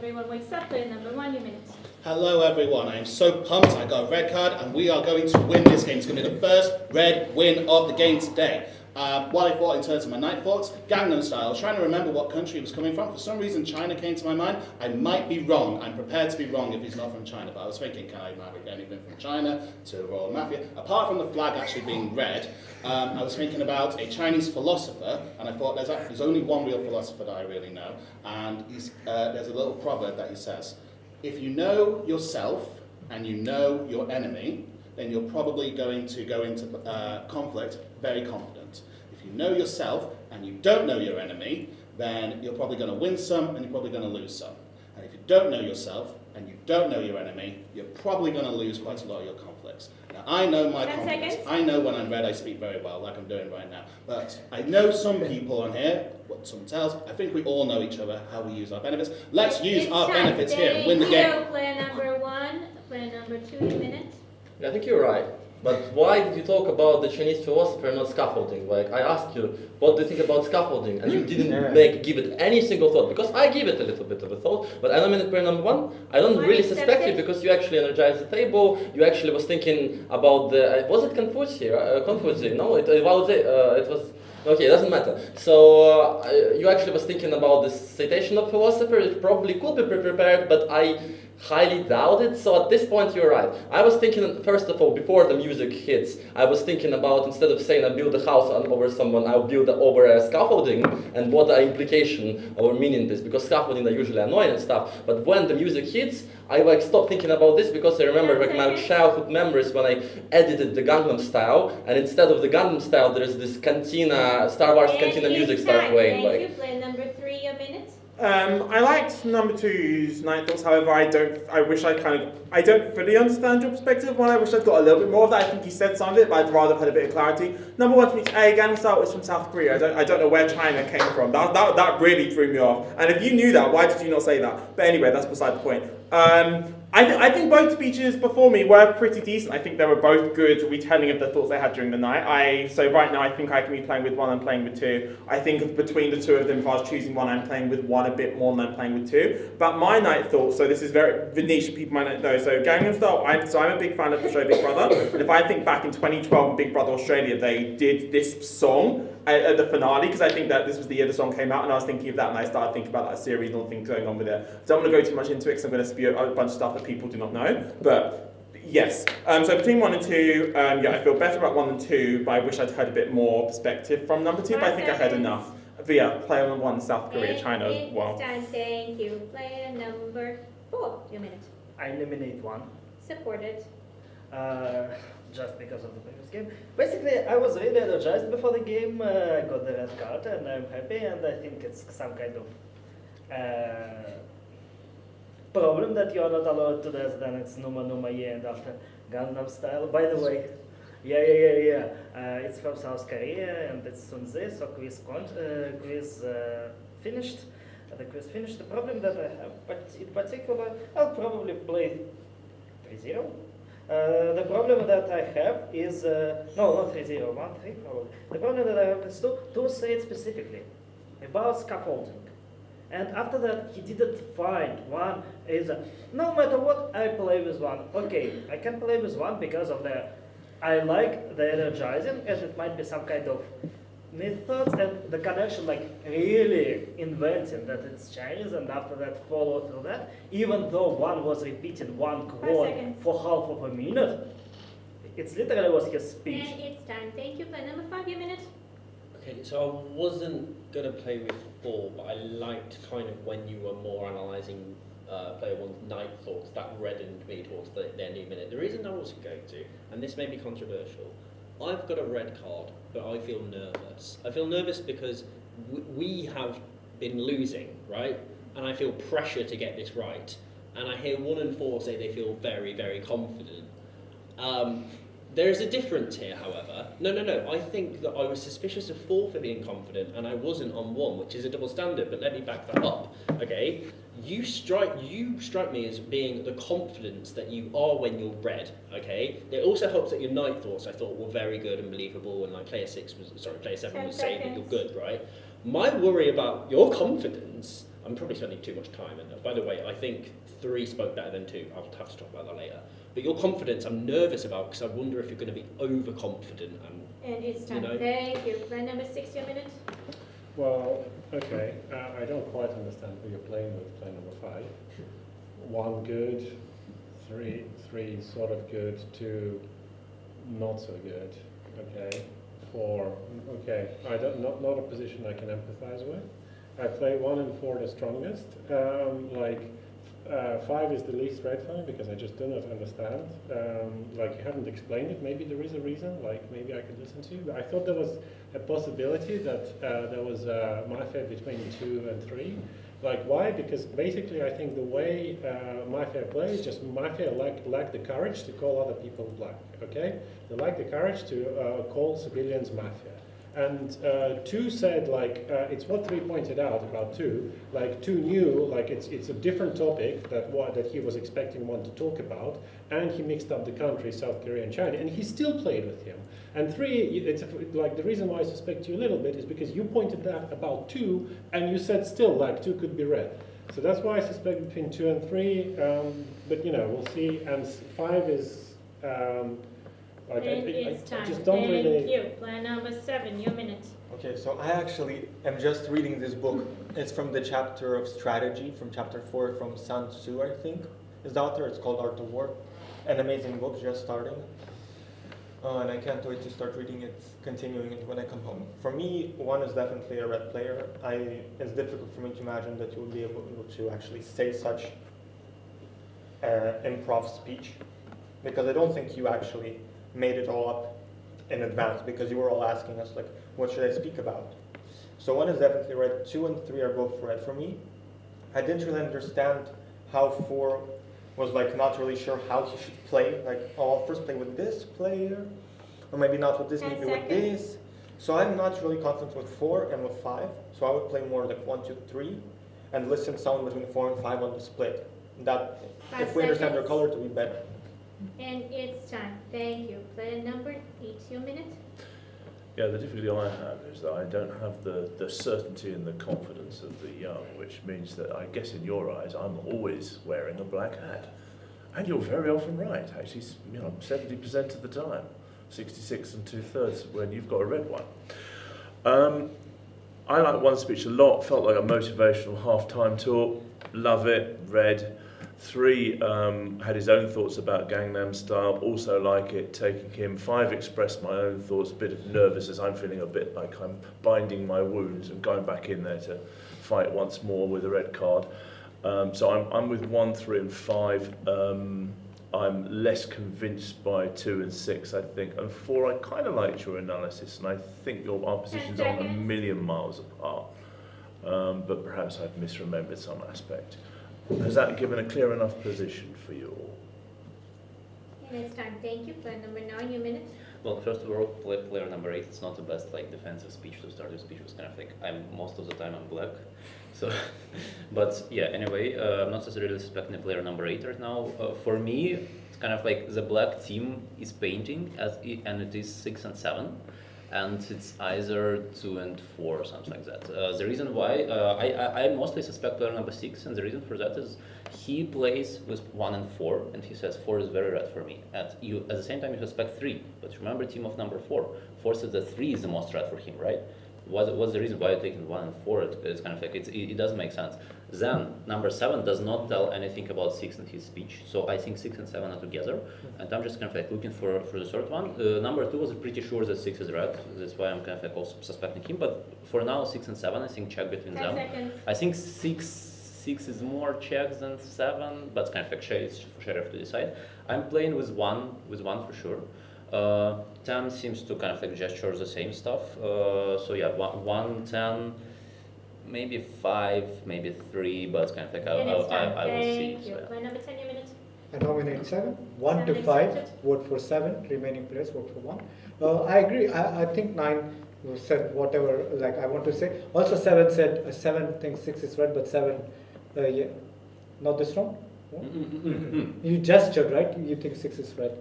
everyone wakes up. Player number 1, your minute. Hello everyone, I am so pumped. I got a red card and we are going to win this game. It's going to be the first red win of the game today. While I thought in terms of my night thoughts, Gangnam Style, I was trying to remember what country it was coming from. For some reason China came to my mind. I might be wrong. I'm prepared to be wrong if he's not from China, but I was thinking, can I marry anything from China to Royal Mafia? Apart from the flag actually being red, I was thinking about a Chinese philosopher, and I thought there's only one real philosopher that I really know, and there's a little proverb that he says, if you know yourself and you know your enemy, then you're probably going to go into conflict very confident. If you know yourself and you don't know your enemy, then you're probably going to win some and you're probably going to lose some. And if you don't know yourself and you don't know your enemy, you're probably going to lose quite a lot of your conflicts. Now, I know my 10 conflicts. seconds. I know when I'm red I speak very well, like I'm doing right now. But I know some people on here, what someone tells, I think we all know each other, how we use our benefits. Let's use our benefits here and win the game. Player number 1, player number 2, your minute. I think you're right. But why did you talk about the Chinese philosopher, not scaffolding? Like, I asked you, what do you think about scaffolding? And you didn't give it any single thought, because I give it a little bit of a thought. But I nominate player number 1. I don't really suspect you, because you actually energized the table. You actually was thinking about the, was it Confucius? No, it was, okay, it doesn't matter. So, you actually was thinking about the citation of philosopher. It probably could be prepared, but I highly doubt it. So at this point you're right. I was thinking, first of all, before the music hits, I was thinking about, instead of saying I build a house over someone, I'll build over a scaffolding, and what the implication or meaning is, because scaffolding are usually annoying and stuff. But when the music hits, I stopped thinking about this, because I remember my childhood memories when I edited the Gangnam Style, and instead of the Gangnam Style there's this cantina, Star Wars cantina music start playing. Thank you. Player number 3, your minute. I liked number 2's night thoughts. However, I don't fully understand your perspective. One, I wish I'd got a little bit more of that. I think you said some of it, but I'd rather have had a bit of clarity. Number 1 to me, Gangnam Style was from South Korea. I don't know where China came from. That really threw me off. And if you knew that, why did you not say that? But anyway, that's beside the point. I think both speeches before me were pretty decent. I think they were both good retelling of the thoughts they had during the night. So right now I think I can be playing with 1 and playing with 2. I think between the two of them, if I was choosing one, I'm playing with 1 a bit more than I'm playing with 2. But my night thoughts, so this is very niche, people might not know. So Gangnam Style, I'm a big fan of the show Big Brother. And if I think back in 2012 in Big Brother Australia, they did this song at the finale, because I think that this was the year the song came out, and I was thinking of that, and I started thinking about that series and all the things going on with it. I don't want to go too much into it, because I'm going to spew a bunch of stuff that people do not know, but yes. So between 1 and 2, yeah, I feel better about 1 than 2, but I wish I'd heard a bit more perspective from number 2, but I think I heard enough. But yeah, player number 1, South Korea, China as well. Thank you. Player number 4, your minute. I nominate 1. Supported. Just because of the previous game. Basically, I was really energized before the game. I got the red card and I'm happy, and I think it's some kind of problem that you're not allowed to dance. Then it's Numa Numa Yeah, and after Gangnam Style. By the way, it's from South Korea and it's Sunze, so quiz finished. The quiz finished. The problem that I have, but in particular, I'll probably play 3-0. The problem that I have is, no, not 3-0, 1-3 probably. The problem that I have is to say it specifically about scaffolding. And after that, he didn't find one. No matter what, I play with 1. Okay, I can play with 1 because of I like the energizing, and it might be some kind of methods and the connection, like really inventing that it's Chinese, and after that follow through that, even though 1 was repeating 1 quote for half of a minute, it literally was his speech. And it's time. Thank you. Player number 5, your minute. Okay, so I wasn't going to play with 4, but I liked kind of when you were more analysing player 1's night thoughts, that reddened me towards their new minute. The reason I wasn't going to, and this may be controversial, I've got a red card, but I feel nervous. I feel nervous because we have been losing, right? And I feel pressure to get this right. And I hear 1 and 4 say they feel very, very confident. There's a difference here, however. No. I think that I was suspicious of 4 for being confident, and I wasn't on 1, which is a double standard, but let me back that up, okay? You strike me as being the confidence that you are when you're red, okay? It also helps that your night thoughts, I thought, were very good and believable, and like player 7 was saying that you're good, right? My worry about your confidence, I'm probably spending too much time. And by the way, I think 3 spoke better than 2. I'll have to talk about that later. But your confidence, I'm nervous about because I wonder if you're going to be overconfident. And it's time. You know. Thank you. Plan number 6, your minute. Well, okay. I don't quite understand who you're playing with. Play number 5. 1 good, 3 sort of good, 2 not so good. Okay. 4. Okay. Not a position I can empathize with. I play 1 and 4 the strongest. 5 is the least red for me because I just do not understand. Like you haven't explained it. Maybe there is a reason. Like maybe I could listen to you. But I thought there was a possibility that there was Mafia between 2 and 3. Like why? Because basically I think the way Mafia plays, just Mafia lack the courage to call other people black. Okay, they lack the courage to call civilians Mafia. And 2 said, like, it's what 3 pointed out about 2. Like 2 knew, like it's a different topic that he was expecting 1 to talk about, and he mixed up the countries, South Korea and China, and he still played with him. And 3, it's like the reason why I suspect you a little bit is because you pointed that about 2, and you said still like 2 could be red. So that's why I suspect between 2 and 3. But you know, we'll see. And 5 is. Like I just don't really. Thank you. Plan number 7, your minute. Okay, so I actually am just reading this book. It's from the chapter of strategy, from chapter 4, from Sun Tzu, I think, is the author. It's called Art of War. An amazing book, just starting. And I can't wait to start reading it, continuing it when I come home. For me, 1 is definitely a red player. It's difficult for me to imagine that you would be able to actually say such improv speech, because I don't think you actually made it all up in advance, because you were all asking us, like, what should I speak about? So 1 is definitely red, 2 and 3 are both red for me. I didn't really understand how 4 was like not really sure how he should play. Like, oh, I'll first play with this player, or maybe not with this, maybe with this. So I'm not really confident with 4 and with 5. So I would play more like 1, 2, 3, and listen someone between 4 and 5 on the split. That, if we understand their color, to be better. And it's time. Thank you. Plan number 8, your minute. Yeah, the difficulty I have is that I don't have the certainty and the confidence of the young, which means that I guess in your eyes I'm always wearing a black hat. And you're very often right, actually, 70% of the time. 66 2/3 when you've got a red one. I like 1 speech a lot, felt like a motivational half-time talk, love it, red. 3 had his own thoughts about Gangnam Style, also like it, taking him. 5 expressed my own thoughts, a bit of nervousness. I'm feeling a bit like I'm binding my wounds and going back in there to fight once more with a red card. So I'm with 1, 3 and 5. I'm less convinced by 2 and 6, I think. And 4, I kind of liked your analysis, and I think our positions aren't a million miles apart. But perhaps I've misremembered some aspect. Has that given a clear enough position for you all? And it's time. Thank you. Plan number 9, your minute. Well, first of all, player number 8, it's not the best like defensive speech to start. The speech was kind of like, most of the time I'm black. So, but yeah, anyway, I'm not necessarily suspecting player number 8 right now. For me, it's kind of like the black team is painting, and it is 6 and 7. And it's either 2 and 4 or something like that. The reason why, I mostly suspect player number 6, and the reason for that is he plays with 1 and 4, and he says 4 is very red for me. And you, at the same time, you suspect 3, but remember team of number 4. 4 says that 3 is the most red for him, right? What's the reason why you're taking 1 and 4? It's kind of like, it doesn't make sense. Then, number 7 does not tell anything about 6 in his speech, so I think 6 and 7 are together, and I'm just kind of like looking for the third one. Number 2 was pretty sure that 6 is red, that's why I'm kind of like also suspecting him, but for now 6 and 7, I think check between 10 them. seconds. I think 6 is more checks than 7, but kind of like it's for Sheriff to decide. I'm playing with 1 for sure. 10 seems to kind of like gesture the same stuff, so yeah, 1, 10, maybe 5, maybe 3, but kind of like I will see. Thank you. Plan number 10, your minute. I nominate 7. 1 to 5, accepted. vote for 7. Remaining players vote for 1. I agree. I think 9 said whatever like I want to say. Also 7 said 7 thinks 6 is red, but 7, yeah, not this wrong. No? You gestured, right? You think 6 is red.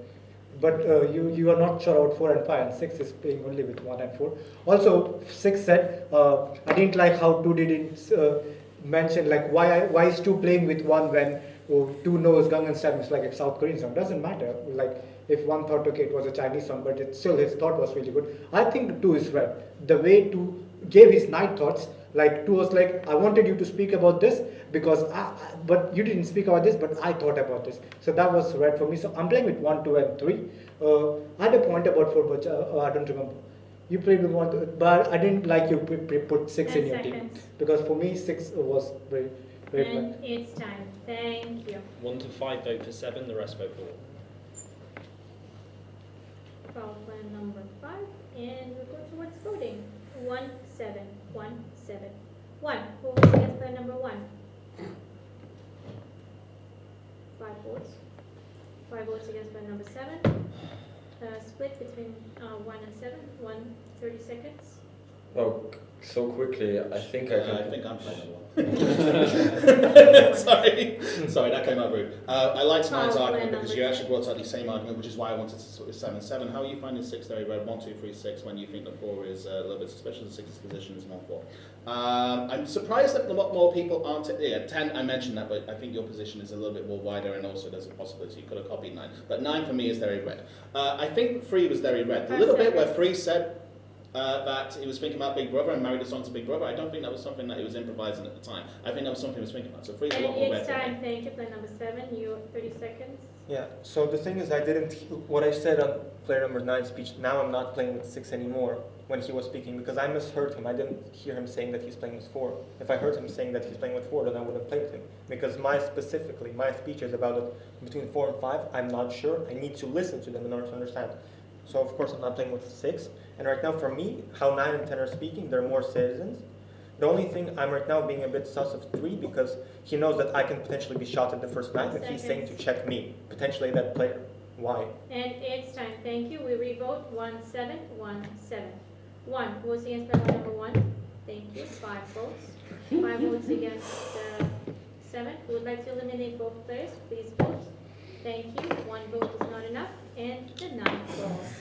But you are not sure about 4 and 5, and 6 is playing only with 1 and 4. Also, 6 said, I didn't like how 2 didn't mentioned like why is two playing with one when two knows Gangnam Style is like a South Korean song. Doesn't matter. Like if one thought okay it was a Chinese song, but it still his thought was really good. I think two is right. The way two gave his night thoughts, like two was like I wanted you to speak about this because but you didn't speak about this, but I thought about this. So that was right for me. So I'm playing with 1, 2, and 3. I had a point about 4, but I don't remember. You played with 1, 2, but I didn't like you put 6 in your team because for me 6 was very very. And it's time. Thank you. 1 to 5 vote for 7, the rest vote for 1. Foul plan number 5, and we go towards voting. 1, 7, 1, 7, 1. Who votes against plan number 1? 5 votes. 5 votes against plan number 7. Split between 1 and 7. 1, 30 seconds. Oh, so quickly, I think I can. I think I'm playing one. Sorry, that came out rude. I liked Nine's argument because you actually brought out the same argument, which is why I wanted to sort of 7, 7. How are you finding 6 very red? 1, 2, 3, 6 when you think that 4 is a little bit suspicious and 6's position is not 4. I'm surprised that a lot more people aren't. Yeah, 10, I mentioned that, but I think your position is a little bit more wider and also there's a possibility you could have copied 9. But 9 for me is very red. I think 3 was very red. The little bit where 3 said that he was thinking about Big Brother and married a song to Big Brother. I don't think that was something that he was improvising at the time. I think that was something he was thinking about. So 3 is a lot more red. It's time. Thank you. Plan number 7. You 30 seconds. Yeah. So the thing is, I didn't. What I said on player number 9 speech. Now I'm not playing with 6 anymore when he was speaking because I misheard him. I didn't hear him saying that he's playing with 4. If I heard him saying that he's playing with 4, then I would have played with him because my speech is about it between 4 and 5. I'm not sure. I need to listen to them in order to understand. So of course I'm not playing with 6. And right now for me, how 9 and 10 are speaking, they're more citizens. The only thing I'm right now being a bit sus of 3 because he knows that I can potentially be shot at the first night and he's saying to check me, potentially that player. Why? And it's time. Thank you. We revote 1, 7, 1, 7. 1 votes against plan number 1. Thank you. 5 votes. 5 votes against 7. Who would like to eliminate both players? Please vote. Thank you. 1 vote is not enough. And the 9 falls.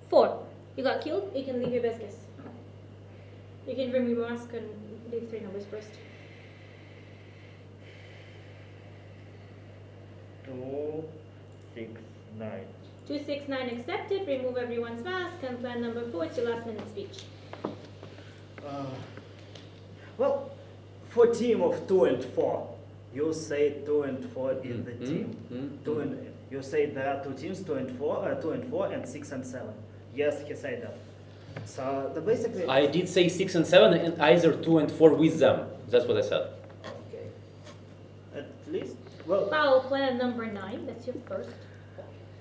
Four. You got killed. You can leave your best guess. You can remove your mask and leave 3 numbers first. 2, 6, 9. 2, 6, 9 accepted. Remove everyone's mask. And plan number 4. It's your last minute speech. Well, for team of 2 and 4, you say 2 and 4 in the team. You say there are 2 teams, 2 and 4, and 6 and 7. Yes, he said that. So basically, I did say 6 and 7, and either 2 and 4 with them. That's what I said. Okay. At least, well. Foul plan number 9. That's your first.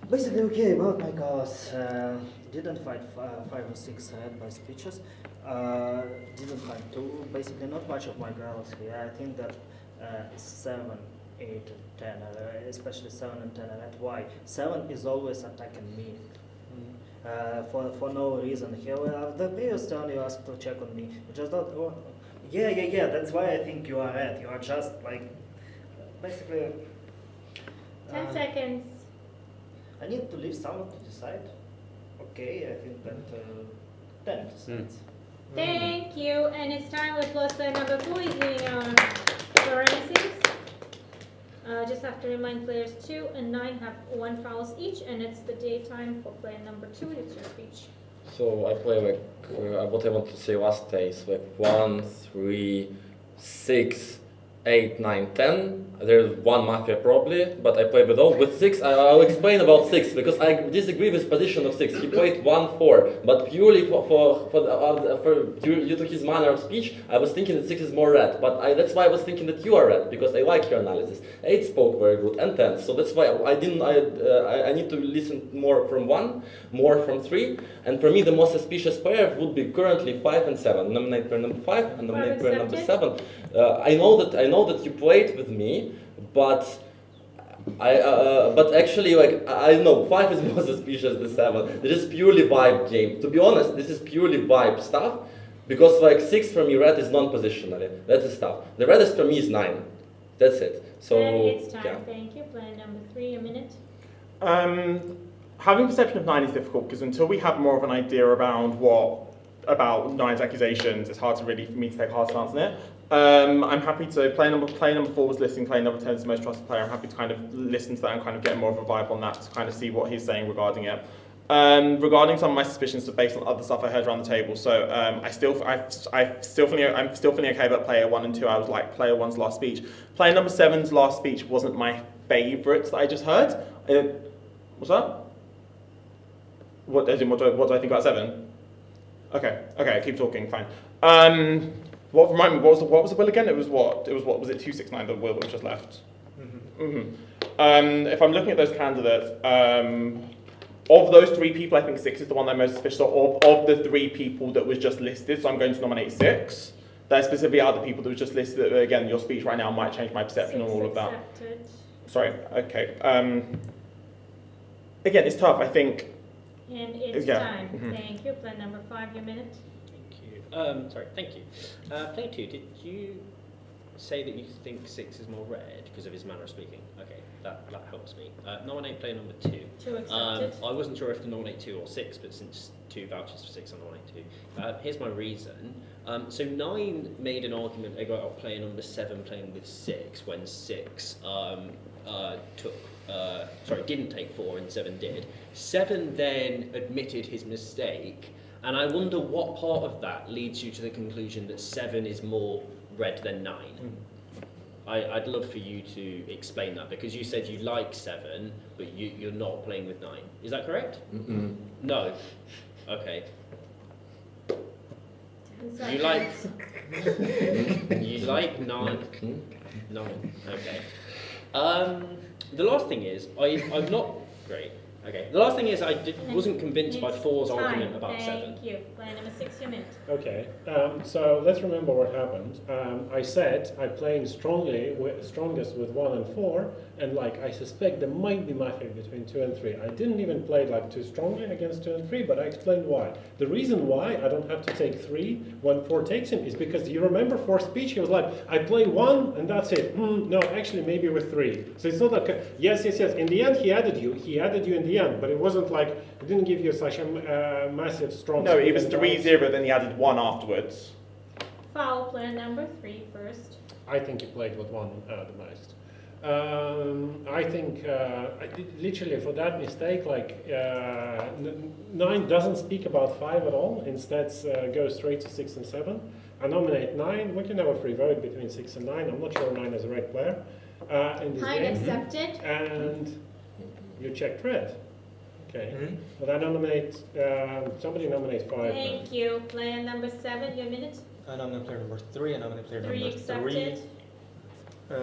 Basically, okay, about my cause. Didn't fight 5 or 6 head by speeches. Didn't fight 2. Basically, not much of my girls here. I think that 7, 8, and 10, especially 7 and 10 are red. Why? 7 is always attacking me. For no reason. Here, the previous turn you asked to check on me. You just don't. Oh, yeah. That's why I think you are red. You are just like basically, 10 seconds. I need to leave someone to decide. Okay, I think that 10 decides. Thank you, and it's time with plus player number 4 is leading our forensics. Just have to remind players 2 and 9 have 1 fouls each, and it's the daytime for player number 2. It's your speech. So I play like what I want to say last days, like 1, 3, 6, 8, 9, 10. There's one Mafia probably, but I play with all. With 6, I'll explain about 6 because I disagree with position of 6. He played 1, 4, but purely due to his manner of speech, I was thinking that 6 is more red. But that's why I was thinking that you are red because I like your analysis. 8 spoke very good and 10, so that's why I didn't. I need to listen more from 1, more from 3, and for me the most suspicious player would be currently 5 and 7. Nominate player number 5 and nominate player number 7. I know that you played with me. But but actually, like I know 5 is more suspicious than 7. This is purely vibe game. To be honest, this is purely vibe stuff, because like 6 for me, red is non-positionally. That's the stuff. The reddest for me is 9. That's it. So And it's time. yeah. Thank you. Player number 3, a minute. Having perception of 9 is difficult because until we have more of an idea about 9's accusations, it's hard to really for me to take a hard stance on it. I'm happy to play number 4 was listening, play number 10 is the most trusted player. I'm happy to kind of listen to that and kind of get more of a vibe on that to kind of see what he's saying regarding it. Regarding some of my suspicions based on other stuff I heard around the table, so I'm still feeling okay about player 1 and 2. I was like player 1's last speech. Player number 7's last speech wasn't my favourite that I just heard. What's that? What do I think about 7? Okay, keep talking, fine. Remind me, what was the will again? It was what was it 269, the will that was just left? If I'm looking at those candidates, of those 3 people, I think 6 is the one I'm most suspicious of the 3 people that was just listed, so I'm going to nominate 6. They're specifically out of the people that was just listed. Again, your speech right now might change my perception on all of that. Sorry, okay. Again, it's tough, I think. And it's time. Thank you. Player number 5, your minute. Thank you. Player 2, did you say that you think 6 is more red because of his manner of speaking? Okay, that helps me. Nominate player number 2. 2 accepted. I wasn't sure if to nominate 2 or 6, but since 2 vouchers for 6, I'll nominate 2. Here's my reason. So 9 made an argument about player number 7 playing with 6 when 6 didn't take 4 and 7 did. 7 then admitted his mistake. And I wonder what part of that leads you to the conclusion that 7 is more red than 9. I'd love for you to explain that, because you said you like 7, but you're not playing with 9. Is that correct? No. Okay. You like 9. 9. Okay. The last thing is I'm not great. Okay. The last thing is wasn't convinced by 4's argument about 7. Thank you. Player number 6, your minute. Okay, so let's remember what happened. I said I'm playing strongest with 1 and 4, and like I suspect there might be Mafia between 2 and 3. I didn't even play like too strongly against 2 and 3, but I explained why. The reason why I don't have to take 3 when 4 takes him is because you remember 4's speech, he was like, I play 1 and that's it. No, actually maybe with 3. So it's not like, yes. In the end he added you in the end, but it wasn't like, it didn't give you such a massive strong... No, it was 3-0, then he added 1 afterwards. Foul, player number 3 first. I think he played with 1 the most. I think literally for that mistake, like 9 doesn't speak about 5 at all, instead goes straight to 6 and 7. I nominate 9. We can have a free vote between 6 and 9. I'm not sure 9 is a red player in this game. Accepted. And you checked red. Okay. But I nominate, somebody nominate 5. Thank you. Player number 7, your minute. I nominate player number 3. I nominate player 3 number accepted. 3.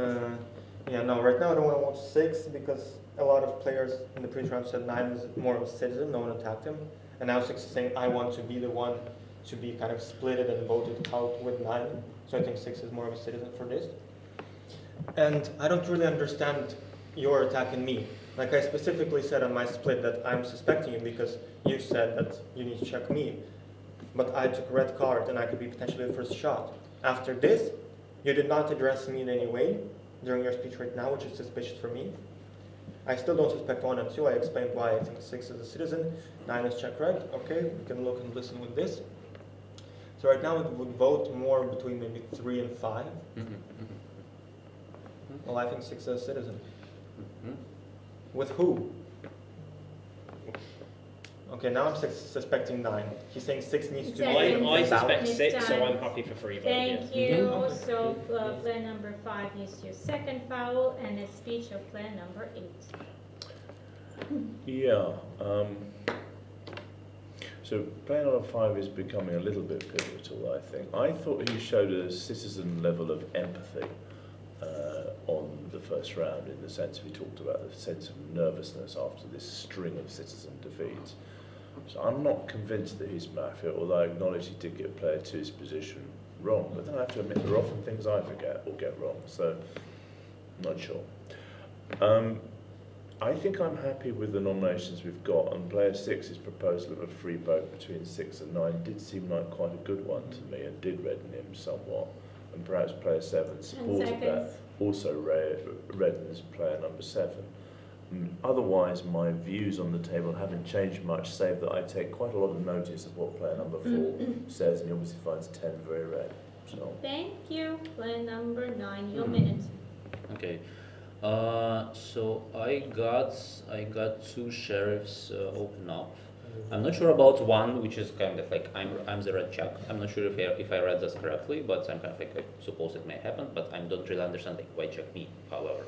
No, right now I don't want to watch 6 because a lot of players in the previous round said 9 was more of a citizen, no one attacked him. And now 6 is saying, I want to be the one to be kind of splitted and voted out with 9. So I think 6 is more of a citizen for this. And I don't really understand your attacking me. Like I specifically said on my split that I'm suspecting you because you said that you need to check me. But I took a red card and I could be potentially the first shot. After this, you did not address me in any way. during your speech right now, which is suspicious for me. I still don't suspect 1 and 2. I explained why I think 6 is a citizen, 9 is check red. Okay, we can look and listen with this. So right now it would vote more between maybe 3 and 5. Well, I think 6 is a citizen. With who? Okay, now I'm suspecting 9. He's saying 6 needs to be I suspect Next 6, so time. I'm happy for free vote. Thank yeah. you. So player number 5 needs your second foul and a speech of player number 8. Yeah. So player number 5 is becoming a little bit pivotal, I think. I thought he showed a citizen level of empathy on the first round, in the sense he talked about the sense of nervousness after this string of citizen defeats. So I'm not convinced that he's Mafia, although I acknowledge he did get player 2's position wrong. But then I have to admit there are often things I forget or get wrong, so I'm not sure. I think I'm happy with the nominations we've got, and player 6's proposal of a free vote between 6 and 9 did seem like quite a good one to me, and did redden him somewhat. And perhaps player 7 supported that, also reddens player number 7. Otherwise, my views on the table haven't changed much, save that I take quite a lot of notice of what player number 4 says, and he obviously finds 10 very red. So. Thank you. Player number 9, your minute. Okay. So I got 2 sheriffs open up. I'm not sure about one, which is kind of like I'm the red check. I'm not sure if I read this correctly, but I'm kind of like I suppose it may happen, but I don't really understand like why check me. However,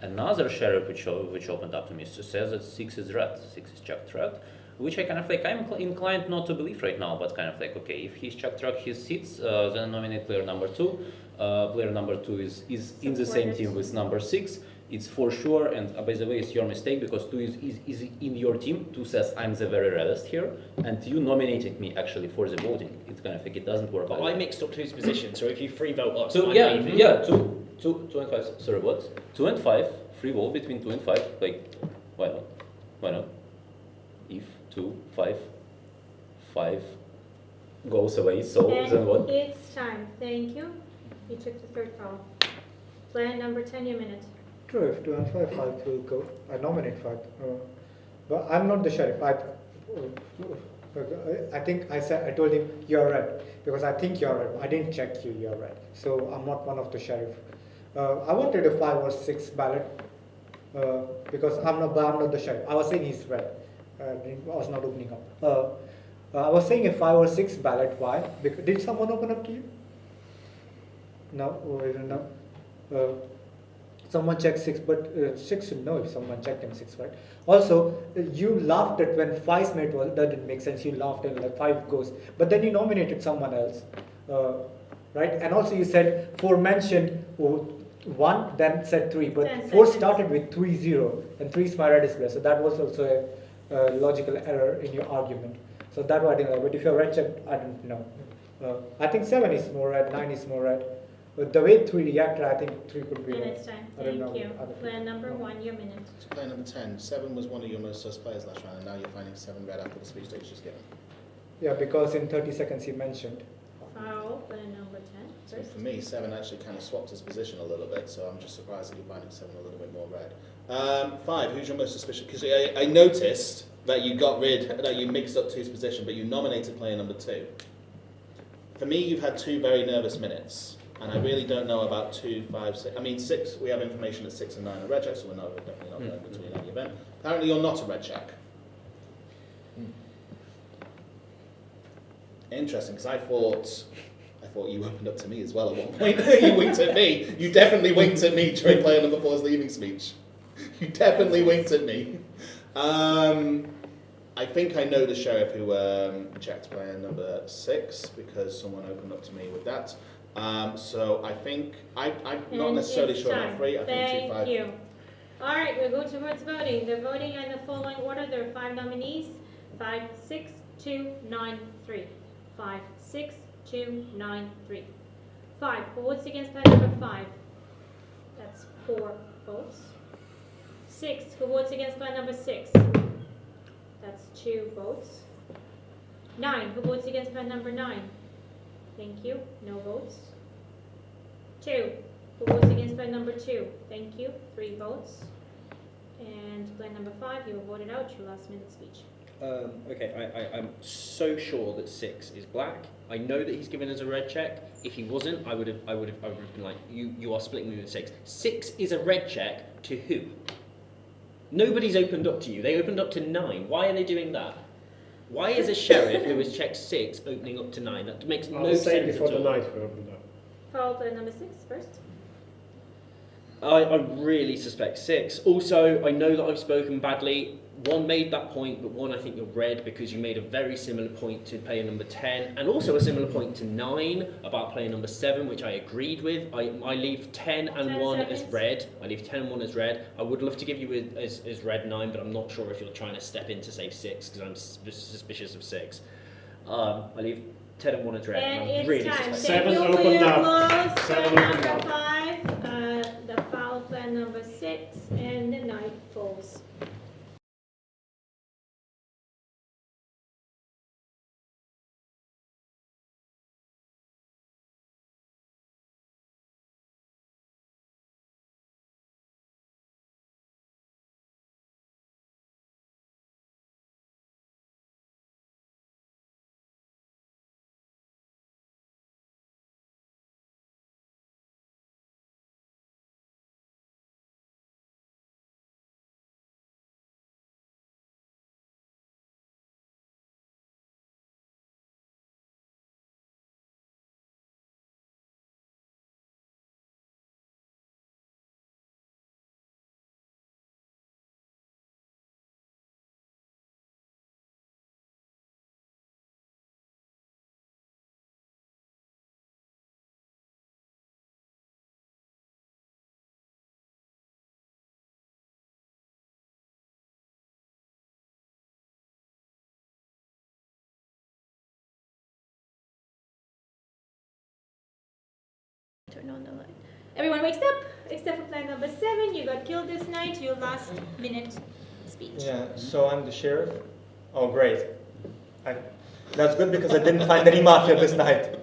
another sheriff which opened up to me says that 6 is red, 6 is checked red, which I kind of like I'm inclined not to believe right now, but kind of like okay, if he's checked red his seats, then nominate player number 2. Player number 2 is in the same team with number 6. It's for sure, and by the way, it's your mistake because 2 is in your team. 2 says I'm the very reddest here, and you nominated me actually for the voting. It's kind of like it doesn't work. But I mixed up 2's position, so if you free vote us, so I'm yeah, leaving. yeah, 2 and 5. Sorry, what? 2 and 5, free vote between 2 and 5. Like, why not? Why not? If 2, 5 goes away, so And then what? it's time. Thank you. You took the third foul. Player number 10, your minute. True, if 2 and 5 will go. I nominate 5. But I'm not the sheriff. I think I told him you're red because I think you're red. I didn't check you, you're red. So I'm not one of the sheriff. I wanted a 5 or 6 ballot because I'm not the sheriff. I was saying he's red. I was not opening up. I was saying a 5 or 6 ballot. Why? Because, did someone open up to you? No, no. Someone checked 6, but 6 should know if someone checked him 6, right? Also, you laughed at when 5's mate was, that didn't make sense. You laughed and like 5 goes, but then you nominated someone else, right? And also you said 4 mentioned 1, then said 3, but 4 started with 3-0, and 3 is my reddest player, so that was also a logical error in your argument. So that one I didn't know. But if you're red checked, I don't know. I think 7 is more red, 9 is more red. But the way 3 reacted, I think 3 could be And red. it's time. I don't Thank know. you. Player number 1, your minute. So player number 10, 7 was one of your most sus players last round, and now you're finding 7 red after the speech that he's just given. Yeah, because in 30 seconds he mentioned. Foul, player number 10. So for me, 7 actually kind of swapped his position a little bit, so I'm just surprised that you're finding 7 a little bit more red. 5, who's your most suspicious? Because I noticed that you that you mixed up 2's position, but you nominated player number 2. For me, you've had 2 very nervous minutes. And I really don't know about 2, 5, 6. I mean, 6, we have information that 6 and 9 are red checks, so we're definitely not going between any event. Apparently, you're not a red check. Interesting, because I thought you opened up to me as well at one point. You winked at me. You definitely winked at me during player number 4's leaving speech. You definitely winked at me. I think I know the sheriff who checked player number 6 because someone opened up to me with that. So I think I'm not necessarily sure about 3. I think 2, 5. Thank you. All right, we'll go towards voting. They're voting in the following order. There are 5 nominees: 5, 6, 2, 9, 3. 5, 6, 2, 9, 3. 5. Who votes against player number 5? That's 4 votes. 6. Who votes against player number 6? That's 2 votes. 9. Who votes against player number 9? Thank you. No votes. 2. Who votes against player number 2? Thank you. 3 votes. And player number 5, you were voted out. Your last minute speech. Okay, I'm so sure that 6 is black. I know that he's given us a red check. If he wasn't, I would have been like, you are splitting me with 6. 6 is a red check to who? Nobody's opened up to you. They opened up to 9. Why are they doing that? Why is a sheriff who has checked 6 opening up to 9? That makes no sense at all. Before the night we opened up. Follow player number 6 first. I really suspect 6. Also, I know that I've spoken badly. 1 made that point, but 1 I think you're red because you made a very similar point to player number 10, and also a similar point to 9 about player number 7, which I agreed with. I leave 10 and 1 as red. I leave 10 and 1 as red. I would love to give you as red 9, but I'm not sure if you're trying to step in to save 6 because I'm suspicious of 6. I leave 10 and 1 as red. And I'm it's really time. suspicious. Thank 7 you for opened your up. applause. 7 Player opened number up. 5, the foul player number 6, and the knight falls. Turn on the light. Everyone wakes up, except for player number 7. You got killed this night. Your last minute speech. Yeah, so I'm the sheriff. Oh, great. That's good because I didn't find any mafia this night.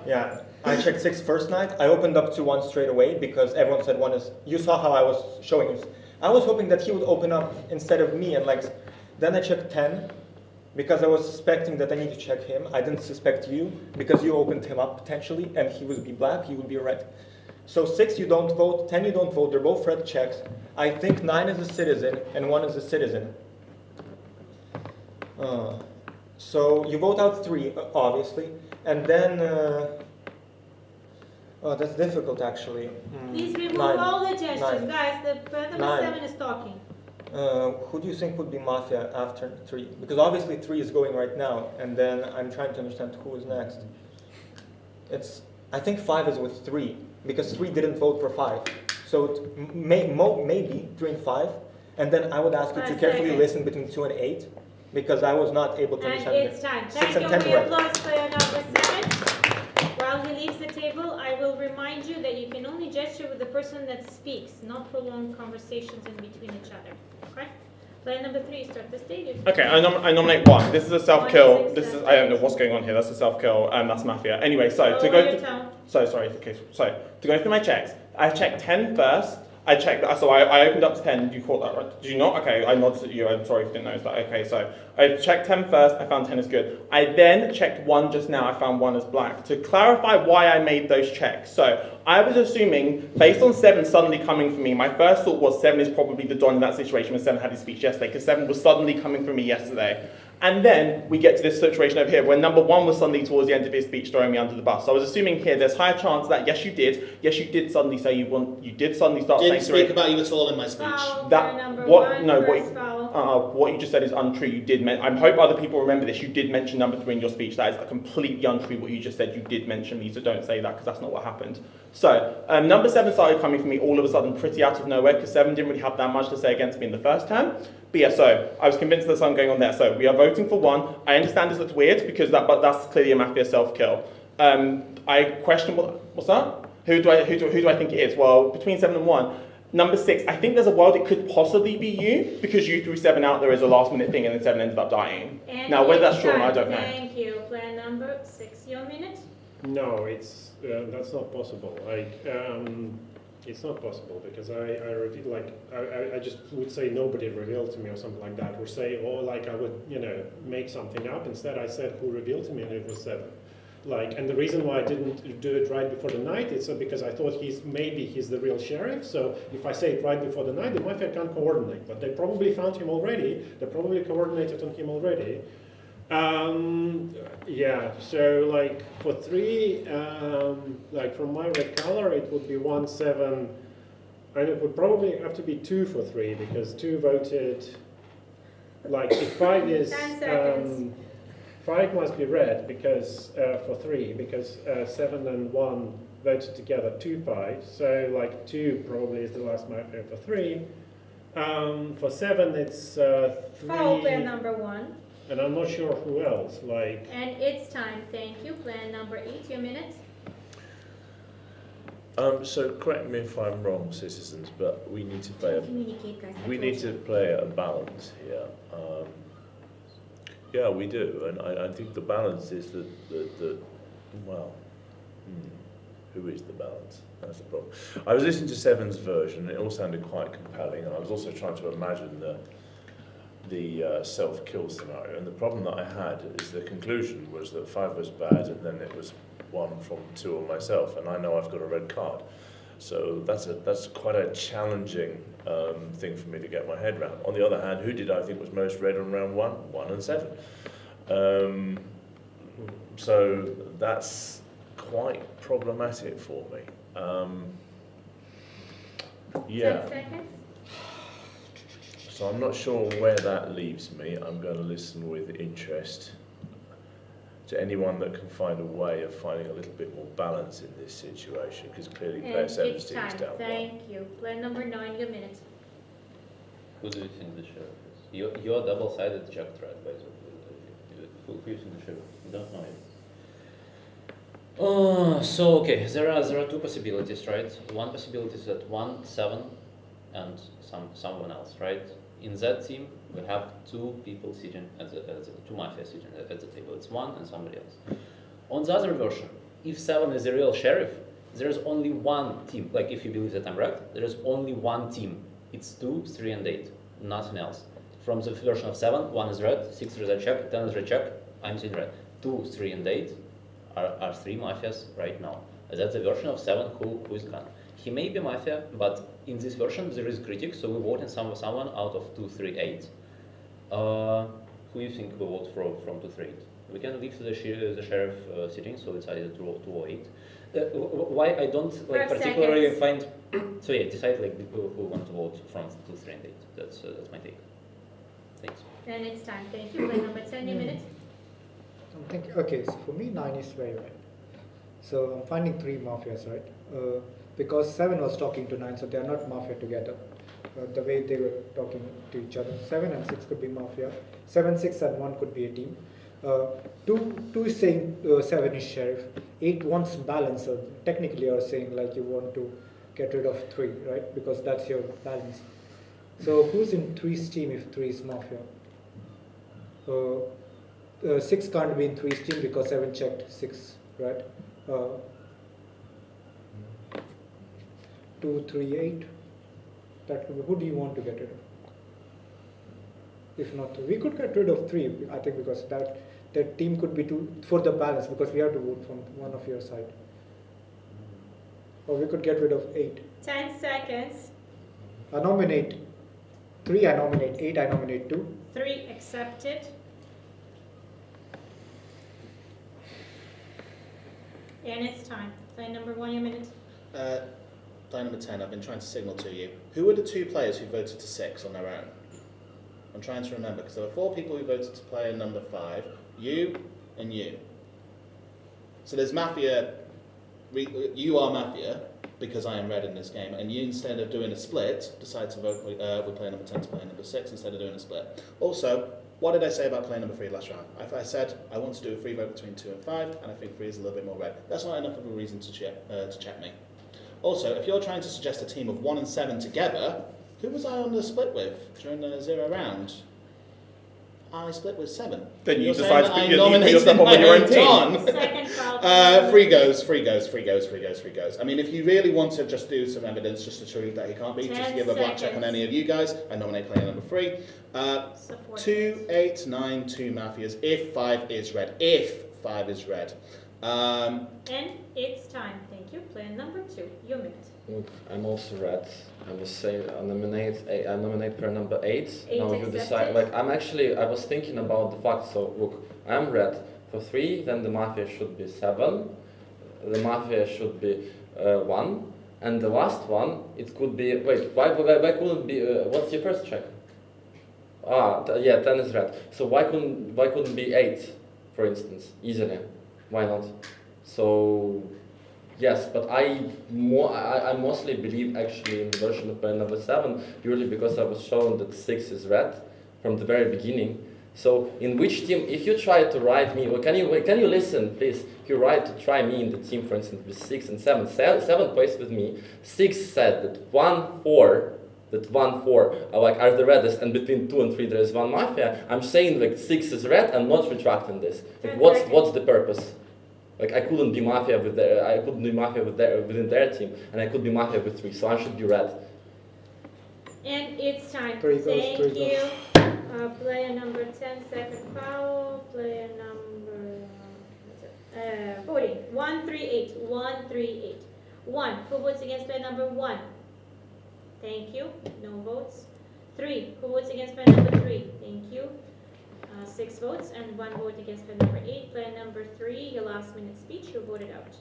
Yeah, I checked 6 first night. I opened up to 1 straight away because everyone said 1 is... You saw how I was showing you. I was hoping that he would open up instead of me, and then I checked 10 because I was suspecting that I need to check him. I didn't suspect you because you opened him up potentially, and he would be black, he would be red. So 6 you don't vote, 10 you don't vote, they're both red checks. I think 9 is a citizen and 1 is a citizen. So you vote out 3, obviously, and then... oh, that's difficult actually. Please remove 9. all the gestures. 9. Guys, the player number 9. 7 is talking. Who do you think would be mafia after 3? Because obviously 3 is going right now, and then I'm trying to understand who is next. I think 5 is with 3, because 3 didn't vote for 5. So maybe 3 and 5, and then I would ask you to carefully listen between 2 and 8, because I was not able to understand And it's time. 6 Thank and you 10 for your right. applause, player number 7. While he leaves the table, I will remind you that you can only gesture with the person that speaks, not prolong conversations in between each other. Okay? Player number 3, start the stage. Okay, I nominate 1. This is a self-kill. 1, 6, I don't know what's going on here. That's a self-kill, and that's mafia. Anyway, so to go through my checks, I checked 10 first. I checked that, so I opened up to 10. You caught that, right? Did you not? Okay, I nodded at you. I'm sorry if you didn't notice that. Okay, so I checked 10 first. I found 10 is good. I then checked 1 just now. I found 1 as black. To clarify why I made those checks, so I was assuming, based on 7 suddenly coming for me, my first thought was 7 is probably the Don in that situation when 7 had his speech yesterday, because 7 was suddenly coming for me yesterday. And then we get to this situation over here where number 1 was suddenly towards the end of his speech throwing me under the bus. So I was assuming here there's higher chance that yes you did suddenly say you did suddenly start Didn't saying speak about you at all in my speech. What you just said is untrue. You did I hope other people remember this. You did mention number 3 in your speech. That is completely untrue what you just said. You did mention me, so don't say that because that's not what happened. So number 7 started coming for me all of a sudden pretty out of nowhere because 7 didn't really have that much to say against me in the first term. But yeah, so I was convinced there's something going on there. So we are voting for 1. I understand this looks weird because that's clearly a mafia self-kill. I question what's that? Who do I think it is? Well, between 7 and 1. Number 6, I think there's a world it could possibly be you because you threw 7 out there as a last minute thing and then 7 ended up dying. And now whether that's it's true or time. not, I don't know. Thank you. Player number 6, your minute. No, that's not possible. It's not possible because I reveal, like, I just would say nobody revealed to me or something like that, or say, or like I would, you know, make something up. Instead I said who revealed to me, and it was 7. Like, and the reason why I didn't do it right before the night is because I thought maybe he's the real sheriff. So if I say it right before the night, the Mafia can't coordinate. But they probably found him already. They probably coordinated on him already. Yeah. So like for 3, like from my red color, it would be 1, 7, and it would probably have to be 2 for 3 because 2 voted. Like if 5 is. 10 seconds. 5 must be red because for 3 because 7 and 1 voted together 2 5. So like 2 probably is the last Mafia for 3. For 7 it's 3. Foul player number 1. And I'm not sure who else. Like. And it's time. Thank you. Player number 8. Your minute. So correct me if I'm wrong, citizens, but we need to play. Communicate, guys. We need to play a balance here. Yeah, we do, and I think the balance is that well, who is the balance? That's the problem. I was listening to 7's version, and it all sounded quite compelling, and I was also trying to imagine the self-kill scenario, and the problem that I had is the conclusion was that 5 was bad, and then it was 1 from 2 on myself, and I know I've got a red card. So that's quite a challenging thing for me to get my head around. On the other hand, who did I think was most red on round 1? 1 and 7. So that's quite problematic for me. Yeah. 10 seconds. So I'm not sure where that leaves me. I'm going to listen with interest to anyone that can find a way of finding a little bit more balance in this situation, because clearly player 7 is down 1. Thank you. Player number 9, your minute. Who do you think the sheriff is? You're double-sided checked, right, by the way. Who do you think the sheriff? You don't know yet. So okay, there are 2 possibilities, right? One possibility is that 1, 7, and someone else, right? In that team, we have 2 people sitting at the 2 Mafia sitting at the table. It's 1 and somebody else. On the other version, if 7 is the real sheriff, there's only 1 team. Like if you believe that I'm right, there is only 1 team. It's 2, 3, and 8, nothing else. From the version of 7, 1 is red, 6 is red check, 10 is red check. I'm seeing red. 2, 3, and 8 are 3 Mafias right now. That's the version of 7 who is gone. He may be Mafia, but in this version there is critics, so we vote in someone out of 2, 3, 8. Who do you think we vote from 2, 3, 8? We can leave the sheriff sitting, so it's either 2 or 8. Why I don't like particularly find. So yeah, decide like who want to vote from 2, 3, and 8. That's my take. Thanks. And it's time. Thank you. Player number 10, your minute. I'm thinking. Okay, so for me 9 is very right. So I'm finding 3 Mafias, right? Because 7 was talking to 9, so they are not Mafia together. The way they were talking to each other. 7 and 6 could be Mafia. 7, 6, and 1 could be a team. 2 is saying 7 is sheriff. 8 wants balance. So technically, you're saying like you want to get rid of 3, right? Because that's your balance. So who's in 3's team if 3 is Mafia? 6 can't be in 3's team because 7 checked 6, right? 2, 3, 8. That could be, who do you want to get rid of? If not, we could get rid of 3, I think, because that team could be 2 for the balance, because we have to vote from one of your side. Or we could get rid of 8. 10 seconds. I nominate 3, I nominate 8, I nominate 2. 3 accepted. And it's time. Player number 1, your minute. Player number 10, I've been trying to signal to you. Who were the 2 players who voted to 6 on their own? I'm trying to remember, because there were 4 people who voted to player number 5, you and you. So there's Mafia, you are Mafia, because I am red in this game, and you, instead of doing a split, decide to vote with player number 10 to player number 6 instead of doing a split. Also, what did I say about player number 3 last round? I said I want to do a free vote between 2 and 5, and I think 3 is a little bit more red. That's not enough of a reason to check me. Also, if you're trying to suggest a team of 1 and 7 together, who was I on the split with during the 0 round? I split with 7. Then you You're decide saying to I put your nominated yourself on my your own own team. Don. Second foul. Free goes. I mean, if you really want to just do some evidence just to prove that he can't beat, just to 10 give a black check on seconds. any of you guys, I nominate player number 3. 2, 8, 9, 2 Mafias. If 5 is red. If 5 is red. And it's time. Thank you. Player number 2. Your minute. Look, I'm also red. I will say I nominate player number 8. Now you decide. Like I was thinking about the fact. So look, I'm red for 3. Then the Mafia should be 7. The Mafia should be 1. And the last one, it could be. Wait, why couldn't it be? What's your first check? Yeah, 10 is red. So why couldn't be 8, for instance, easily? Why not? So. Yes, but I mostly believe actually in the version of player number 7 purely because I was shown that 6 is red from the very beginning. So in which team, if you try to write me, or can you listen, please? If you try me in the team, for instance, with 6 and 7, 7 plays with me. 6 said that 1, 4 are the reddest, and between 2 and 3 there is 1 Mafia. I'm saying like 6 is red. I'm not retracting this. Like what's the purpose? Like I couldn't be Mafia within their team, and I could be Mafia with 3, so I should be red. And it's time. Three goes, Thank three you. Player number 10, second foul. Player number 14. 1, 3, 8. 1, 3, 8. 1. Who votes against player number 1? Thank you. No votes. 3. Who votes against player number 3? Thank you. 6 votes and 1 vote against player number 8. Player number 3, your last minute speech, you voted out.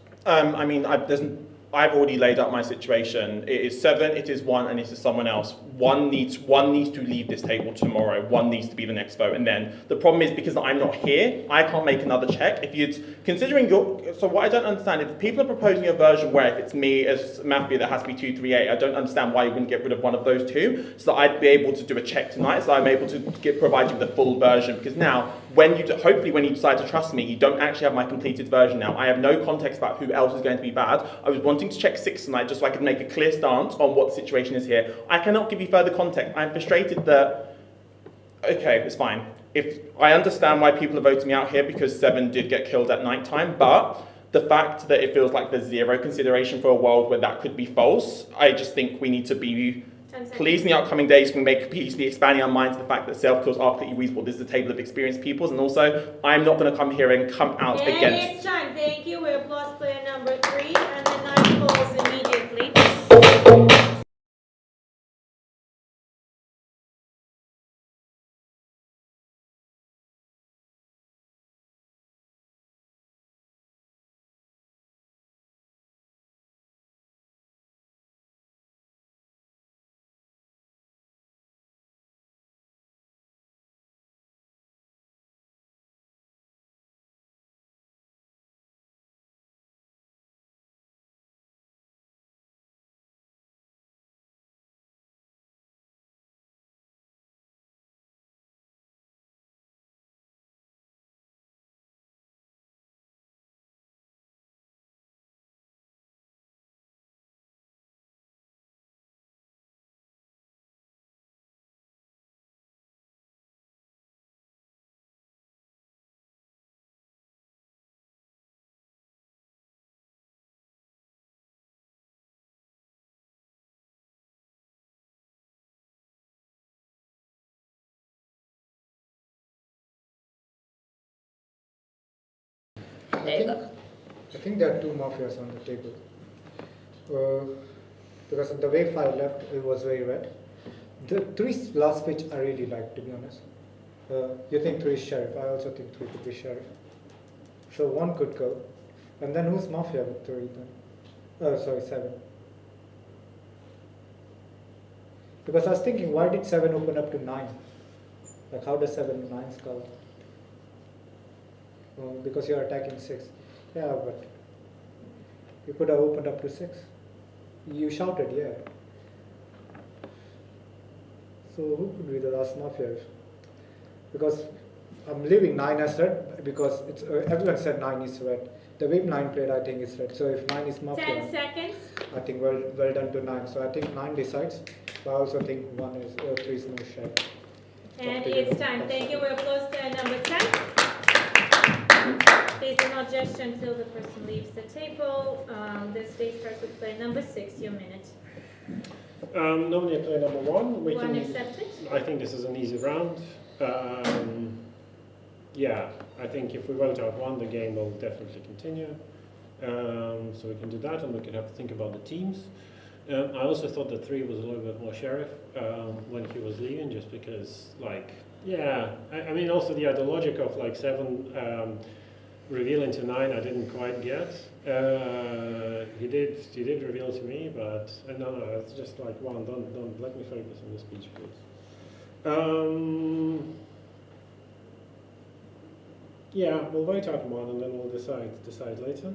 I mean, I've already laid out my situation. It is 7, it is 1, and it is someone else. One needs to leave this table tomorrow. 1 needs to be the next vote. And then the problem is because I'm not here, I can't make another check. If you're considering so what I don't understand, if people are proposing a version where if it's me as Mafia that has to be 2, 3, 8, I don't understand why you wouldn't get rid of one of those 2, so that I'd be able to do a check tonight, so I'm able to provide you with the full version. Because now, hopefully when you decide to trust me, you don't actually have my completed version now. I have no context about who else is going to be bad. I was wanting to check 6 tonight just so I could make a clear stance on what the situation is here. I cannot give you further context. I'm frustrated that... Okay, it's fine. If I understand why people are voting me out here because 7 did get killed at night time, but the fact that it feels like there's 0 consideration for a world where that could be false, I just think we need to be... Please, in the upcoming days, can we please be expanding our minds to the fact that self-kills are completely reasonable. This is a table of experienced peoples, and also, I'm not going to come here and come out and against... it's time. Thank you. We applause player number 3, and the night falls immediately. I think there are 2 Mafias on the table. Because the way 5 left, it was very red. The 3's last speech I really like, to be honest. You think 3 is Sheriff, I also think 3 could be Sheriff. So 1 could go. And then who's Mafia with 3 then? Oh, sorry, 7. Because I was thinking, why did 7 open up to 9? Like, how does 7 and 9 cover? Because you're attacking 6. Yeah, but you could have opened up to 6. You shouted, yeah. So who could be the last Mafia? Because I'm leaving 9 as red because it's everyone said 9 is red. The way 9 played, I think, is red. So if 9 is Mafia, 10 seconds. I think well done to 9. So I think 9 decides. But I also think 3 is no share. And it's time. Thank you. We applause player number 10. Please do not gesture until the person leaves the table. This day starts with player number 6. Your minute. Nominate player number 1. We One can, accepted. I think this is an easy round. Yeah, I think if we vote out 1, the game will definitely continue. So we can do that, and we can have to think about the teams. I also thought that 3 was a little bit more sheriff when he was leaving, just because, like, yeah, I mean, also the logic of like 7 revealing to 9, I didn't quite get. He did reveal to me, but no, it's just like 1. Don't let me focus on the speech, please. Yeah, we'll vote out 1, and then we'll decide later.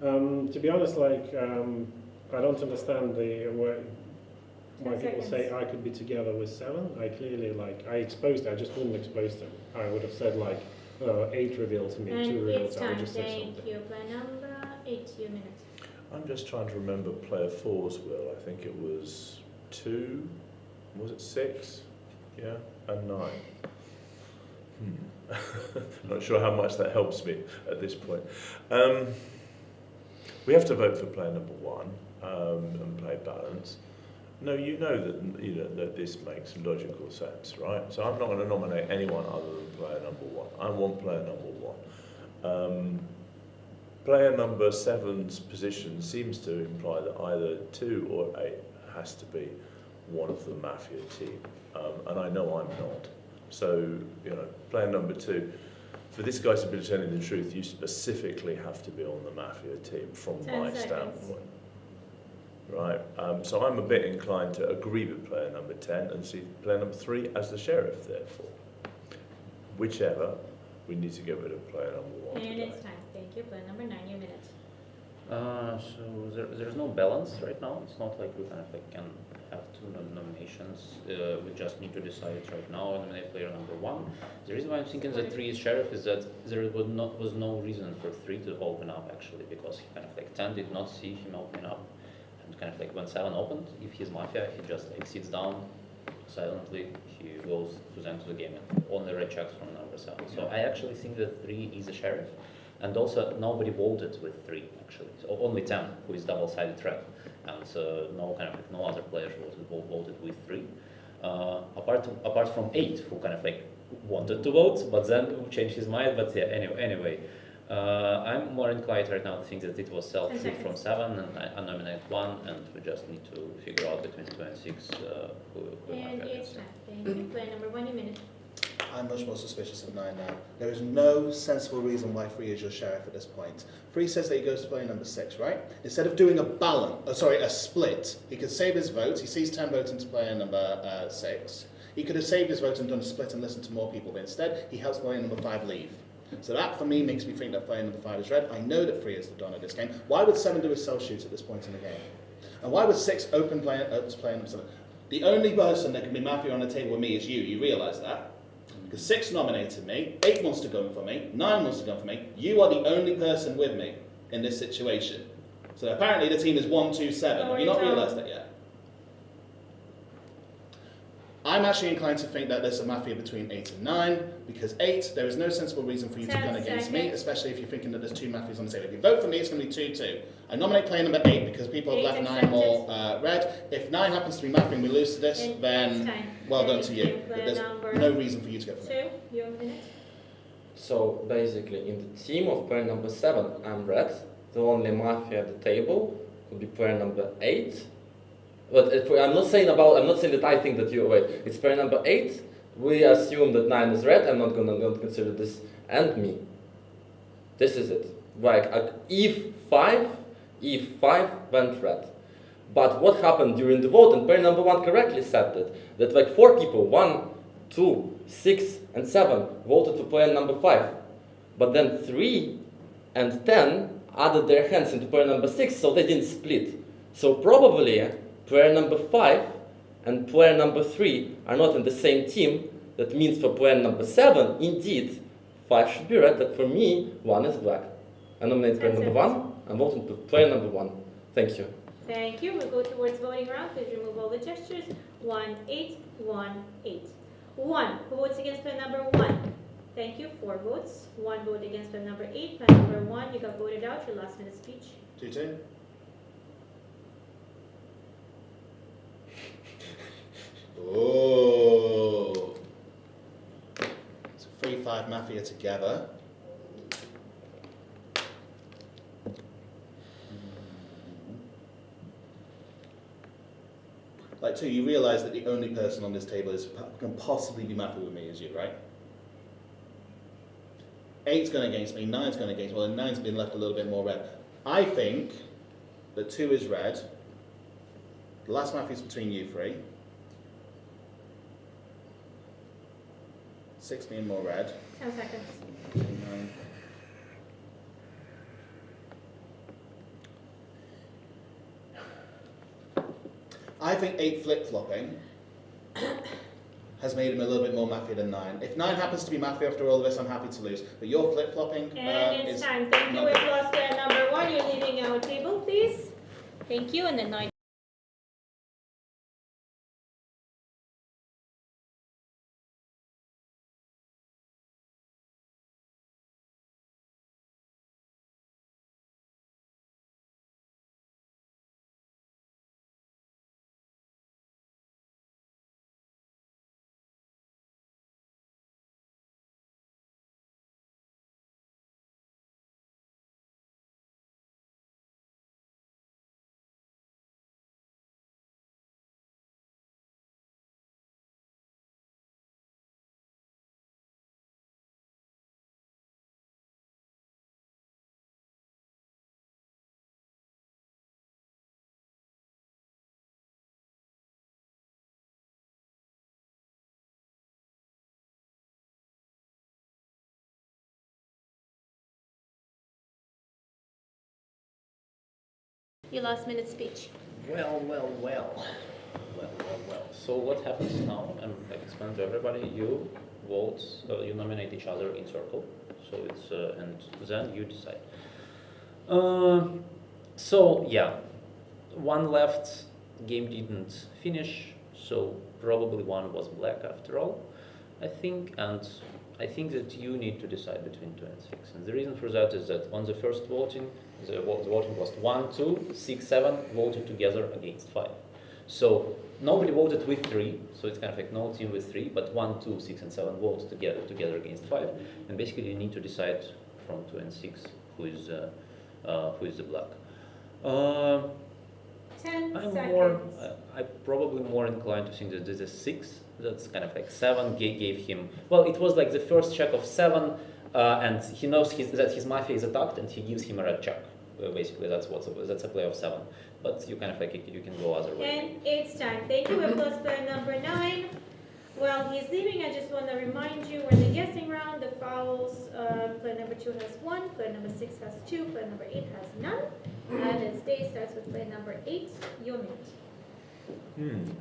To be honest, like, I don't understand why people say I could be together with 7. I clearly, like, I just wouldn't expose them. I would have said, like, 8 revealed to me, 2 revealed to me. I would just say something. Thank you. Player number 8, your minute. I'm just trying to remember player 4's will. I think it was 2, was it 6? Yeah, and 9. Not sure how much that helps me at this point. We have to vote for player number 1 and play balance. No, you know that this makes logical sense, right? So I'm not going to nominate anyone other than player number 1. I want player number 1. Player number 7's position seems to imply that either 2 or 8 has to be one of the Mafia team, and I know I'm not. So, player number 2, for this guy to be telling the truth, you specifically have to be on the Mafia team from my standpoint. Right, so I'm a bit inclined to agree with player number 10 and see player number 3 as the sheriff, therefore. Whichever, we need to get rid of player number 1. And it's time. Thank you. Player number 9, your minute. So there's no balance right now. It's not like we kind of like can have 2 nominations. We just need to decide right now and nominate player number 1. The reason why I'm thinking that 3 is sheriff is that there was no reason for 3 to open up actually, because he kind of like 10 did not see him opening up, and kind of like when 7 opened, if he's Mafia, he just like sits down silently. He goes to the end of the game and only red checks from number 7. So I actually think that 3 is a sheriff. And also, nobody voted with 3, actually. So only 10, who is double-sided threat. And no other players voted with 3. Apart from 8, who kind of like wanted to vote, but then changed his mind. But yeah, anyway. I'm more inclined right now to think that it was self-shoot from 7, and I nominate 1, and we just need to figure out between 2 and 6 who And it's time. Thank you. Player number 1, your minute. I'm much more suspicious of 9 now. There is no sensible reason why 3 is your sheriff at this point. 3 says that he goes to player number 6, right? Instead of doing a split, he could save his vote. He sees 10 votes into player number 6. He could have saved his vote and done a split and listened to more people, but instead he helps player number 5 leave. So that, for me, makes me think that player number 5 is red. I know that 3 is the don of this game. Why would 7 do a self-shoot at this point in the game? And why would 6 open to player number 7? The only person that can be Mafia on the table with me is you. You realise that? Because 6 nominated me, 8 wants to go for me, 9 wants to go for me. You are the only person with me in this situation. So apparently the team is 1, 2, 7. Have you not realised that yet? I'm actually inclined to think that there's a Mafia between 8 and 9, because 8, there is no sensible reason for you to gun against me, especially if you're thinking that there's 2 Mafias on the table. If you vote for me, it's going to be 2-2. I nominate player number 8 because people have left 9 more red. If 9 happens to be Mafia and we lose to this, then well done to you. But there's no reason for you to go for me. 2, your minute. So basically, in the team of player number 7, I'm red. The only Mafia at the table could be player number 8. But I'm not saying that I think that you wait. It's player number 8. We assume that 9 is red. I'm not gonna consider this and me. This is it. Like if 5 went red. But what happened during the vote? And player number 1 correctly said that like 4 people, 1, 2, 6, and 7 voted for player number 5. But then 3 and 10 added their hands into player number 6, so they didn't split. So probably player number 5 and player number 3 are not in the same team. That means for player number 7, indeed, 5 should be red, but for me, 1 is black. I nominate player number 1, I'm voting for player number 1. Thank you. Thank you. We'll go towards voting round. Please remove all the gestures. 1, 8, 1, 8. 1. Who votes against plan number 1? Thank you. 4 votes. 1 vote against plan number 8. Plan number 1, you got voted out. Your last minute speech. 2-2. Oh. So 3-5 Mafia together. Like, 2, you realise that the only person on this table is can possibly be Mafia with me is you, right? 8's going against me, 9's going against me. Well, 9's been left a little bit more red. I think that 2 is red. The last Mafia is between you 3. 6 being more red. 10 seconds. 9. I think 8 flip-flopping has made him a little bit more Mafia than 9. If 9 happens to be Mafia after all of this, I'm happy to lose. But your flip-flopping And it's is time. Thank you. We've lost plan number 1. You're leaving our table, please. Thank you. And then 9. Your last minute speech. Well. So what happens now? I'm explaining to everybody. You vote, you nominate each other in circle. So it's and then you decide. So yeah, one left game didn't finish. So probably one was black after all, I think. And I think that you need to decide between 2 and 6. And the reason for that is that on the first voting, the voting was 1, 2, 6, 7 voted together against 5. So nobody voted with 3, so it's kind of like no team with 3, but 1, 2, 6, and 7 voted together against 5. And basically you need to decide from 2 and 6 who is the black. 10 I'm seconds. I'm probably more inclined to think that this is 6. That's kind of like 7 gave him. Well, it was like the first check of 7, and he knows that his Mafia is attacked, and he gives him a red check. Basically, that's a play of 7. But you kind of like you can go other way. And it's time. Thank you. We've lost plan number 9. While he's leaving, I just want to remind you, we're in the guessing round. The fouls, plan number 2 has 1, plan number 6 has 2, plan number 8 has none. And it stays starts with plan number 8. Your minute.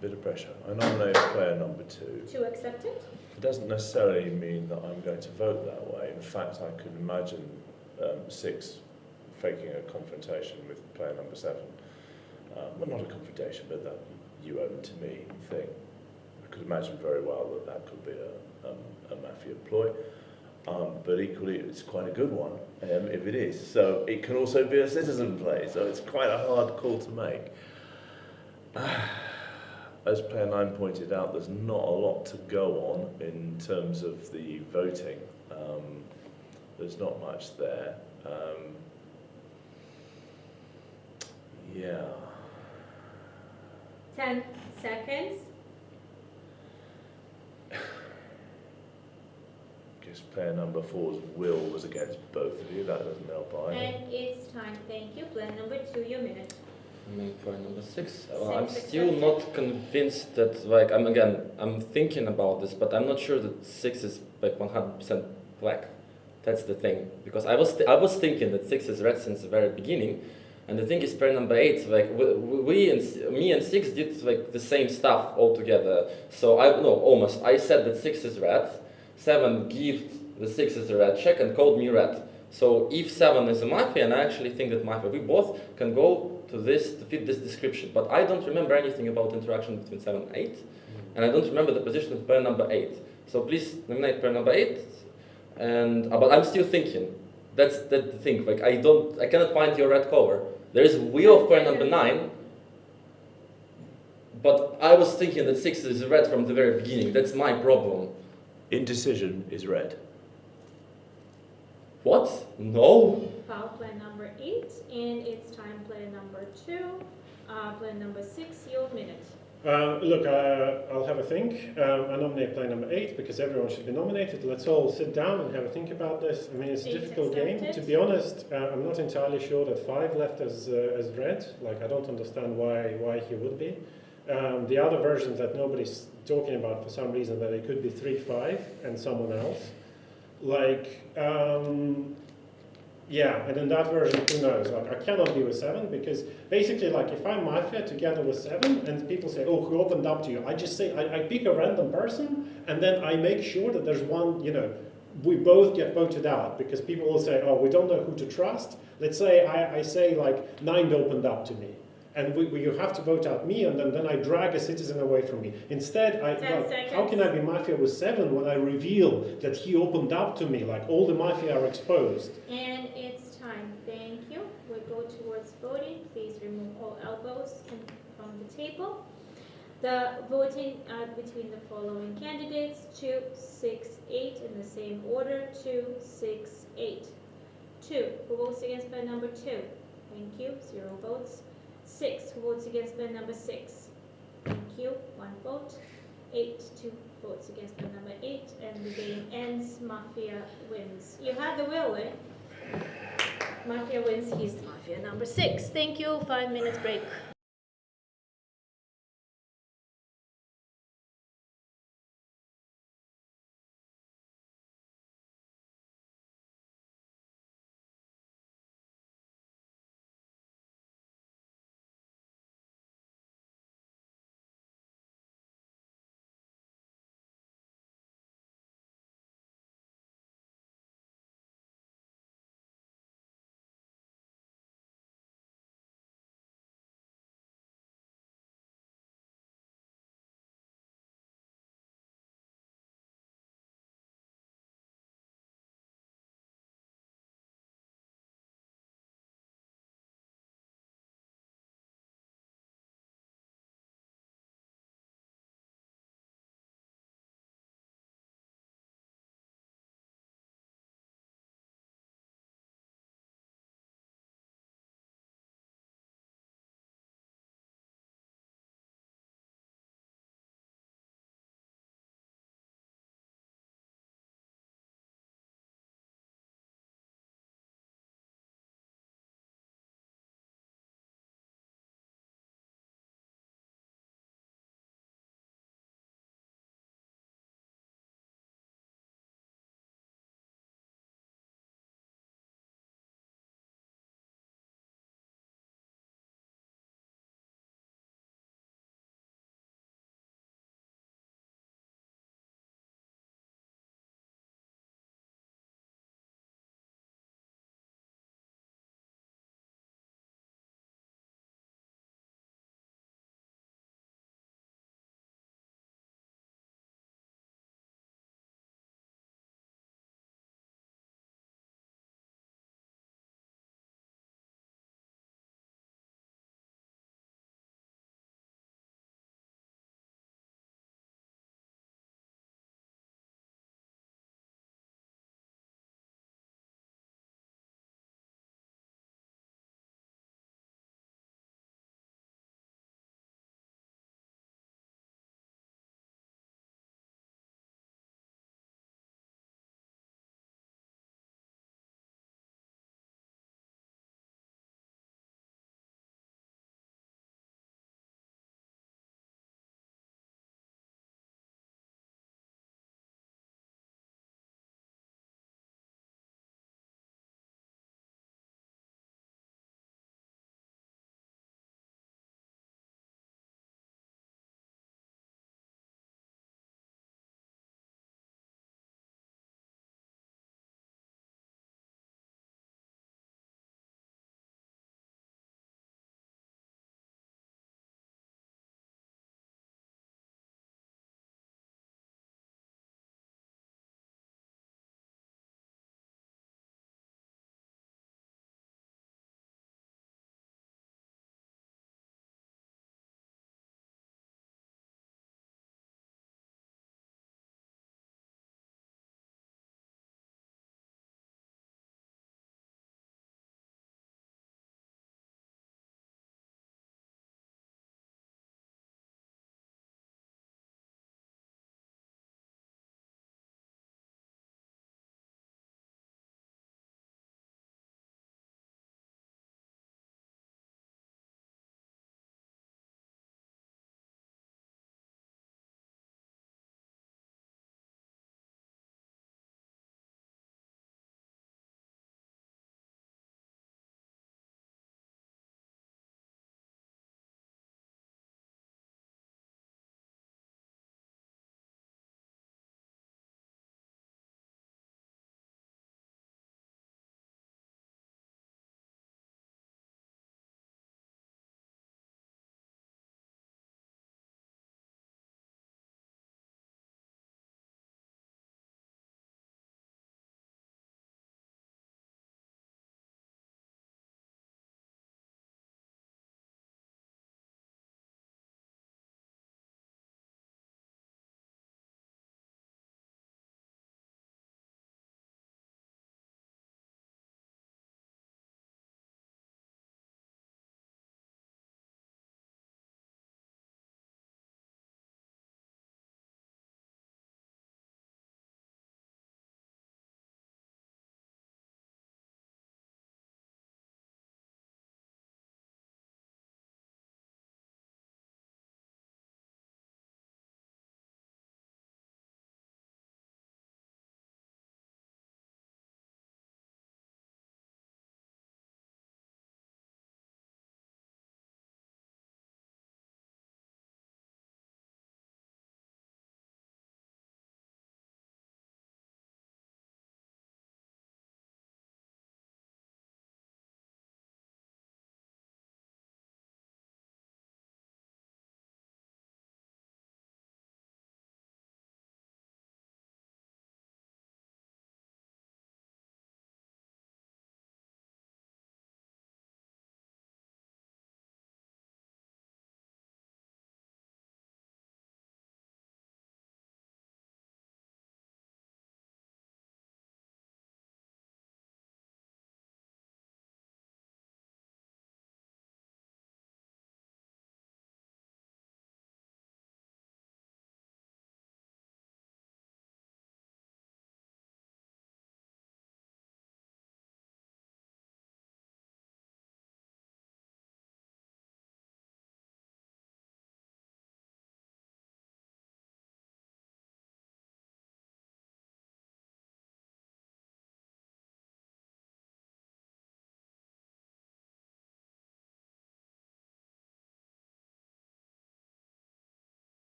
Bit of pressure. I nominate player number 2. To accept it? It doesn't necessarily mean that I'm going to vote that way. In fact, I could imagine 6 faking a confrontation with player number 7. Well, not a confrontation, but that you owe to me thing. I could imagine very well that that could be a Mafia ploy. But equally, it's quite a good one, if it is. So it can also be a citizen play, so it's quite a hard call to make. As player 9 pointed out, there's not a lot to go on in terms of the voting. There's not much there. Yeah. 10 seconds. Guess player number 4's will was against both of you. That doesn't help either. And it's time. Thank you. Plan number 2, your minute. Point number 6. Well, I'm still not convinced that, like, I'm thinking about this, but I'm not sure that 6 is like 100% black. That's the thing, because I was thinking that 6 is red since the very beginning, and the thing is, pair number 8, like me and 6 did like the same stuff all together. So almost. I said that 6 is red. 7 gave the 6 as a red check and called me red. So if 7 is a Mafia, and I actually think that Mafia, we both can go to this to fit this description. But I don't remember anything about interaction between 7 and 8. and I don't remember the position of player number 8. So please nominate player number 8. And but I'm still thinking. That's the thing. Like I cannot find your red color. There is a wheel of player number 9. But I was thinking that 6 is red from the very beginning. That's my problem. Indecision is red. What? No. Foul player number 8, and it's time player number 2. Player number 6, your minute. Look, I'll have a think. I nominate player number 8 because everyone should be nominated. Let's all sit down and have a think about this. I mean, it's a difficult game. To be honest, I'm not entirely sure that 5 left as red. Like, I don't understand why he would be. The other version that nobody's talking about for some reason, that it could be 3-5 and someone else. Like, yeah, and in that version, who knows? Like, I cannot be with 7 because basically, like, if I'm Mafia together with 7 and people say, oh, who opened up to you? I just say, I pick a random person and then I make sure that there's one, you know, we both get voted out because people will say, oh, we don't know who to trust. Let's say I say, like, 9 opened up to me. And you have to vote out me, and then I drag a citizen away from me. Instead, how can I be Mafia with 7 when I reveal that he opened up to me? Like, all the Mafia are exposed. And it's time. Thank you. We'll go towards voting. Please remove all elbows from the table. The voting between the following candidates: 2, 6, 8 in the same order. 2, 6, 8. 2. Who votes against player number 2? Thank you. 0 votes. 6. Who votes against player number 6? Thank you. 1 vote. 8. 2 votes against player number 8. And the game ends. Mafia wins. You had the will, eh? Mafia wins. He's Mafia number 6. Thank you. 5 minutes break.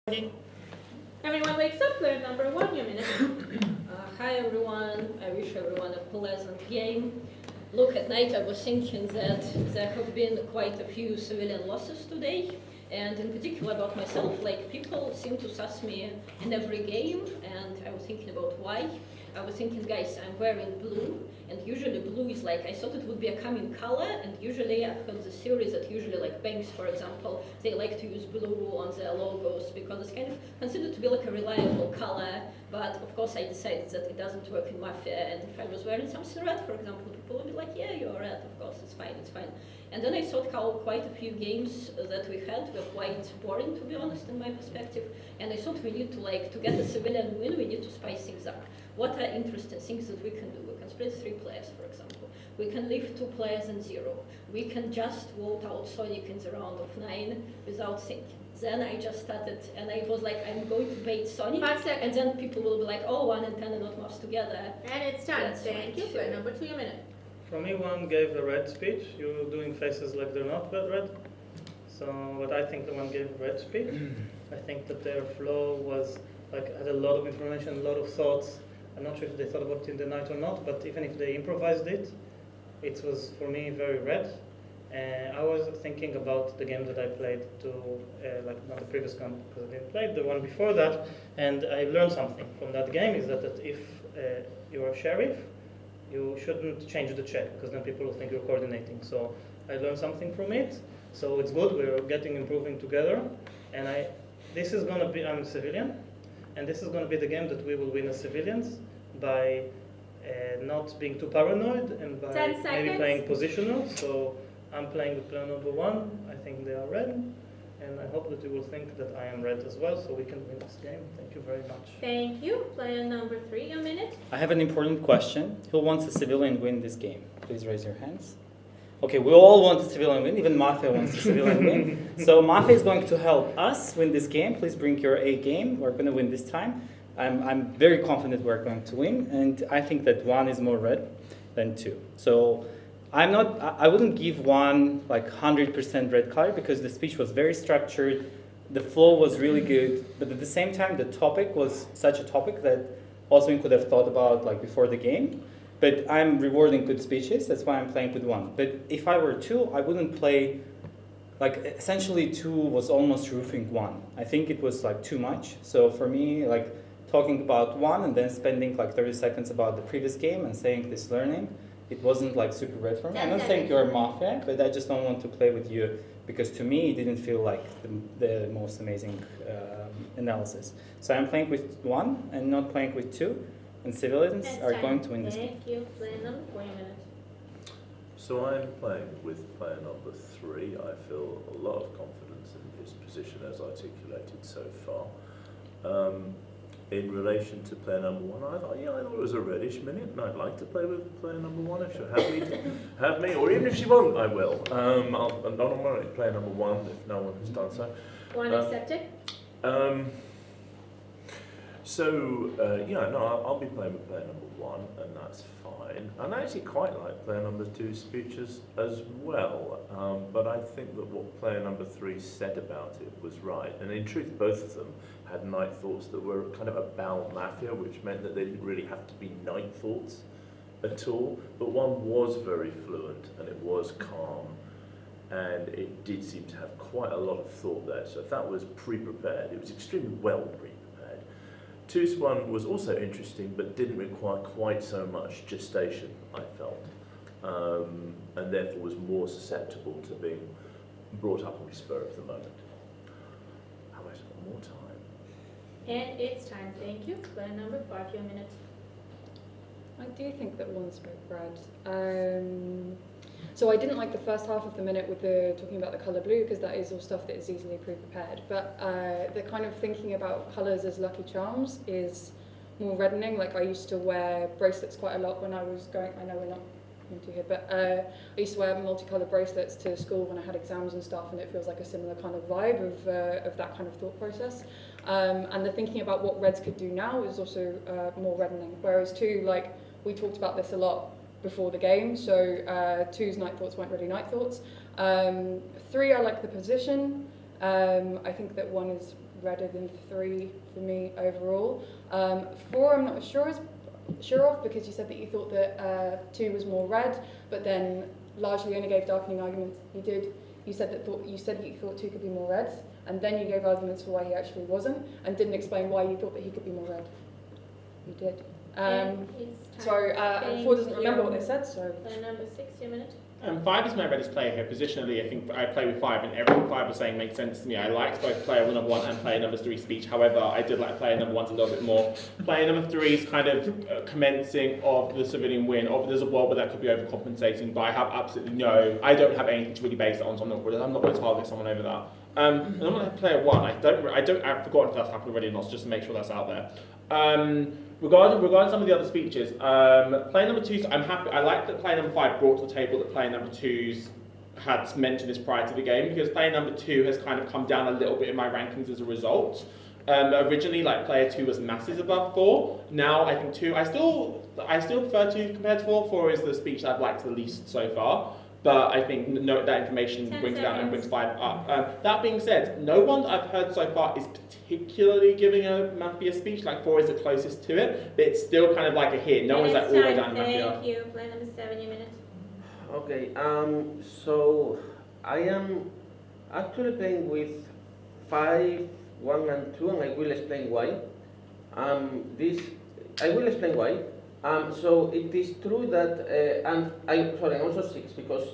Everyone wakes up, player number 1, your minute. Hi everyone, I wish everyone a pleasant game. Look, at night I was thinking that there have been quite a few civilian losses today, and in particular about myself, like people seem to suss me in every game, and I was thinking about why. I was thinking, guys, I'm wearing blue, and usually blue is like, I thought it would be a coming color, and usually I've heard the theory that usually like banks, for example, they like to use blue on their logos because it's kind of considered to be like a reliable color, but of course I decided that it doesn't work in Mafia, and if I was wearing something red, for example, people would be like, yeah, you're red, of course, it's fine, it's fine. And then I thought how quite a few games that we had were quite boring, to be honest, in my perspective, and I thought we need to like, to get a civilian win, we need to spice things up. What are interesting things that we can do? We can split 3 players, for example. We can leave 2 players in 0. We can just vote out Sonic in the round of 9 without thinking. Then I just started, and I was like, I'm going to bait Sonic. 5 seconds. And then people will be like, oh, 1 and 10 are not much together. And it's time. Thank you. Player number 2, your minute. For me, 1 gave a red speech. You're doing faces like they're not red. So, but I think the 1 gave a red speech. I think that their flow was like had a lot of information, a lot of thoughts. I'm not sure if they thought about it in the night or not, but even if they improvised it, it was for me very red. I was thinking about the game that I played like not the previous one because I didn't play the one before that, and I learned something from that game is that if you're a sheriff, you shouldn't change the check because then people will think you're coordinating. So I learned something from it. So it's good. We're improving together, and this is gonna be. I'm a civilian. And this is going to be the game that we will win as civilians by not being too paranoid and by maybe playing positional. So I'm playing with player number 1. I think they are red. And I hope that you will think that I am red as well so we can win this game. Thank you very much. Thank you. Player number 3, a minute. I have an important question. Who wants a civilian win this game? Please raise your hands. Okay, we all want a civilian win. Even Mafia wants a civilian win. So Mafia is going to help us win this game. Please bring your A game. We're going to win this time. I'm very confident we're going to win, and I think that 1 is more red than 2. So I wouldn't give 1 like 100% red color because the speech was very structured. The flow was really good, but at the same time, the topic was such a topic that also we could have thought about like before the game. But I'm rewarding good speeches, that's why I'm playing with 1. But if I were 2, I wouldn't play, like essentially 2 was almost roofing 1. I think it was like too much. So for me, like talking about 1 and then spending like 30 seconds about the previous game and saying this learning, it wasn't like super red for me. I'm not saying you're Mafia, but I just don't want to play with you because to me it didn't feel like the most amazing analysis. So I'm playing with 1 and not playing with 2. And civilians are going to win this game. Thank you. Player number 4, your minute. So I'm playing with player number 3. I feel a lot of confidence in his position as articulated so far. In relation to player number 1, I thought it was a reddish minute, and I'd like to play with player number 1 if she'll have me, or even if she won't, I will. I'm not on player number 1 if no one has done so. 1 accepted. I'll be playing with player number 1, and that's fine. And I actually quite like player number 2's speeches as well, but I think that what player number 3 said about it was right. And in truth, both of them had night thoughts that were kind of about Mafia, which meant that they didn't really have to be night thoughts at all. But 1 was very fluent, and it was calm, and it did seem to have quite a lot of thought there. So if that was pre-prepared, it was extremely well prepared. 2's 1 was also interesting, but didn't require quite so much gestation, I felt, and therefore was more susceptible to being brought up on the spur of the moment. How much more time? And it's time. Thank you. Player number 5, your minute. I do think that 1 spoke red. So I didn't like the first half of the minute with the talking about the colour blue because that is all stuff that is easily pre-prepared. But the kind of thinking about colours as lucky charms is more reddening. Like I used to wear bracelets quite a lot when I was going. I know we're not into here, but I used to wear multicoloured bracelets to school when I had exams and stuff, and it feels like a similar kind of vibe of that kind of thought process. And the thinking about what reds could do now is also more reddening. Whereas 2, like we talked about this a lot before the game, so 2's night thoughts weren't really night thoughts. 3, I like the position. I think that 1 is redder than 3 for me overall. 4 I'm not sure of, because you said that you thought that 2 was more red, but then largely only gave darkening arguments. You said that you thought 2 could be more red, and then you gave arguments for why he actually wasn't, and didn't explain why you thought that he could be more red. You did. And 4 doesn't remember what they said, so. Player number 6, your minute. 5 is my reddest player here. Positionally, I think I play with 5, and everything 5 was saying makes sense to me. I liked both player number 1 and player number 3 speech. However, I did like player number 1 a little bit more. Player number 3 is kind of commencing of the civilian win, or there's a world where that could be overcompensating, but I have absolutely I don't have anything to really base it on, so I'm not going to target someone over that. And I'm going to player 1. I've forgotten if that's happened already or not, so just to make sure that's out there. Regarding some of the other speeches, player number 2's, I'm happy. I like that player number 5 brought to the table that player number 2's had mentioned this prior to the game, because player number 2 has kind of come down a little bit in my rankings as a result. Originally, like player 2 was masses above 4. Now I think 2. I still prefer 2 compared to 4. 4 is the speech that I've liked the least so far. But I think that information brings down and brings 5 up. That being said, no one I've heard so far is particularly giving a Mafia speech. Like 4 is the closest to it, but it's still kind of like a hit. No one's like all the way down in Mafia. Thank you. Player number 7, your minute. Okay, so I am actually playing with 5, 1 and 2, and I will explain why. I will explain why. So it is true that, and I'm also 6, because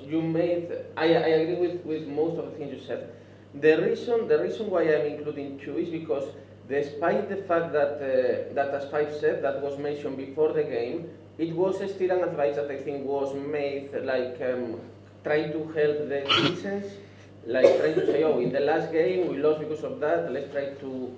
I agree with most of the things you said. The reason why I'm including 2 is because despite the fact that, as 5 said, that was mentioned before the game, it was still an advice that I think was made, like trying to help the citizens, like trying to say, oh, in the last game we lost because of that, let's try to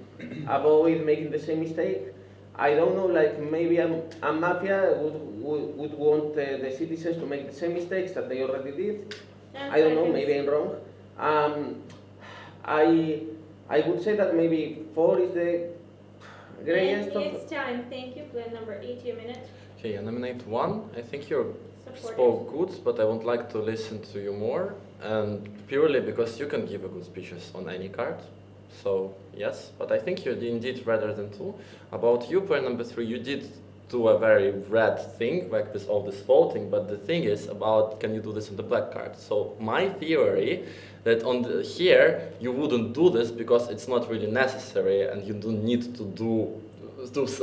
avoid making the same mistake. I don't know, like maybe a Mafia would want the citizens to make the same mistakes that they already did. I don't know, maybe I'm wrong. I would say that maybe 4 is the greatest. And it's time. Thank you. Player number 8, your minute. Okay, I nominate 1. I think you Supportive. spoke good, but I would like to listen to you more, and purely because you can give a good speeches on any card. So yes, but I think you indeed rather than 2. About you, player number 3, you did do a very red thing, like with all this voting, but the thing is about, can you do this on the black card? So my theory that here you wouldn't do this because it's not really necessary, and you don't need to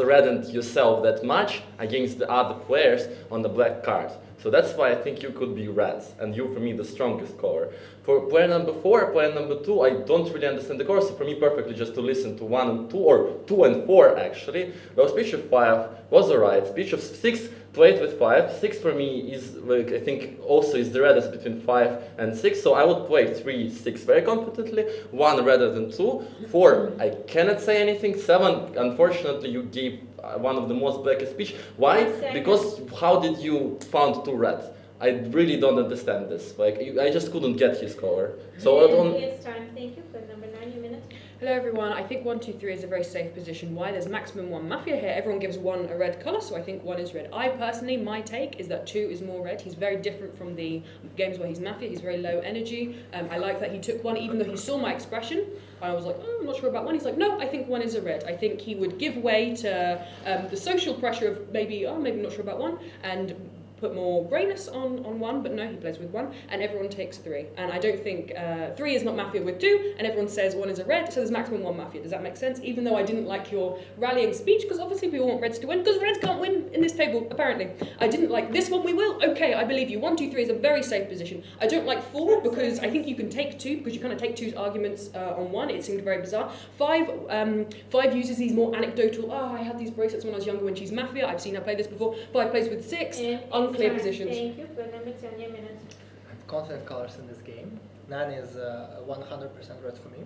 redden yourself that much against the other players on the black card. So that's why I think you could be red, and you, for me, the strongest color. For player number 4, player number 2, I don't really understand the color, so for me, perfectly just to listen to 1 and 2, or 2 and 4, actually. Well, speech of 5 was alright. Speech of 6 played with 5. 6 for me is, like, I think, also is the reddest between 5 and 6, so I would play 3, 6 very confidently. 1 rather than 2. 4, I cannot say anything. 7, unfortunately, you gave one of the most blackest speech. Why? Because how did you found 2 red? I really don't understand this. Like, I just couldn't get his color. So I don't. It's time. Thank you. Player number 9, your minute. Hello everyone, I think 1, 2, 3 is a very safe position. Why? There's maximum 1 Mafia here. Everyone gives 1 a red colour, so I think 1 is red. I personally, my take is that 2 is more red. He's very different from the games where he's Mafia. He's very low energy. I like that he took 1, even though he saw my expression. I was like, oh, I'm not sure about 1. He's like, no, I think 1 is a red. I think he would give way to the social pressure of maybe not sure about 1, and put more greyness on 1, but no, he plays with 1, and everyone takes 3. And I don't think 3 is not Mafia with 2, and everyone says 1 is a red, so there's maximum 1 Mafia. Does that make sense? Even though I didn't like your rallying speech, because obviously we all want reds to win, because reds can't win in this table, apparently. I didn't like this one, we will. Okay, I believe you. 1, 2, 3 is a very safe position. I don't like 4, because I think you can take 2, because you kind of take 2's arguments on 1. It seemed very bizarre. 5 uses these more anecdotal, oh, I had these bracelets when I was younger when she's Mafia. I've seen her play this before. 5 plays with 6. Unclear positions. Thank you. Player number 10, your minute. I have confident colors in this game. 9 is 100% red for me.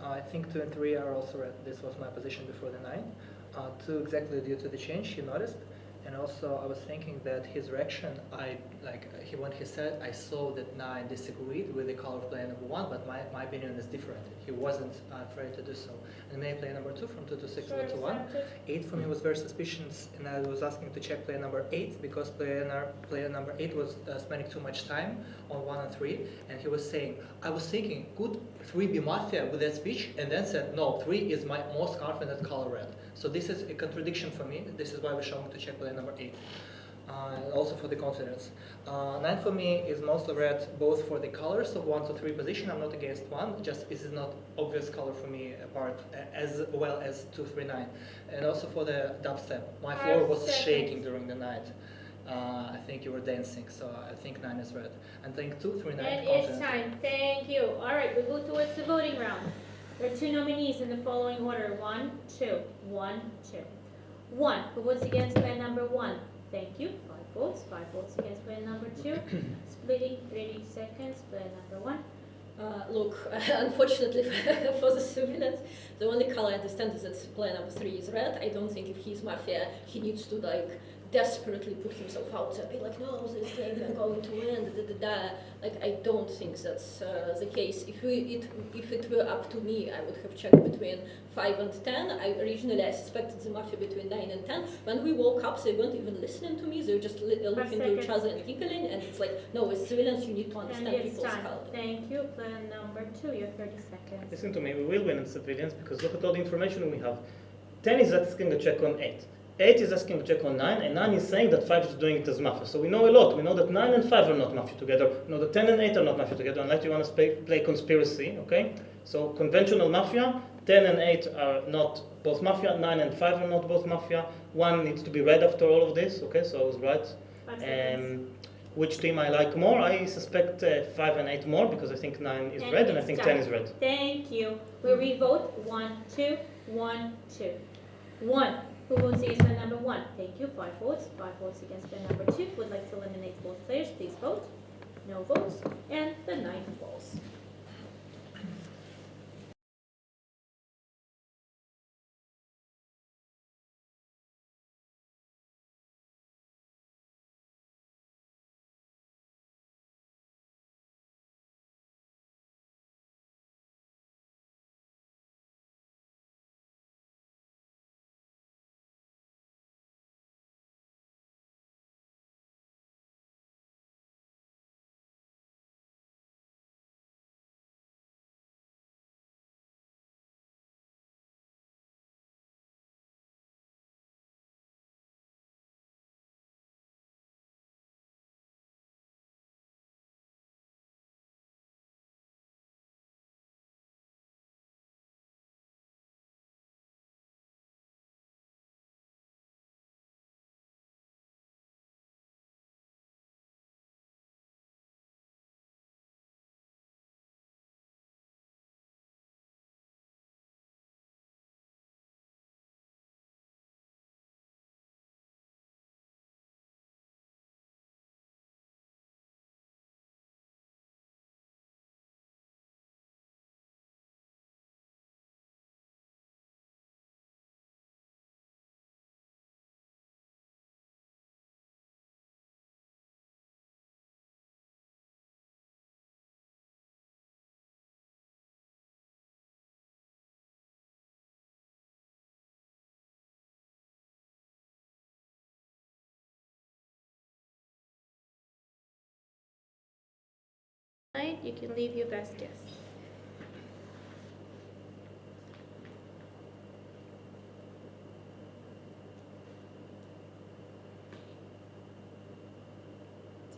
I think 2 and 3 are also red. This was my position before the 9. 2 exactly due to the change, you noticed. And also, I was thinking that his reaction, when he said, I saw that 9 disagreed with the color of player number 1, but my opinion is different. He wasn't afraid to do so. And maybe player number 2 from 2 to 6 Sure, to 1. accepted. 8 for me was very suspicious, and I was asking to check player number 8 because player number 8 was spending too much time on 1 and 3, and he was saying, I was thinking, could 3 be Mafia with that speech? And then said, no, 3 is my most confident color red. So this is a contradiction for me. This is why we're showing to check player number 8. Also for the confidence. 9 for me is mostly red both for the colors of 1 to 3 position. I'm not against 1, just this is not obvious color for me apart as well as 2, 3, 9. And also for the dubstep. My floor was shaking during the night. I think you were dancing, so I think 9 is red. And think 2, 3, 9. And it's time. Thank you. All right, we go towards the voting round. There are 2 nominees in the following order. 1, 2, 1, 2. 1. Who votes against player number 1? Thank you. 5 votes. 5 votes against player number 2. Splitting 30 seconds. Player number 1. Look, unfortunately for the civilians, the only color I understand is that player number 3 is red. I don't think if he's Mafia, he needs to desperately put himself out there, be like, no, this game we're going to win, Like, I don't think that's the case. If it were up to me, I would have checked between 5 and 10. Originally I suspected the Mafia between 9 and 10. When we woke up, they weren't even listening to me. They were just looking to each other and giggling. And it's like, no, as civilians, you need to understand people's color. Thank you. Player number 2, you have 30 seconds. Listen to me, we will win in civilians because look at all the information we have. 10 is asking to check on 8. 8 is asking to check on 9, and 9 is saying that 5 is doing it as Mafia. So we know a lot. We know that 9 and 5 are not Mafia together. We know that 10 and 8 are not Mafia together, unless you want to play conspiracy, okay? So conventional Mafia, 10 and 8 are not both Mafia, 9 and 5 are not both Mafia. 1 needs to be red after all of this, okay? So I was right. Which team I like more? I suspect 5 and 8 more because I think 9 is red and I think 10 is red. Thank you. We'll revote. 1, 2, 1, 2. 1. Who votes against player number 1? Thank you. 5 votes. 5 votes against player number 2. Would like to eliminate both players. Please vote. No votes. And the 9 falls. You can leave your best guess.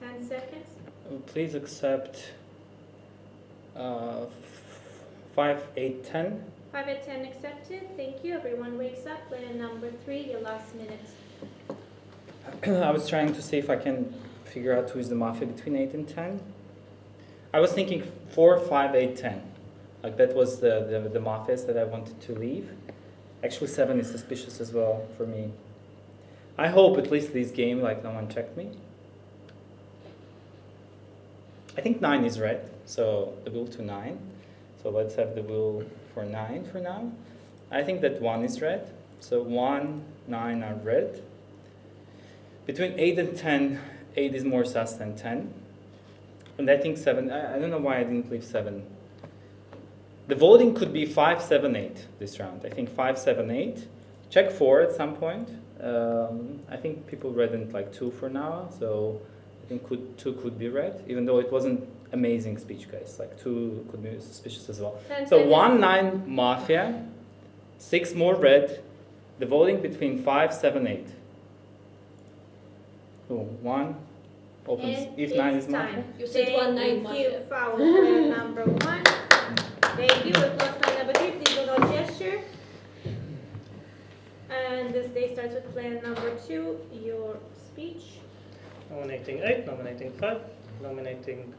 Ten seconds. Please accept 5, 8, 10. 5 at 10 accepted. Thank you. Everyone wakes up. Player number 3, your last minute. I was trying to see if I can figure out who is the Mafia between 8 and 10. I was thinking 4, 5, 8, 10. Like that was the Mafias that I wanted to leave. Actually 7 is suspicious as well for me. I hope at least this game like no one checked me. I think 9 is red, so the wheel to 9. So let's have the wheel for 9 for now. I think that 1 is red, so 1, 9 are red. Between 8 and 10, 8 is more sus than 10. And I think 7, I don't know why I didn't leave 7. The voting could be 5, 7, 8 this round. I think 5, 7, 8. Check 4 at some point. I think people read in like 2 for now, so I think 2 could be read, even though it wasn't amazing speech, guys. Like 2 could be suspicious as well. So 1, 9 Mafia, 6 more red. The voting between 5, 7, 8. So 1 opens And if 9 is it's Mafia. time. You said 1, 9 Thank you, Mafia. foul player number 1. Thank you, with plus 9 number 3, please do not gesture. And this day starts with player number 2, your speech. Nominating 8, nominating 5, nominating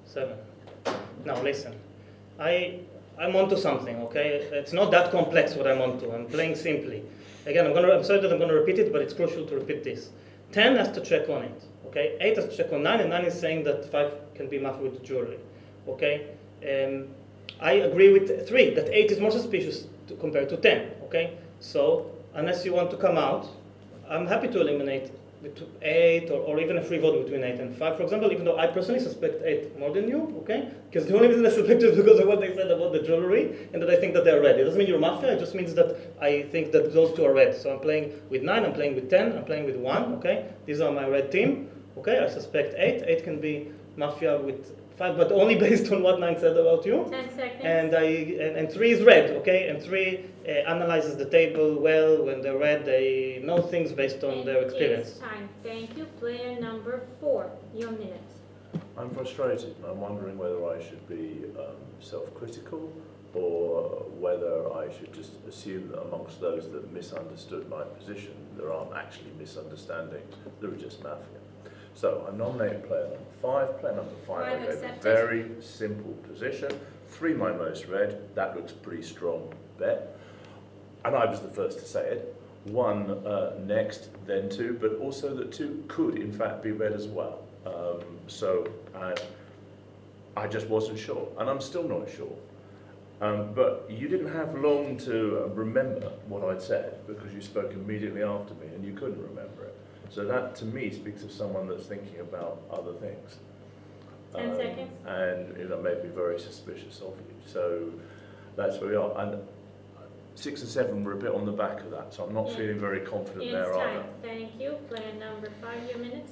7. Now listen, I'm onto something, okay? It's not that complex what I'm onto. I'm playing simply. Again, I'm sorry that I'm gonna repeat it, but it's crucial to repeat this. 10 has to check on 8, okay? 8 has to check on 9, and 9 is saying that 5 can be Mafia with jewelry, okay? I agree with 3, that 8 is more suspicious compared to 10, okay? So, unless you want to come out, I'm happy to eliminate 8 or even a free vote between 8 and 5, for example, even though I personally suspect 8 more than you, okay? Because the only reason I suspect is because of what they said about the jewelry and that I think that they're red. It doesn't mean you're Mafia, it just means that I think that those 2 are red. So I'm playing with 9, I'm playing with 10, I'm playing with 1, okay? These are my red team, okay? I suspect 8. 8 can be Mafia with 5, but only based on what 9 said about you. 10 seconds. And 3 is red, okay? And 3 analyzes the table well. When they're red, they know things based on their experience. It's time. Thank you, player number 4, your minute. I'm frustrated and I'm wondering whether I should be self-critical or whether I should just assume that amongst those that misunderstood my position, there aren't actually misunderstandings, there are just Mafia. So I'm nominating player number 5. Player number 5 I gave a very simple position. 3 my most red, that looks pretty strong bet. And I was the first to say it. 1 next, then 2, but also that 2 could in fact be red as well. So I just wasn't sure, and I'm still not sure. But you didn't have long to remember what I'd said because you spoke immediately after me and you couldn't remember it. So that to me speaks of someone that's thinking about other things. 10 seconds. And made me very suspicious of you. So that's where we are. And 6 and 7 were a bit on the back of that, so I'm not feeling very confident It's there time. either. Thank you, player number 5, your minute.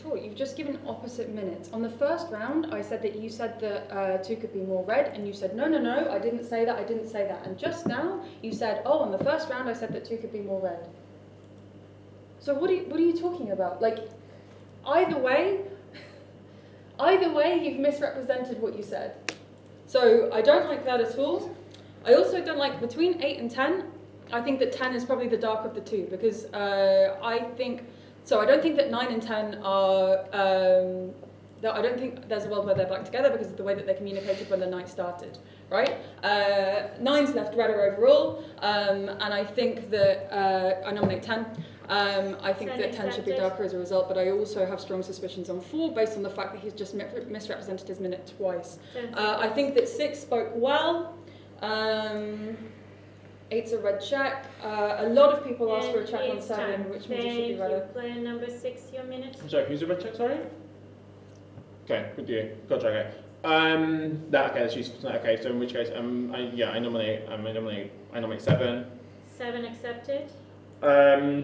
Cool, you've just given opposite minutes. On the first round, I said that you said that 2 could be more red, and you said, no, I didn't say that, And just now, you said, oh, on the first round, I said that 2 could be more red. So what are you talking about? Like, either way, you've misrepresented what you said. So I don't like that at all. I also don't like between 8 and 10. I think that 10 is probably the darker of the 2 because I don't think that 9 and 10 are. I don't think there's a world where they're black together because of the way that they communicated when the night started, right? 9's left redder overall, and I think that I nominate 10. I think that 10 should be darker as a result, but I also have strong suspicions on 4 based on the fact that he's just misrepresented his minute twice. I think that 6 spoke well. 8's a red check. A lot of people asked for a check on 7, which means it should be redder. Player number 6, your minute. I'm sorry, who's the red check, sorry? Okay, good deal. Gotcha, okay. That's useful to know. Okay, so in which case, I nominate 7. 7 accepted. I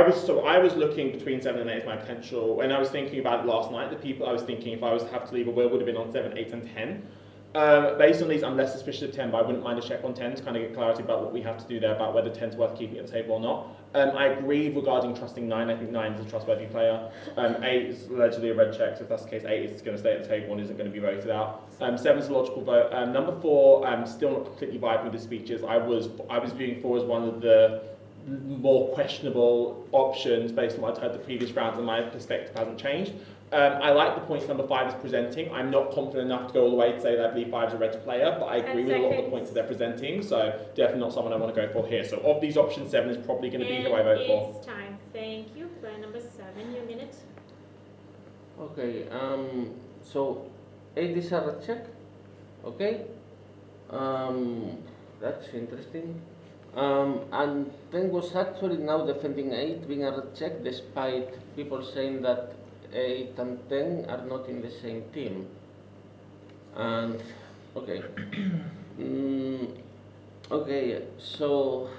was looking between 7 and 8 as my potential. When I was thinking about it last night, the people I was thinking if I was to have to leave a will would have been on 7, 8, and 10. Based on these, I'm less suspicious of 10, but I wouldn't mind a check on 10 to kind of get clarity about what we have to do there, about whether 10's worth keeping at the table or not. I agree regarding trusting 9. I think 9 is a trustworthy player. 8 is allegedly a red check, so if that's the case, 8 is going to stay at the table and isn't going to be voted out. 7 is a logical vote. Number 4, I'm still not completely vibing with the speeches. I was viewing 4 as one of the more questionable options based on what I'd heard the previous rounds, and my perspective hasn't changed. I like the points number 5 is presenting. I'm not confident enough to go all the way to say that I believe 5 is a red player, but I agree with a lot of the points that they're presenting, so definitely not someone I want to go for here. So of these options, 7 is probably going to be who I vote for. It's time. Thank you. Player number 7, your minute. Okay, so 8 is a red check. Okay, that's interesting. And then was actually now defending 8 being a red check, despite people saying that 8 and 10 are not in the same team. And okay. Okay, so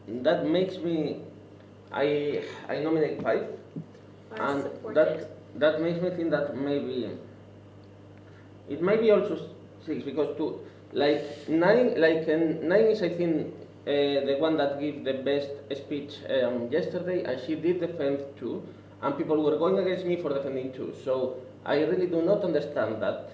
that makes me I nominate 5, and that makes me think that maybe it may be also 6, because like 9 is, I think, the one that gave the best speech yesterday, and she did defend 2, and people were going against me for defending 2. So I really do not understand that.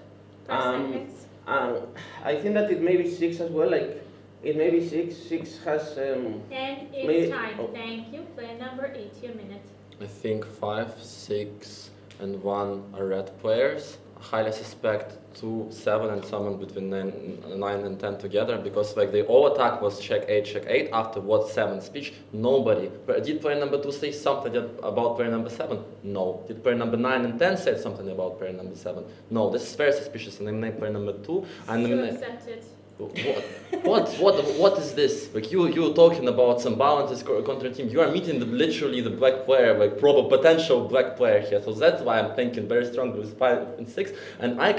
I think that it may be 6 as well. Like it may be 6. 6 has. And it's time. Thank you. Player number 8, your minute. I think 5, 6, and 1 are red players. I highly suspect 2, 7, and someone between 9 and 10 together, because like the all attack was check 8 after what 7 speech. Nobody. Did player number 2 say something about player number 7? No. Did player number 9 and 10 say something about player number 7? No. This is very suspicious. And I name player number 2. And accept it. What is this? Like you talking about some balances contra team. You are meeting literally the black player, like potential black player here. So that's why I'm thinking very strongly with 5 and 6. And I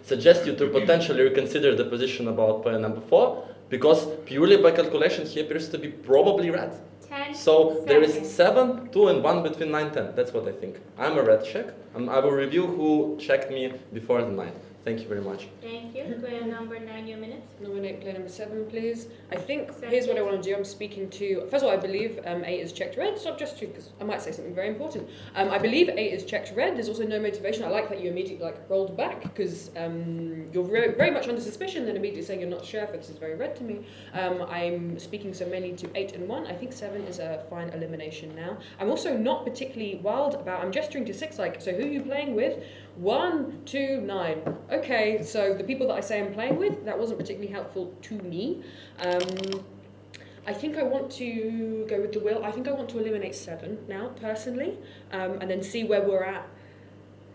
suggest you to potentially reconsider the position about player number 4, because purely by calculation he appears to be probably red. 10 so there is 7, 2, and 1 between 9 and 10. That's what I think. I'm a red check. I will review who checked me before the 9. Thank you very much. Thank you. Player number 9, your minute. Nominate player number 7, please. I think here's what I want to do. I'm speaking to. First of all, I believe 8 is checked red. So just to, because I might say something very important. I believe 8 is checked red. There's also no motivation. I like that you immediately rolled back, because you're very much under suspicion. Then immediately saying you're not sure if this is very red to me. I'm speaking so mainly to 8 and 1. I think 7 is a fine elimination now. I'm also not particularly wild about. I'm gesturing to 6. So who are you playing with? 1, 2, 9. Okay, so the people that I say I'm playing with, that wasn't particularly helpful to me. I think I want to go with the will. I think I want to eliminate 7 now, personally, and then see where we're at.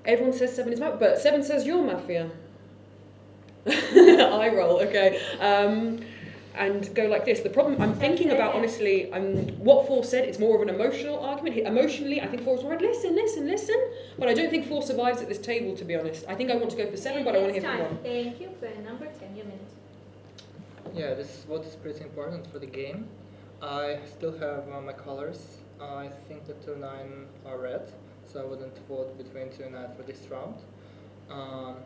Everyone says 7 is Mafia, but 7 says you're Mafia. I roll, okay. And go like this. The problem I'm thinking about, honestly, what 4 said, it's more of an emotional argument. Emotionally, I think 4 is right. Listen. But I don't think 4 survives at this table, to be honest. I think I want to go for 7, but I want to hear from 1. Thank you. Player number 10, your minute. Yeah, this is what is pretty important for the game. I still have my colors. I think the 2 and 9 are red, so I wouldn't vote between 2 and 9 for this round.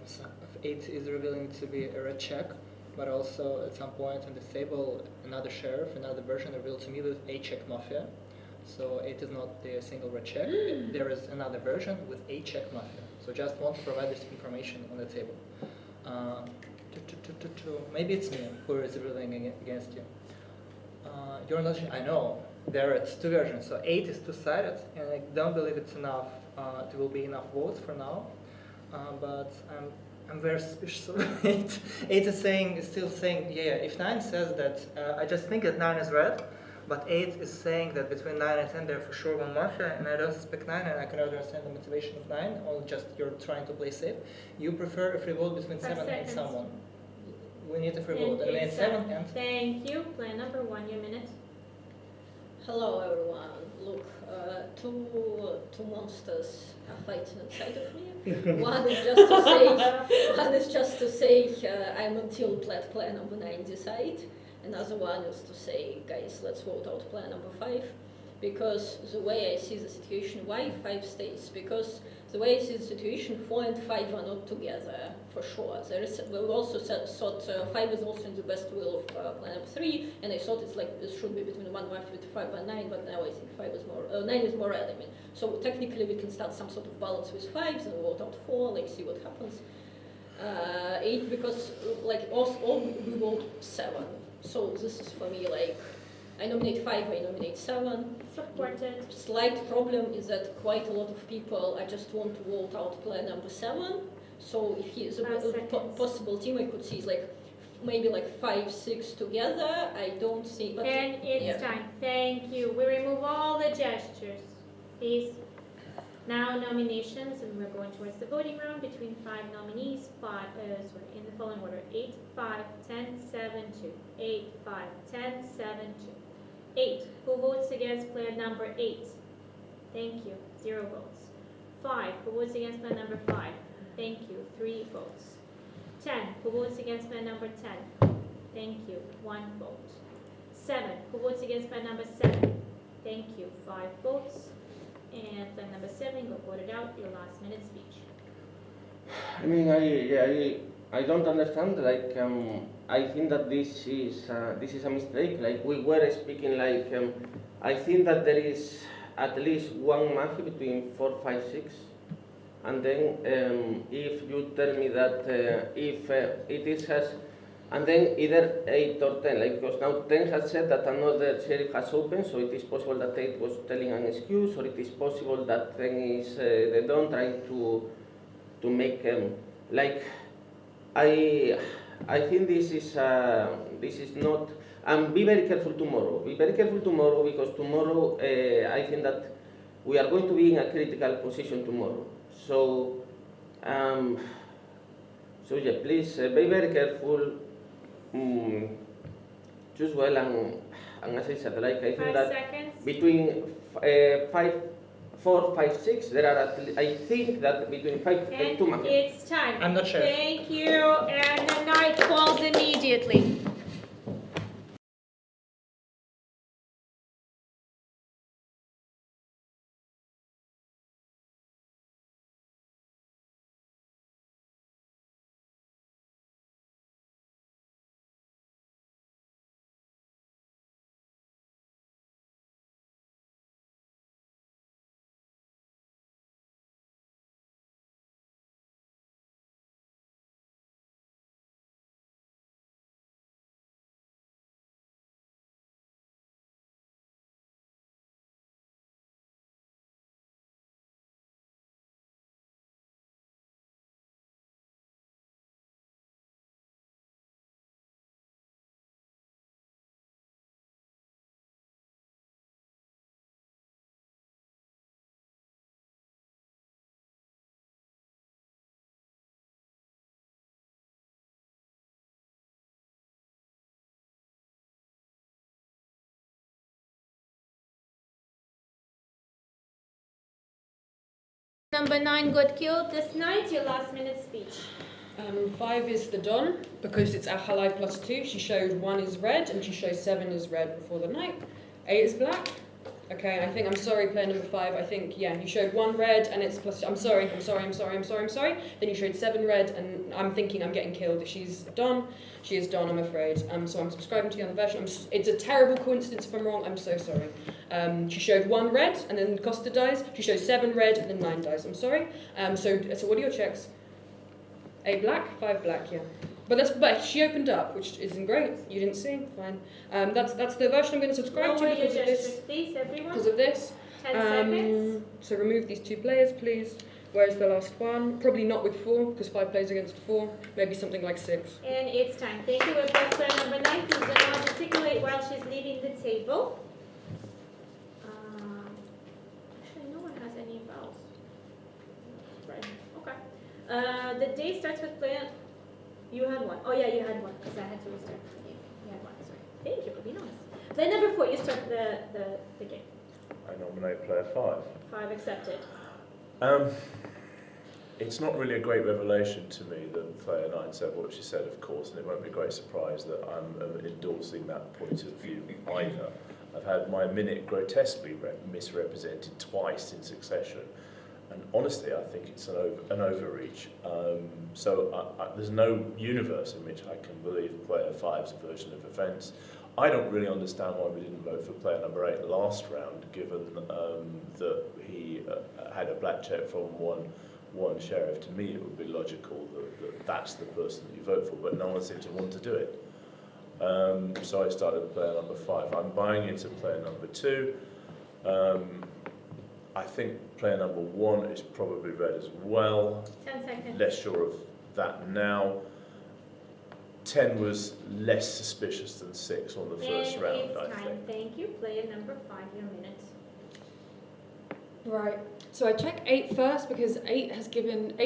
So 8 is revealing to be a red check. But also at some point in the table, another sheriff, another version revealed to me with 8 check Mafia. So 8 is not the single red check. There is another version with 8 check Mafia. So just want to provide this information on the table. Maybe it's me who is ruling against you. You're not. I know there are 2 versions. So 8 is 2-sided, and I don't believe it's enough. There will be enough votes for now. But I'm very suspicious of 8. 8 is still saying, yeah, if 9 says that, I just think that 9 is red, but 8 is saying that between 9 and 10 they're for sure one Mafia, and I don't suspect 9, and I can understand the motivation of 9, or just you're trying to play safe. You prefer a free vote between 7 and someone. We need a free vote. I mean 7 and... Thank you. Player number 1, your minute. Hello everyone. Look, two monsters are fighting inside of me. One is just to say, I'm until player number 9 decide. Another one is to say, guys, let's vote out player number 5. Because the way I see the situation, why 5 stays? Because the way I see the situation, 4 and 5 are not together for sure. We also thought 5 is also in the best will of player number 3, and I thought it should be between 1 Mafia with 5 and 9, but now I think 9 is more red. I mean, so technically we can start some sort of balance with 5s and vote out 4, see what happens. 8 because all we vote 7. So this is for me I nominate 5, I nominate 7. Supported. Slight problem is that quite a lot of people just want to vote out player number 7. So if he is a possible team I could see is maybe 5, 6 together. I don't see. But and it's time. Thank you. We remove all the gestures, please. Now nominations, and we're going towards the voting round between 5 nominees. In the following order: 8, 5, 10, 7, 2. 8, 5, 10, 7, 2. 8. Who votes against player number 8? Thank you. 0 votes. 5. Who votes against player number 5? Thank you. 3 votes. 10. Who votes against player number 10? Thank you. 1 vote. 7. Who votes against player number 7? Thank you. 5 votes. And player number 7 got voted out. Your last minute speech. I mean, I don't understand. Like, I think that this is a mistake. Like, we were speaking. Like, I think that there is at least one Mafia between 4, 5, 6, and then if you tell me that if it is has, and then either 8 or 10. Like, because now 10 has said that another sheriff has opened, so it is possible that 8 was telling an excuse, or it is possible that 10 is they don't trying to make like I think this is not. And be very careful tomorrow. Be very careful tomorrow, because tomorrow I think that we are going to be in a critical position tomorrow. So so yeah, please be very careful. Choose well, and as I said, like I think 5 that seconds. between 4, 5, 6, there are I think that between 5 and 2 Mafia. It's time. I'm not sure. Thank you. And the night falls immediately. Number 9 got killed this night. Your last minute speech. 5 is the Don, because it's a halai +2. She showed 1 is red, and she showed 7 is red before the night. 8 is black. Okay, I'm sorry, player number 5. I think, yeah, you showed 1 red, and it's +2. I'm sorry. Then you showed 7 red, and I'm thinking I'm getting killed. If she's Don, she is Don, I'm afraid. So I'm subscribing to the other version. It's a terrible coincidence if I'm wrong. I'm so sorry. She showed 1 red, and then Costa dies. She showed 7 red, and then 9 dies. I'm sorry. So what are your checks? 8 black, 5 black, yeah. But she opened up, which isn't great. You didn't see, fine. That's the version I'm going to subscribe to because of this. Please, everyone. Because of this. 10 seconds. So remove these 2 players, please. Where's the last one? Probably not with 4, because 5 plays against 4. Maybe something like 6. And it's time. Thank you. We're press player number 9, who's going to articulate while she's leaving the table. Actually, no one has any vowels. Right. Okay. The day starts with player. You had 1. Oh yeah, you had 1, because I had to restart the game. You had 1. Sorry. Thank you for being honest. Player number 4, you start the game. I nominate player 5. 5 accepted. It's not really a great revelation to me that player 9 said what she said, of course, and it won't be a great surprise that I'm endorsing that point of view either. I've had my minute grotesquely misrepresented twice in succession, and honestly I think it's an overreach. So there's no universe in which I can believe player 5's version of events. I don't really understand why we didn't vote for player number 8 last round, given that he had a black check from one sheriff. To me, it would be logical that that's the person that you vote for, but no one seemed to want to do it. So I started player number 5. I'm buying into player number 2. I think player number 1 is probably red as well. 10 seconds. Less sure of that now. 10 was less suspicious than 6 on the first round, I think. Thank you. Player number 5, your minute. Right. So I check 8 first because 8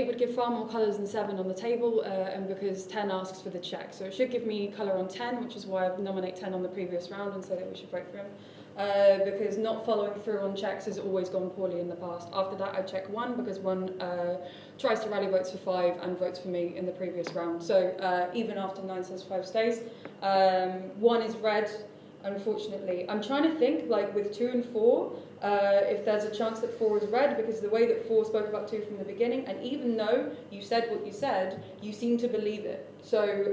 would give far more colours than 7 on the table, and because 10 asks for the check. So it should give me colour on 10, which is why I nominate 10 on the previous round and say that we should vote for him. Because not following through on checks has always gone poorly in the past. After that, I check 1 because 1 tries to rally votes for 5 and votes for me in the previous round. So even after 9 says 5 stays, 1 is red. Unfortunately, I'm trying to think like with 2 and 4 if there's a chance that 4 is red, because the way that 4 spoke about 2 from the beginning, and even though you said what you said, you seem to believe it. So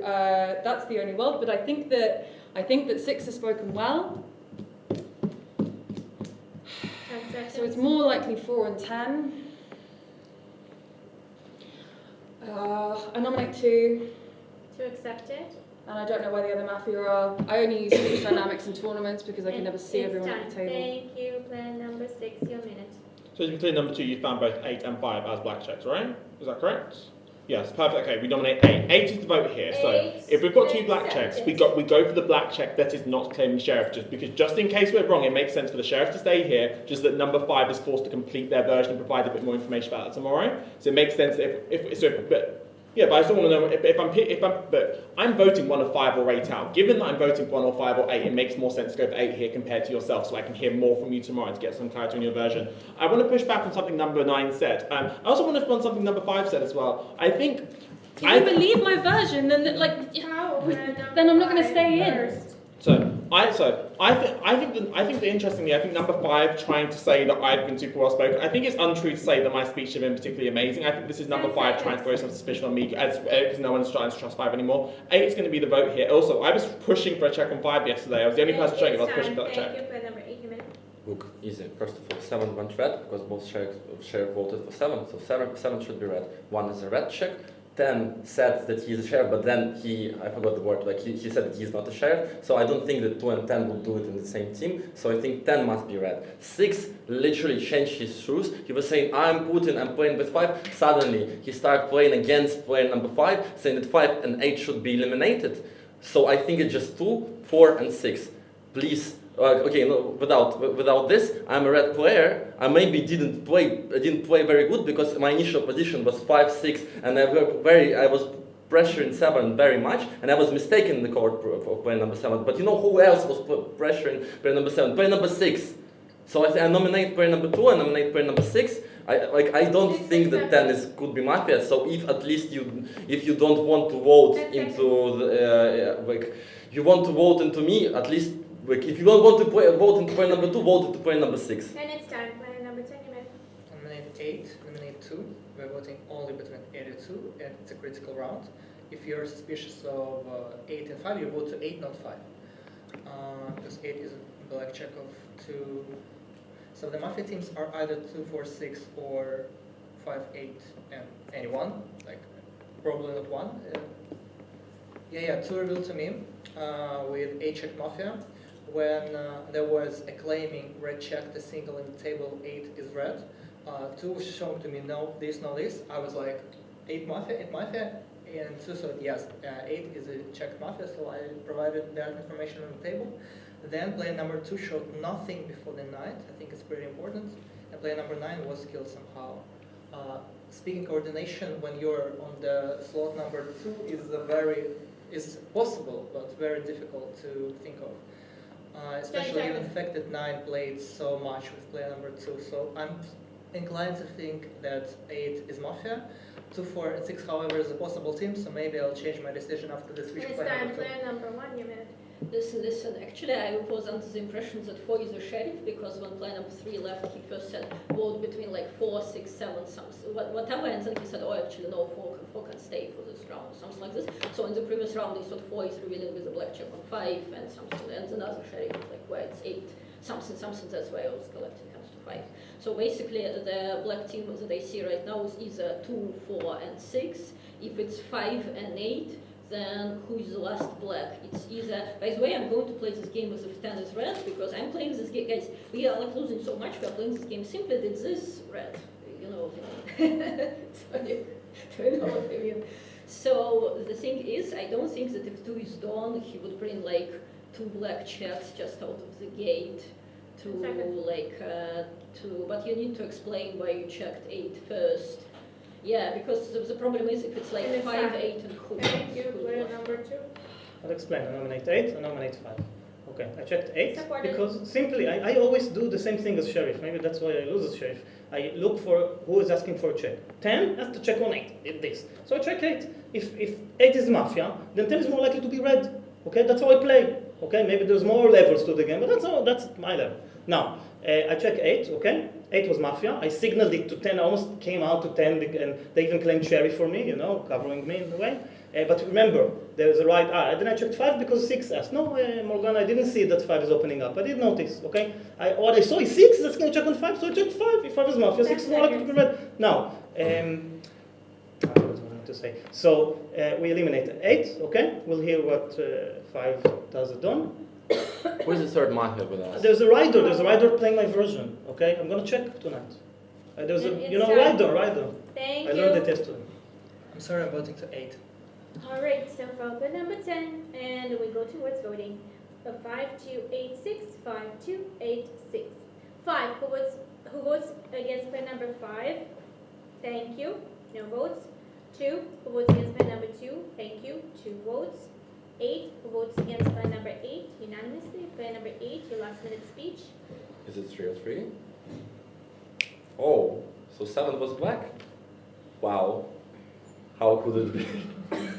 that's the only world. But I think that 6 has spoken well. So it's more likely 4 and 10. I nominate 2. To accept it. And I don't know where the other Mafia are. I only use speech dynamics in tournaments because I can never see everyone at the table. Thank you. Plan number 6, your minute. So to be clear, number 2, you found both 8 and 5 as black checks, right? Is that correct? Yes, perfect. Okay, we nominate 8. 8 is the vote here. So if we've got 2 black checks, we go for the black check that is not claiming sheriff, just in case we're wrong, it makes sense for the sheriff to stay here, just that number 5 is forced to complete their version and provide a bit more information about that tomorrow. So it makes sense but I still want to know but I'm voting 1 of 5 or 8 out. Given that I'm voting 1 or 5 or 8, it makes more sense to go for 8 here compared to yourself, so I can hear more from you tomorrow to get some clarity on your version. I want to push back on something number 9 said. I also want to respond to something number 5 said as well. I think. If you believe my version, then then I'm not going to stay in. I think that interestingly, I think number 5 trying to say that I've been super well spoken. I think it's untrue to say that my speech has been particularly amazing. I think this is number 5 trying to throw some suspicion on me because no one's trying to trust 5 anymore. 8 is going to be the vote here. Also, I was pushing for a check on 5 yesterday. I was the only person showing it. I was pushing for that check. Thank you. Number 8, your minute. Look, easy. First of all, 7 went red because both sheriff voted for 7, so 7 should be red. 1 is a red check. 10 said that he's a sheriff, but then I forgot the word, he said that he's not a sheriff, so I don't think that 2 and 10 will do it in the same team, so I think 10 must be red. 6 literally changed his shoes. He was saying, I'm Putin, I'm playing with 5. Suddenly, he started playing against player number 5, saying that 5 and 8 should be eliminated. So I think it's just 2, 4, and 6. Please. Without this, I'm a red player. I maybe didn't play very good because my initial position was 5, 6, and I was pressuring 7 very much, and I was mistaken in the court for player number 7. But you know who else was pressuring player number 7? Player number 6. So I nominate player number 2, I nominate player number 6. I don't think that 10 could be Mafia. So if you don't want to vote into you want to vote into me, at least. If you don't want to vote into player number 2, vote into player number 6. And it's time. Player number 10, you may. Nominate 8, nominate 2. We're voting only between 8 and 2, and it's a critical round. If you're suspicious of 8 and 5, you vote to 8, not 5. Because 8 is a black check of 2. So the Mafia teams are either 2, 4, 6 or 5, 8, and any one. Probably not 1. 2 revealed to me with 8 check Mafia. When there was a claiming red check, the single in the table, 8 is red. 2 was showing to me, no, this, I was like, 8 Mafia, and 2 said, yes, 8 is a checked Mafia, so I provided that information on the table. Then player number 2 showed nothing before the night. I think it's pretty important. And player number 9 was killed somehow. Speaking coordination when you're on the slot number 2 is possible, but very difficult to think of. Especially given the fact that 9 played so much with player number 2. So I'm inclined to think that 8 is Mafia. 2, 4, and 6, however, is a possible team, so maybe I'll change my decision after the switch. It's time. Player number 1, you minute. Listen, actually I was under the impression that 4 is a sheriff, because when player number 3 left, he first said vote between 4, 6, 7, something, whatever, and then he said, oh, actually no, 4 can stay for this round, something like this. So in the previous round, he thought 4 is revealing with a black check on 5 and something, and another sheriff, where it's 8, something, that's why I was collecting comes to 5. So basically, the black team that I see right now is either 2, 4, and 6. If it's 5 and 8, then who is the last black? It's either, by the way, I'm going to play this game as if 10 is red, because I'm playing this game, guys, we are losing so much, we are playing this game simply that this red, you know what I mean. Sorry, know what I mean. So the thing is, I don't think that if 2 is done, he would bring 2 black checks just out of the gate. but you need to explain why you checked 8 first. Yeah, because the problem is if it's like 5, 8, and who. Thank you. Player number 2. I'll explain. I nominate 8, I nominate 5. Okay, I checked 8 Supported. because simply I always do the same thing as Sheriff. Maybe that's why I lose as Sheriff. I look for who is asking for a check. 10 has to check on 8, did this. So I check 8. If 8 is Mafia, then 10 is more likely to be red. Okay, that's how I play. Okay, maybe there's more levels to the game, but that's my level. Now, I check 8, okay? 8 was Mafia. I signaled it to 10, I almost came out to 10, and they even claimed Sheriff for me, you know, covering me in a way. But remember, there's a right eye. Then I checked 5 because 6 asked. No, Morgana, I didn't see that 5 is opening up. I did notice, okay? What I saw is 6, that's going to check on 5, so I checked 5. If 5 is Mafia, 6 is more likely to be red. Now, what was I going to say? So, we eliminate 8, okay? We'll hear what 5 does at dawn. Who is the third Mafia with us? There's a rider playing my version, okay? I'm going to check tonight. There's a, you know, rider. Thank I you. learned the test too. I'm sorry, I'm voting to 8. Alright, so for player number 10, and we go towards voting. 5286, 5286. 5, who votes against player number 5? Thank you. No votes. 2, who votes against player number 2? Thank you. 2 votes. 8, who votes against player number 8? Unanimously. Player number 8, your last minute speech. Is it 3 or 3? Oh, so 7 was black? Wow. How could it be?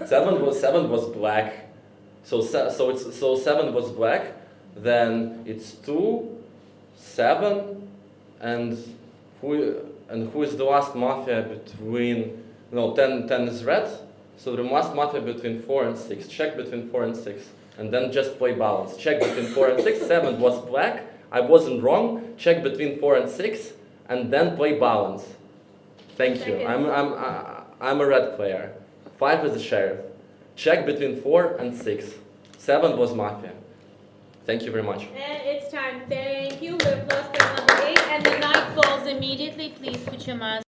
7 was black. So 7 was black. Then it's 2, 7, and who is the last Mafia between? No, 10 is red. So the last Mafia between 4 and 6. Check between 4 and 6, and then just play balance. Check between 4 and 6. 7 was black. I wasn't wrong. Check between 4 and 6, and then play balance. Thank you. I'm a red player. 5 is the Sheriff. Check between 4 and 6. 7 was Mafia. Thank you very much. And it's time. Thank you. We have lost player number 8, and the night falls immediately. Please put your mask.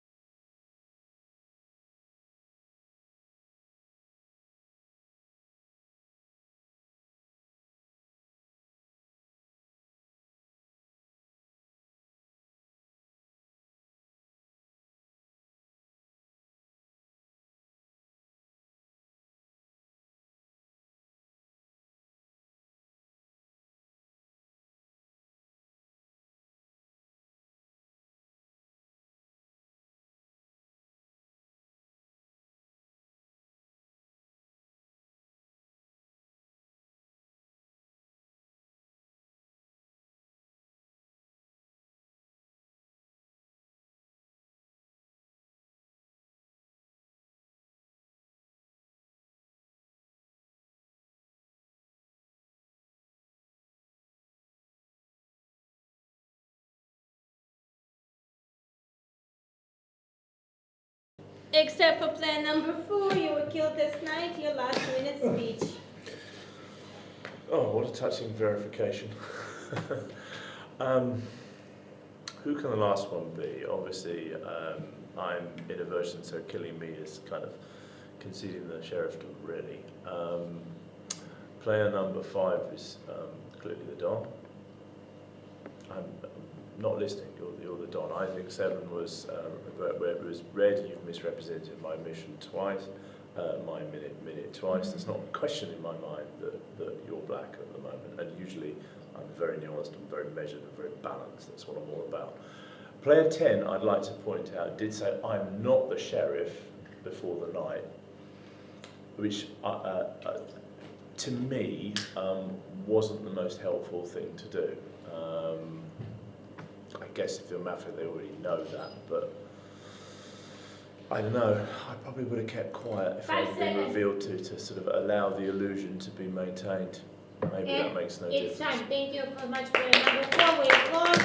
Except for player number 4, you were killed this night. Your last minute speech. Oh, what a touching verification. Who can the last one be? Obviously, I'm in aversion, so killing me is kind of conceding the Sheriff already. Player number 5 is clearly the Don. I'm not listening, you're the Don. I think 7 was, where it was red, you've misrepresented my mission twice, my minute twice. There's not a question in my mind that you're black at the moment, and usually I'm very nuanced, I'm very measured, and very balanced. That's what I'm all about. Player 10, I'd like to point out, did say I'm not the Sheriff before the night, which to me wasn't the most helpful thing to do. I guess if they're Mafia, they already know that, but I don't know. I probably would have kept quiet if I'd been revealed to sort of allow the illusion to be maintained. Maybe that makes no difference. It's time. Thank you very much, player number 4. We have lost.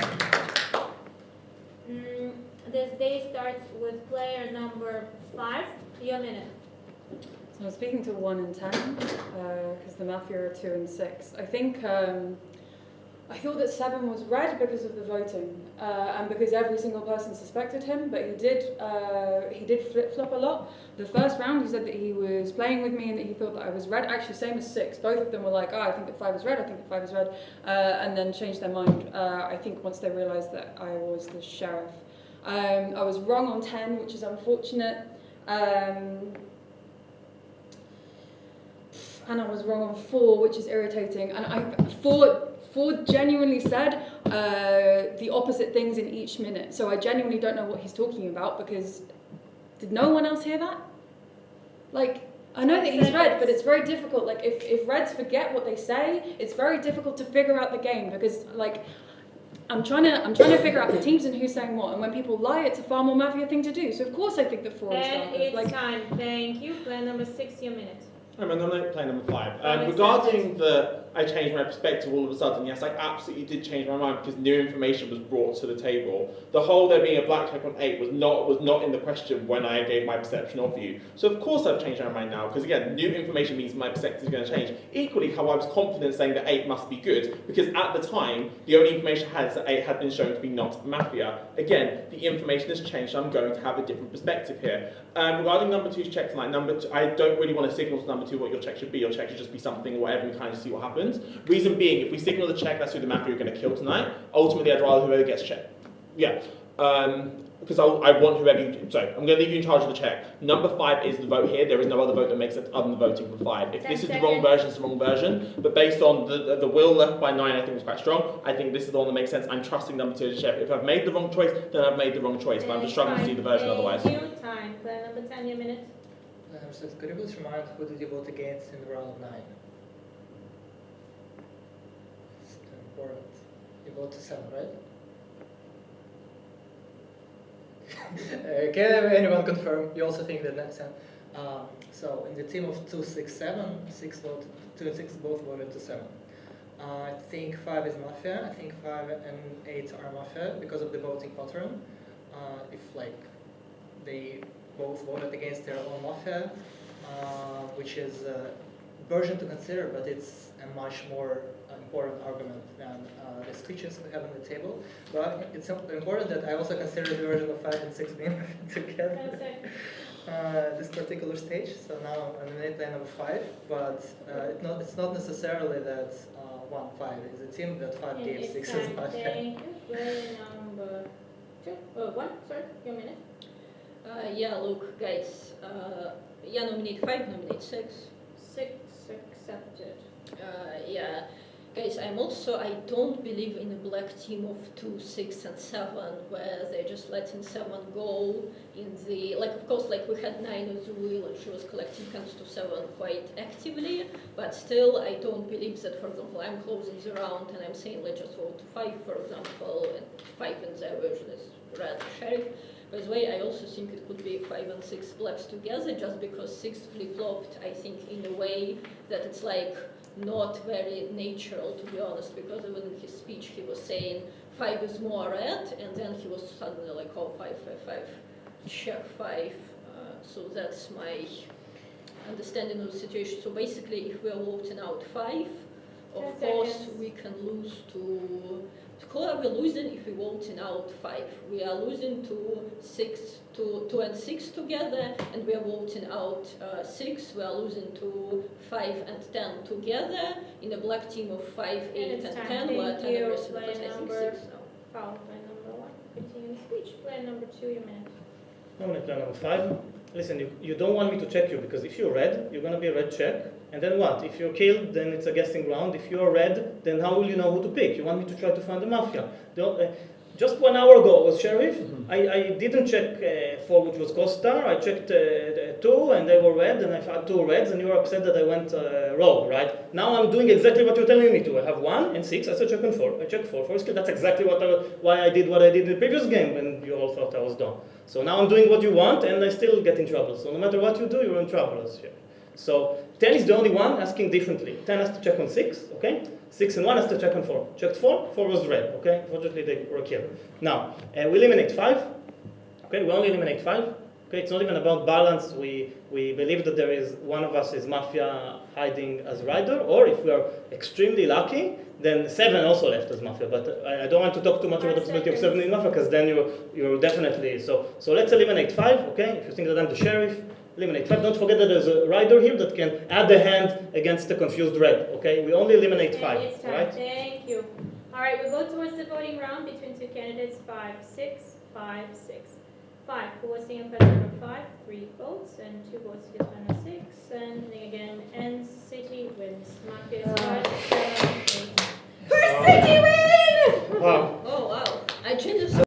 This day starts with player number 5. Your minute. So I'm speaking to 1 and 10 because the Mafia are 2 and 6. I think I thought that 7 was red because of the voting and because every single person suspected him, but he did flip-flop a lot. The first round he said that he was playing with me and that he thought that I was red, actually same as 6. Both of them were like, oh, I think that 5 is red, I think that 5 is red, and then changed their mind, I think once they realised that I was the sheriff. I was wrong on 10, which is unfortunate. And I was wrong on 4, which is irritating. And 4 genuinely said the opposite things in each minute. So I genuinely don't know what he's talking about because did no one else hear that? Like, I know that he's red, but it's very difficult. Like, if reds forget what they say, it's very difficult to figure out the game because, like, I'm trying to figure out the teams and who's saying what. And when people lie, it's a far more Mafia thing to do. So of course I think that 4 is And darker. it's Like, time. Thank you. Plan number 6, your minute. I'm going to nominate play number 5. Regarding I changed my perspective all of a sudden, yes, I absolutely did change my mind because new information was brought to the table. The whole there being a black check on 8 was not in the question when I gave my perception of you. So of course I've changed my mind now because again, new information means my perspective is going to change. Equally, how I was confident saying that 8 must be good because at the time, the only information I had is that 8 had been shown to be not Mafia. Again, the information has changed, so I'm going to have a different perspective here. Regarding number 2's check tonight, I don't really want to signal to number 2 what your check should be. Your check should just be something or whatever and kind of see what happens. Reason being, if we signal the check, that's who the Mafia are going to kill tonight. Ultimately, I'd rather whoever gets checked. Yeah. Because I want whoever you... Sorry, I'm going to leave you in charge of the check. Number 5 is the vote here. There is no other vote that makes it other than voting for 5. If this is the wrong version, it's the wrong version. But based on the will left by 9, I think was quite strong. I think this is the one that makes sense. I'm trusting number 2 as a check. If I've made the wrong choice, then I've made the wrong choice. But I'm just struggling to see the version otherwise. Thank you. Time. Plan number 10, your minute. So could you please remind who did you vote against in the round of 9? It's important. You voted 7, right? Can anyone confirm? You also think that that's 10? So in the team of 2, 6, 7, 6 voted, 2 and 6 both voted to 7. I think 5 is Mafia. I think 5 and 8 are Mafia because of the voting pattern. If like they both voted against their own Mafia, which is a version to consider, but it's a much more important argument than the switches we have on the table. But it's important that I also consider the version of 5 and 6 being together this particular stage. So now I'm nominating plan number 5, but it's not necessarily that 1, 5 is a team that 5 gave 6 is Mafia. Thank you. Plan number 2. 1, sorry, your minute. Yeah, look, guys, yeah, nominate 5, nominate 6. 6 accepted. Yeah, guys, I don't believe in a black team of 2, 6, and 7, where they're just letting 7 go in the, like, of course, like we had 9 as a wheel and she was collecting hands to 7 quite actively, but still, I don't believe that, for example, I'm closing the round and I'm saying let's just vote to 5, for example, and 5 in their version is red sheriff. By the way, I also think it could be 5 and 6 blacks together, just because 6 flip-flopped, I think, in a way that it's like not very natural, to be honest, because even in his speech he was saying 5 is more red, and then he was suddenly like, oh, 5, 5, 5, check 5. So that's my understanding of the situation. So basically, if we are voting out 5, of course we can lose to... Who are we losing if we voting out 5? We are losing to 2 and 6 together, and we are voting out 6. We are losing to 5 and 10 together in a black team of 5, 8, and 10. Where 10 and rest of us, I think 6. Foul. Plan number 1. Continue speech. Plan number 2, your minute. Nominate plan number 5. Listen, you don't want me to check you because if you're red, you're going to be a red check. And then what? If you're killed, then it's a guessing round. If you're red, then how will you know who to pick? You want me to try to find the Mafia. Just 1 hour ago I was sheriff. I didn't check 4, which was Costa. I checked 2, and they were red, and I found 2 reds, and you were upset that I went rogue, right? Now I'm doing exactly what you're telling me to. I have 1 and 6. I said check on 4. I checked 4. 4 is good. That's exactly why I did what I did in the previous game when you all thought I was dumb. So now I'm doing what you want, and I still get in trouble. So no matter what you do, you're in trouble as sheriff. So 10 is the only one asking differently. 10 has to check on 6, okay? 6 and 1 has to check on 4. Checked 4, 4 was red, okay? Fortunately, they were killed. Now, we eliminate 5. Okay, we only eliminate 5. Okay, it's not even about balance. We believe that there is one of us is Mafia hiding as rider, or if we are extremely lucky, then 7 also left as Mafia. But I don't want to talk too much about the possibility of 7 in Mafia, because then you're definitely so let's eliminate 5. Okay, if you think that I'm the sheriff, eliminate 5. Don't forget that there's a rider here that can add a hand against the confused red. Okay, we only eliminate 5. It's time. Right? Thank you. All right, we go towards the voting round between 2 candidates. 5, 6, 5, 6. 5 for voting in favor number 5, 3 votes, and 2 votes against number 6. And again, ends City wins. Mafia is 5, 7, 8. First City win! Wow. Oh wow. I changed the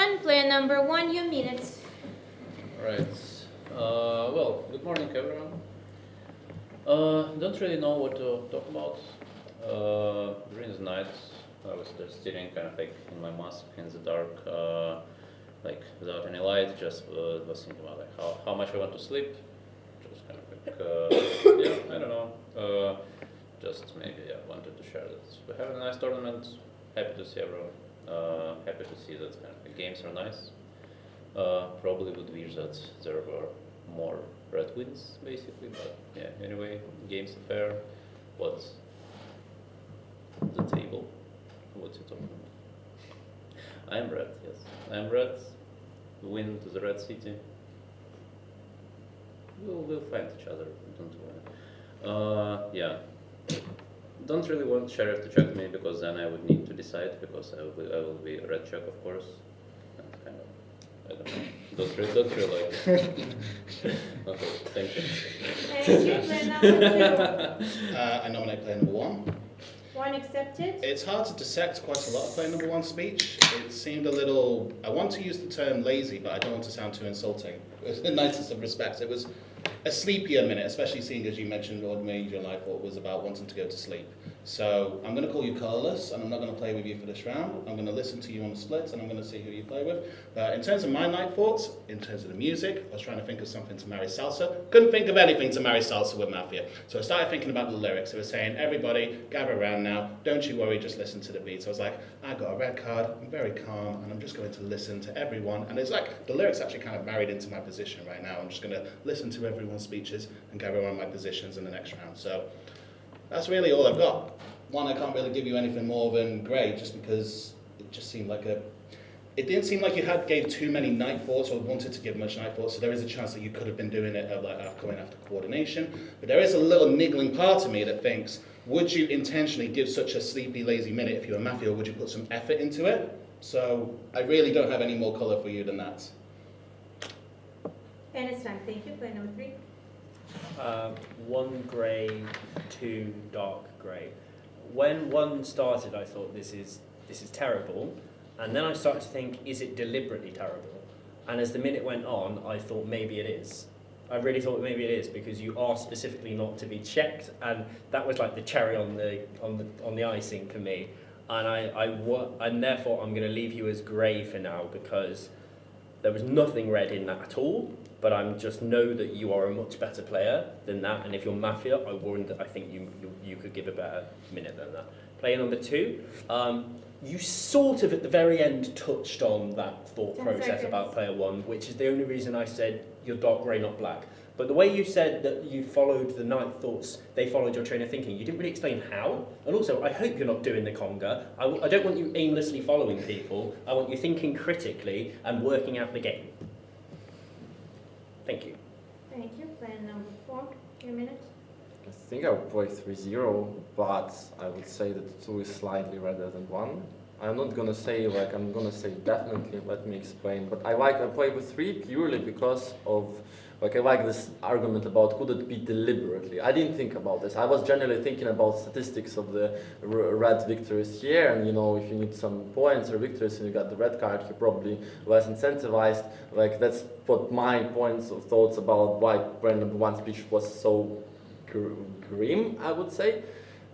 1, player number 1, your minutes. Right. Well, good morning, everyone. Don't really know what to talk about. During the night, I was just sitting kind of like in my mask in the dark, like without any light. Just was thinking about like how much I want to sleep. Just kind of like yeah, I don't know. Just maybe wanted to share that we have a nice tournament. Happy to see everyone. Happy to see that kind of the games are nice. Probably would wish that there were more red wins, basically, but yeah, anyway, games are fair. What's the table? What's it talking about? I'm red, yes. I'm red. Win to the red city. We'll find each other, don't worry. Yeah. Don't really want Sheriff to check me because then I would need to decide because I will be a red check, of course. And kind of, I don't know. Don't really like it. Okay, thank you. Thank you, player number 2. I nominate player number 1. 1 accepted. It's hard to dissect quite a lot of player number 1 speech. It seemed a little, I want to use the term lazy, but I don't want to sound too insulting. In the nicest of respects, it was a sleepier minute, especially seeing as you mentioned what made your life what was about wanting to go to sleep. So I'm going to call you colorless, and I'm not going to play with you for this round. I'm going to listen to you on the splits, and I'm going to see who you play with. But in terms of my night thoughts, in terms of the music, I was trying to think of something to marry salsa. Couldn't think of anything to marry salsa with Mafia. So I started thinking about the lyrics. It was saying, everybody, gather around now. Don't you worry, just listen to the beat. So I was like, I got a red card. I'm very calm, and I'm just going to listen to everyone. And it's like the lyrics actually kind of married into my position right now. I'm just going to listen to everyone's speeches and gather around my positions in the next round. So that's really all I've got. One, I can't really give you anything more than grey, just because it just seemed like it didn't seem like you gave too many night thoughts or wanted to give much night thoughts, so there is a chance that you could have been doing it going after coordination. But there is a little niggling part of me that thinks, would you intentionally give such a sleepy, lazy minute if you're a Mafia, or would you put some effort into it? So I really don't have any more colour for you than that. And it's time. Thank you, player number 3. 1 grey, 2 dark grey. When 1 started, I thought this is terrible, and then I started to think, is it deliberately terrible? And as the minute went on, I thought maybe it is. I really thought maybe it is because you asked specifically not to be checked, and that was like the cherry on the icing for me. And therefore I'm going to leave you as grey for now because there was nothing red in that at all. But I just know that you are a much better player than that, and if you're Mafia, I warned that I think you could give a better minute than that. Player number 2, you sort of at the very end touched on that thought process about player 1, which is the only reason I said you're dark grey, not black. But the way you said that you followed the night thoughts, they followed your train of thinking, you didn't really explain how. And also, I hope you're not doing the conga. I don't want you aimlessly following people. I want you thinking critically and working out the game. Thank you. Thank you. Player number 4, your minute. I think I would play 3-0, but I would say that 2 is slightly redder than 1. I'm not gonna say I'm gonna say definitely, let me explain, but I play with 3 purely because of I like this argument about could it be deliberately. I didn't think about this. I was generally thinking about statistics of the red victories here, and if you need some points or victories and you got the red card, you're probably less incentivized. That's what my points of thoughts about why player number 1 speech was so grim, I would say.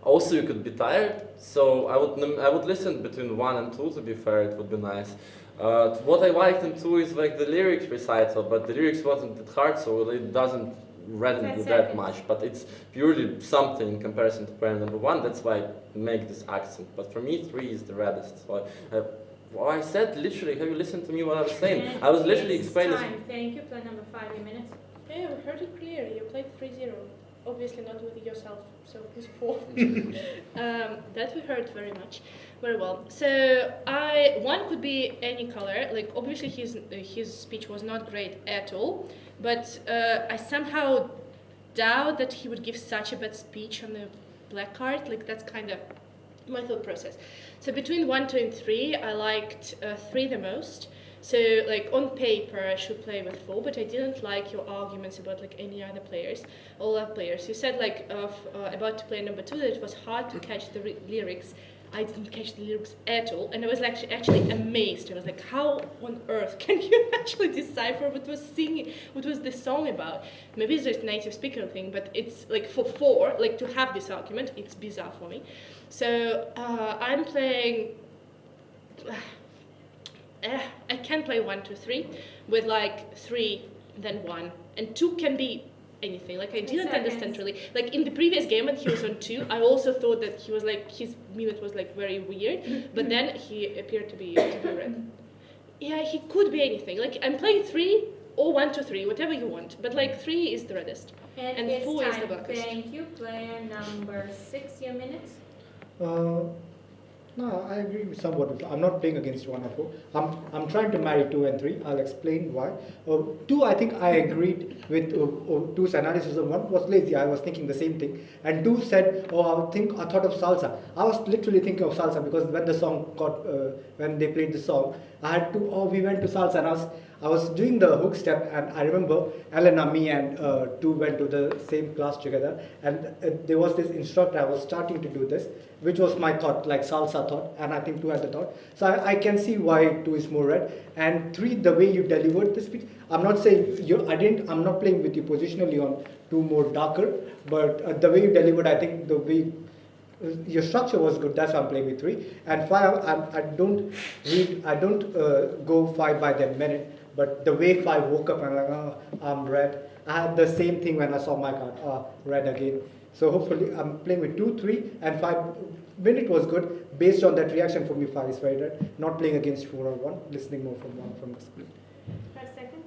Also, you could be tired, so I would listen between 1 and 2. To be fair, it would be nice. What I liked in 2 is the lyrics recital, but the lyrics wasn't that hard, so it doesn't redden that much. But it's purely something in comparison to player number 1. That's why I make this accent. But for me, 3 is the reddest. So I said literally. Have you listened to me what I was saying? I was literally explaining. Thank you. Player number 5, your minute. Yeah, we heard it clearly. You played 3-0. Obviously not with yourself, so it's 4. That we heard very well. So 1 could be any color. Obviously his speech was not great at all, but I somehow doubt that he would give such a bad speech on the black card. That's kind of my thought process. So between 1, 2, and 3, I liked 3 the most. So on paper I should play with 4, but I didn't like your arguments about any other players, all our players. You said about player number 2 that it was hard to catch the lyrics. I didn't catch the lyrics at all, and I was actually amazed. I was like, how on earth can you actually decipher what was the song about? Maybe it's just native speaker thing, but it's like to have this argument, it's bizarre for me. So I'm playing. I can play 1, 2, 3 with like 3, then 1, and 2 can be anything. Like I didn't understand really. Like in the previous game when he was on 2, I also thought that he was like his mimit was like very weird, but then he appeared to be red. Yeah, he could be anything. Like I'm playing 3 or 1, 2, 3, whatever you want. But like 3 is the reddest, and it's 4 is time. the blackest. Thank you. Player number 6, your minute. No, I agree with somewhat. I'm not playing against 1 or 4. I'm trying to marry 2 and 3. I'll explain why. 2, I think I agreed with 2's analysis. 1 was lazy. I was thinking the same thing. And 2 said, I thought of salsa. I was literally thinking of salsa because when the song when they played the song, we went to salsa, and I was doing the hook step, and I remember Elena, me, and 2 went to the same class together, and there was this instructor. I was starting to do this, which was my thought, like salsa thought, and I think 2 had the thought. So I can see why 2 is more red. And 3, the way you delivered the speech, I'm not saying I'm not playing with you positionally on 2 more darker, but the way you delivered, I think the way your structure was good. That's why I'm playing with 3. And 5, I don't go 5 by the minute. But the way 5 woke up, I'm like, I'm red. I had the same thing when I saw my card, red again. So hopefully I'm playing with 2, 3, and 5. Minute was good. Based on that reaction for me, 5 is very red. Not playing against 4 or 1, listening more from 1 from the split. 5 seconds.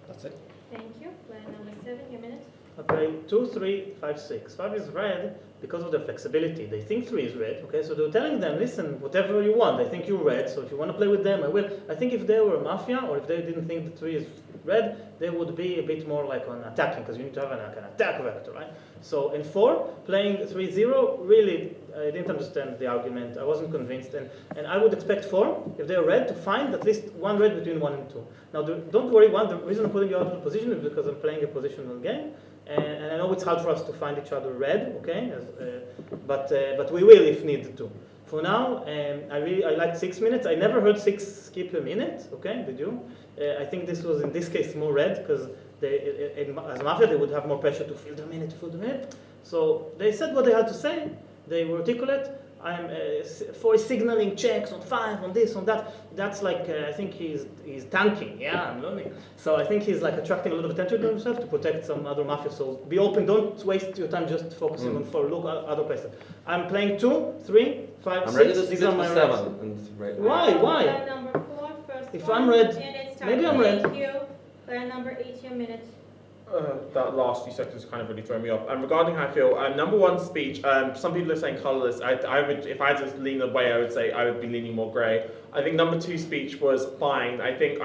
That's it. Thank you. Player number 7, your minute. Okay, 2, 3, 5, 6. 5 is red because of the flexibility. They think 3 is red, okay? So they're telling them, listen, whatever you want, I think you're red, so if you want to play with them, I will. I think if they were Mafia, or if they didn't think that 3 is red, they would be a bit more like on attacking, because you need to have an attack vector, right? So in 4, playing 3-0, really, I didn't understand the argument. I wasn't convinced, and I would expect 4, if they're red, to find at least 1 red between 1 and 2. Now, don't worry, the reason I'm putting you out of the position is because I'm playing a positional game. And I know it's hard for us to find each other red, okay? But we will if needed to. For now, I like 6 minutes. I never heard 6 skip a minute, okay? Did you? I think this was in this case more red because as Mafia they would have more pressure to fill the minute. So they said what they had to say. They were articulate. I'm for signaling checks on 5, on this, on that. That's like I think he's tanking. Yeah, I'm learning. So I think he's like attracting a lot of attention to himself to protect some other Mafia. So be open. Don't waste your time just focusing on 4. Look at other places. I'm playing 2, 3, 5, I'm 6. ready to These split are my for reds. 7. And right Why? Player number 4, first If one, I'm red, and it's time. maybe I'm red. Thank you. Player number 8, your minute. That last few seconds kind of really throw me off. Regarding how I feel, number 1 speech, some people are saying colourless. I would, if I had to lean away, I would say I would be leaning more grey. I think number 2 speech was fine. I think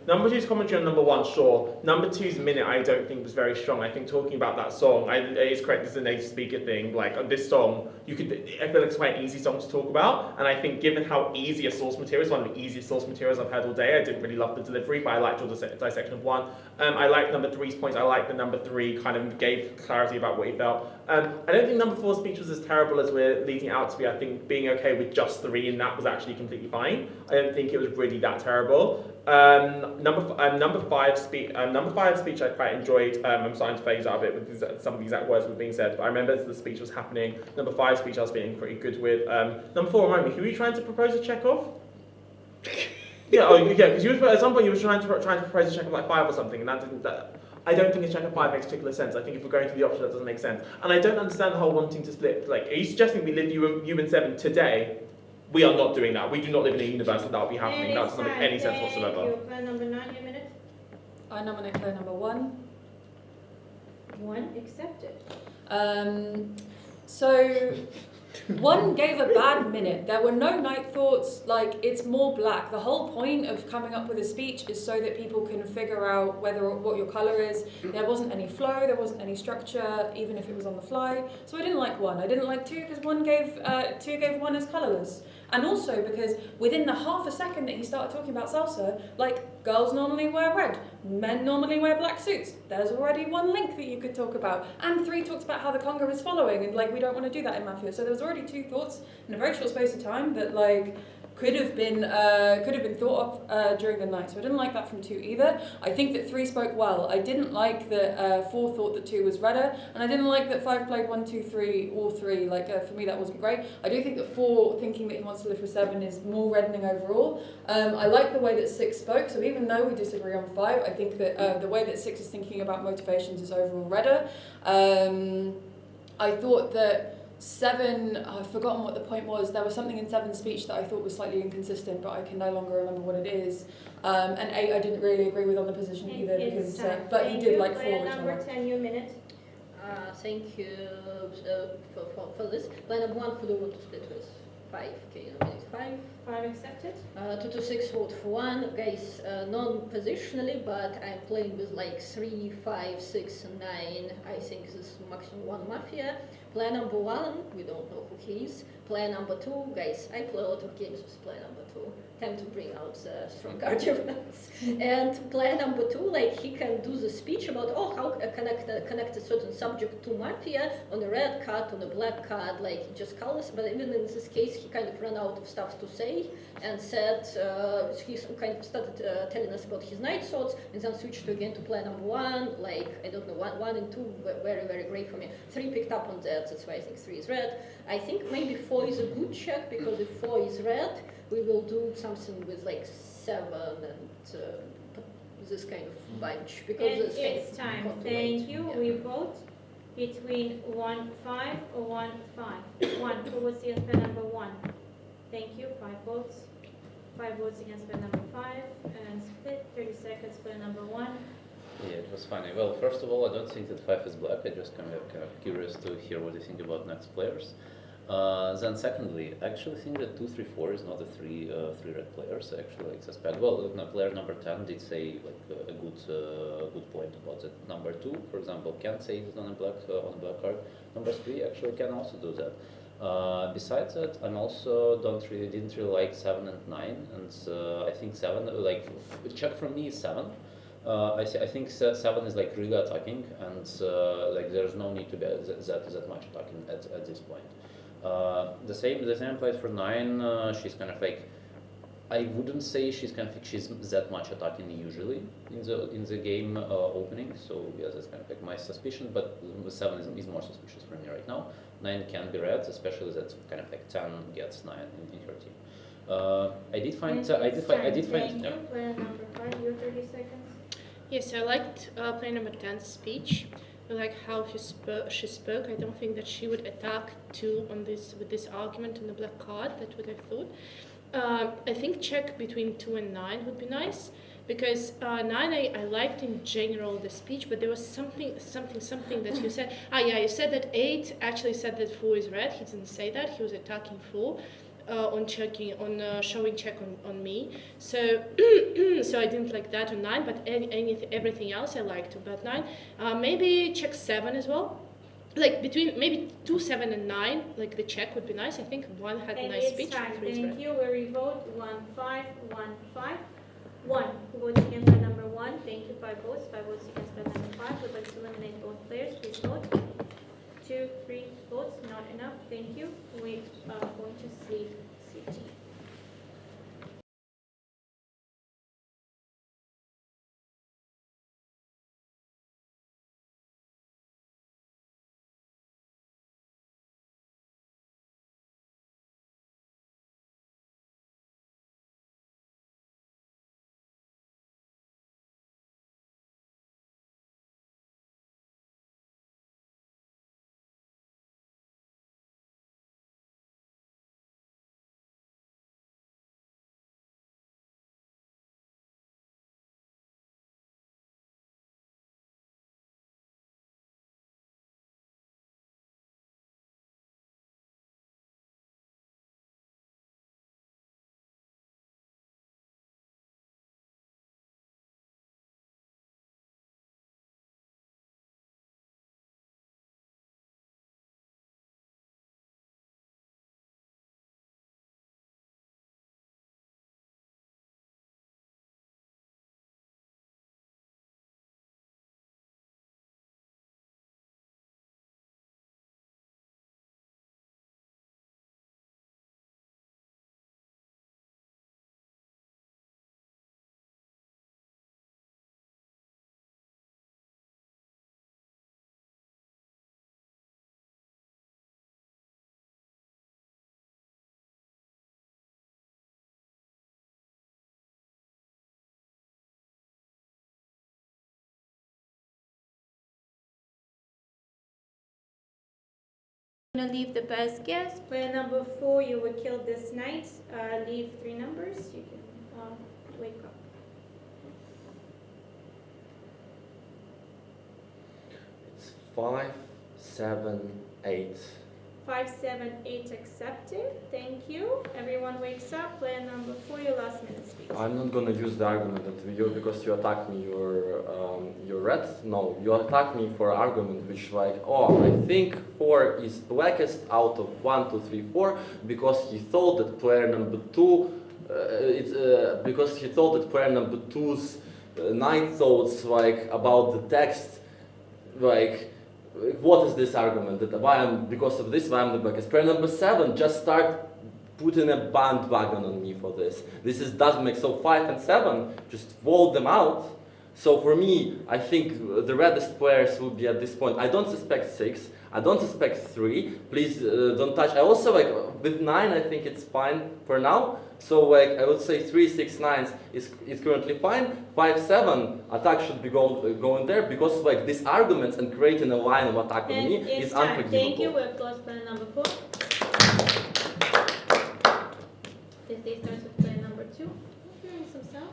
number 2's commentary on number 1, sure. Number 2's minute, I don't think was very strong. I think talking about that song, it is correct, it's a native speaker thing. Like on this song, I feel like it's quite an easy song to talk about. And I think given how easy a source material is, one of the easiest source materials I've heard all day, I didn't really love the delivery, but I liked all the dissection of 1. I like number 3's points. I like the number 3 kind of gave clarity about what he felt. I don't think number 4's speech was as terrible as we're leading out to be. I think being okay with just 3 in that was actually completely fine. I don't think it was really that terrible. Number 5 speech I quite enjoyed. I'm starting to phase out of it with some of the exact words were being said, but I remember as the speech was happening. Number 5 speech I was feeling pretty good with. Number 4, remind me, who were you trying to propose a Chekhov? Yeah, because at some point you were trying to propose a check of like 5 or something, and that didn't. I don't think a check of 5 makes particular sense. I think if we're going to the option, that doesn't make sense. And I don't understand the whole wanting to split. Like, are you suggesting we live you and 7 today? We are not doing that. We do not live in a universe that will be happening. That doesn't make any sense whatsoever. Thank you. Player number 9, your minute. I nominate player number 1. 1 accepted. So 1 gave a bad minute. There were no night thoughts, like it's more black. The whole point of coming up with a speech is so that people can figure out what your colour is. There wasn't any flow, there wasn't any structure, even if it was on the fly. So I didn't like 1. I didn't like 2 because 2 gave 1 as colourless. And also because within the half a second that he started talking about salsa, like girls normally wear red, men normally wear black suits. There's already one link that you could talk about. And 3 talks about how the conga is following, and like we don't want to do that in Mafia. So there was already 2 thoughts in a very short space of time that like could have been thought of during the night. So I didn't like that from 2 either. I think that 3 spoke well. I didn't like that 4 thought that 2 was redder, and I didn't like that 5 played 1, 2, 3, all 3. Like for me, that wasn't great. I do think that 4 thinking that he wants to live for 7 is more reddening overall. I like the way that 6 spoke. So even though we disagree on 5, I think that the way that 6 is thinking about motivations is overall redder. I thought that 7, I've forgotten what the point was. There was something in 7's speech that I thought was slightly inconsistent, but I can no longer remember what it is. And 8, I didn't really agree with on the position either, because but he did like 4, which I number liked. 10, your minute. Thank you for this. Plan number 1, who do you want to split with? 5. Okay, nominate 5. 5 accepted. 2 to 6 vote for 1. Guys, non-positionally, but I'm playing with like 3, 5, 6, and 9. I think this is maximum 1 Mafia. Player number 1, we don't know who he is. Player number 2, guys, I play a lot of games with player number 2. Time to bring out the strong arguments. And player number 2, like he can do the speech about how connect a certain subject to Mafia on a red card, on a black card, like just colors. But even in this case, he kind of ran out of stuff to say and said he kind of started telling us about his night thoughts, and then switched again to player number 1. Like I don't know, 1 and 2 were very great for me. 3 picked up on that. That's why I think 3 is red. I think maybe 4 is a good check, because if 4 is red, we will do something with like 7 and this kind of bunch, because And it's time. Thank you. Yeah. We vote between 1, 5 or 1, 5. 1. Who votes against player number 1? Thank you. 5 votes. 5 votes against player number 5. And split. 30 seconds. Player number 1. Yeah, it was funny. Well, first of all, I don't think that 5 is black. I just kind of curious to hear what you think about next players. Then secondly, I actually think that 2, 3, 4 is not a 3 red players. I actually like suspect. Well, player number 10 did say like a good point about it. Number 2, for example, can say it's on a black card. Number 3 actually can also do that. Besides that, I'm also didn't really like 7 and 9, and I think 7 like check from me is 7. I think 7 is like really attacking, and like there's no need to be that much attacking at this point. The same applies for 9. She's kind of like, I wouldn't say she's that much attacking usually in the game opening. So yeah, that's kind of like my suspicion. But 7 is more suspicious for me right now. 9 can be red, especially that kind of like 10 gets 9 in her team. I did find. Thank you. Yeah. Player number 5. Your 30 seconds. Yes, I liked player number 10's speech. I like how she spoke. I don't think that she would attack 2 on with this argument on the black card. That's what I thought. I think check between 2 and 9 would be nice, because 9 I liked in general the speech, but there was something that you said. Yeah, you said that 8 actually said that 4 is red. He didn't say that. He was attacking 4. Showing check on me, so so I didn't like that on 9, but everything else I liked about 9. Maybe check 7 as well, like between maybe 2, 7 and 9, like the check would be nice. I think 1 had a nice speech. Time. 3 is Thank red. you. We revote 1, 5, 1, 5. 1. Who votes against player number 1? Thank you. 5 votes. 5 votes against player number 5. Would like to eliminate both players. Please vote. 2, 3 votes. Not enough. Thank you. We are going to sleep. CT. Gonna leave the best guess. Player number 4, you were killed this night. Leave 3 numbers. You can wake up. It's 5, 7, 8. 5, 7, 8 accepted. Thank you. Everyone wakes up. Player number 4, your last minute speech. I'm not gonna use the argument that you, because you attack me, you're red. No, you attack me for argument which like, oh, I think 4 is blackest out of 1, 2, 3, 4 because he thought that player number 2, because he thought that player number 2's night thoughts like about the text, like. What is this argument? That why I'm, because of this, why I'm the blackest? Player number 7 just start putting a bandwagon on me for this. This doesn't make, so 5 and 7, just vote them out. So for me, I think the reddest players would be at this point. I don't suspect 6, I don't suspect 3, please don't touch. I also like, with 9 I think it's fine for now. So like I would say 3, 6, 9 is currently fine. 5, 7 attack should be going there because like these arguments and creating a line of attack on me is unforgivable. Thank you. We've closed player number 4. This day starts with player number 2. I'm hearing some sound.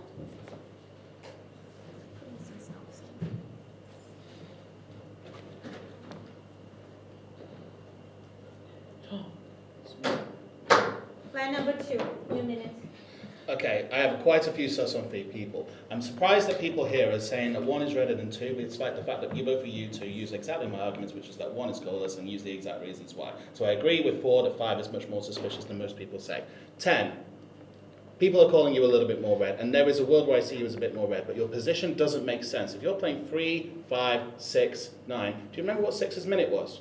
Player number 2, your minute. Okay, I have quite a few sus on 3 people. I'm surprised that people here are saying that 1 is redder than 2, despite the fact that both of you two use exactly my arguments, which is that 1 is colourless, and use the exact reasons why. So I agree with 4 that 5 is much more suspicious than most people say. 10. People are calling you a little bit more red, and there is a world where I see you as a bit more red, but your position doesn't make sense. If you're playing 3, 5, 6, 9, do you remember what 6's minute was?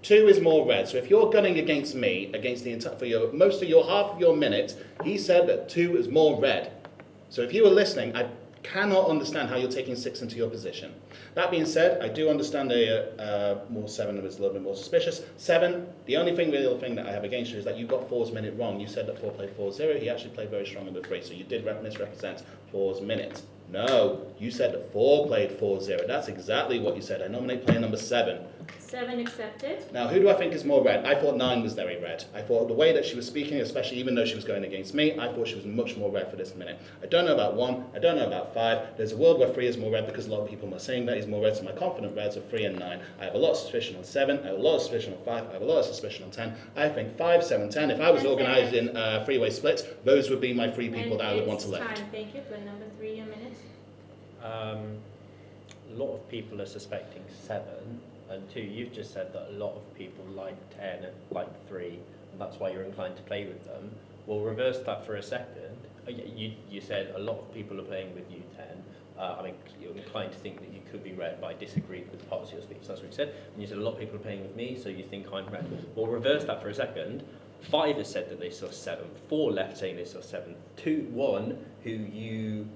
2 is more red, so if you're gunning against me, against the entire, for your, most of your half of your minute, he said that 2 is more red. So if you were listening, I cannot understand how you're taking 6 into your position. That being said, I do understand more 7 is a little bit more suspicious. 7, the only real thing that I have against you is that you got 4's minute wrong. You said that 4 played 4-0, he actually played very strong in the 3, so you did misrepresent 4's minute. No, you said that 4 played 4-0. That's exactly what you said. I nominate player number 7. 7 accepted. Now, who do I think is more red? I thought 9 was very red. I thought the way that she was speaking, especially even though she was going against me, I thought she was much more red for this minute. I don't know about 1, I don't know about 5. There's a world where 3 is more red because a lot of people are saying that he's more red, so my confident reds are 3 and 9. I have a lot of suspicion on 7, I have a lot of suspicion on 5, I have a lot of suspicion on 10. I think 5, 7, 10. If I was organised in three-way splits, those would be my 3 people that I would want to lift. Time. Thank you. Player number 3, your minute. A lot of people are suspecting 7, and 2, you've just said that a lot of people like 10 and like 3, and that's why you're inclined to play with them. We'll reverse that for a second. You said a lot of people are playing with you 10. I mean, you're inclined to think that you could be red, but I disagreed with parts of your speech. That's what you said. And you said a lot of people are playing with me, so you think I'm red. We'll reverse that for a second. 5 has said that they saw 7. 4 left saying they saw 7. 1, who you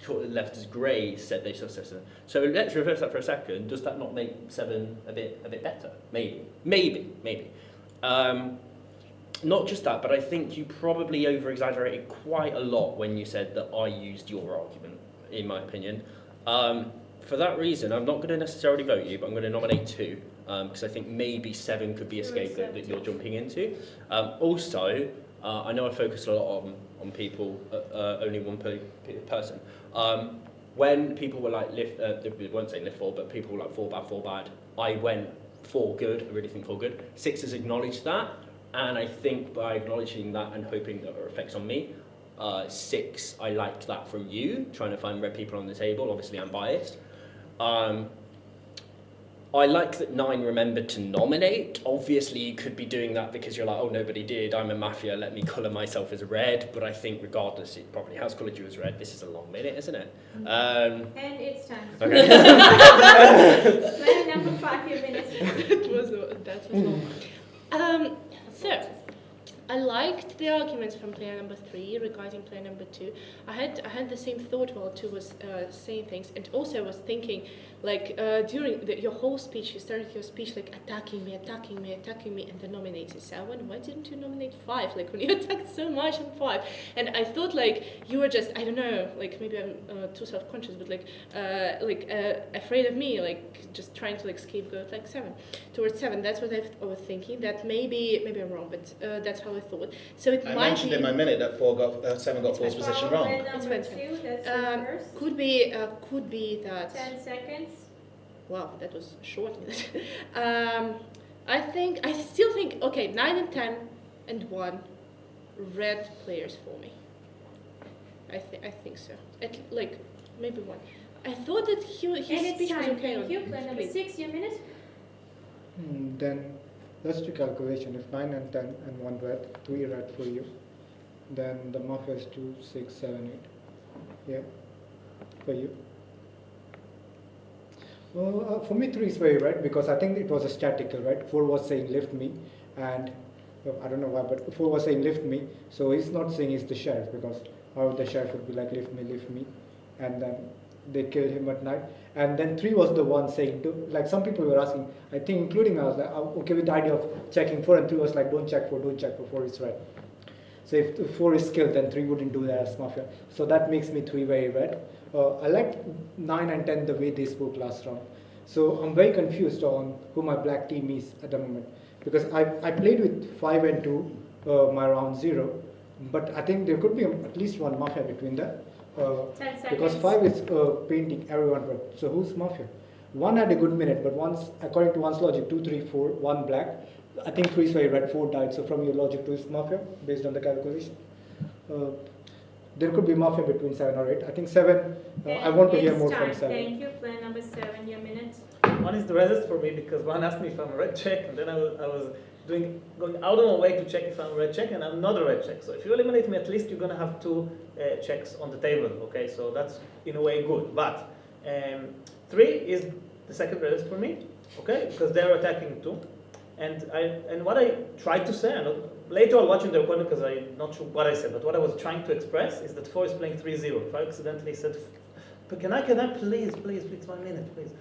left as grey, said they saw 7. So let's reverse that for a second. Does that not make 7 a bit better? Maybe. Not just that, but I think you probably over-exaggerated quite a lot when you said that I used your argument, in my opinion. For that reason, I'm not going to necessarily vote you, but I'm going to nominate 2, because I think maybe 7 could be a scapegoat that you're jumping into. Also, I know I focus a lot on people, only one person. When people were like, they won't say lift 4, but people were like 4 bad, I went 4 good, I really think 4 good. 6 has acknowledged that, and I think by acknowledging that and hoping that there are effects on me, 6, I liked that from you, trying to find red people on the table. Obviously I'm biased. I like that 9 remembered to nominate. Obviously you could be doing that because you're like, oh, nobody did, I'm a mafia, let me colour myself as red, but I think regardless, it probably has coloured you as red. This is a long minute, isn't it? And it's time. Okay. Player number 5, your minute. That was long. So, I liked the arguments from player number 3 regarding player number 2. I had the same thought while 2 was saying things, and also was thinking Like during your whole speech, you started your speech like attacking me, and then nominated 7. Why didn't you nominate 5? Like when you attacked so much on 5, and I thought like you were just, I don't know, like maybe I'm too self-conscious, but like afraid of me, like just trying to like scapegoat like 7 towards 7. That's what I was thinking. That maybe I'm wrong, but that's how I thought. So it I might mentioned be in my minute that 7 got 4's position wrong. It's fine. That's your first. Could be that. 10 seconds. Wow, that was short. I still think, okay, 9 and 10 and 1, red players for me. I think so. Like, maybe 1. I thought that his speech was okay. Thank you. Plan number 6, your minute. Then let's do calculation. If 9 and 10 and 1 red, 3 red for you, then the Mafia is 2, 6, 7, 8. Yeah, for you. Well, for me 3 is very red because I think it was a statical, right? 4 was saying lift me, and I don't know why, but 4 was saying lift me, so he's not saying he's the sheriff, because how the sheriff would be like lift me, and then they killed him at night. And then 3 was the one saying, like some people were asking, I think including I was like, I'm okay with the idea of checking 4, and 3 was like, don't check 4, 4 is red. So if 4 is killed, then 3 wouldn't do that as Mafia. So that makes me 3 very red. I like 9 and 10 the way they spoke last round. So I'm very confused on who my black team is at the moment. Because I played with 5 and 2 my round 0. But I think there could be at least one Mafia between them. 10 seconds. Because 5 is painting everyone red. So who's Mafia? 1 had a good minute, but according to one's logic, 2, 3, 4, 1 black. I think 3 is very red, 4 died. So from your logic, 2 is Mafia, based on the calculation. There could be Mafia between 7 or 8. I think 7, I want to hear more from 7. Thank you. Plan number 7, your minute. 1 is the resist for me because 1 asked me if I'm a red check, and then I was going out of my way to check if I'm a red check, and I'm not a red check. So if you eliminate me, at least you're going to have 2 checks on the table, okay? So that's in a way good. But 3 is the second resist for me, okay? Because they're attacking 2. And what I tried to say, and later on watching the recording, because I'm not sure what I said, but what I was trying to express is that 4 is playing 3-0. If I accidentally said, but can I please, 1 minute, please.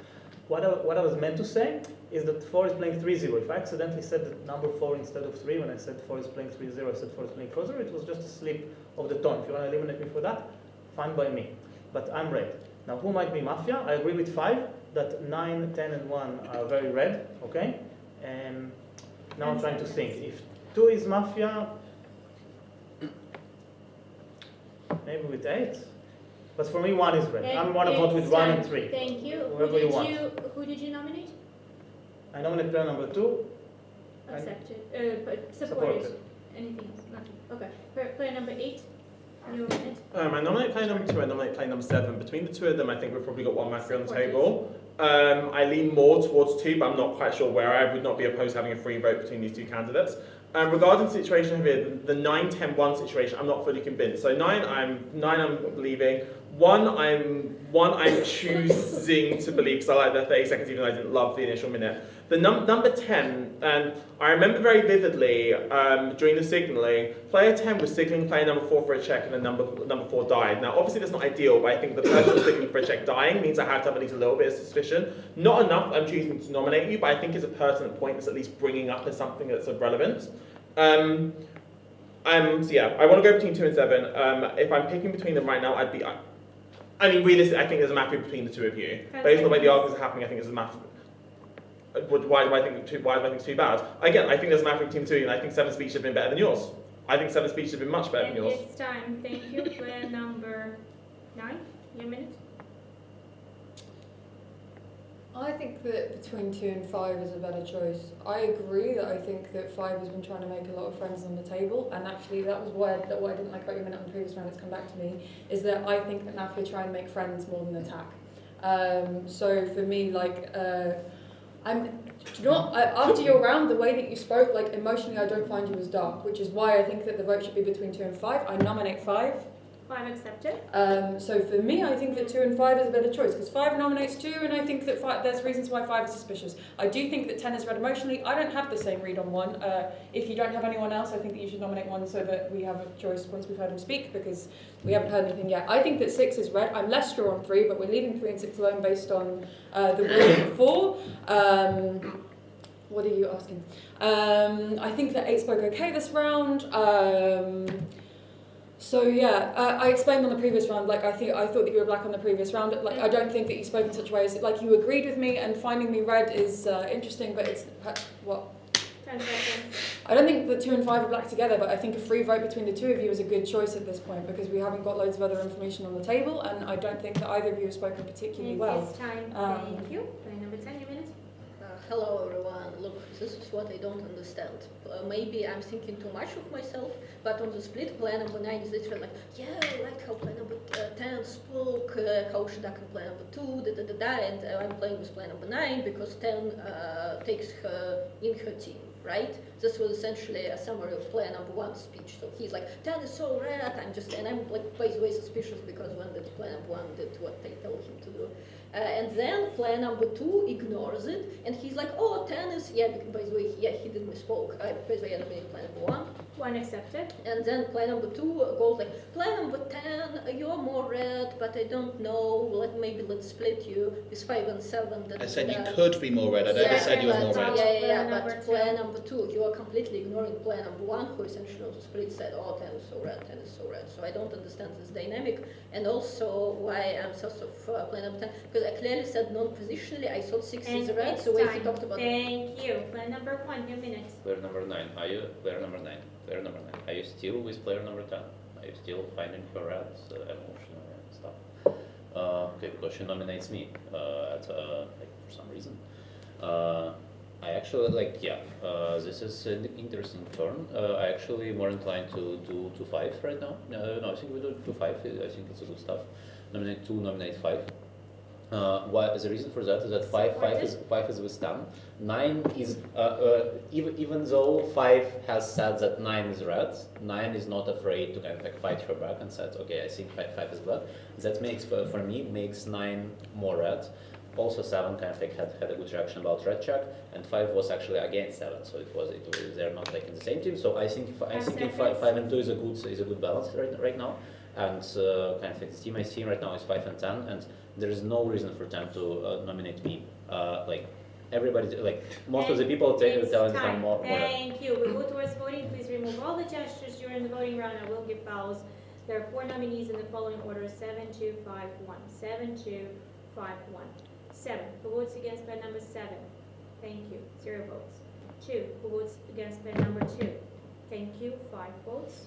What I was meant to say is that 4 is playing 3-0. If I accidentally said the number 4 instead of 3, when I said 4 is playing 3-0, I said 4 is playing 4-0, it was just a slip of the tongue. If you want to eliminate me for that, fine by me. But I'm red. Now, who might be Mafia? I agree with 5, that 9, 10, and 1 are very red, okay? And now I'm trying to think. If 2 is Mafia, maybe with 8. But for me, 1 is red. I'm one of vote with 1 and 3. Thank you. Whoever you want. Who did you nominate? I nominate player number 2. Accepted. Supported. Anything else? Nothing. Okay. Player number 8. Your minute. I nominate player number 2, I nominate player number 7. Between the two of them, I think we've probably got 1 Mafia on the table. I lean more towards 2, but I'm not quite sure where. I would not be opposed to having a free vote between these 2 candidates. Regarding the situation here, the 9-10-1 situation, I'm not fully convinced. So 9, I'm believing. 1, I'm choosing to believe because I like the 30 seconds, even though I didn't love the initial minute. The number 10, I remember very vividly during the signalling, player 10 was signaling player number 4 for a check, and then number 4 died. Now, obviously that's not ideal, but I think the person signaling for a check dying means I have to have at least a little bit of suspicion. Not enough, I'm choosing to nominate you, but I think it's a pertinent point that's at least bringing up as something that's of relevance. So yeah, I want to go between 2 and 7. If I'm picking between them right now, I mean, realistically, I think there's a Mafia between the 2 of you. Based on the way the arguments are happening, I think there's a Mafia. Why do I think it's too bad? Again, I think there's a Mafia between the 2 of you, and I think 7 speeches have been better than yours. I think 7 speeches have been much better than yours. It's time. Thank you. Player number 9. Your minute. I think that between 2 and 5 is a better choice. I agree that I think that 5 has been trying to make a lot of friends on the table, and actually that was why I didn't like about your minute on the previous round. It's come back to me, is that I think that Mafia try and make friends more than attack. So for me, like, after your round, the way that you spoke, like emotionally, I don't find you as dark, which is why I think that the vote should be between 2 and 5. I nominate 5. 5 accepted. So for me, I think that 2 and 5 is a better choice because 5 nominates 2, and I think that there's reasons why 5 is suspicious. I do think that 10 is read emotionally. I don't have the same read on 1. If you don't have anyone else, I think that you should nominate 1 so that we have a choice once we've heard him speak, because we haven't heard anything yet. I think that 6 is red. I'm less sure on 3, but we're leaving 3 and 6 alone based on the rule before. What are you asking? I think that 8 spoke okay this round. So yeah, I explained on the previous round, like I thought that you were black on the previous round. Like I don't think that you spoke in such a way as like you agreed with me, and finding me red is interesting, but it's what? 10 seconds. I don't think that 2 and 5 are black together, but I think a free vote between the 2 of you is a good choice at this point because we haven't got loads of other information on the table, and I don't think that either of you have spoken particularly well. It's time. Thank you. Play number 10, your minute. Hello everyone, look, this is what I don't understand. Maybe I'm thinking too much of myself, but on the split, play number 9 is literally like, yeah, I liked how play number 10 spoke, how should I can play number 2, and I'm playing with play number 9 because 10 takes her in her team, right? This was essentially a summary of play number 1's speech. So he's like, 10 is so red, and I'm like, by the way, suspicious because when did play number 1 did what they tell him to do. And then player number 2 ignores it, and he's like, oh, 10 is, yeah, by the way, yeah, he did misspoke. By the way, I nominated player number 1. 1 accepted. And then player number 2 goes like, player number 10, you're more red, but I don't know, maybe let's split you with 5 and 7. I said you could be more red, I never said you were more red. Yeah, but player number 2, you are completely ignoring player number 1, who essentially on the split said, oh, 10 is so red, 10 is so red. So I don't understand this dynamic, and also why I'm so of player number 10, because I clearly said non-positionally, I thought 6 is red, so when he talked about Thank you. Player number 1, your minute. Player number 9, are you, player number 9, player number 9, are you still with player number 10? Are you still finding her red, emotional and stuff? Okay, because she nominates me, like, for some reason. I actually, like, yeah, this is an interesting turn. I actually more inclined to do 5 right now. No, I think we do 5, I think it's a good stuff. Nominate 2, nominate 5. The reason for that is that 5 is with 10. 9 is, even though 5 has said that 9 is red, 9 is not afraid to kind of like fight her back and said, okay, I think 5 is black. That makes, for me, makes 9 more red. Also 7 kind of like had a good reaction about red check, and 5 was actually against 7, so they're not like in the same team. So I think 5 and 2 is a good balance right now, and kind of like the team I see right now is 5 and 10, and there is no reason for 10 to nominate me. Like everybody, like most of the people telling them more. Thank you. We go towards voting. Please remove all the gestures during the voting round. I will give fouls. There are 4 nominees in the following order: 7, 2, 5, 1. 7, 2, 5, 1. 7. Who votes against bed number 7? Thank you. 0 votes. 2. Who votes against bed number 2? Thank you. 5 votes.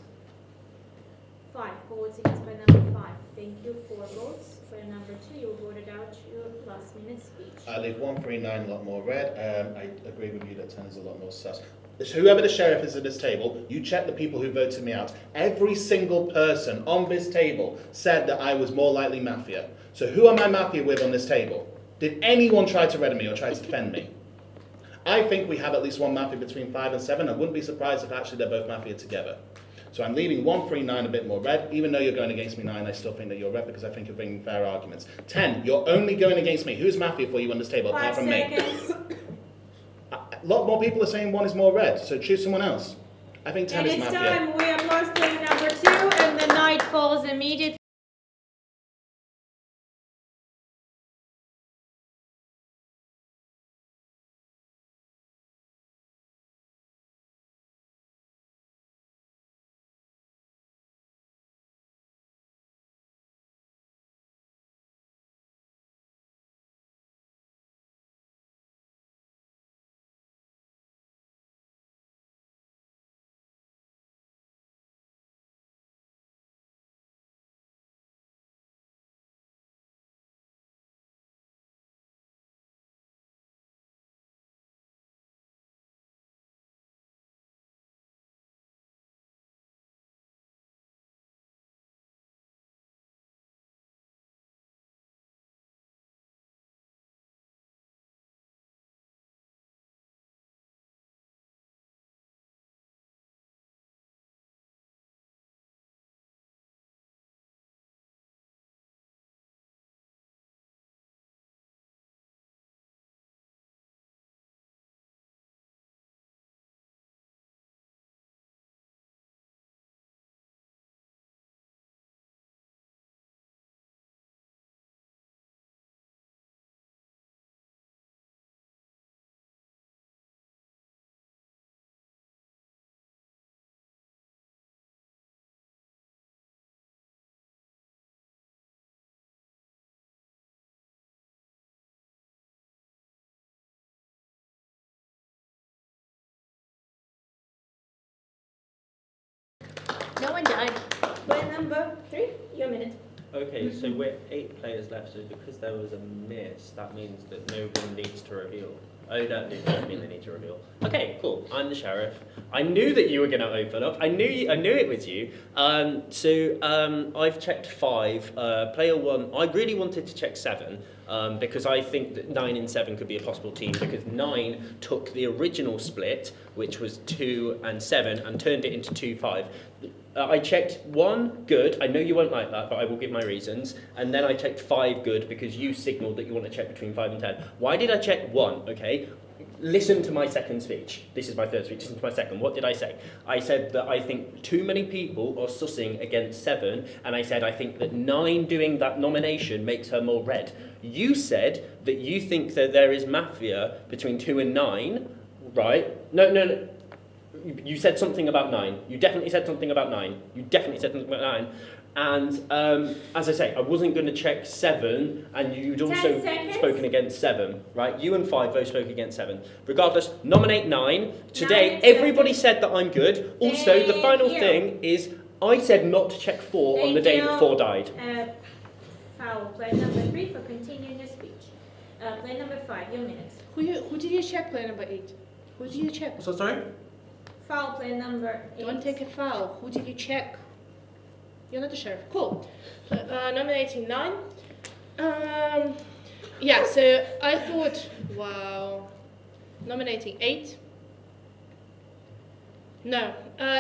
5. Who votes against bed number 5? Thank you. 4 votes. For number 2, you voted out your last minute speech. I leave 1, 3, 9 a lot more red. I agree with you that 10 is a lot more sus. Whoever the sheriff is at this table, you check the people who voted me out. Every single person on this table said that I was more likely Mafia. So who am I Mafia with on this table? Did anyone try to red me or try to defend me? I think we have at least one Mafia between 5 and 7. I wouldn't be surprised if actually they're both Mafia together. So I'm leaving 1, 3, 9 a bit more red. Even though you're going against me 9, I still think that you're red because I think you're bringing fair arguments. 10, you're only going against me. Who's Mafia for you on this table apart from me? A lot more people are saying 1 is more red, so choose someone else. I think 10 is Mafia. And it's time. We have lost player number 2, and the night falls immediately. done. Player number 3, your minute. Okay, so we're 8 players left, so because there was a miss, that means that no one needs to reveal. Oh, that doesn't mean they need to reveal. Okay, cool. I'm the sheriff. I knew that you were going to open up. I knew it was you. I've checked 5. Player 1, I really wanted to check 7 because I think that 9 and 7 could be a possible team because 9 took the original split, which was 2 and 7, and turned it into 2-5. I checked 1, good. I know you won't like that, but I will give my reasons. And then I checked 5, good, because you signalled that you want to check between 5 and 10. Why did I check 1, okay? Listen to my second speech. This is my third speech. Listen to my second. What did I say? I said that I think too many people are sussing against 7, and I said I think that 9 doing that nomination makes her more red. You said that you think that there is mafia between 2 and 9, right? No. You said something about 9. You definitely said something about 9. You definitely said something about 9. And as I say, I wasn't going to check 7, and you'd also spoken against 7, right? You and 5 both spoke against 7. Regardless, nominate 9. Today, everybody said that I'm good. Also, the final thing is, I said not to check 4 on the day that 4 died. Foul. Player number 3 for continuing your speech. Player number 5, your minute. Who did you check, player number 8? Who did you check? So sorry? Foul, player number 8. Don't take a foul. Who did you check? You're not the sheriff. Cool. Nominating 9. Yeah, so I thought, wow. Nominating 8. No.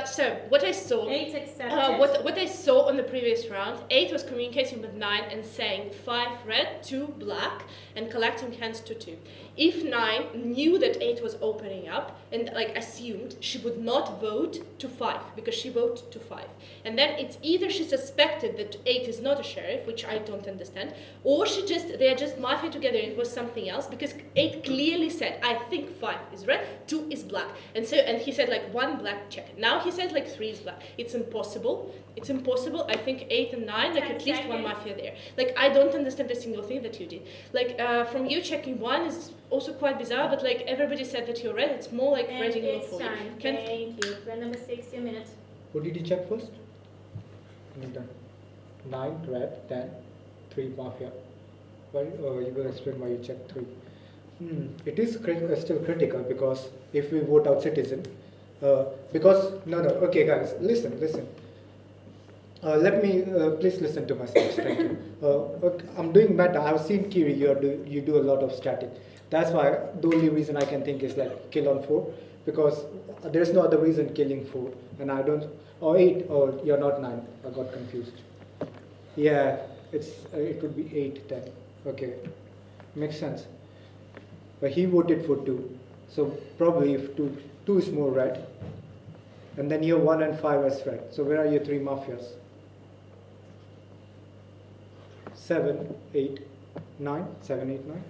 So what I saw. 8 accepted. What I saw on the previous round, 8 was communicating with 9 and saying 5 red, 2 black, and collecting hands to 2. If 9 knew that 8 was opening up and assumed, she would not vote to 5 because she voted to 5. And then it's either she suspected that 8 is not a sheriff, which I don't understand, or they are just mafia together and it was something else because 8 clearly said, I think 5 is red, 2 is black. And he said 1 black check. Now he says 3 is black. It's impossible. It's impossible. I think 8 and 9, at least 1 mafia there. I don't understand a single thing that you did. From you checking 1 is also quite bizarre, but everybody said that you're red. It's more like reading it's for time. you. Thank you. Player number 6, your minute. What did you check first? 9 red, 10, 3 mafia. Well, you will explain why you checked 3. It is still critical because if we vote out citizen, okay guys, listen. Let me, please listen to my speech, thank you. Okay, I'm doing meta. I've seen Kiri, you do a lot of static. That's why the only reason I can think is kill on 4, because there's no other reason killing 4, and I don't, or 8, or you're not 9, I got confused. Yeah, it would be 8, 10, okay, makes sense. But he voted for 2, so probably if 2 is more red, and then your 1 and 5 as red. So where are your 3 mafias? 7, 8, 9, 7, 8, 9.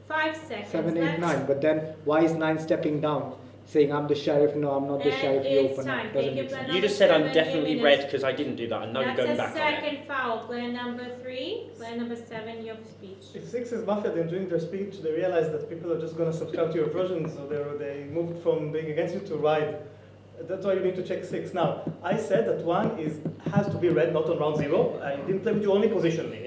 5 seconds. 7, 8, left. 9. But then why is 9 stepping down, saying I'm the sheriff? No, I'm not the sheriff. You open time. up. Doesn't make sense. You just said I'm definitely red because I didn't do that, and now you're going back on it. That's a second foul. Player number 3. Player number 7, your speech. If 6 is mafia, then during their speech they realized that people are just going to subscribe to your version, so they moved from being against you to ride. That's why you need to check 6. Now, I said that 1 has to be red, not on round 0. I didn't play with you, only positionally.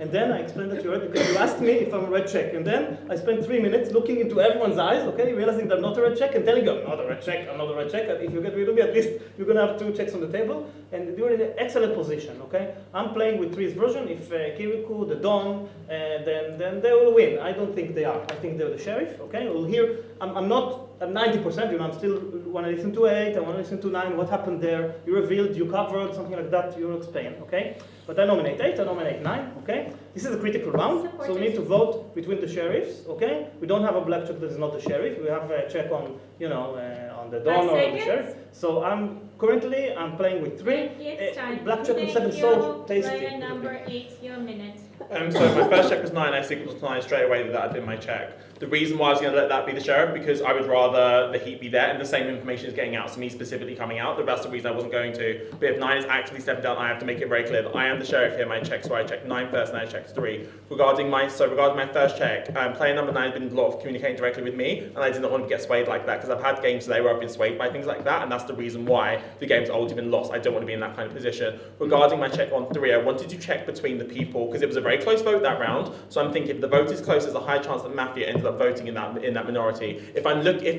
And then I explained that you're red because you asked me if I'm a red check. And then I spent 3 minutes looking into everyone's eyes, okay, realizing that I'm not a red check and telling you, I'm not a red check, I'm not a red check. And if you get rid of me, at least you're going to have 2 checks on the table. And you're in an excellent position, okay? I'm playing with 3's version. If Kirikou, the Don, then they will win. I don't think they are. I think they're the sheriff, okay? We'll hear, I'm 90%, I'm still want to listen to 8, I want to listen to 9, what happened there, you revealed, you covered, something like that, you'll explain, okay? But I nominate 8, I nominate 9, okay? This is a critical round, so we need to vote between the sheriffs, okay? We don't have a black check that is not the sheriff, we have a check on, on the Don or the sheriff. So I'm playing with 3, black check on 7, so tasty. Player number 8, your minute. So my first check was 9, I signaled to 9 straight away that I did my check. The reason why I was going to let that be the sheriff, because I would rather the heat be there and the same information is getting out, so me specifically coming out. That's the reason I wasn't going to. But if 9 is actively stepping down, I have to make it very clear that I am the sheriff here. My checks where I checked 9 first and I checked 3. Regarding my first check, player number 9 has been a lot of communicating directly with me, and I did not want to get swayed like that, because I've had games today where I've been swayed by things like that, and that's the reason why the game's already been lost. I don't want to be in that kind of position. Regarding my check on 3, I wanted to check between the people, because it was a very close vote that round, so I'm thinking if the vote is close, there's a high chance that Mafia ended up voting in that minority. If I'm looking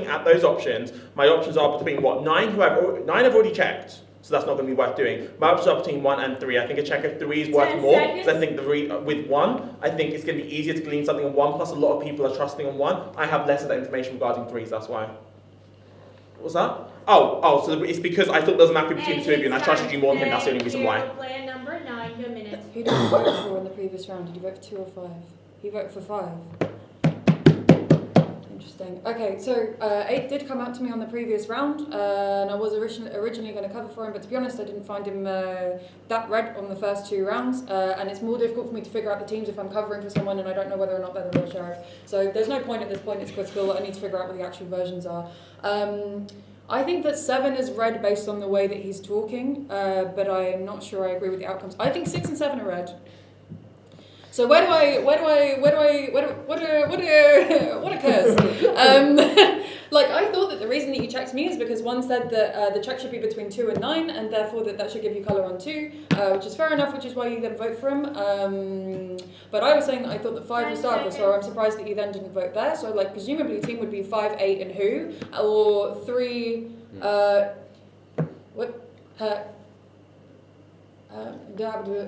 at those options, my options are between 9 I've already checked, so that's not going to be worth doing. My options are between 1 and 3. I think a check of 3 is worth more, because I think with 1, I think it's going to be easier to glean something on 1, plus a lot of people are trusting on 1. I have less of that information regarding 3s, that's why. What was that? Oh, so it's because I thought there was a map between the two of you, and I trusted you more than him, that's the only reason why. Player number 9, your minute. Who did you vote for in the previous round? Did you vote for 2 or 5? He voted for 5. Interesting. Okay, so 8 did come out to me on the previous round, and I was originally going to cover for him, but to be honest, I didn't find him that red on the first 2 rounds, and it's more difficult for me to figure out the teams if I'm covering for someone and I don't know whether or not they're the real sheriff. So there's no point at this point, it's critical. I need to figure out what the actual versions are. I think that 7 is red based on the way that he's talking, but I'm not sure I agree with the outcomes. I think 6 and 7 are red. So what occurs? Like, I thought that the reason that you checked me is because one said that the check should be between 2 and 9, and therefore that should give you colour on 2, which is fair enough, which is why you then vote for him. But I was saying that I thought that 5 was darker, so I'm surprised that you then didn't vote there. So, like, presumably the team would be 5, 8, and who? Or 3,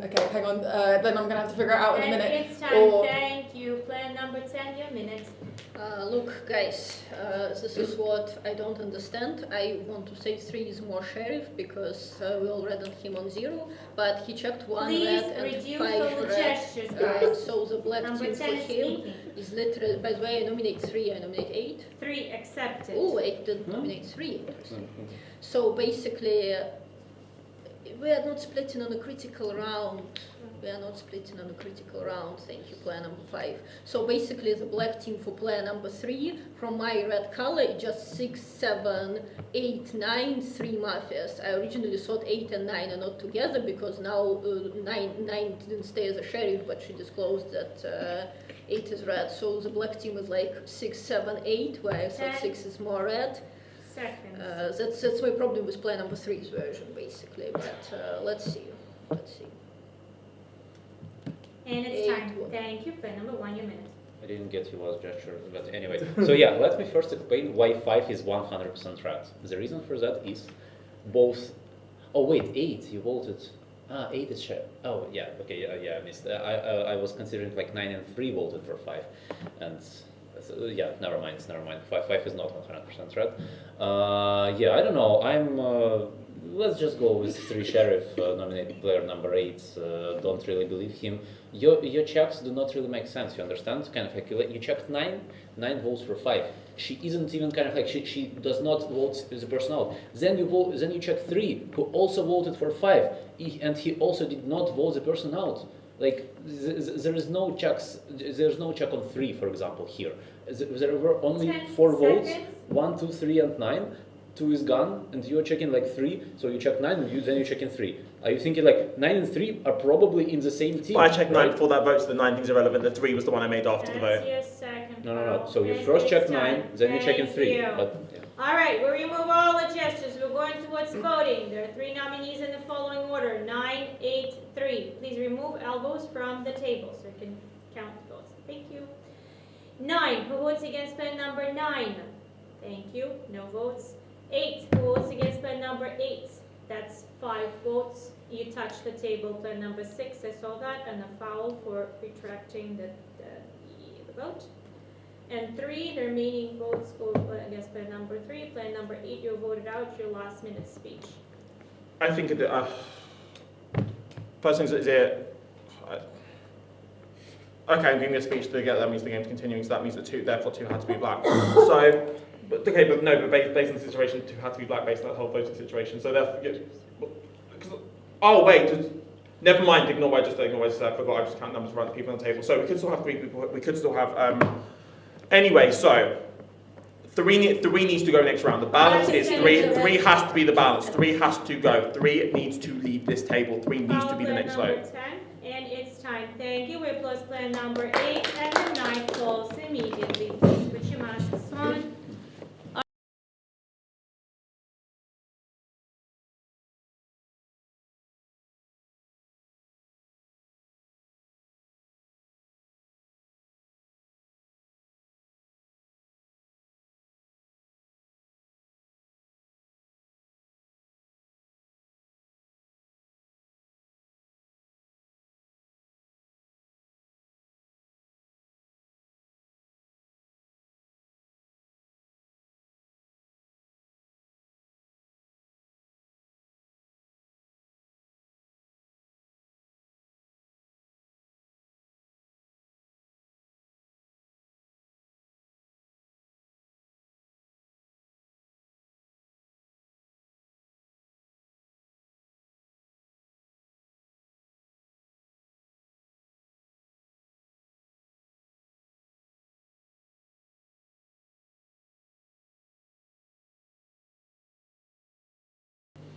okay, hang on, then I'm going to have to figure it out in a minute. It's time, thank you. Player number 10, your minute. Look, guys, this is what I don't understand. I want to say 3 is more sheriff because we all read on him on 0, but he checked 1 Please red and reduce 5 all the red. gestures, guys. So the black Number team 10 for is him speaking. is literally, by the way, I nominate 3, I nominate 8. 3 accepted. Oh, 8 didn't nominate 3. So basically, we are not splitting on a critical round. We are not splitting on a critical round. Thank you, player number 5. So basically, the black team for player number 3, from my red color, is just 6, 7, 8, 9, 3 mafias. I originally thought 8 and 9 are not together because now 9 didn't stay as a sheriff, but she disclosed that 8 is red. So the black team is like 6, 7, 8, where I thought 6 is more red. Seconds. That's my problem with player number 3's version, basically. But let's see. And it's time. Thank you. Player number 1, your minute. I didn't get your last gesture, but anyway. So yeah, let me first explain why 5 is 100% red. The reason for that is both... Oh wait, 8, you voted... 8 is sheriff. Oh yeah, okay, yeah, I missed. I was considering like 9 and 3 voted for 5, and... So, yeah, never mind. 5 is not 100% red. Yeah, I don't know. Let's just go with 3 sheriff, nominated player number 8. Don't really believe him. Your checks do not really make sense, you understand? Kind of like, you checked 9 votes for 5. She isn't even kind of like, she does not vote as a person out. Then you check 3, who also voted for 5, and he also did not vote the person out. Like, there is no checks, there's no check on 3, for example, here. There were only 4 votes, 1, 2, 3, and 9. 2 is gone, and you're checking like 3, so you check 9, and then you check in 3. Are you thinking like 9 and 3 are probably in the same team? Well, I checked 9 before that vote, so the 9 thing's irrelevant. The 3 was the one I made after the vote. No. So you first check 9, then you check in 3. But, yeah. All right, we remove all the gestures. We're going towards voting. There are 3 nominees in the following order: 9, 8, 3. Please remove elbows from the table so we can count the votes. Thank you. 9. Who votes against pen number 9? Thank you. No votes. 8. Who votes against pen number 8? That's 5 votes. You touched the table. Pen number 6. I saw that, and a foul for retracting the vote. And 3, the remaining votes go against player number 3. Player number 8, you voted out your last minute speech. I think first thing is it. Okay, I'm giving a speech to get that means the game's continuing, so that means that 2 had to be black. So, but based on the situation, 2 had to be black based on that whole voting situation. So therefore, oh wait, Never mind, ignore what I just said. I forgot I just count numbers around the people on the table. So we could still have 3 people. We could still have. Anyway, so three needs to go next round. The balance is 3. 3 has to be the balance. 3 has to go. 3 needs to leave this table. 3 needs to be the next vote. And it's time. Thank you. We applause plan number 8 and the 9 close immediately. Please put your masks on.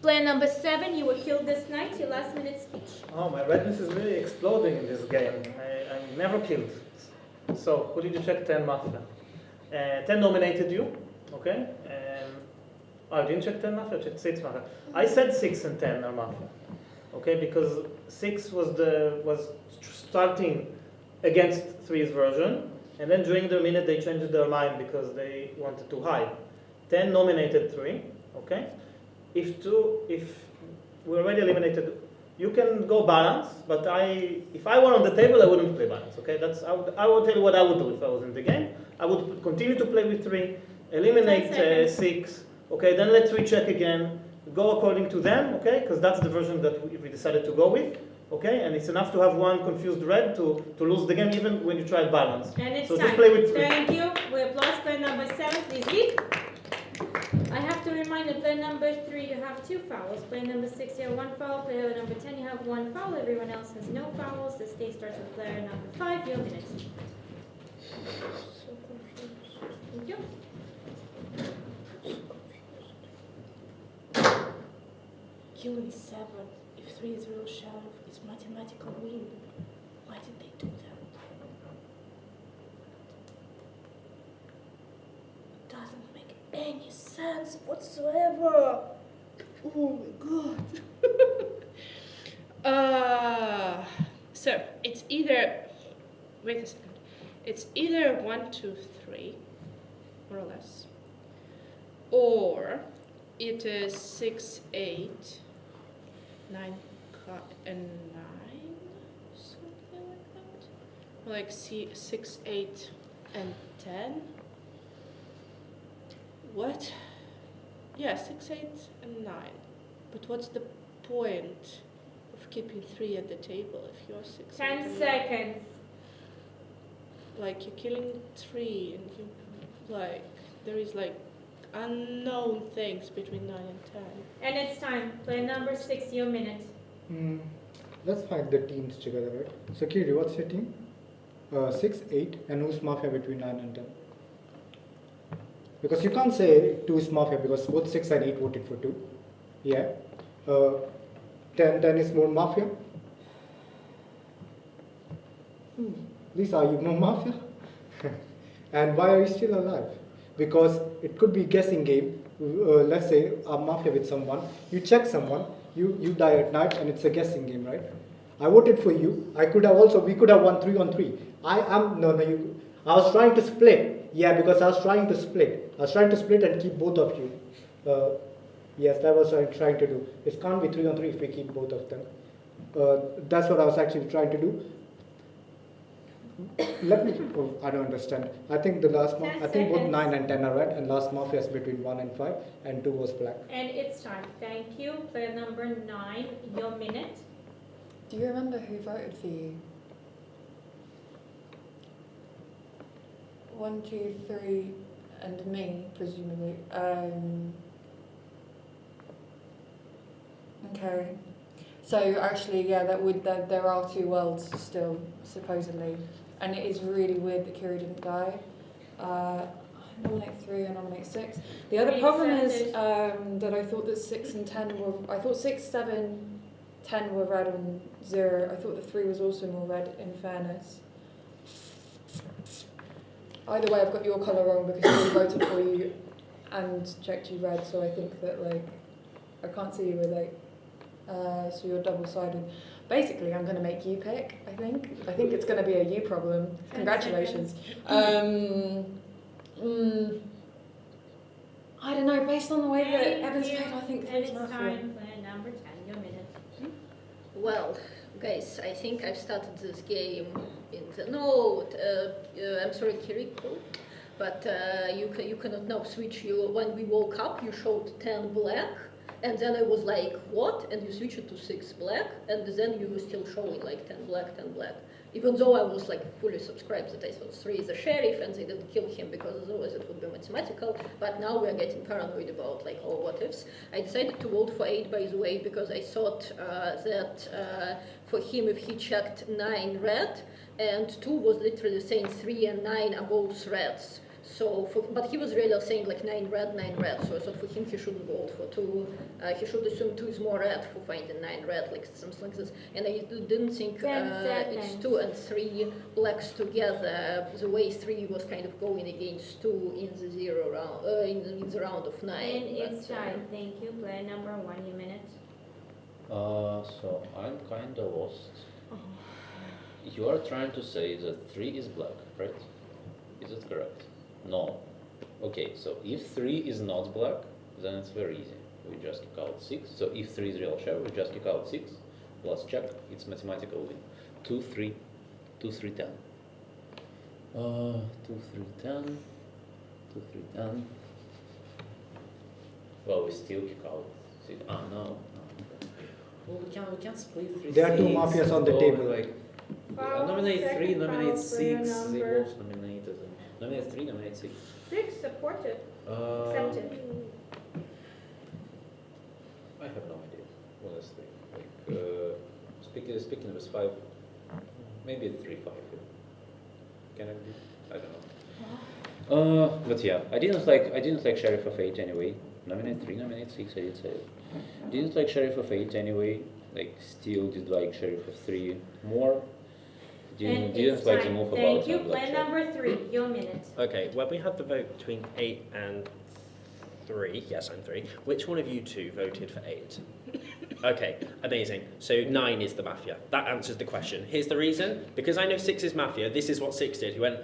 Plan number 7, you were killed this night. Your last minute speech. Oh, my redness is really exploding in this game. I'm never killed. So, who did you check? 10 Mafia. 10 nominated you, okay? I didn't check 10 Mafia, I checked 6 Mafia. I said 6 and 10 are Mafia, okay? Because 6 was starting against 3's version, and then during the minute they changed their mind because they wanted to hide. 10 nominated 3, okay? If we already eliminated, you can go balance, but if I were on the table, I wouldn't play balance, okay? I will tell you what I would do if I was in the game. I would continue to play with 3, eliminate 6, okay? Then let 3 check again, go according to them, okay? Because that's the version that we decided to go with, okay? And it's enough to have one confused red to lose the game even when you try balance. And it's so time. Just play with 3. Thank you. We applause plan number 7, please leave. I have to remind you, plan number 3, you have 2 fouls. Plan number 6, you have 1 foul. Player number 10, you have 1 foul. Everyone else has no fouls. The stage starts with player number 5. Your minute. Thank you. Killing 7. If 3 is real shadow, it's mathematical win. Why did they do that? It doesn't make any sense whatsoever. Oh my god. So it's either, wait a second. It's either 1, 2, 3, more or less, or it is 6, 8, 9, and 9, something like that. Like 6, 8, and 10. What? Yeah, 6, 8, and 9. But what's the point of keeping 3 at the table if you're 6, 10 8, and 9? seconds. Like, you're killing 3, and you, like, there is, like, unknown things between 9 and 10. And it's time. Plan number 6, your minute. Let's find the teams together, right? So, Kiri, what's your team? 6, 8, and who's Mafia between 9 and 10? Because you can't say 2 is Mafia because both 6 and 8 voted for 2. Yeah. 10 is more Mafia. Lisa, are you more Mafia? And why are you still alive? Because it could be guessing game. Let's say I'm Mafia with someone. You check someone. You die at night, and it's a guessing game, right? I voted for you. We could have won 3 on 3. I was trying to split. Yeah, because I was trying to split. I was trying to split and keep both of you. Yes, that was what I was trying to do. It can't be 3 on 3 if we keep both of them. That's what I was actually trying to do. I don't understand. I think the last one, I think both 9 and 10 are red, and last Mafia is between 1 and 5, and 2 was black. And it's time. Thank you. Player number 9, your minute. Do you remember who voted for you? 1, 2, 3, and me, presumably. Okay. So actually, yeah, there are two worlds still, supposedly. And it is really weird that Kiri didn't die. I nominate 3, I nominate 6. The other problem is that I thought that 6 and 10 were... I thought 6, 7, 10 were red and 0. I thought the 3 was also more red, in fairness. Either way, I've got your colour wrong because we voted for you and checked you red, so I think that, like, I can't see you with, like, so you're double-sided. Basically, I'm going to make you pick, I think. I think it's going to be a you problem. Congratulations. I don't know, based on the way that Evan's played, I think And it's it's Mafia. time for number 10, your minute. Well, guys, I think I've started this game in the... No, I'm sorry, Kiriko, but you cannot now switch. When we woke up, you showed 10 black, and then I was like, what? And you switched it to 6 black, and then you were still showing like 10 black, 10 black. Even though I was like fully subscribed that I thought 3 is the sheriff and they didn't kill him because otherwise it would be mathematical, but now we're getting paranoid about like all what ifs. I decided to vote for 8, by the way, because I thought that for him if he checked 9 red and 2 was literally saying 3 and 9 are both reds. So, but he was really saying like 9 red, 9 red, so I thought for him he shouldn't vote for 2. He should assume 2 is more red for finding 9 red, like something like this. And I didn't think it's 2 and 3 blacks together, the way 3 was kind of going against 2 in the 0 round, in the round of 9. And it's time, thank you. Player number 1, your minute. So I'm kind of lost. You are trying to say that 3 is black, right? Is it correct? No. Okay, so if 3 is not black, then it's very easy. We just kick out 6. So if 3 is real sheriff, we just kick out 6. Plus check, it's mathematical win. 2, 3, 2, 3, 10. 2, 3, 10. 2, 3, 10. Well, we still kick out 6. No. Well, we can split 3. There are 2 mafias on the table. Like, nominate 3, nominate 6. They both nominated. Nominate 3, nominate 6. 6, supported. Accepted. I have no idea, honestly. Like, speaking of 5, maybe 3, 5. Can it be? I don't know. But yeah, I didn't like Sheriff of 8 anyway. Nominate 3, nominate 6. I did say it. Didn't like Sheriff of 8 anyway. Like, still did like Sheriff of 3 more. Didn't like the move about. Thank you. Player number 3, your minute. Okay, well, we had the vote between 8 and 3. Yes, I'm 3. Which one of you two voted for 8? Okay, amazing. So 9 is the Mafia. That answers the question. Here's the reason. Because I know 6 is Mafia, this is what 6 did. He went,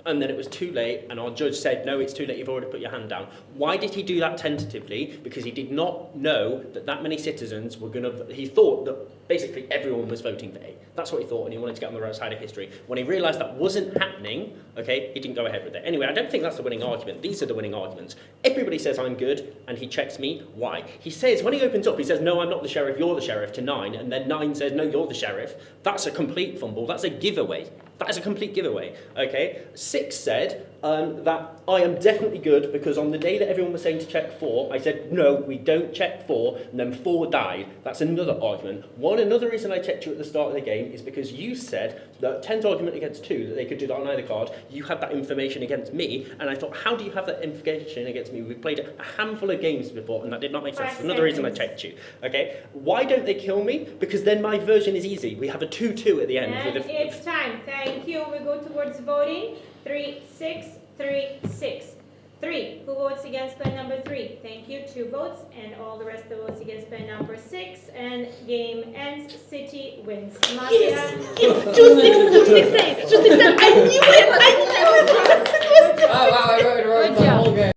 and then it was too late, and our judge said, no, it's too late, you've already put your hand down. Why did he do that tentatively? Because he did not know that many citizens were going to... He thought that basically everyone was voting for 8. That's what he thought, and he wanted to get on the right side of history. When he realised that wasn't happening, okay, he didn't go ahead with it. Anyway, I don't think that's the winning argument. These are the winning arguments. Everybody says I'm good, and he checks me. Why? He says, when he opens up, he says, no, I'm not the sheriff, you're the sheriff, to 9, and then 9 says, no, you're the sheriff. That's a complete fumble. That's a giveaway. That is a complete giveaway, okay? 6 said that I am definitely good because on the day that everyone was saying to check 4, I said, no, we don't check 4, and then 4 died. That's another argument. Another reason I checked you at the start of the game is because you said that 10's argument against 2, that they could do that on either card, you had that information against me, and I thought, how do you have that information against me? We've played a handful of games before, and that did not make sense. Another reason I checked you, okay? Why don't they kill me? Because then my version is easy. We have a 2-2 at the end. And it's time. Thank you. We go towards voting. 3, 6, 3, 6. 3. Who votes against player number 3? Thank you. 2 votes, and all the rest of the votes against player number 6. And game ends. City wins. Mafia. Yes! 2-6, 2-6, I knew it! I knew it! Good job.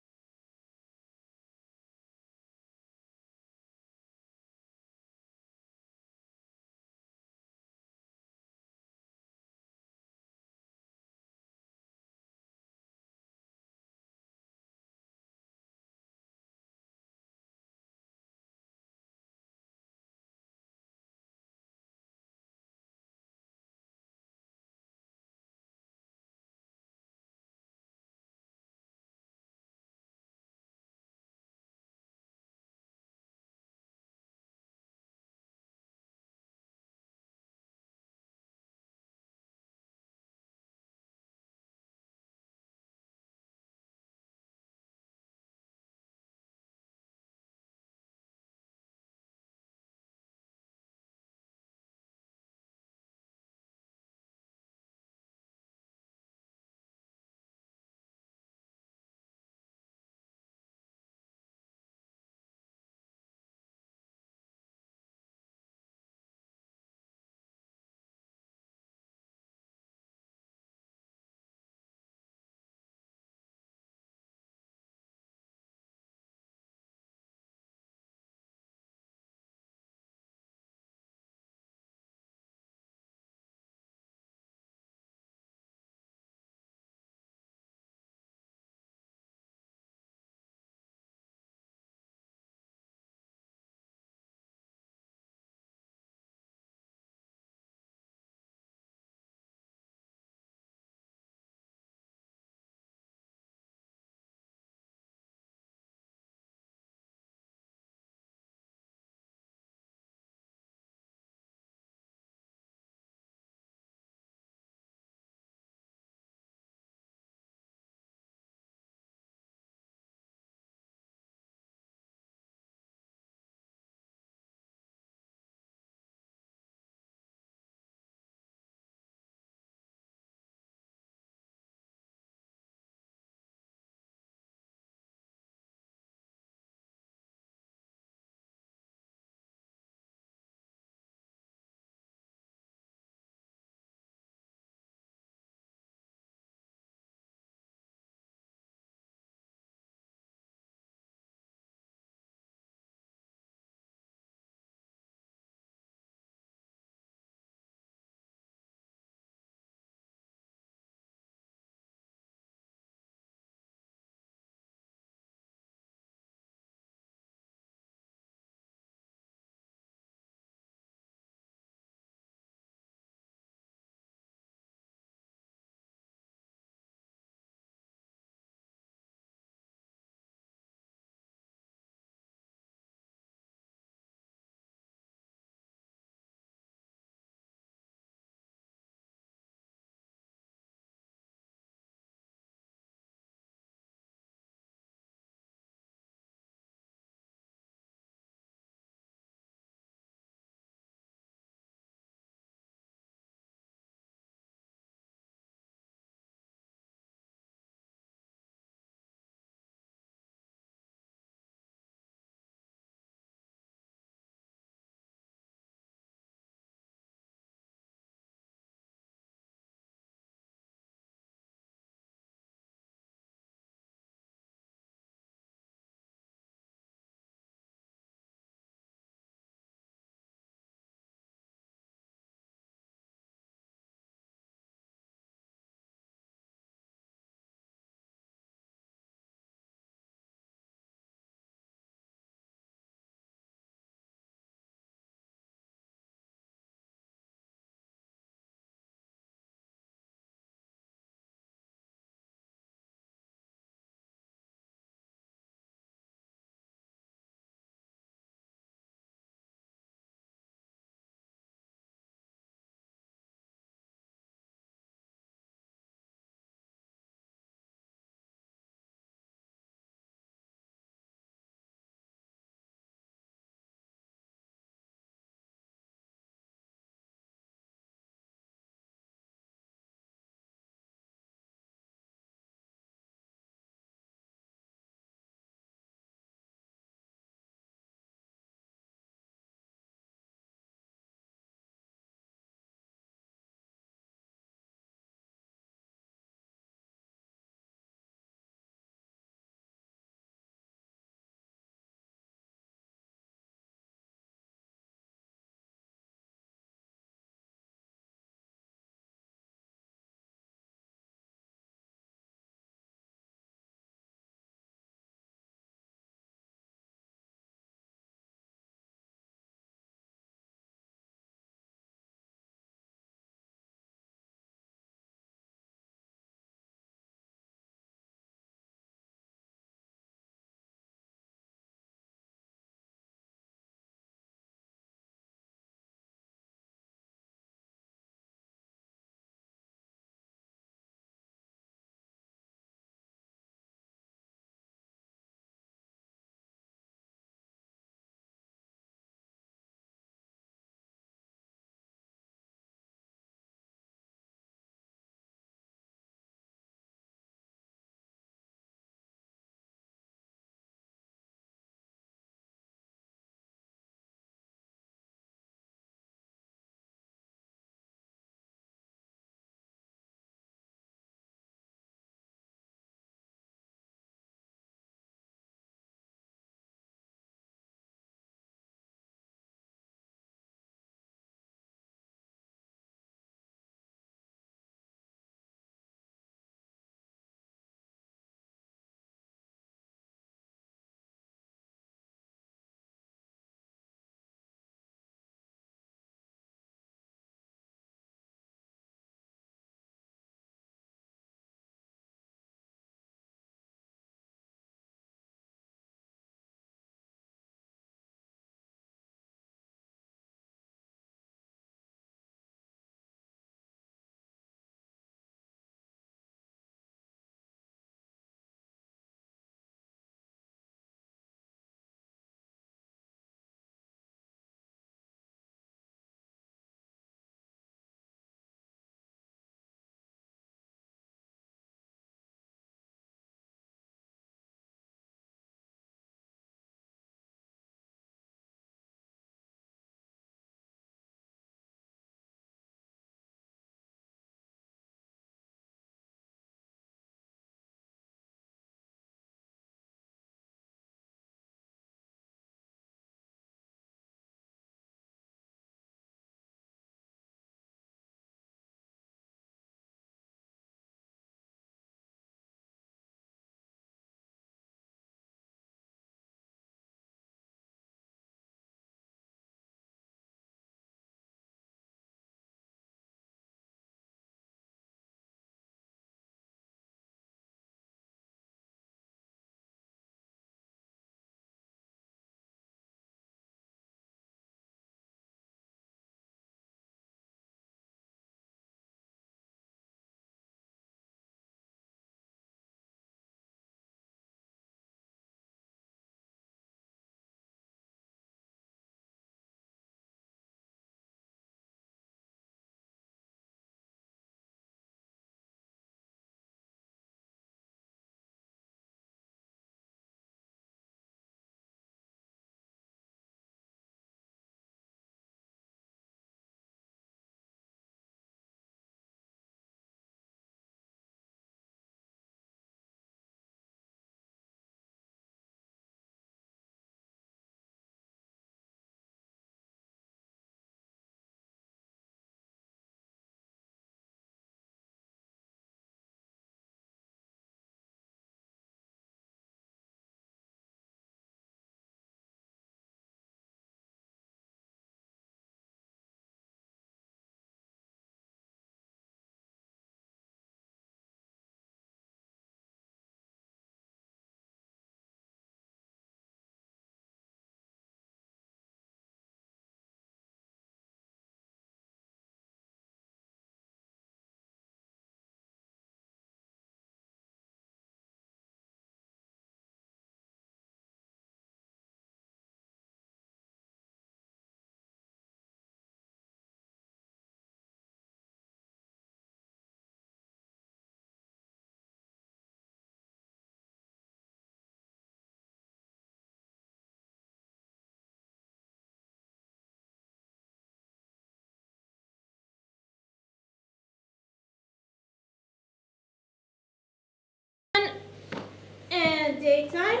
daytime.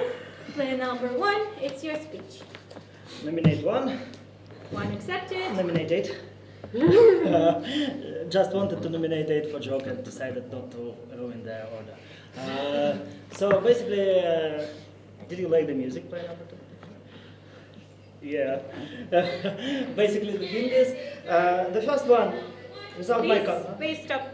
Player number 1, it's your speech. Nominate 1. 1 accepted. Nominate 8. Just wanted to nominate 8 for joke and decided not to ruin their order. So basically, did you like the music, player number 2? Yeah. Basically, the thing is, the first one, without my car. Please stop.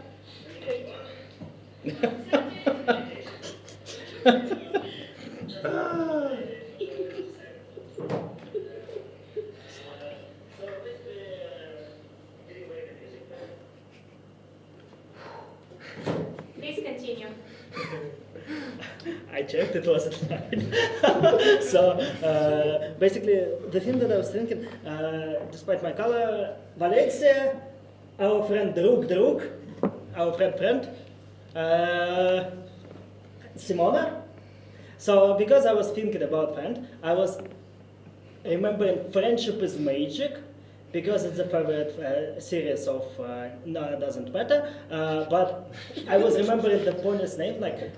Please continue. I checked, it wasn't fine. So, basically, the thing that I was thinking, despite my color, Valencia, our friend Druk, our friend, Simona. So, because I was thinking about friend, I was remembering Friendship is Magic, because it's a favorite series of, no, it doesn't matter, but I was remembering the pony's name, like,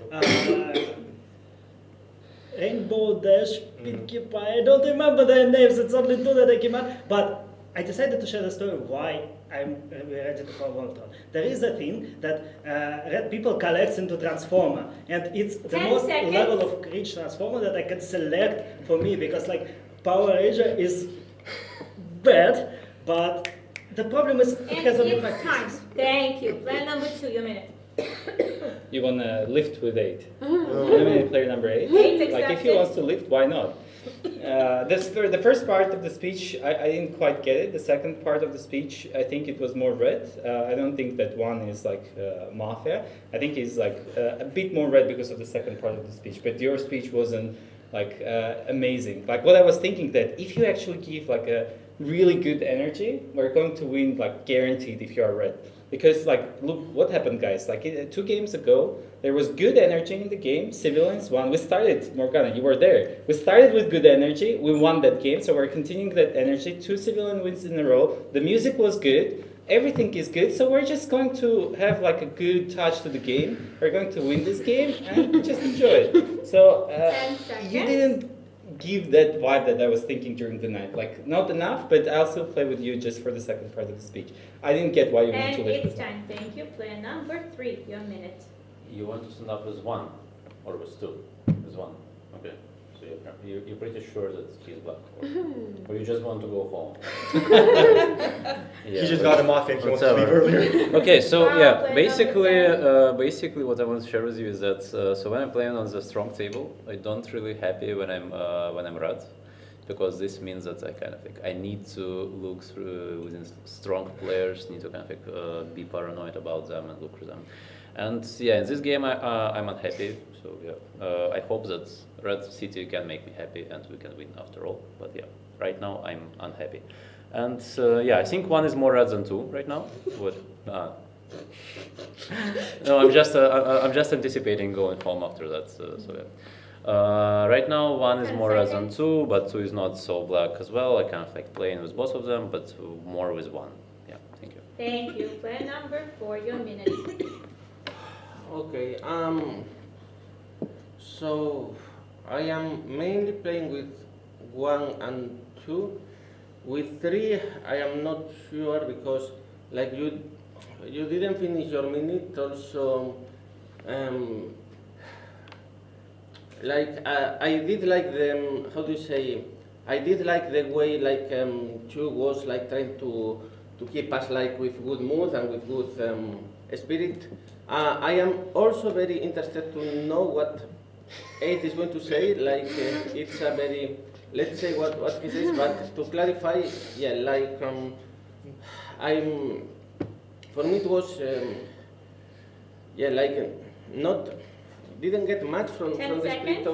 Rainbow Dash, Pinkie Pie, I don't remember their names, it's only 2 that I came out, but I decided to share the story why I'm ready for Voltron. There is a thing that red people collects into Transformer, and it's the 10 most seconds. level of rich Transformer that I can select for me, because like Power Ranger is bad, but the problem is it has only 5 time. Thank you. Player number 2, your minute. You want to lift with 8. Eliminate player number 8. 8 Like if he accepted. wants to lift, why not? The first part of the speech, I didn't quite get it. The second part of the speech, I think it was more red. I don't think that one is like Mafia. I think it's like a bit more red because of the second part of the speech. But your speech wasn't like amazing. Like what I was thinking that if you actually give like a really good energy, we're going to win like guaranteed if you are red. Because like, look what happened, guys. Like 2 games ago, there was good energy in the game. Civilians won. We started, Morgana, you were there. We started with good energy. We won that game, so we're continuing that energy. 2 civilian wins in a row. The music was good. Everything is good. So we're just going to have like a good touch to the game. We're going to win this game and just enjoy it. So you didn't give that vibe that I was thinking during the night. Like, not enough, but I'll still play with you just for the second part of the speech. I didn't get why you want And to lift it's with time. Thank you. Player number 3, your minute. You want to stand up with 1 or with 2? With 1. Okay. So you're pretty sure that he's black, or you just want to go home? He just got a Mafia and he wants to leave whatever. earlier. Okay, so Wow, yeah, player basically what I want to share with you is that so when I'm playing on the strong table, I don't really happy when I'm red, because this means that I need to look through within strong players, need to be paranoid about them and look for them. And yeah, in this game I'm unhappy. So yeah, I hope that Red City can make me happy and we can win after all. But yeah, right now I'm unhappy. And yeah, I think 1 is more red than 2 right now. What? No, I'm just anticipating going home after that. So yeah. Right now 1 is more red than 2, but 2 is not so black as well. I playing with both of them, but more with 1. Yeah, thank you. Thank you. Player number 4, your minute. Okay, so I am mainly playing with 1 and 2. With 3, I am not sure because, like, you didn't finish your minute. Also, like I did like the how do you say? I did like the way like 2 was like trying to keep us like with good mood and with good spirit. I am also very interested to know what 8 is going to say. Like it's a very, let's say what he says, but to clarify, yeah, like for me it was yeah, like not didn't get much from the spirit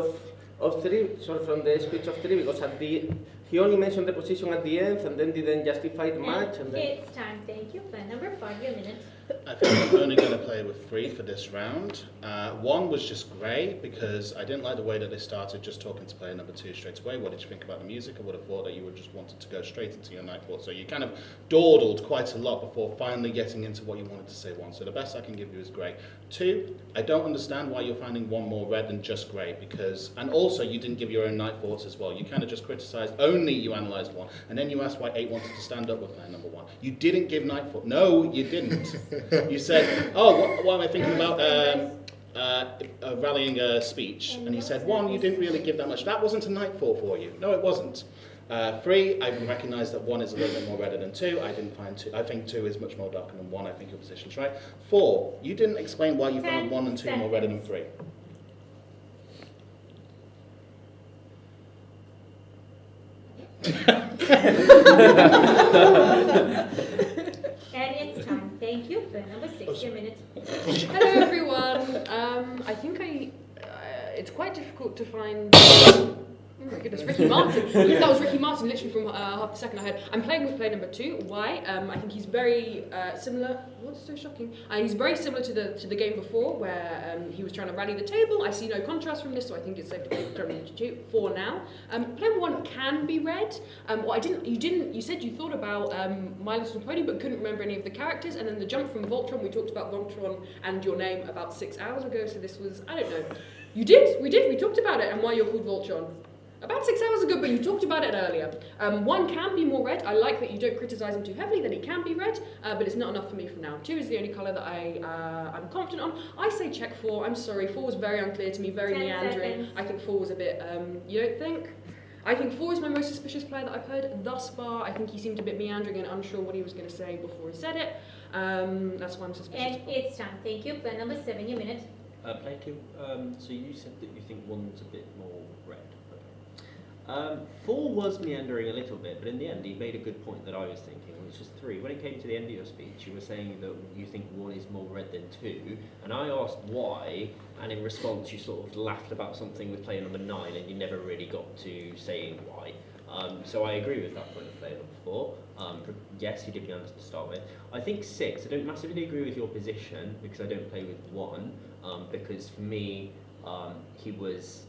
of 3, sorry, from the speech of 3, because at the he only mentioned the position at the end and then didn't justify it much. And then It's time. Thank you. Plan number 5, your minute. I think I'm only going to play with 3 for this round. 1 was just grey because I didn't like the way that they started just talking to player number 2 straight away. What did you think about the music? I would have thought that you would just wanted to go straight into your night thought. So you kind of dawdled quite a lot before finally getting into what you wanted to say 1. So the best I can give you is grey. 2, I don't understand why you're finding 1 more red than just grey because, and also you didn't give your own night thoughts as well. You kind of just criticised, only you analysed 1, and then you asked why 8 wanted to stand up with player number 1. You didn't give night thought. No, you didn't. You said, oh, what am I thinking about? Rallying a speech. And he said, 1, you didn't really give that much. That wasn't a night thought for you. No, it wasn't. 3, I recognise that 1 is a little bit more redder than 2. I didn't find 2. I think 2 is much more darker than 1. I think your position's right. 4, you didn't explain why you found 1 and 2 more redder than 3. And it's time. Thank you. Player number 6, your minute. Hello everyone. I think it's quite difficult to find. Oh my goodness, Ricky Martin. That was Ricky Martin, literally from half the second I heard. I'm playing with player number 2. Why? I think he's very similar. What's so shocking? He's very similar to the game before, where he was trying to rally the table. I see no contrast from this, so I think it's safe to play player number 2 for now. Player 1 can be red. You said you thought about My Little Pony, but couldn't remember any of the characters. And then the jump from Voltron, we talked about Voltron and your name about 6 hours ago. So this was, I don't know. You did. We talked about it and why you're called Voltron. About 6 hours ago, but you talked about it earlier. 1 can be more red. I like that you don't criticise him too heavily, that he can be red, but it's not enough for me for now. 2 is the only colour that I'm confident on. I say check 4. I'm sorry, 4 was very unclear to me, very meandering. Seconds. I think 4 was a bit, you don't think? I think 4 is my most suspicious player that I've heard thus far. I think he seemed a bit meandering and unsure what he was going to say before he said it. That's why I'm suspicious. And it's time. Thank you. Player number 7, your minute. Player 2, so you said that you think 1 was a bit more red. 4 was meandering a little bit, but in the end he made a good point that I was thinking, which is 3. When it came to the end of your speech, you were saying that you think 1 is more red than 2, and I asked why, and in response you sort of laughed about something with player number 9, and you never really got to saying why. So I agree with that point of player number 4. Yes, he did be honest to start with. I think 6, I don't massively agree with your position, because I don't play with 1, because for me, he was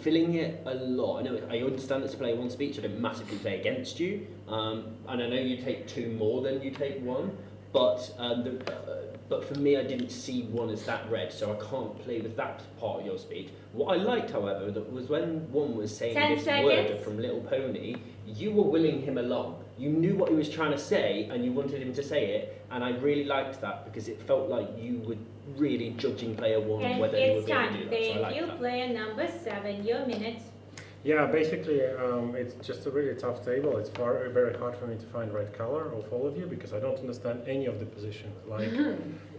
filling it a lot. I understand it's player 1 speech. I don't massively play against you, and I know you take 2 more than you take 1. But for me, I didn't see 1 as that red, so I can't play with that part of your speech. What I liked, however, was when 1 was saying this word from Little Pony, you were willing him along. You knew what he was trying to say, and you wanted him to say it, and I really liked that because it felt like you were really judging player 1 and whether he would it's be able time. to do that. Thank So I like you. that. Player number 7, your minute. Yeah, basically, it's just a really tough table. It's very hard for me to find right color of all of you because I don't understand any of the positions. Like,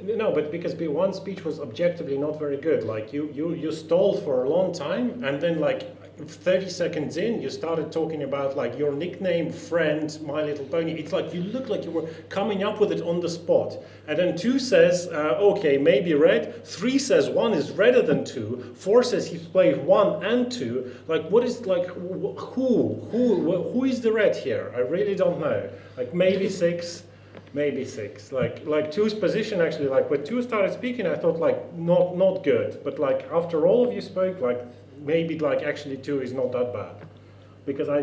no, but because 1 speech was objectively not very good. Like you stalled for a long time, and then like 30 seconds in, you started talking about like your nickname, friend, My Little Pony. It's like you look like you were coming up with it on the spot. And then 2 says, okay, maybe red. 3 says 1 is redder than 2. 4 says he played 1 and 2. Like, what is like who is the red here? I really don't know. Like maybe 6. Maybe 6. Like 2's position actually. Like when 2 started speaking, I thought like not good. But like after all of you spoke, like maybe like actually 2 is not that bad, because I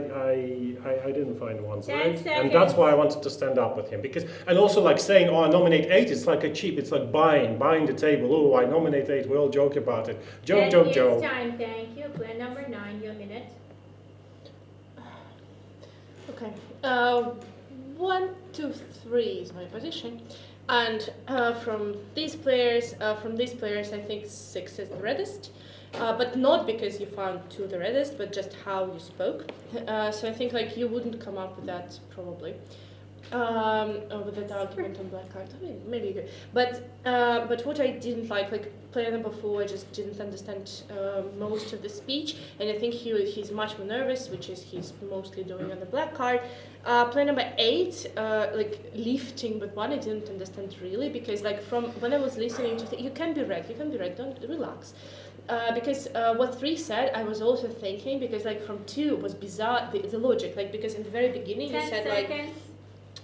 didn't find 1's red, and that's why I wanted to stand up with him. Because and also like saying, oh, I nominate 8, it's like it's like buying the table. Oh, I nominate 8. We all joke about it. Joke. It's time. Thank you. Player number 9, your minute. Okay. 1, 2, 3 is my position, and from these players, I think 6 is the reddest. But not because you found 2 the reddest, but just how you spoke. So I think like you wouldn't come up with that probably. With that argument on black card. I mean, maybe you could. But what I didn't like player number 4, I just didn't understand most of the speech, and I think he's much more nervous, which is he's mostly doing on the black card. Player number 8, like lifting with 1, I didn't understand really, because like from when I was listening to you can be red, don't relax. Because what 3 said, I was also thinking, because like from 2 was bizarre, the logic, like because in the very beginning you said like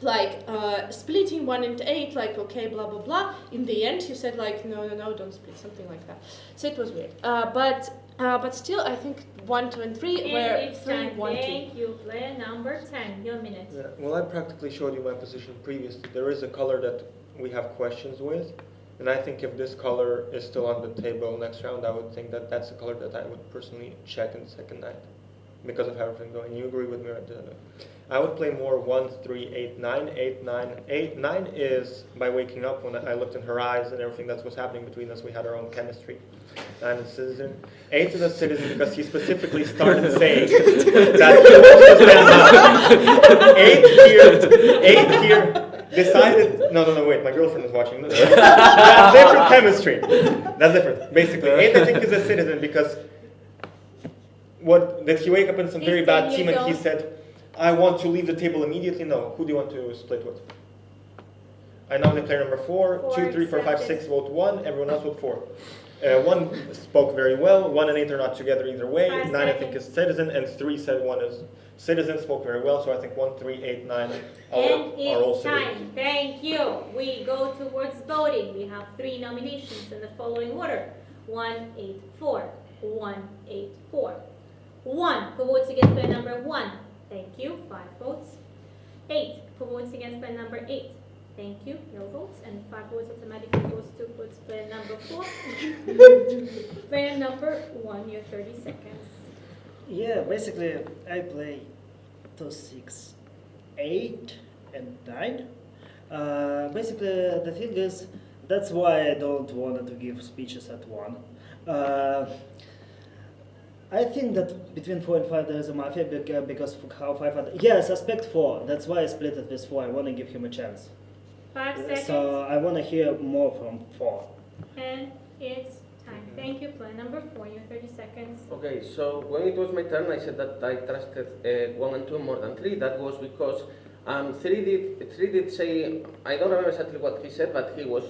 like splitting 1 into 8, like okay, blah blah blah. In the end, you said like no, don't split, something like that. So it was weird. But still, I think 1, 2, and 3 And were it's 3, time. 1, 2. Thank you. Player number 10. Your minute. Yeah, well, I practically showed you my position previously. There is a color that we have questions with, and I think if this color is still on the table next round, I would think that that's a color that I would personally check in the second night because of how everything going. You agree with me, right? I would play more 1, 3, 8, 9, 8, 9. 8, 9 is by waking up when I looked in her eyes and everything that was happening between us. We had our own chemistry. 9 is citizen. 8 is a citizen because he specifically started saying that he wants to stand up. 8 here decided. No, wait. My girlfriend is watching. That's different chemistry. That's different. Basically, 8 I think is a citizen because what did he wake up in some very bad team and he said, I want to leave the table immediately? No. Who do you want to split with? I nominate player number 4. 2, 3, 4, 5, 6 vote 1. Everyone else vote 4. 1 spoke very well. 1 and 8 are not together either way. 9 I think is citizen, and 3 said 1 is citizen. Spoke very well. So I think 1, 3, 8, 9 are all it's citizens. time. Thank you. We go towards voting. We have 3 nominations in the following order: 1, 8, 4. 1, 8, 4. 1. Who votes against player number 1? Thank you. 5 votes. 8. Who votes against player number 8? Thank you. No votes. And 5 votes automatically goes towards player number 4. Player number 1, your 30 seconds. Yeah, basically I play 2, 6, 8, and 9. Basically the thing is, that's why I don't want to give speeches at 1. I think that between 4 and 5 there is a Mafia because how 5 are... Yeah, I suspect 4. That's why I split it with 4. I want to give him a chance. 5 seconds. So I want to hear more from 4. And it's time. Thank you. Player number 4, your 30 seconds. Okay, so when it was my turn, I said that I trusted 1 and 2 more than 3. That was because 3 did say, I don't remember exactly what he said, but he was...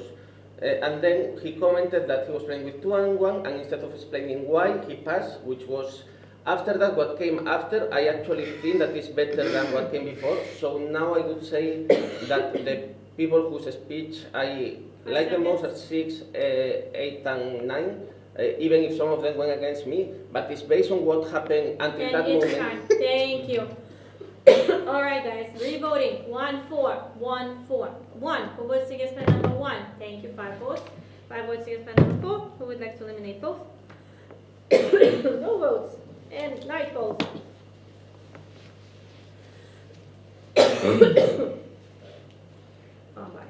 and then he commented that he was playing with 2 and 1, and instead of explaining why, he passed, which was after that. What came after, I actually think that is better than what came before. So now I would say that the people whose speech I like the most are 6, 8, and 9, even if some of them went against me. But it's based on what happened until that moment. Time. Thank you. All right, guys. Revoting. 1, 4. 1, 4. 1. Who votes against player number 1? Thank you. 5 votes. 5 votes against player number 4. Who would like to eliminate both? No votes. And night falls. Oh, bye.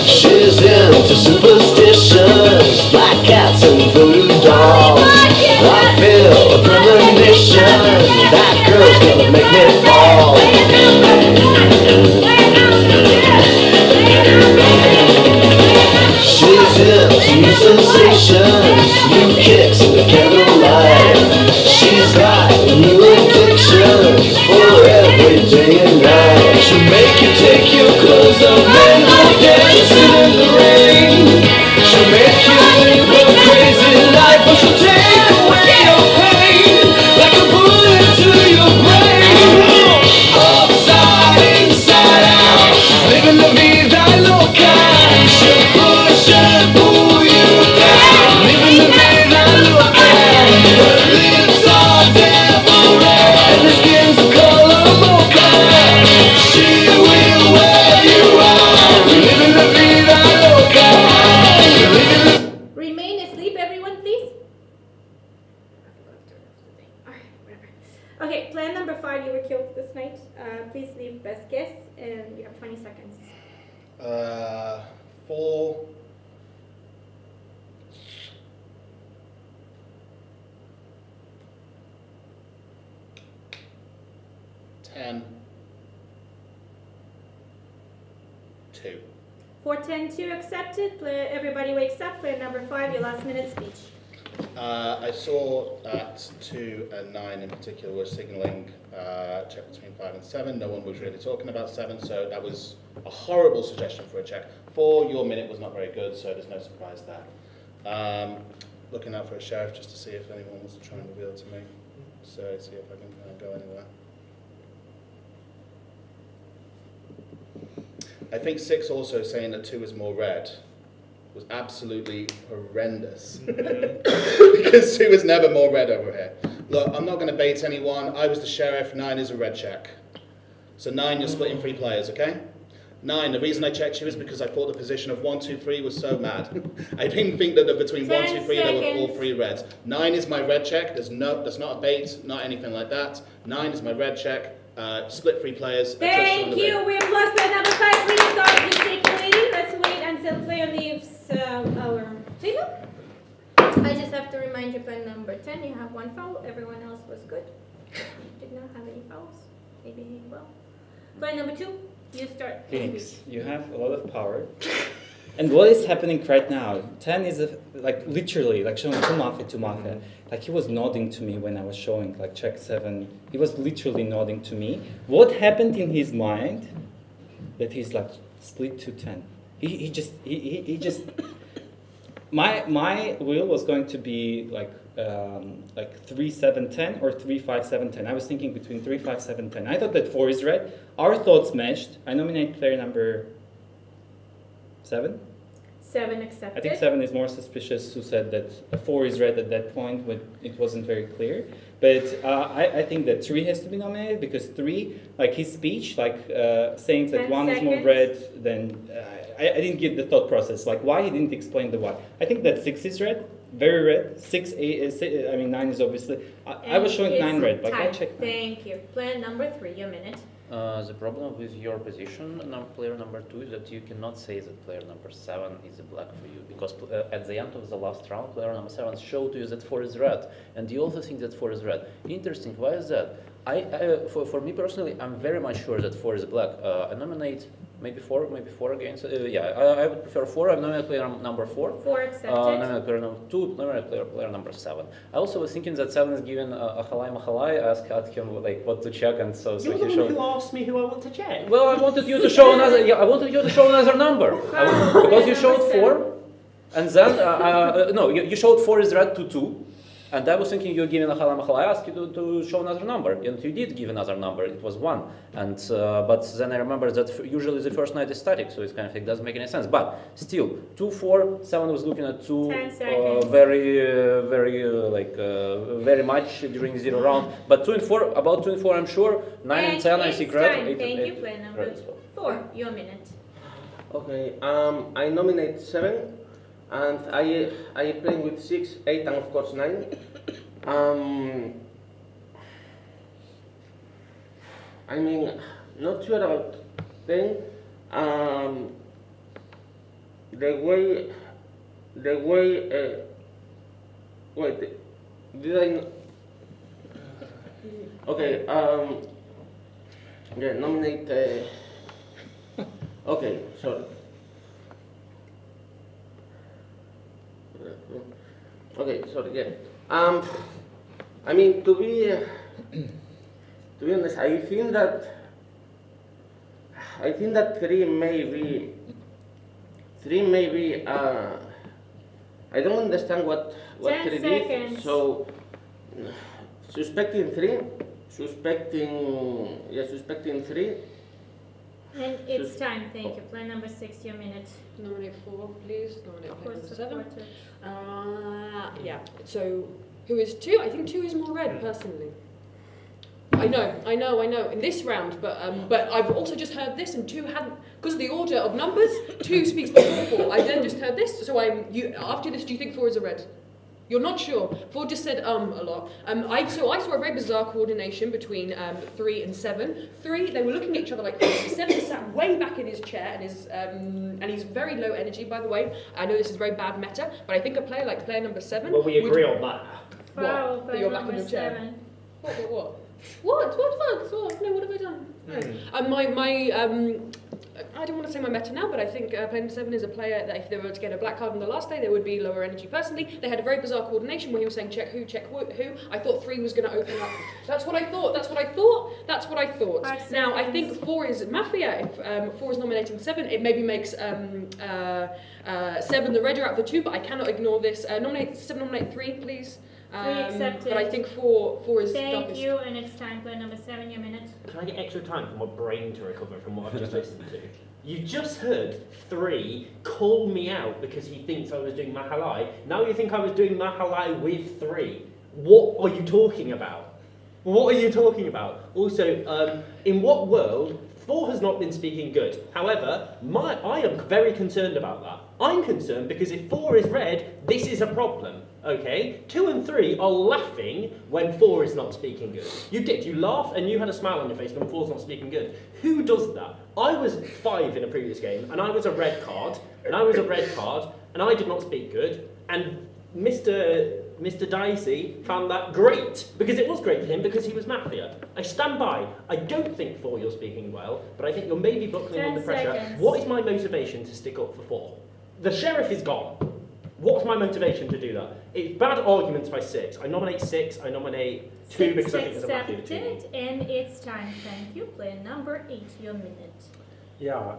She's into superstitions, black cats and voodoo dolls. I feel a premonition, that girl's gonna make me fall. She's into new sensations, new kicks in the candlelight. She's got new addictions for every day and night. She'll make you take your clothes off and go dancing in the rain. She'll make you live a crazy life, but she'll take away your pain like a bullet to your brain. Upside, inside out, living la vida loca. She'll push and pull you down, living la vida loca. Her lips are devil red and her skin's the color mocha. She will wear you out, living la vida loca. Remain asleep, everyone, please. Okay, plan number 5, you were killed this night. Please leave best guess, and you have 20 seconds. 4. 10. 2. 4, 10, 2 accepted. Everybody wakes up. Player number 5, your last minute speech. I saw that 2 and 9 in particular were signalling check between 5 and 7. No one was really talking about 7, so that was a horrible suggestion for a check. 4, your minute was not very good, so there's no surprise there. Looking out for a sheriff just to see if anyone wants to try and reveal it to me. So see if I can go anywhere. I think 6 also saying that 2 is more red was absolutely horrendous. Because 2 is never more red over here. Look, I'm not going to bait anyone. I was the sheriff. 9 is a red check. So 9, you're splitting 3 players, okay? 9, the reason I checked you is because I thought the position of 1, 2, 3 was so mad. I didn't think that between 1, 2, 3 there were all 3 reds. 9 is my red check. That's not a bait, not anything like that. 9 is my red check. Split 3 players. Thank you. We have lost player number 5. Please start gesticulating. Let's wait until player leaves our table. I just have to remind you, player number 10, you have 1 foul. Everyone else was good. Did not have any fouls. Maybe he will. Player number 2, you start. Phoenix, you have a lot of power. And what is happening right now? 10 is like literally like showing to Mafia. Like he was nodding to me when I was showing like check 7. He was literally nodding to me. What happened in his mind that he's like split to 10? He just my wheel was going to be like 3, 7, 10 or 3, 5, 7, 10. I was thinking between 3, 5, 7, 10. I thought that 4 is red. Our thoughts matched. I nominate player number 7. 7 accepted. I think 7 is more suspicious, who said that 4 is red at that point, but it wasn't very clear. But I think that 3 has to be nominated, because 3, like his speech, like saying that 1 is more red, then I didn't get the thought process, like why he didn't explain the why. I think that 6 is red, very red. 9 is obviously, I was showing 9 red, like I checked 9. Thank you. Player number 3, your minute. The problem with your position, player number 2, is that you cannot say that player number 7 is a black for you, because at the end of the last round, player number 7 showed to you that 4 is red, and you also think that 4 is red. Interesting, why is that? For me personally, I'm very much sure that 4 is black. I nominate maybe 4 against. I would prefer 4. I nominate player number 4. 4 accepted. Nominate player number 2. Nominate player number 7. I also was thinking that 7 is given a halai. I asked him like what to check, and so You're he the one showed. who asked me who I want to check. Well, I wanted you to show another. Yeah, I wanted you to show another number. Because you showed 4, and then no, you showed 4 is red to 2. And I was thinking you're giving a halama. I asked you to show another number, and you did give another number. It was 1, and but then I remember that usually the first night is static, so it's kind of like doesn't make any sense. But still, 2, 4, 7 was looking at 2, very much during 0 round. But 2 and 4, about 2 and 4, I'm sure. 9 and 10, I see red. Thank you, player number 4, your minute. Okay, I nominate 7. And I play with 6, 8, and of course 9. I mean, not sure about 10. The way. Wait, did I? Okay. Yeah, nominate. Okay, sorry. Okay, sorry, yeah. I mean, to be honest, I think that 3 may be, I don't understand what 3 did, so suspecting 3, suspecting 3. And it's time, thank you. Player number 6, your minute. Nominate 4, please. Nominate player number 7. Supported. Yeah. So, who is 2? I think 2 is more red, personally. I know. In this round, but I've also just heard this, and 2 hadn't, because of the order of numbers. 2 speaks before 4. I then just heard this, so after this, do you think 4 is a red? You're not sure. 4 just said a lot. I saw a very bizarre coordination between 3 and 7. 3, they were looking at each other like crazy. 7 sat way back in his chair, and he's very low energy, by the way. I know this is very bad meta, but I think a player like player number 7. Well, we agree on that. What? That you're back in your chair. What? No, what have I done? I don't want to say my meta now, but I think player number 7 is a player that if they were to get a black card on the last day, they would be lower energy personally. They had a very bizarre coordination where he was saying check who. I thought 3 was going to open up. That's what I thought. Now, I think 4 is Mafia. If 4 is nominating 7, it maybe makes 7 the redder out of the 2, but I cannot ignore this. Nominate 3, please. 3 accepted. But I think 4 is Thank darkest. you, and it's time for number 7, your minute. Can I get extra time for my brain to recover from what I've just listened to? You just heard 3 call me out because he thinks I was doing Mahalai. Now you think I was doing Mahalai with 3. What are you talking about? What are you talking about? Also, in what world 4 has not been speaking good? However, I am very concerned about that. I'm concerned because if 4 is red, this is a problem. Okay, 2 and 3 are laughing when 4 is not speaking good. You laughed and you had a smile on your face when 4's not speaking good. Who does that? I was 5 in a previous game and I was a red card, and I did not speak good, and Mr. Dicey found that great, because it was great for him because he was Mafia. I stand by. I don't think 4 you're speaking well, but I think you're maybe buckling under pressure. Seconds. What is my motivation to stick up for 4? The sheriff is gone. What's my motivation to do that? It's bad arguments by 6. I nominate 6, I nominate 2 because I think it's a Mafia team. Accepted, and it's time. Thank you. Player number 8, your minute. Yeah,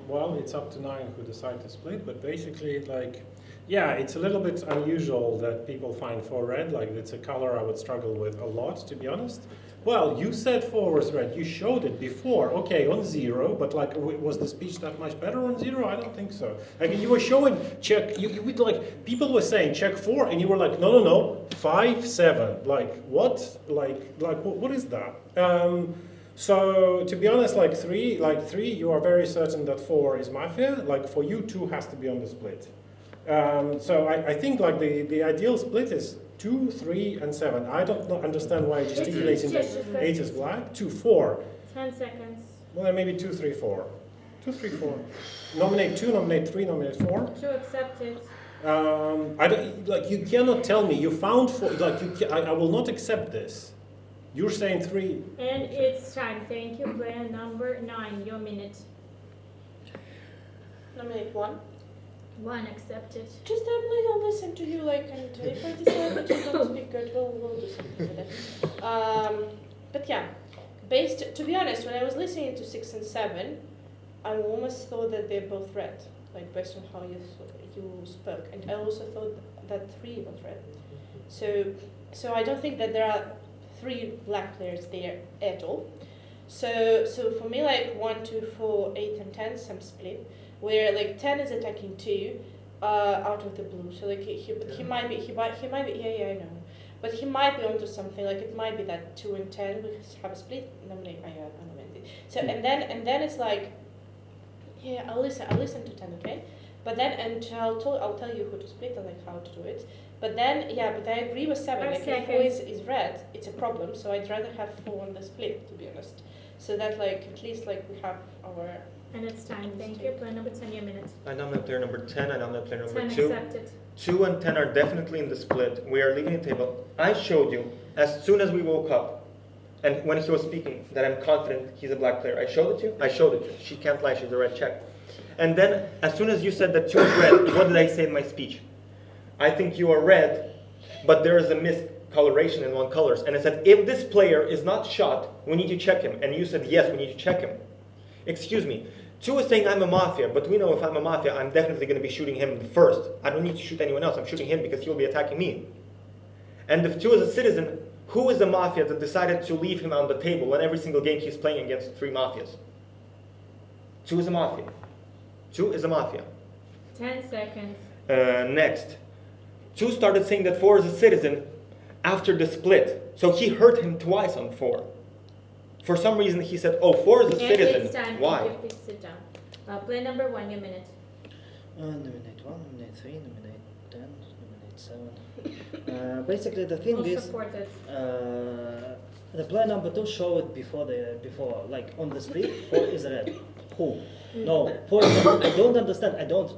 well, it's up to 9 who decide to split, but basically, like, yeah, it's a little bit unusual that people find 4 red. Like, it's a color I would struggle with a lot, to be honest. Well, you said 4 was red. You showed it before. Okay, on 0, but like, was the speech that much better on 0? I don't think so. Like, you were showing check. You would like, people were saying check 4, and you were like, no, 5, 7. Like, what? Like what is that? So to be honest, like 3, you are very certain that 4 is Mafia. Like for you, 2 has to be on the split. So I think like the ideal split is 2, 3, and 7. I don't understand why gesticulating that 8 is black. 2, 4. 10 seconds. Well, then maybe 2, 3, 4. 2, 3, 4. Nominate 2, nominate 3, nominate 4. 2 accepted. I don't, like, you cannot tell me you found 4. Like I will not accept this. You're saying 3. And it's time. Thank you. Player number 9, your minute. Nominate 1. 1 accepted. Just I'll listen to you, like, and if I decide that you don't speak good, we'll do something with it. But yeah, to be honest, when I was listening to 6 and 7, I almost thought that they're both red, like based on how you spoke, and I also thought that 3 was red. So I don't think that there are 3 black players there at all. So for me, like 1, 2, 4, 8, and 10, some split, where like 10 is attacking 2 out of the blue. So like he might be yeah, I know, but he might be onto something. Like it might be that 2 and 10 we have a split. Nominate. So and then it's like, yeah, I'll listen to 10, okay? But then I'll tell you who to split and like how to do it. But then, yeah, but I agree with 7. Like if 4 is red, it's a problem. So I'd rather have 4 on the split, to be honest. So that like at least like we have our. And it's time. Thank you. Player number 10, your minute. I nominate player number 10. I nominate player number 10 2. accepted. 2 and 10 are definitely in the split. We are leaving the table. I showed you as soon as we woke up, and when he was speaking, that I'm confident he's a black player. I showed it to you. I showed it to you. She can't lie. She's a red check. And then as soon as you said that 2 is red, what did I say in my speech? I think you are red, but there is a miscoloration in one colors. And I said, if this player is not shot, we need to check him. And you said, yes, we need to check him. Excuse me. 2 is saying I'm a Mafia, but we know if I'm a Mafia, I'm definitely going to be shooting him first. I don't need to shoot anyone else. I'm shooting him because he'll be attacking me. And if 2 is a citizen, who is a Mafia that decided to leave him on the table when every single game he's playing against 3 Mafias? 2 is a Mafia. 2 is a Mafia. 10 seconds. Next. 2 started saying that 4 is a citizen after the split. So he hurt him twice on 4. For some reason he said, oh, 4 is a citizen. It's time. Why? Please sit down. Player number 1, your minute. Nominate 1, nominate 3, nominate 10, nominate 7. Basically, the thing Who is, supported? the player number 2 showed it before, like on the split, 4 is red. Who? No, 4 is red. I don't understand. I don't.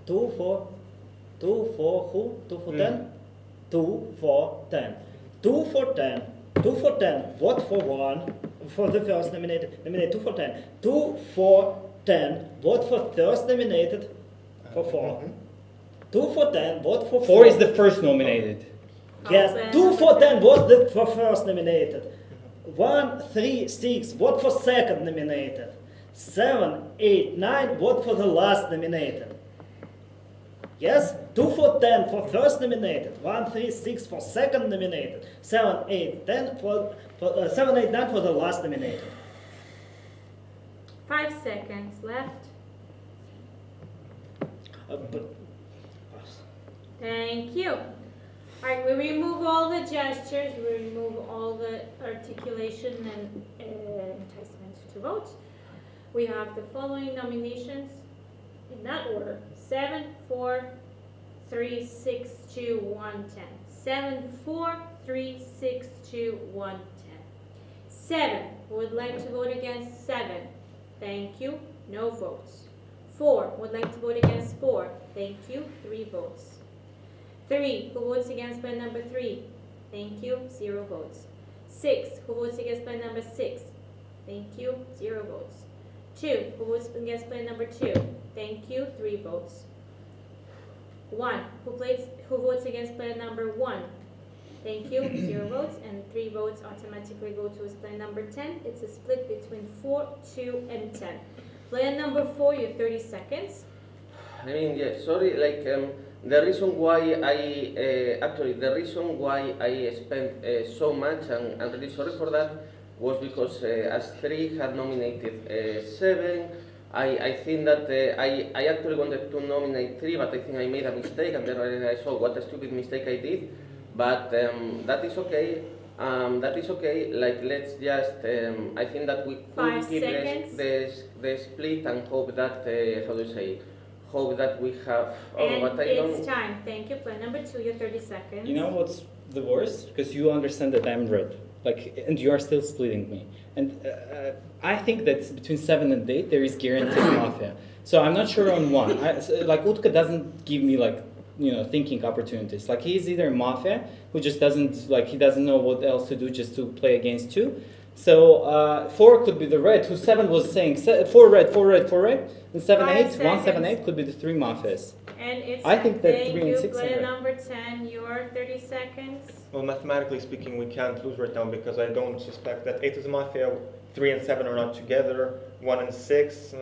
2 for who? 2 for 10? 2 for 10. 2 for 10. 2 for 10. Vote for 1. for the first nominated. Nominate 2 for 10. 2 for 10. Vote for first nominated for 4. 2 for 10. Vote for 4. 4 is the first nominated. Yes, 2 for 10 was the for first nominated. 1, 3, 6, vote for second nominated. 7, 8, 9, vote for the last nominated. Yes, 2 for 10 for first nominated. 1, 3, 6 for second nominated. 7, 8, 10 for 7, 8, 9 for the last nominated. 5 seconds left. Thank you. Alright, we remove all the gestures, we remove all the articulation and enticement to vote. We have the following nominations in that order: 7, 4, 3, 6, 2, 1, 10. 7, 4, 3, 6, 2, 1, 10. 7, would like to vote against 7. Thank you, no votes. 4, would like to vote against 4. Thank you, 3 votes. 3, who votes against plan number 3? Thank you, 0 votes. 6, who votes against plan number 6? Thank you, 0 votes. 2, who votes against plan number 2? Thank you, 3 votes. 1, who votes against plan number 1? Thank you, 0 votes, and 3 votes automatically go to plan number 10. It's a split between 4, 2, and 10. Plan number 4, you have 30 seconds. I mean, yeah, sorry, like, the reason why the reason why I spent so much, and I'm really sorry for that, was because as 3 had nominated 7, I think that I actually wanted to nominate 3, but I think I made a mistake, and then I saw what a stupid mistake I did. But that is okay. That is okay. Like, let's just. I think that we could keep the split and hope that how do you say? Hope that we have. And it's time. Thank you. Plan number 2. You have 30 seconds. You know what's the worst? Because you understand that I'm red, like, and you are still splitting me. And I think that between 7 and 8 there is guaranteed mafia. So I'm not sure on 1. Like, Utka doesn't give me, like, you know, thinking opportunities. Like, he's either mafia who just doesn't, like, he doesn't know what else to do just to play against 2. So 4 could be the red, who 7 was saying 4 red, 4 red, 4 red, and 7, 8, 1, 7, 8 could be the 3 mafias. And it's I think that 3 and 6 are plan red. number 10, your 30 seconds. Well, mathematically speaking, we can't lose right now because I don't suspect that 8 is a mafia, 3 and 7 are not together, 1 and 6.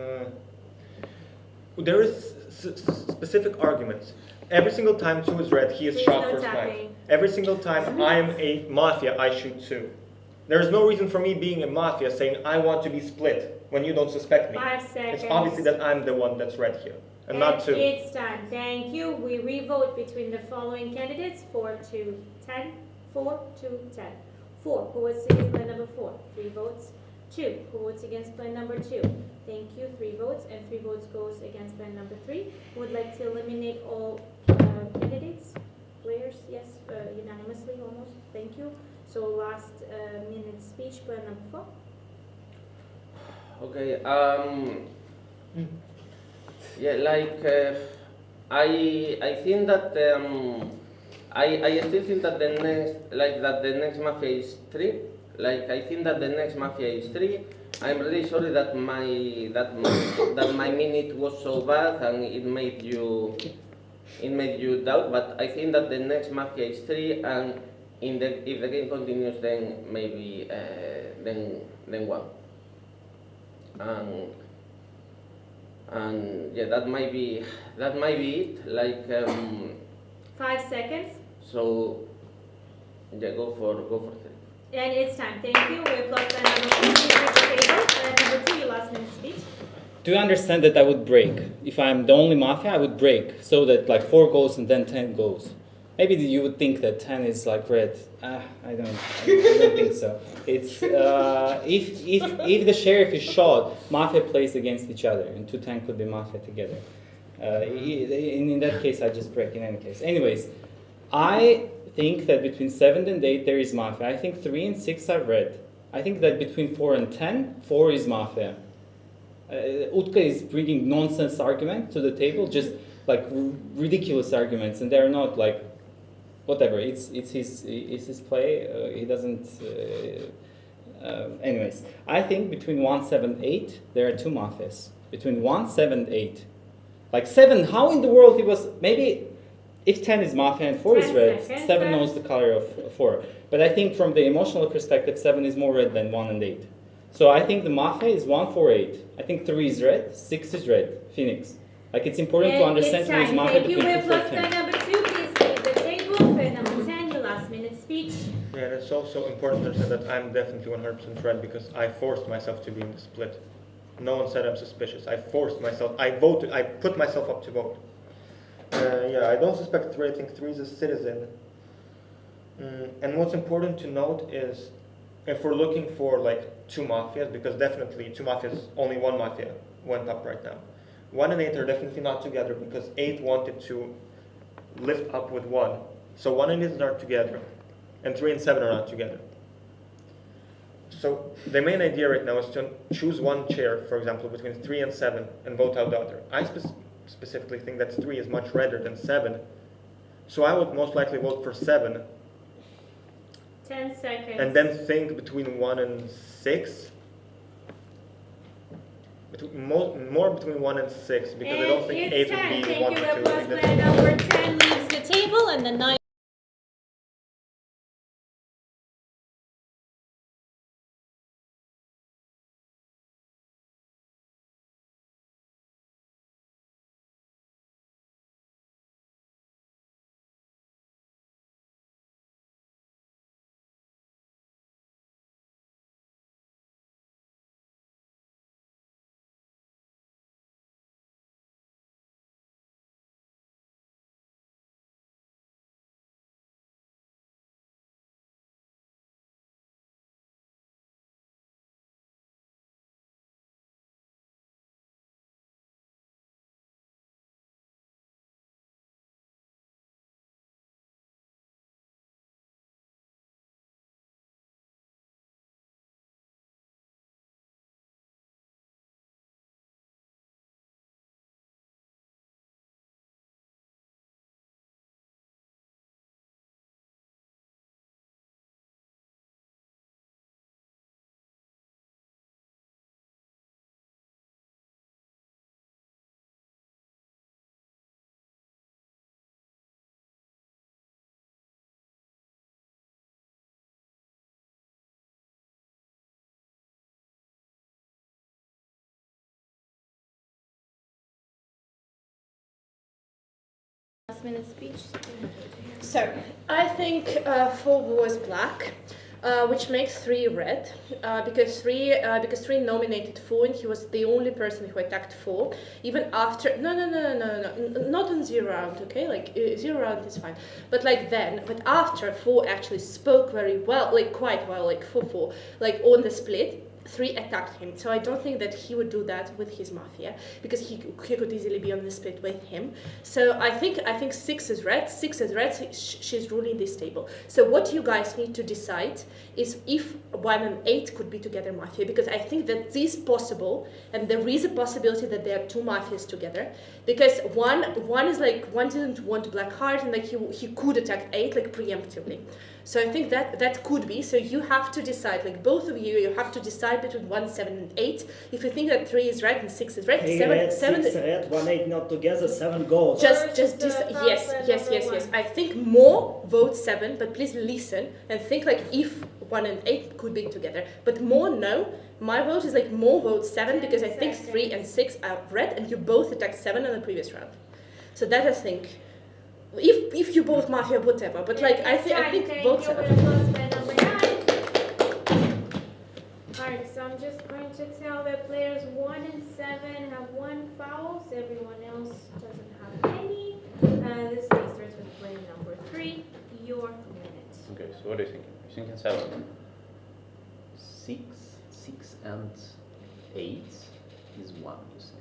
There is specific arguments. Every single time 2 is red, he is shot first knife. Every single time I'm a mafia, I shoot 2. There is no reason for me being a mafia saying I want to be split when you don't suspect me. 5 seconds. It's obviously that I'm the one that's red here, and not 2. It's time. Thank you. We re-vote between the following candidates: 4 to 10, 4 to 10. 4, who votes against plan number 4? 3 votes. 2, who votes against plan number 2? Thank you, 3 votes, and 3 votes goes against plan number 3. Would like to eliminate all candidates, players, yes, unanimously almost. Thank you. So last minute speech, plan number 4. Okay. Yeah, like I think that I still think that the next mafia is 3. Like, I think that the next mafia is 3. I'm really sorry that my minute was so bad and it made you doubt. But I think that the next mafia is 3, and if the game continues, then maybe then 1. And yeah, that might be it. Like 5 seconds. So yeah, go for 3. And it's time. Thank you. We applaud plan number 4. Please reach the table. Plan number 2, your last minute speech. Do you understand that I would break? If I'm the only mafia, I would break so that, like, 4 goes and then 10 goes. Maybe you would think that 10 is like red. I don't think so. It's if the sheriff is shot, mafia plays against each other, and 2-10 could be mafia together. In that case, I just break in any case. Anyways, I think that between 7 and 8 there is mafia. I think 3 and 6 are red. I think that between 4 and 10, 4 is mafia. Utka is bringing nonsense argument to the table, just like ridiculous arguments, and they're not like whatever. It's his play. He doesn't. Anyways, I think between 1, 7, 8, there are two mafias. Between 1, 7, 8. Like 7, how in the world it was, maybe if 10 is mafia and 4 is red, 7 knows the color of 4. But I think from the emotional perspective, 7 is more red than 1 and 8. So I think the mafia is 1, 4, 8. I think 3 is red, 6 is red, Phoenix. Like it's important to understand who is mafia between 2, 4, 10. Number 2, please leave the table. Player number 10, your last minute speech. Yeah, and it's also important to understand that I'm definitely 100% red because I forced myself to be in the split. No one said I'm suspicious. I forced myself. I voted. I put myself up to vote. Yeah, I don't suspect 3. I think 3 is a citizen. And what's important to note is if we're looking for like 2 mafias, because definitely 2 mafias, only 1 mafia went up right now. 1 and 8 are definitely not together because 8 wanted to lift up with 1. So 1 and 8 are together, and 3 and 7 are not together. So the main idea right now is to choose one chair, for example, between 3 and 7 and vote out the other. I specifically think that 3 is much redder than 7. So I would most likely vote for 7. 10 seconds. And then think between 1 and 6. More between 1 and 6 because I don't think 8 would be 1 or 2. Player number 10 leaves the table and the 9. Last minute speech. So, I think 4 was black, which makes 3 red, because 3 nominated 4 and he was the only person who attacked 4, even after, no, not on 0 round, okay, like 0 round is fine, but like then, but after 4 actually spoke very well, like quite well, like 4-4, like on the split, 3 attacked him. So I don't think that he would do that with his mafia because he could easily be on the split with him. So I think 6 is red. 6 is red. She's ruling this table. So what you guys need to decide is if 1 and 8 could be together mafia, because I think that this is possible and there is a possibility that there are 2 mafias together, because one is like, 1 didn't want black heart and like he could attack 8 like preemptively. So I think that could be. So you have to decide, like both of you have to decide between 1, 7, and 8. If you think that 3 is red and 6 is red, 7 6 red, 1, 8 not together, 7 goes. Yes. I think more vote 7, but please listen and think like if 1 and 8 could be together. But more no. My vote is like more vote 7 because I think 3 and 6 are red and you both attacked 7 in the previous round. So that I think. If you both mafia, whatever, but like I think both 7. Alright, so I'm just going to tell that players 1 and 7 have 1 foul, so everyone else doesn't have any. This day starts with player number 3, your minute. Okay, so what are you thinking? You're thinking 7. 6 and 8 is 1, you say.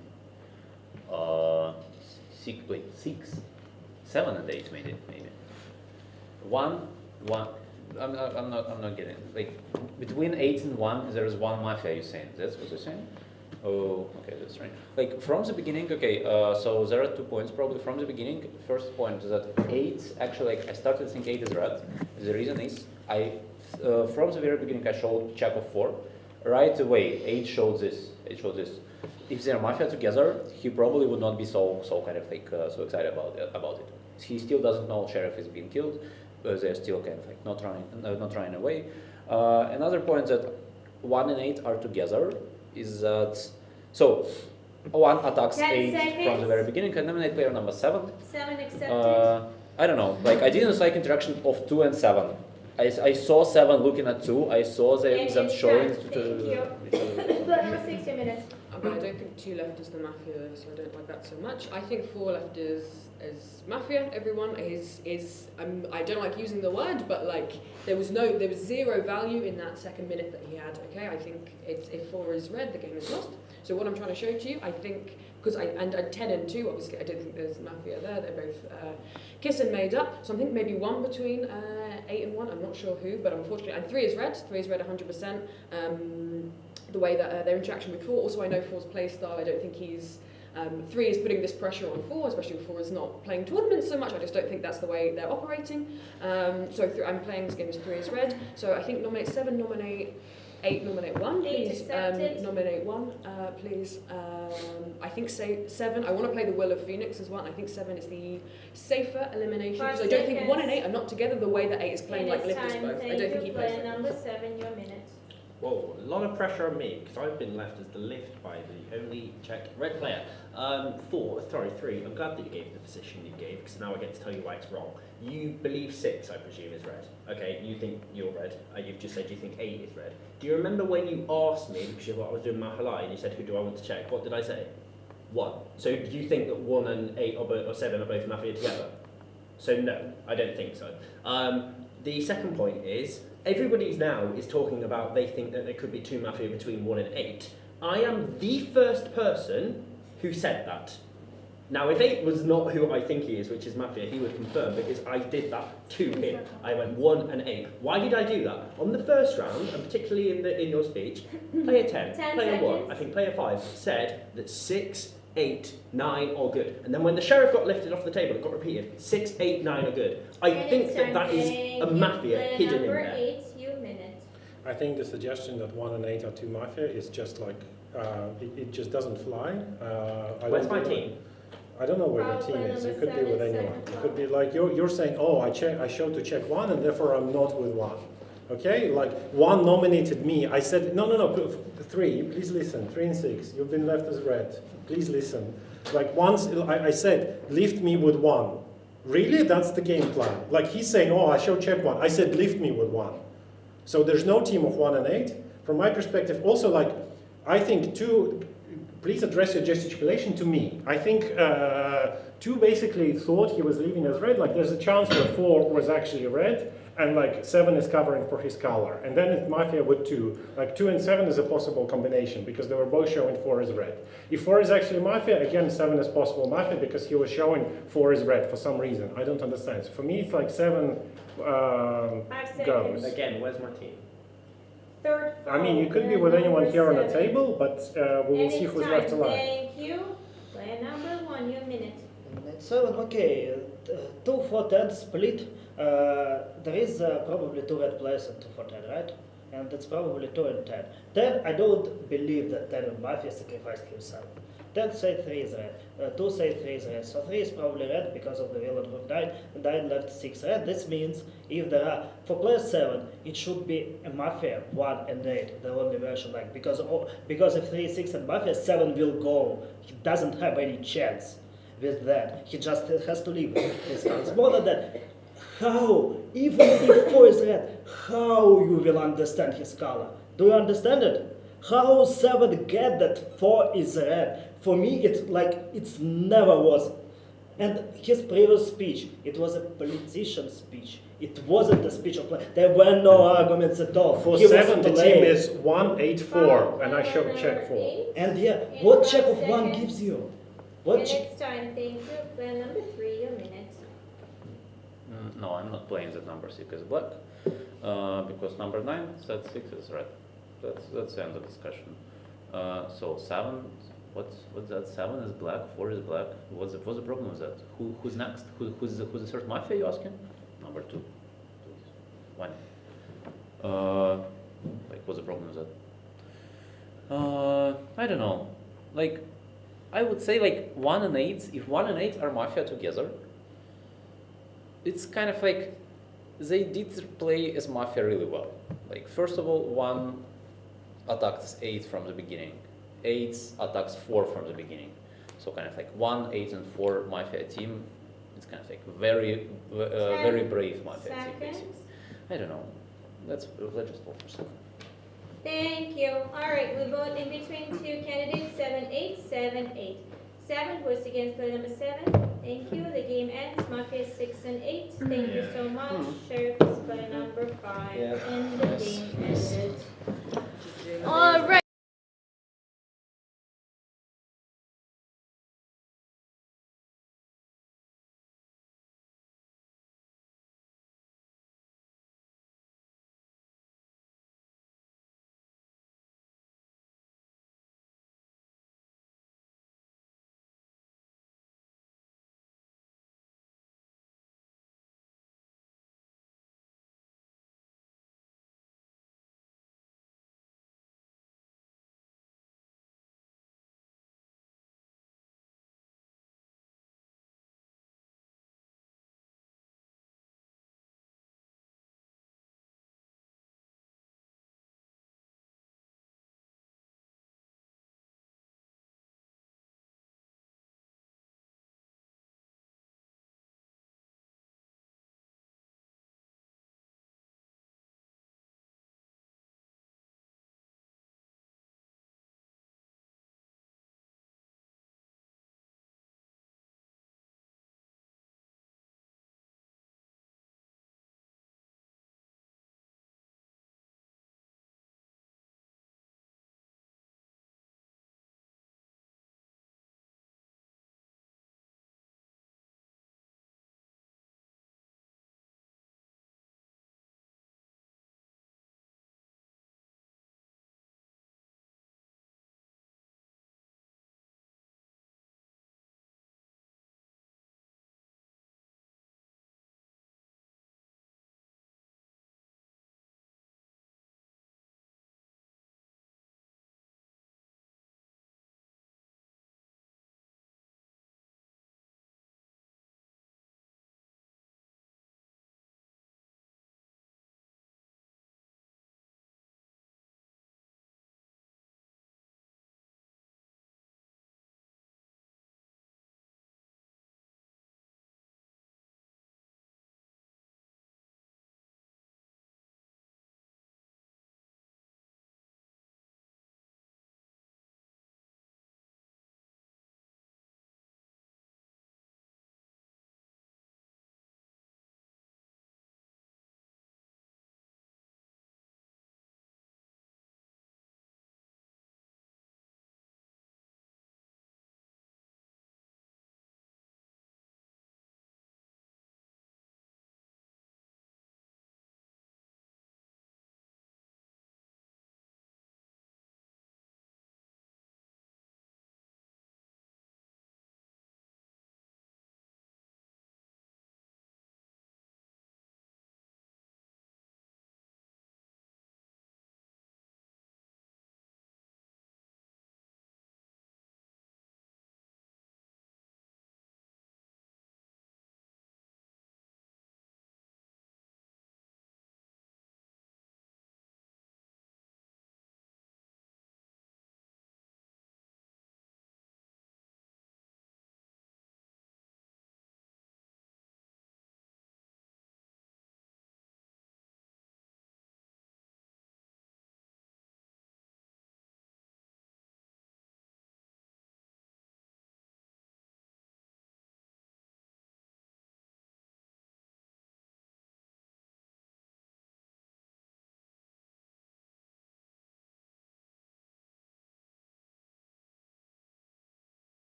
6. 7 and 8 maybe. 1. I'm not getting it. Like between 8 and 1 there is 1 mafia, you're saying. That's what you're saying? Oh, okay, that's right. Like from the beginning, okay, so there are 2 points probably from the beginning. First point is that 8, actually like, I started to think 8 is red. The reason is I from the very beginning I showed check of 4. Right away, 8 showed this. 8 showed this. If they're Mafia together, he probably would not be so kind of like so excited about it. He still doesn't know Sheriff is being killed. They're still kind of like not running away. Another point that 1 and 8 are together is that so 1 attacks 8 from the very beginning and eliminate player number 7. 7 accepted. I don't know. Like I didn't like interaction of 2 and 7. I saw 7 looking at 2. I saw them showing to. Number 6, your minute. But I don't think 2 left is the Mafia, so I don't like that so much. I think 4 left is Mafia. Everyone is I don't like using the word, but like there was 0 value in that second minute that he had. Okay, I think if 4 is red, the game is lost. So what I'm trying to show to you, I think, because and 10 and 2, obviously I don't think there's Mafia there. They're both kiss and made up. So I think maybe 1 between 8 and 1. I'm not sure who, but unfortunately, and 3 is red. 3 is red 100%. The way that their interaction with 4. Also, I know 4's play style. I don't think he's 3 is putting this pressure on 4, especially if 4 is not playing tournaments so much. I just don't think that's the way they're operating. So I'm playing this game as 3 is red. So I think nominate 7, nominate 8, nominate 1, please. Nominate 1, please. I think 7. I want to play the Will of Phoenix as well. And I think 7 is the safer elimination. Because I don't think 1 and 8 are not together the way that 8 is playing like lifters both. I don't think he plays like number 7, your minute. Whoa, a lot of pressure on me because I've been left as the lift by the only checked red player. 3. I'm glad that you gave the position you gave because now I get to tell you why it's wrong. You believe 6, I presume, is red. Okay, you think you're red. You've just said you think 8 is red. Do you remember when you asked me, because I was doing my halai, and you said, who do I want to check? What did I say? 1. So do you think that 1 and 8 or 7 are both Mafia together? So no, I don't think so. The second point is, everybody now is talking about they think that there could be 2 Mafia between 1 and 8. I am the first person who said that. Now, if 8 was not who I think he is, which is Mafia, he would confirm because I did that to him. I went 1 and 8. Why did I do that? On the first round, and particularly in your speech, player 10 player 1, I think player 5 said that 6, 8, 9 are good. And then when the Sheriff got lifted off the table, it got repeated. 6, 8, 9 are good. I think that is a Mafia hidden in there. 8, your minute. I think the suggestion that 1 and 8 are 2 Mafia is just like, it just doesn't fly. Where's my team? I don't know where your team is. It could be with anyone. It could be like you're saying, oh, I showed to check 1 and therefore I'm not with 1. Okay, like 1 nominated me. I said, no, 3, please listen. 3 and 6, you've been left as red. Please listen. Like once I said, lift me with 1. Really? That's the game plan. Like he's saying, oh, I showed check 1. I said, lift me with 1. So there's no team of 1 and 8. From my perspective, also like, I think 2, please address your gesticulation to me. I think 2 basically thought he was leaving as red. Like there's a chance where 4 was actually red and like 7 is covering for his color. And then it's Mafia with 2. Like 2 and 7 is a possible combination because they were both showing 4 is red. If 4 is actually Mafia, again 7 is possible Mafia because he was showing 4 is red for some reason. I don't understand. So for me it's like 7 goes. Again, where's my team? Third. I mean, you could be with anyone here on the table, but we will see who's left alive. Thank you. Player number 1, your minute. 7, okay. 2 for 10 split. There is probably 2 red players in 2 for 10, right? And it's probably 2 and 10. 10, I don't believe that 10 in Mafia sacrificed himself. 10 say 3 is red. 2 say 3 is red. So 3 is probably red because of the villain who died. And 9 left 6 red. This means if there are, for player 7, it should be a Mafia 1 and 8, the only version. Like because if 3, 6 and Mafia, 7 will go. He doesn't have any chance with that. He just has to leave his cards. More than that, how, even if 4 is red, how you will understand his color? Do you understand it? How 7 get that 4 is red? For me, it's like it's never was. And his previous speech, it was a politician speech. It wasn't a speech of there were no arguments at all. For 7, the team is 1, 8, 4, and I showed check 4. And yeah, what check of 1 gives you? What next time, thank you. Player number 3, your minute. No, I'm not playing that number 6 as black because number 9 said 6 is red. That's the end of discussion. So 7, what's that? 7 is black, 4 is black. What's the problem with that? Who's next? Who's the third Mafia? You asking? Number 2. 1. Like, what's the problem with that? I don't know. Like, I would say like 1 and 8. If 1 and 8 are Mafia together, it's kind of like they did play as Mafia really well. Like, first of all, 1 attacked 8 from the beginning. 8 attacks 4 from the beginning. So kind of like 1, 8, and 4 Mafia team. It's kind of like very brave Mafia team, basically. I don't know. Let's just vote for 7. Thank you. All right, we vote in between 2 candidates, 7, 8, 7, 8. 7 votes against player number 7. Thank you. The game ends. Mafia 6 and 8. Thank you so much. Sheriff is player number 5. And the game ended.